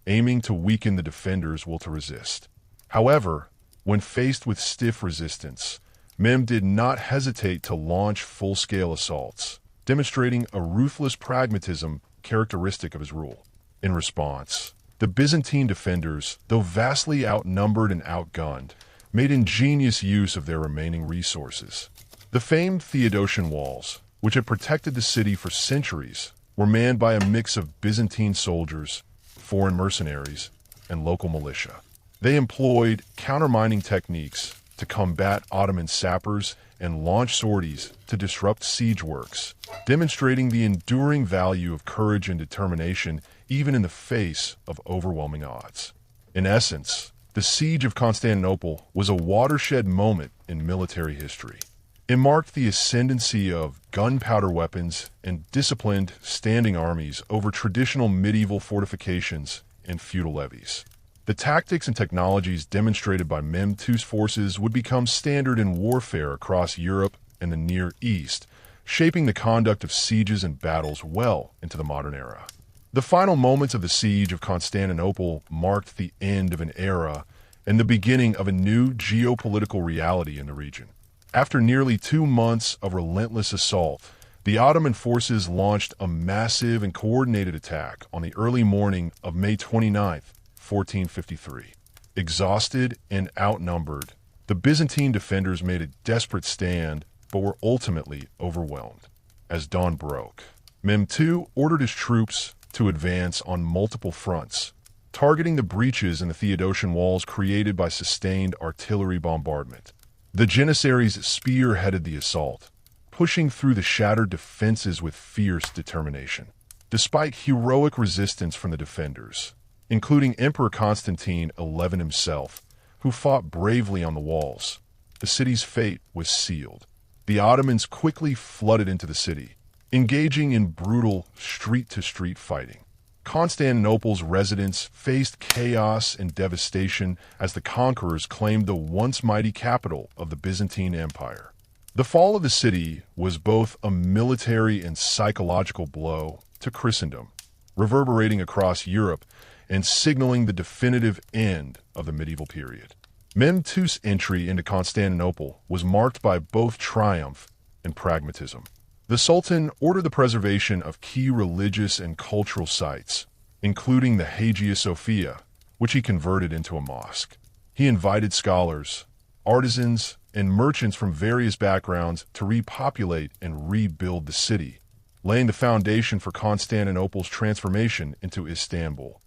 A: aiming to weaken the defenders' will to resist. However, when faced with stiff resistance, Mehmed did not hesitate to launch full-scale assaults, demonstrating a ruthless pragmatism characteristic of his rule. In response, the Byzantine defenders, though vastly outnumbered and outgunned, made ingenious use of their remaining resources. The famed Theodosian walls, which had protected the city for centuries, were manned by a mix of Byzantine soldiers, foreign mercenaries, and local militia. They employed countermining techniques to combat Ottoman sappers and launch sorties to disrupt siege works, demonstrating the enduring value of courage and determination even in the face of overwhelming odds. In essence, the siege of Constantinople was a watershed moment in military history. It marked the ascendancy of gunpowder weapons and disciplined standing armies over traditional medieval fortifications and feudal levies. The tactics and technologies demonstrated by Mehmed II's forces would become standard in warfare across Europe and the Near East, shaping the conduct of sieges and battles well into the modern era. The final moments of the siege of Constantinople marked the end of an era and the beginning of a new geopolitical reality in the region. After nearly 2 months of relentless assault, the Ottoman forces launched a massive and coordinated attack on the early morning of May 29, 1453. Exhausted and outnumbered, the Byzantine defenders made a desperate stand but were ultimately overwhelmed. As dawn broke, Mehmed II ordered his troops to advance on multiple fronts, targeting the breaches in the Theodosian walls created by sustained artillery bombardment. The Janissaries spearheaded the assault, pushing through the shattered defenses with fierce determination. Despite heroic resistance from the defenders, including Emperor Constantine XI himself, who fought bravely on the walls, the city's fate was sealed. The Ottomans quickly flooded into the city, engaging in brutal street-to-street fighting. Constantinople's residents faced chaos and devastation as the conquerors claimed the once mighty capital of the Byzantine Empire. The fall of the city was both a military and psychological blow to Christendom, reverberating across Europe and signaling the definitive end of the medieval period. Mehmed II's entry into Constantinople was marked by both triumph and pragmatism. The Sultan ordered the preservation of key religious and cultural sites, including the Hagia Sophia, which he converted into a mosque. He invited scholars, artisans, and merchants from various backgrounds to repopulate and rebuild the city, laying the foundation for Constantinople's transformation into Istanbul,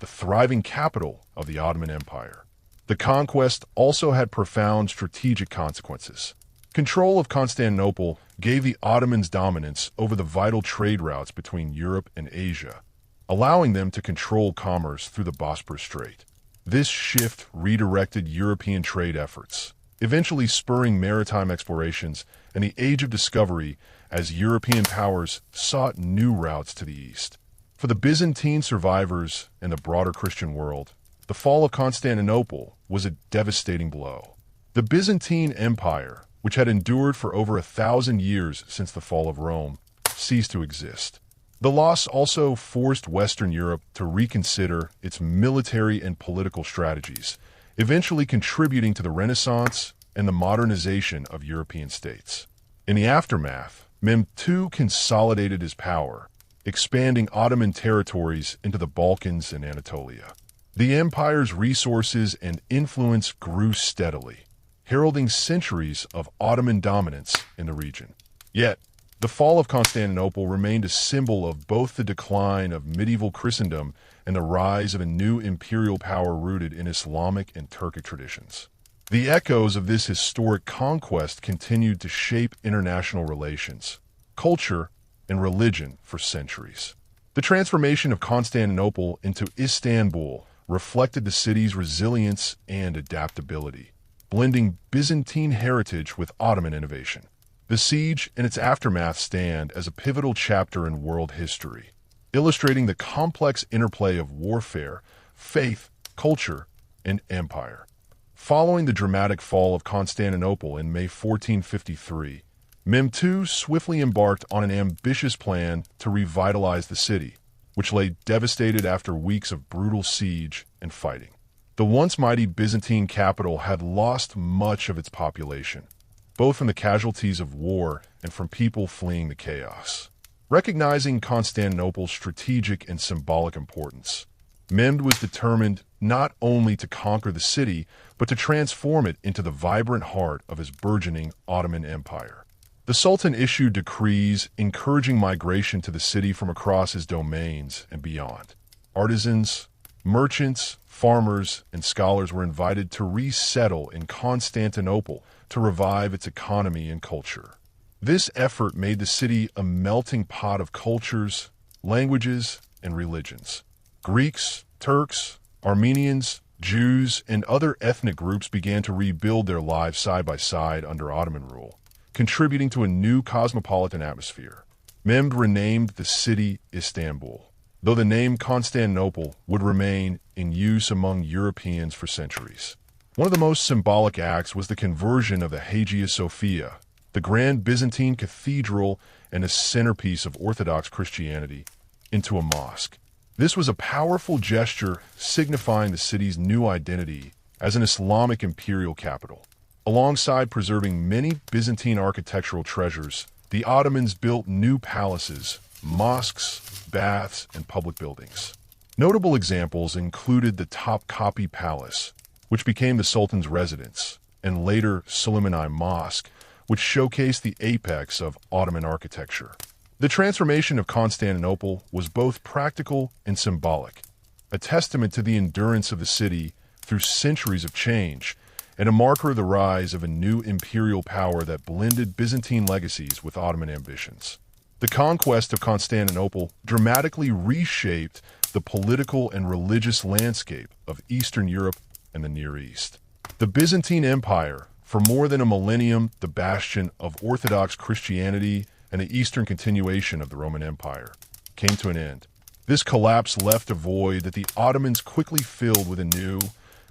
A: the thriving capital of the Ottoman Empire. The conquest also had profound strategic consequences. Control of Constantinople gave the Ottomans dominance over the vital trade routes between Europe and Asia, allowing them to control commerce through the Bosporus Strait. This shift redirected European trade efforts, eventually spurring maritime explorations and the Age of Discovery as European powers sought new routes to the east. For the Byzantine survivors and the broader Christian world, the fall of Constantinople was a devastating blow. The Byzantine Empire, which had endured for over 1,000 years since the fall of Rome, ceased to exist. The loss also forced Western Europe to reconsider its military and political strategies, eventually contributing to the Renaissance and the modernization of European states. In the aftermath, Mehmed II consolidated his power, expanding Ottoman territories into the Balkans and Anatolia. The empire's resources and influence grew steadily, heralding centuries of Ottoman dominance in the region. Yet, the fall of Constantinople remained a symbol of both the decline of medieval Christendom and the rise of a new imperial power rooted in Islamic and Turkic traditions. The echoes of this historic conquest continued to shape international relations, culture, and religion for centuries. The transformation of Constantinople into Istanbul reflected the city's resilience and adaptability, blending Byzantine heritage with Ottoman innovation. The siege and its aftermath stand as a pivotal chapter in world history, illustrating the complex interplay of warfare, faith, culture, and empire. Following the dramatic fall of Constantinople in May 1453, Mehmed II swiftly embarked on an ambitious plan to revitalize the city, which lay devastated after weeks of brutal siege and fighting. The once mighty Byzantine capital had lost much of its population, both from the casualties of war and from people fleeing the chaos. Recognizing Constantinople's strategic and symbolic importance, Mehmed was determined not only to conquer the city, but to transform it into the vibrant heart of his burgeoning Ottoman Empire. The Sultan issued decrees encouraging migration to the city from across his domains and beyond. Artisans, merchants, farmers, and scholars were invited to resettle in Constantinople to revive its economy and culture. This effort made the city a melting pot of cultures, languages, and religions. Greeks, Turks, Armenians, Jews, and other ethnic groups began to rebuild their lives side by side under Ottoman rule, contributing to a new cosmopolitan atmosphere. Mehmed renamed the city Istanbul, though the name Constantinople would remain in use among Europeans for centuries. One of the most symbolic acts was the conversion of the Hagia Sophia, the grand Byzantine cathedral and a centerpiece of Orthodox Christianity, into a mosque. This was a powerful gesture signifying the city's new identity as an Islamic imperial capital. Alongside preserving many Byzantine architectural treasures, the Ottomans built new palaces, mosques, baths, and public buildings. Notable examples included the Topkapi Palace, which became the Sultan's residence, and later Suleimani Mosque, which showcased the apex of Ottoman architecture. The transformation of Constantinople was both practical and symbolic, a testament to the endurance of the city through centuries of change, and a marker of the rise of a new imperial power that blended Byzantine legacies with Ottoman ambitions. The conquest of Constantinople dramatically reshaped the political and religious landscape of Eastern Europe and the Near East. The Byzantine Empire, for more than a millennium the bastion of Orthodox Christianity and the eastern continuation of the Roman Empire, came to an end. This collapse left a void that the Ottomans quickly filled with a new,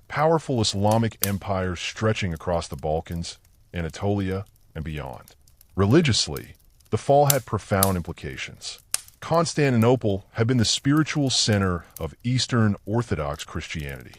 A: powerful Islamic empire stretching across the Balkans, Anatolia, and beyond. Religiously, the fall had profound implications. Constantinople had been the spiritual center of Eastern Orthodox Christianity.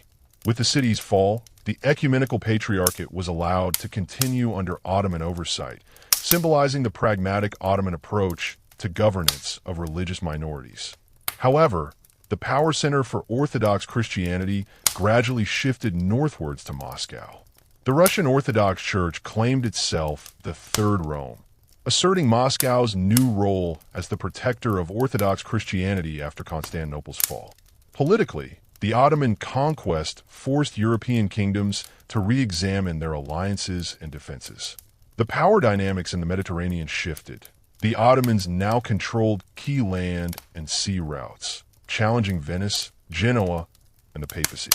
A: With the city's fall, the ecumenical patriarchate was allowed to continue under Ottoman oversight, symbolizing the pragmatic Ottoman approach to governance of religious minorities. However, the power center for Orthodox Christianity gradually shifted northwards to Moscow. The Russian Orthodox Church claimed itself the Third Rome, asserting Moscow's new role as the protector of Orthodox Christianity after Constantinople's fall. Politically, the Ottoman conquest forced European kingdoms to re-examine their alliances and defenses. The power dynamics in the Mediterranean shifted. The Ottomans now controlled key land and sea routes, challenging Venice, Genoa, and the papacy.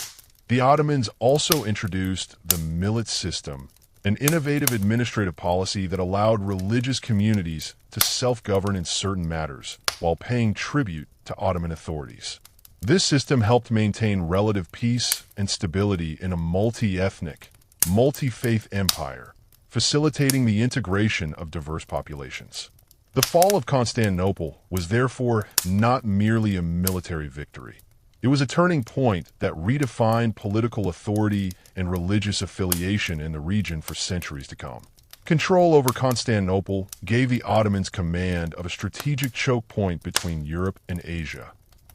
A: The Ottomans also introduced the millet system, an innovative administrative policy that allowed religious communities to self-govern in certain matters while paying tribute to Ottoman authorities. This system helped maintain relative peace and stability in a multi-ethnic, multi-faith empire, facilitating the integration of diverse populations. The fall of Constantinople was therefore not merely a military victory. It was a turning point that redefined political authority and religious affiliation in the region for centuries to come. Control over Constantinople gave the Ottomans command of a strategic choke point between Europe and Asia,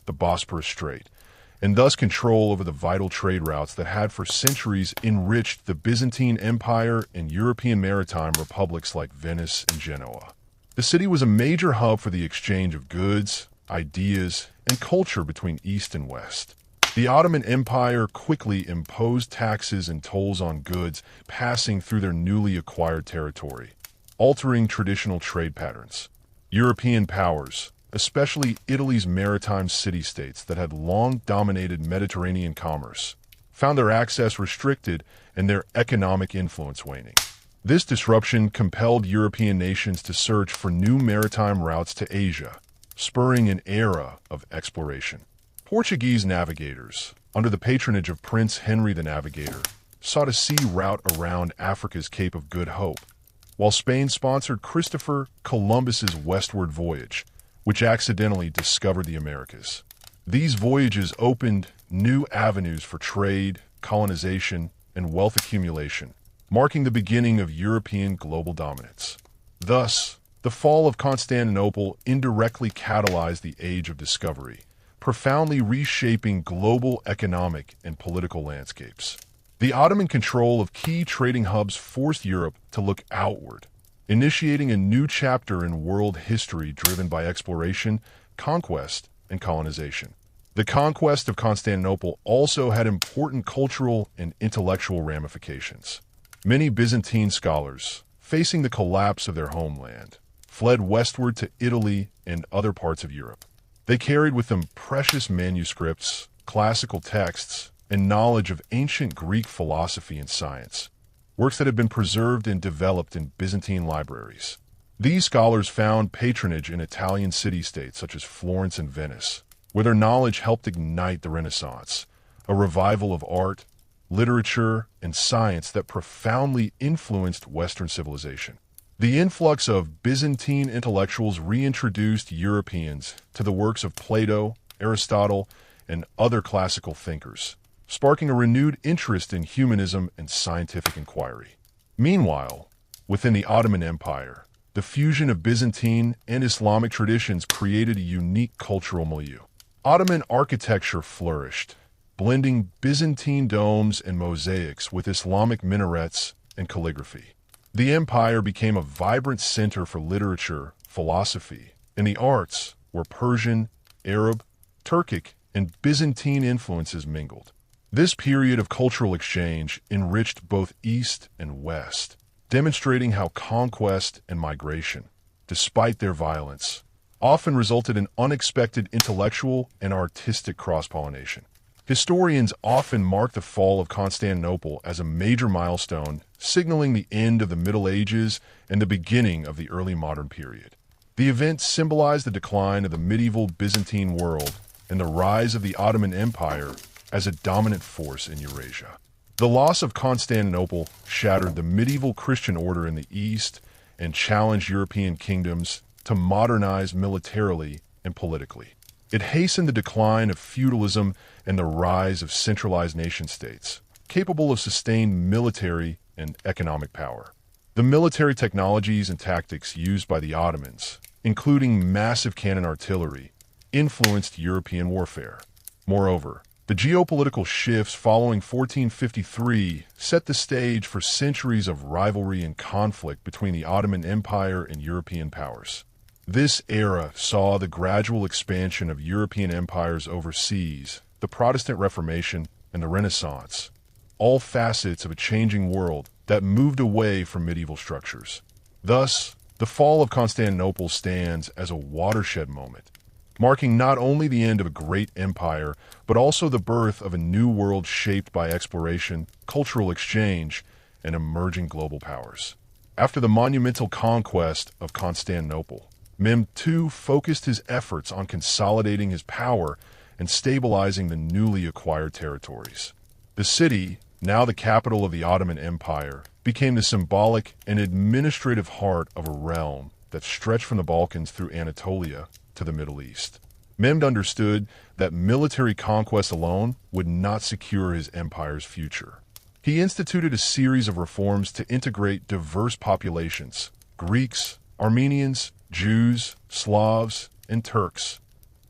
A: the Bosporus Strait, and thus control over the vital trade routes that had for centuries enriched the Byzantine Empire and European maritime republics like Venice and Genoa. The city was a major hub for the exchange of goods, ideas, and culture between East and West. The Ottoman Empire quickly imposed taxes and tolls on goods passing through their newly acquired territory, altering traditional trade patterns. European powers, especially Italy's maritime city-states that had long dominated Mediterranean commerce, found their access restricted and their economic influence waning. This disruption compelled European nations to search for new maritime routes to Asia, spurring an era of exploration. Portuguese navigators, under the patronage of Prince Henry the Navigator, sought a sea route around Africa's Cape of Good Hope, while Spain sponsored Christopher Columbus's westward voyage, which accidentally discovered the Americas. These voyages opened new avenues for trade, colonization, and wealth accumulation, marking the beginning of European global dominance. Thus, the fall of Constantinople indirectly catalyzed the Age of Discovery, profoundly reshaping global economic and political landscapes. The Ottoman control of key trading hubs forced Europe to look outward, initiating a new chapter in world history driven by exploration, conquest, and colonization. The conquest of Constantinople also had important cultural and intellectual ramifications. Many Byzantine scholars, facing the collapse of their homeland, fled westward to Italy and other parts of Europe. They carried with them precious manuscripts, classical texts, and knowledge of ancient Greek philosophy and science, works that had been preserved and developed in Byzantine libraries. These scholars found patronage in Italian city-states such as Florence and Venice, where their knowledge helped ignite the Renaissance, a revival of art, literature, and science that profoundly influenced Western civilization. The influx of Byzantine intellectuals reintroduced Europeans to the works of Plato, Aristotle, and other classical thinkers, sparking a renewed interest in humanism and scientific inquiry. Meanwhile, within the Ottoman Empire, the fusion of Byzantine and Islamic traditions created a unique cultural milieu. Ottoman architecture flourished, blending Byzantine domes and mosaics with Islamic minarets and calligraphy. The empire became a vibrant center for literature, philosophy, and the arts, where Persian, Arab, Turkic, and Byzantine influences mingled. This period of cultural exchange enriched both East and West, demonstrating how conquest and migration, despite their violence, often resulted in unexpected intellectual and artistic cross-pollination. Historians often mark the fall of Constantinople as a major milestone, signaling the end of the Middle Ages and the beginning of the early modern period. The event symbolized the decline of the medieval Byzantine world and the rise of the Ottoman Empire as a dominant force in Eurasia. The loss of Constantinople shattered the medieval Christian order in the East and challenged European kingdoms to modernize militarily and politically. It hastened the decline of feudalism and the rise of centralized nation-states, capable of sustained military and economic power. The military technologies and tactics used by the Ottomans, including massive cannon artillery, influenced European warfare. Moreover, the geopolitical shifts following 1453 set the stage for centuries of rivalry and conflict between the Ottoman Empire and European powers. This era saw the gradual expansion of European empires overseas, the Protestant Reformation, and the Renaissance, all facets of a changing world that moved away from medieval structures. Thus, the fall of Constantinople stands as a watershed moment, marking not only the end of a great empire, but also the birth of a new world shaped by exploration, cultural exchange, and emerging global powers. After the monumental conquest of Constantinople, Mehmed II focused his efforts on consolidating his power and stabilizing the newly acquired territories. The city, now the capital of the Ottoman Empire, became the symbolic and administrative heart of a realm that stretched from the Balkans through Anatolia to the Middle East. Mehmed understood that military conquest alone would not secure his empire's future. He instituted a series of reforms to integrate diverse populations: Greeks, Armenians, Jews, Slavs, and Turks,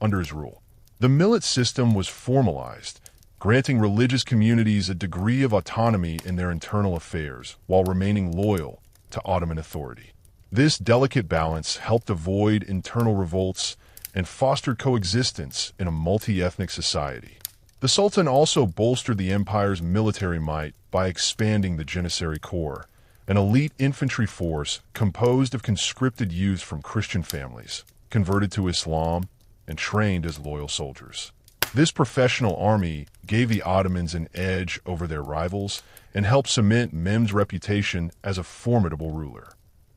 A: under his rule. The millet system was formalized, granting religious communities a degree of autonomy in their internal affairs while remaining loyal to Ottoman authority. This delicate balance helped avoid internal revolts and fostered coexistence in a multi-ethnic society. The Sultan also bolstered the empire's military might by expanding the Janissary Corps, an elite infantry force composed of conscripted youth from Christian families, converted to Islam, and trained as loyal soldiers. This professional army gave the Ottomans an edge over their rivals and helped cement Mehmed's reputation as a formidable ruler.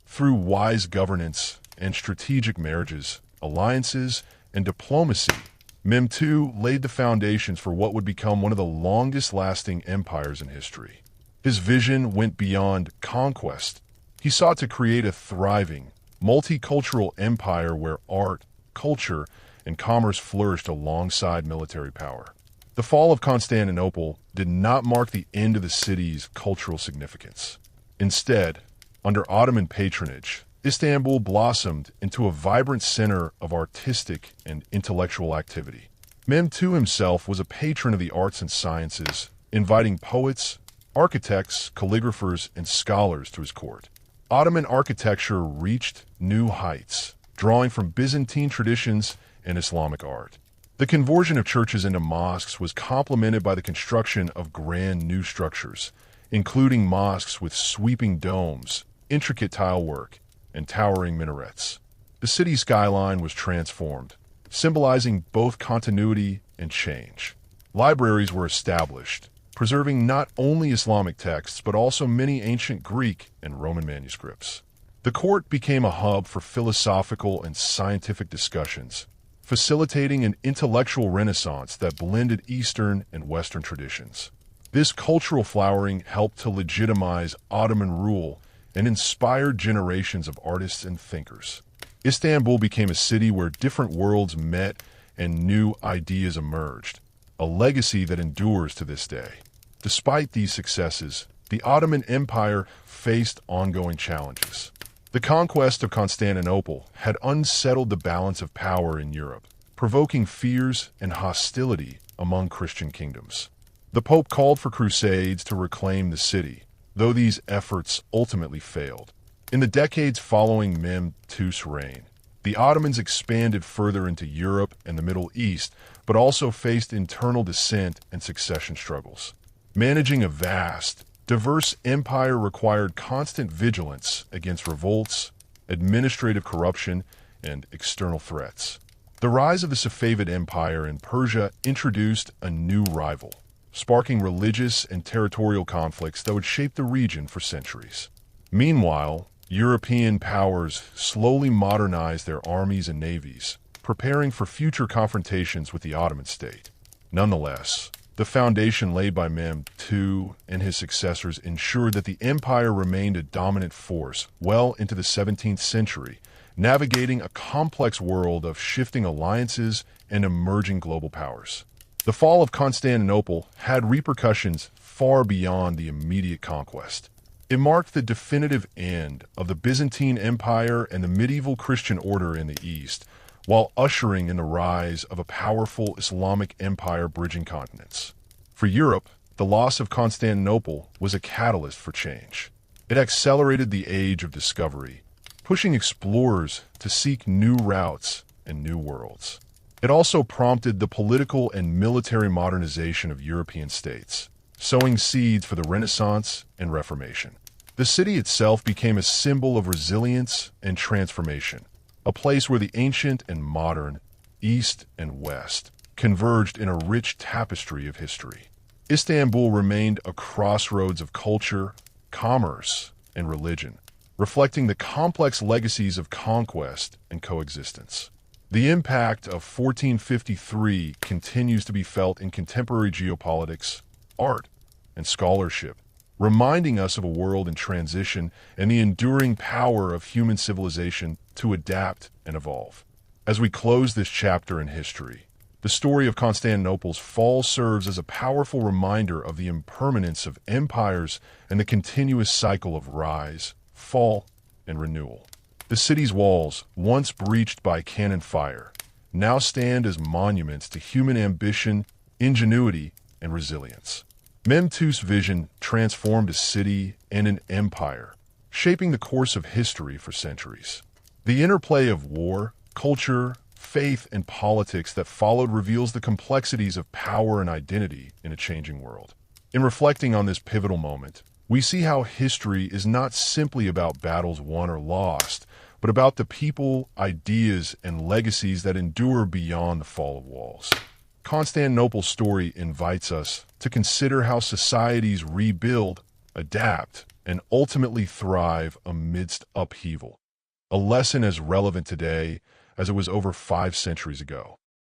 A: Through wise governance and strategic marriages, alliances, and diplomacy, Mehmed II laid the foundations for what would become one of the longest-lasting empires in history. His vision went beyond conquest. He sought to create a thriving, multicultural empire where art, culture, and commerce flourished alongside military power. The fall of Constantinople did not mark the end of the city's cultural significance. Instead, under Ottoman patronage, Istanbul blossomed into a vibrant center of artistic and intellectual activity. Mehmed II himself was a patron of the arts and sciences, inviting poets, architects, calligraphers, and scholars to his court. Ottoman architecture reached new heights, drawing from Byzantine traditions and Islamic art. The conversion of churches into mosques was complemented by the construction of grand new structures, including mosques with sweeping domes, intricate tile work, and towering minarets. The city skyline was transformed, symbolizing both continuity and change. Libraries were established, preserving not only Islamic texts but also many ancient Greek and Roman manuscripts. The court became a hub for philosophical and scientific discussions, facilitating an intellectual renaissance that blended Eastern and Western traditions. This cultural flowering helped to legitimize Ottoman rule and inspired generations of artists and thinkers. Istanbul became a city where different worlds met and new ideas emerged, a legacy that endures to this day. Despite these successes, the Ottoman Empire faced ongoing challenges. The conquest of Constantinople had unsettled the balance of power in Europe, provoking fears and hostility among Christian kingdoms. The Pope called for crusades to reclaim the city, though these efforts ultimately failed. In the decades following Mehmed II's reign, the Ottomans expanded further into Europe and the Middle East, but also faced internal dissent and succession struggles. Managing a vast, diverse empire required constant vigilance against revolts, administrative corruption, and external threats. The rise of the Safavid Empire in Persia introduced a new rival, sparking religious and territorial conflicts that would shape the region for centuries. Meanwhile, European powers slowly modernized their armies and navies, preparing for future confrontations with the Ottoman state. Nonetheless, The foundation laid by Mehmed II and his successors ensured that the empire remained a dominant force well into the 17th century, navigating a complex world of shifting alliances and emerging global powers. The fall of Constantinople had repercussions far beyond the immediate conquest. It marked the definitive end of the Byzantine Empire and the medieval Christian order in the East, while ushering in the rise of a powerful Islamic empire bridging continents. For Europe, the loss of Constantinople was a catalyst for change. It accelerated the age of discovery, pushing explorers to seek new routes and new worlds. It also prompted the political and military modernization of European states, sowing seeds for the Renaissance and Reformation. The city itself became a symbol of resilience and transformation, a place where the ancient and modern, East and West, converged in a rich tapestry of history. Istanbul remained a crossroads of culture, commerce, and religion, reflecting the complex legacies of conquest and coexistence. The impact of 1453 continues to be felt in contemporary geopolitics, art, and scholarship, reminding us of a world in transition and the enduring power of human civilization to adapt and evolve. As we close this chapter in history, the story of Constantinople's fall serves as a powerful reminder of the impermanence of empires and the continuous cycle of rise, fall, and renewal. The city's walls, once breached by cannon fire, now stand as monuments to human ambition, ingenuity, and resilience. Mehmed II's vision transformed a city and an empire, shaping the course of history for centuries. The interplay of war, culture, faith, and politics that followed reveals the complexities of power and identity in a changing world. In reflecting on this pivotal moment, we see how history is not simply about battles won or lost, but about the people, ideas, and legacies that endure beyond the fall of walls. Constantinople's story invites us to consider how societies rebuild, adapt, and ultimately thrive amidst upheaval, a lesson as relevant today as it was over 5 centuries ago.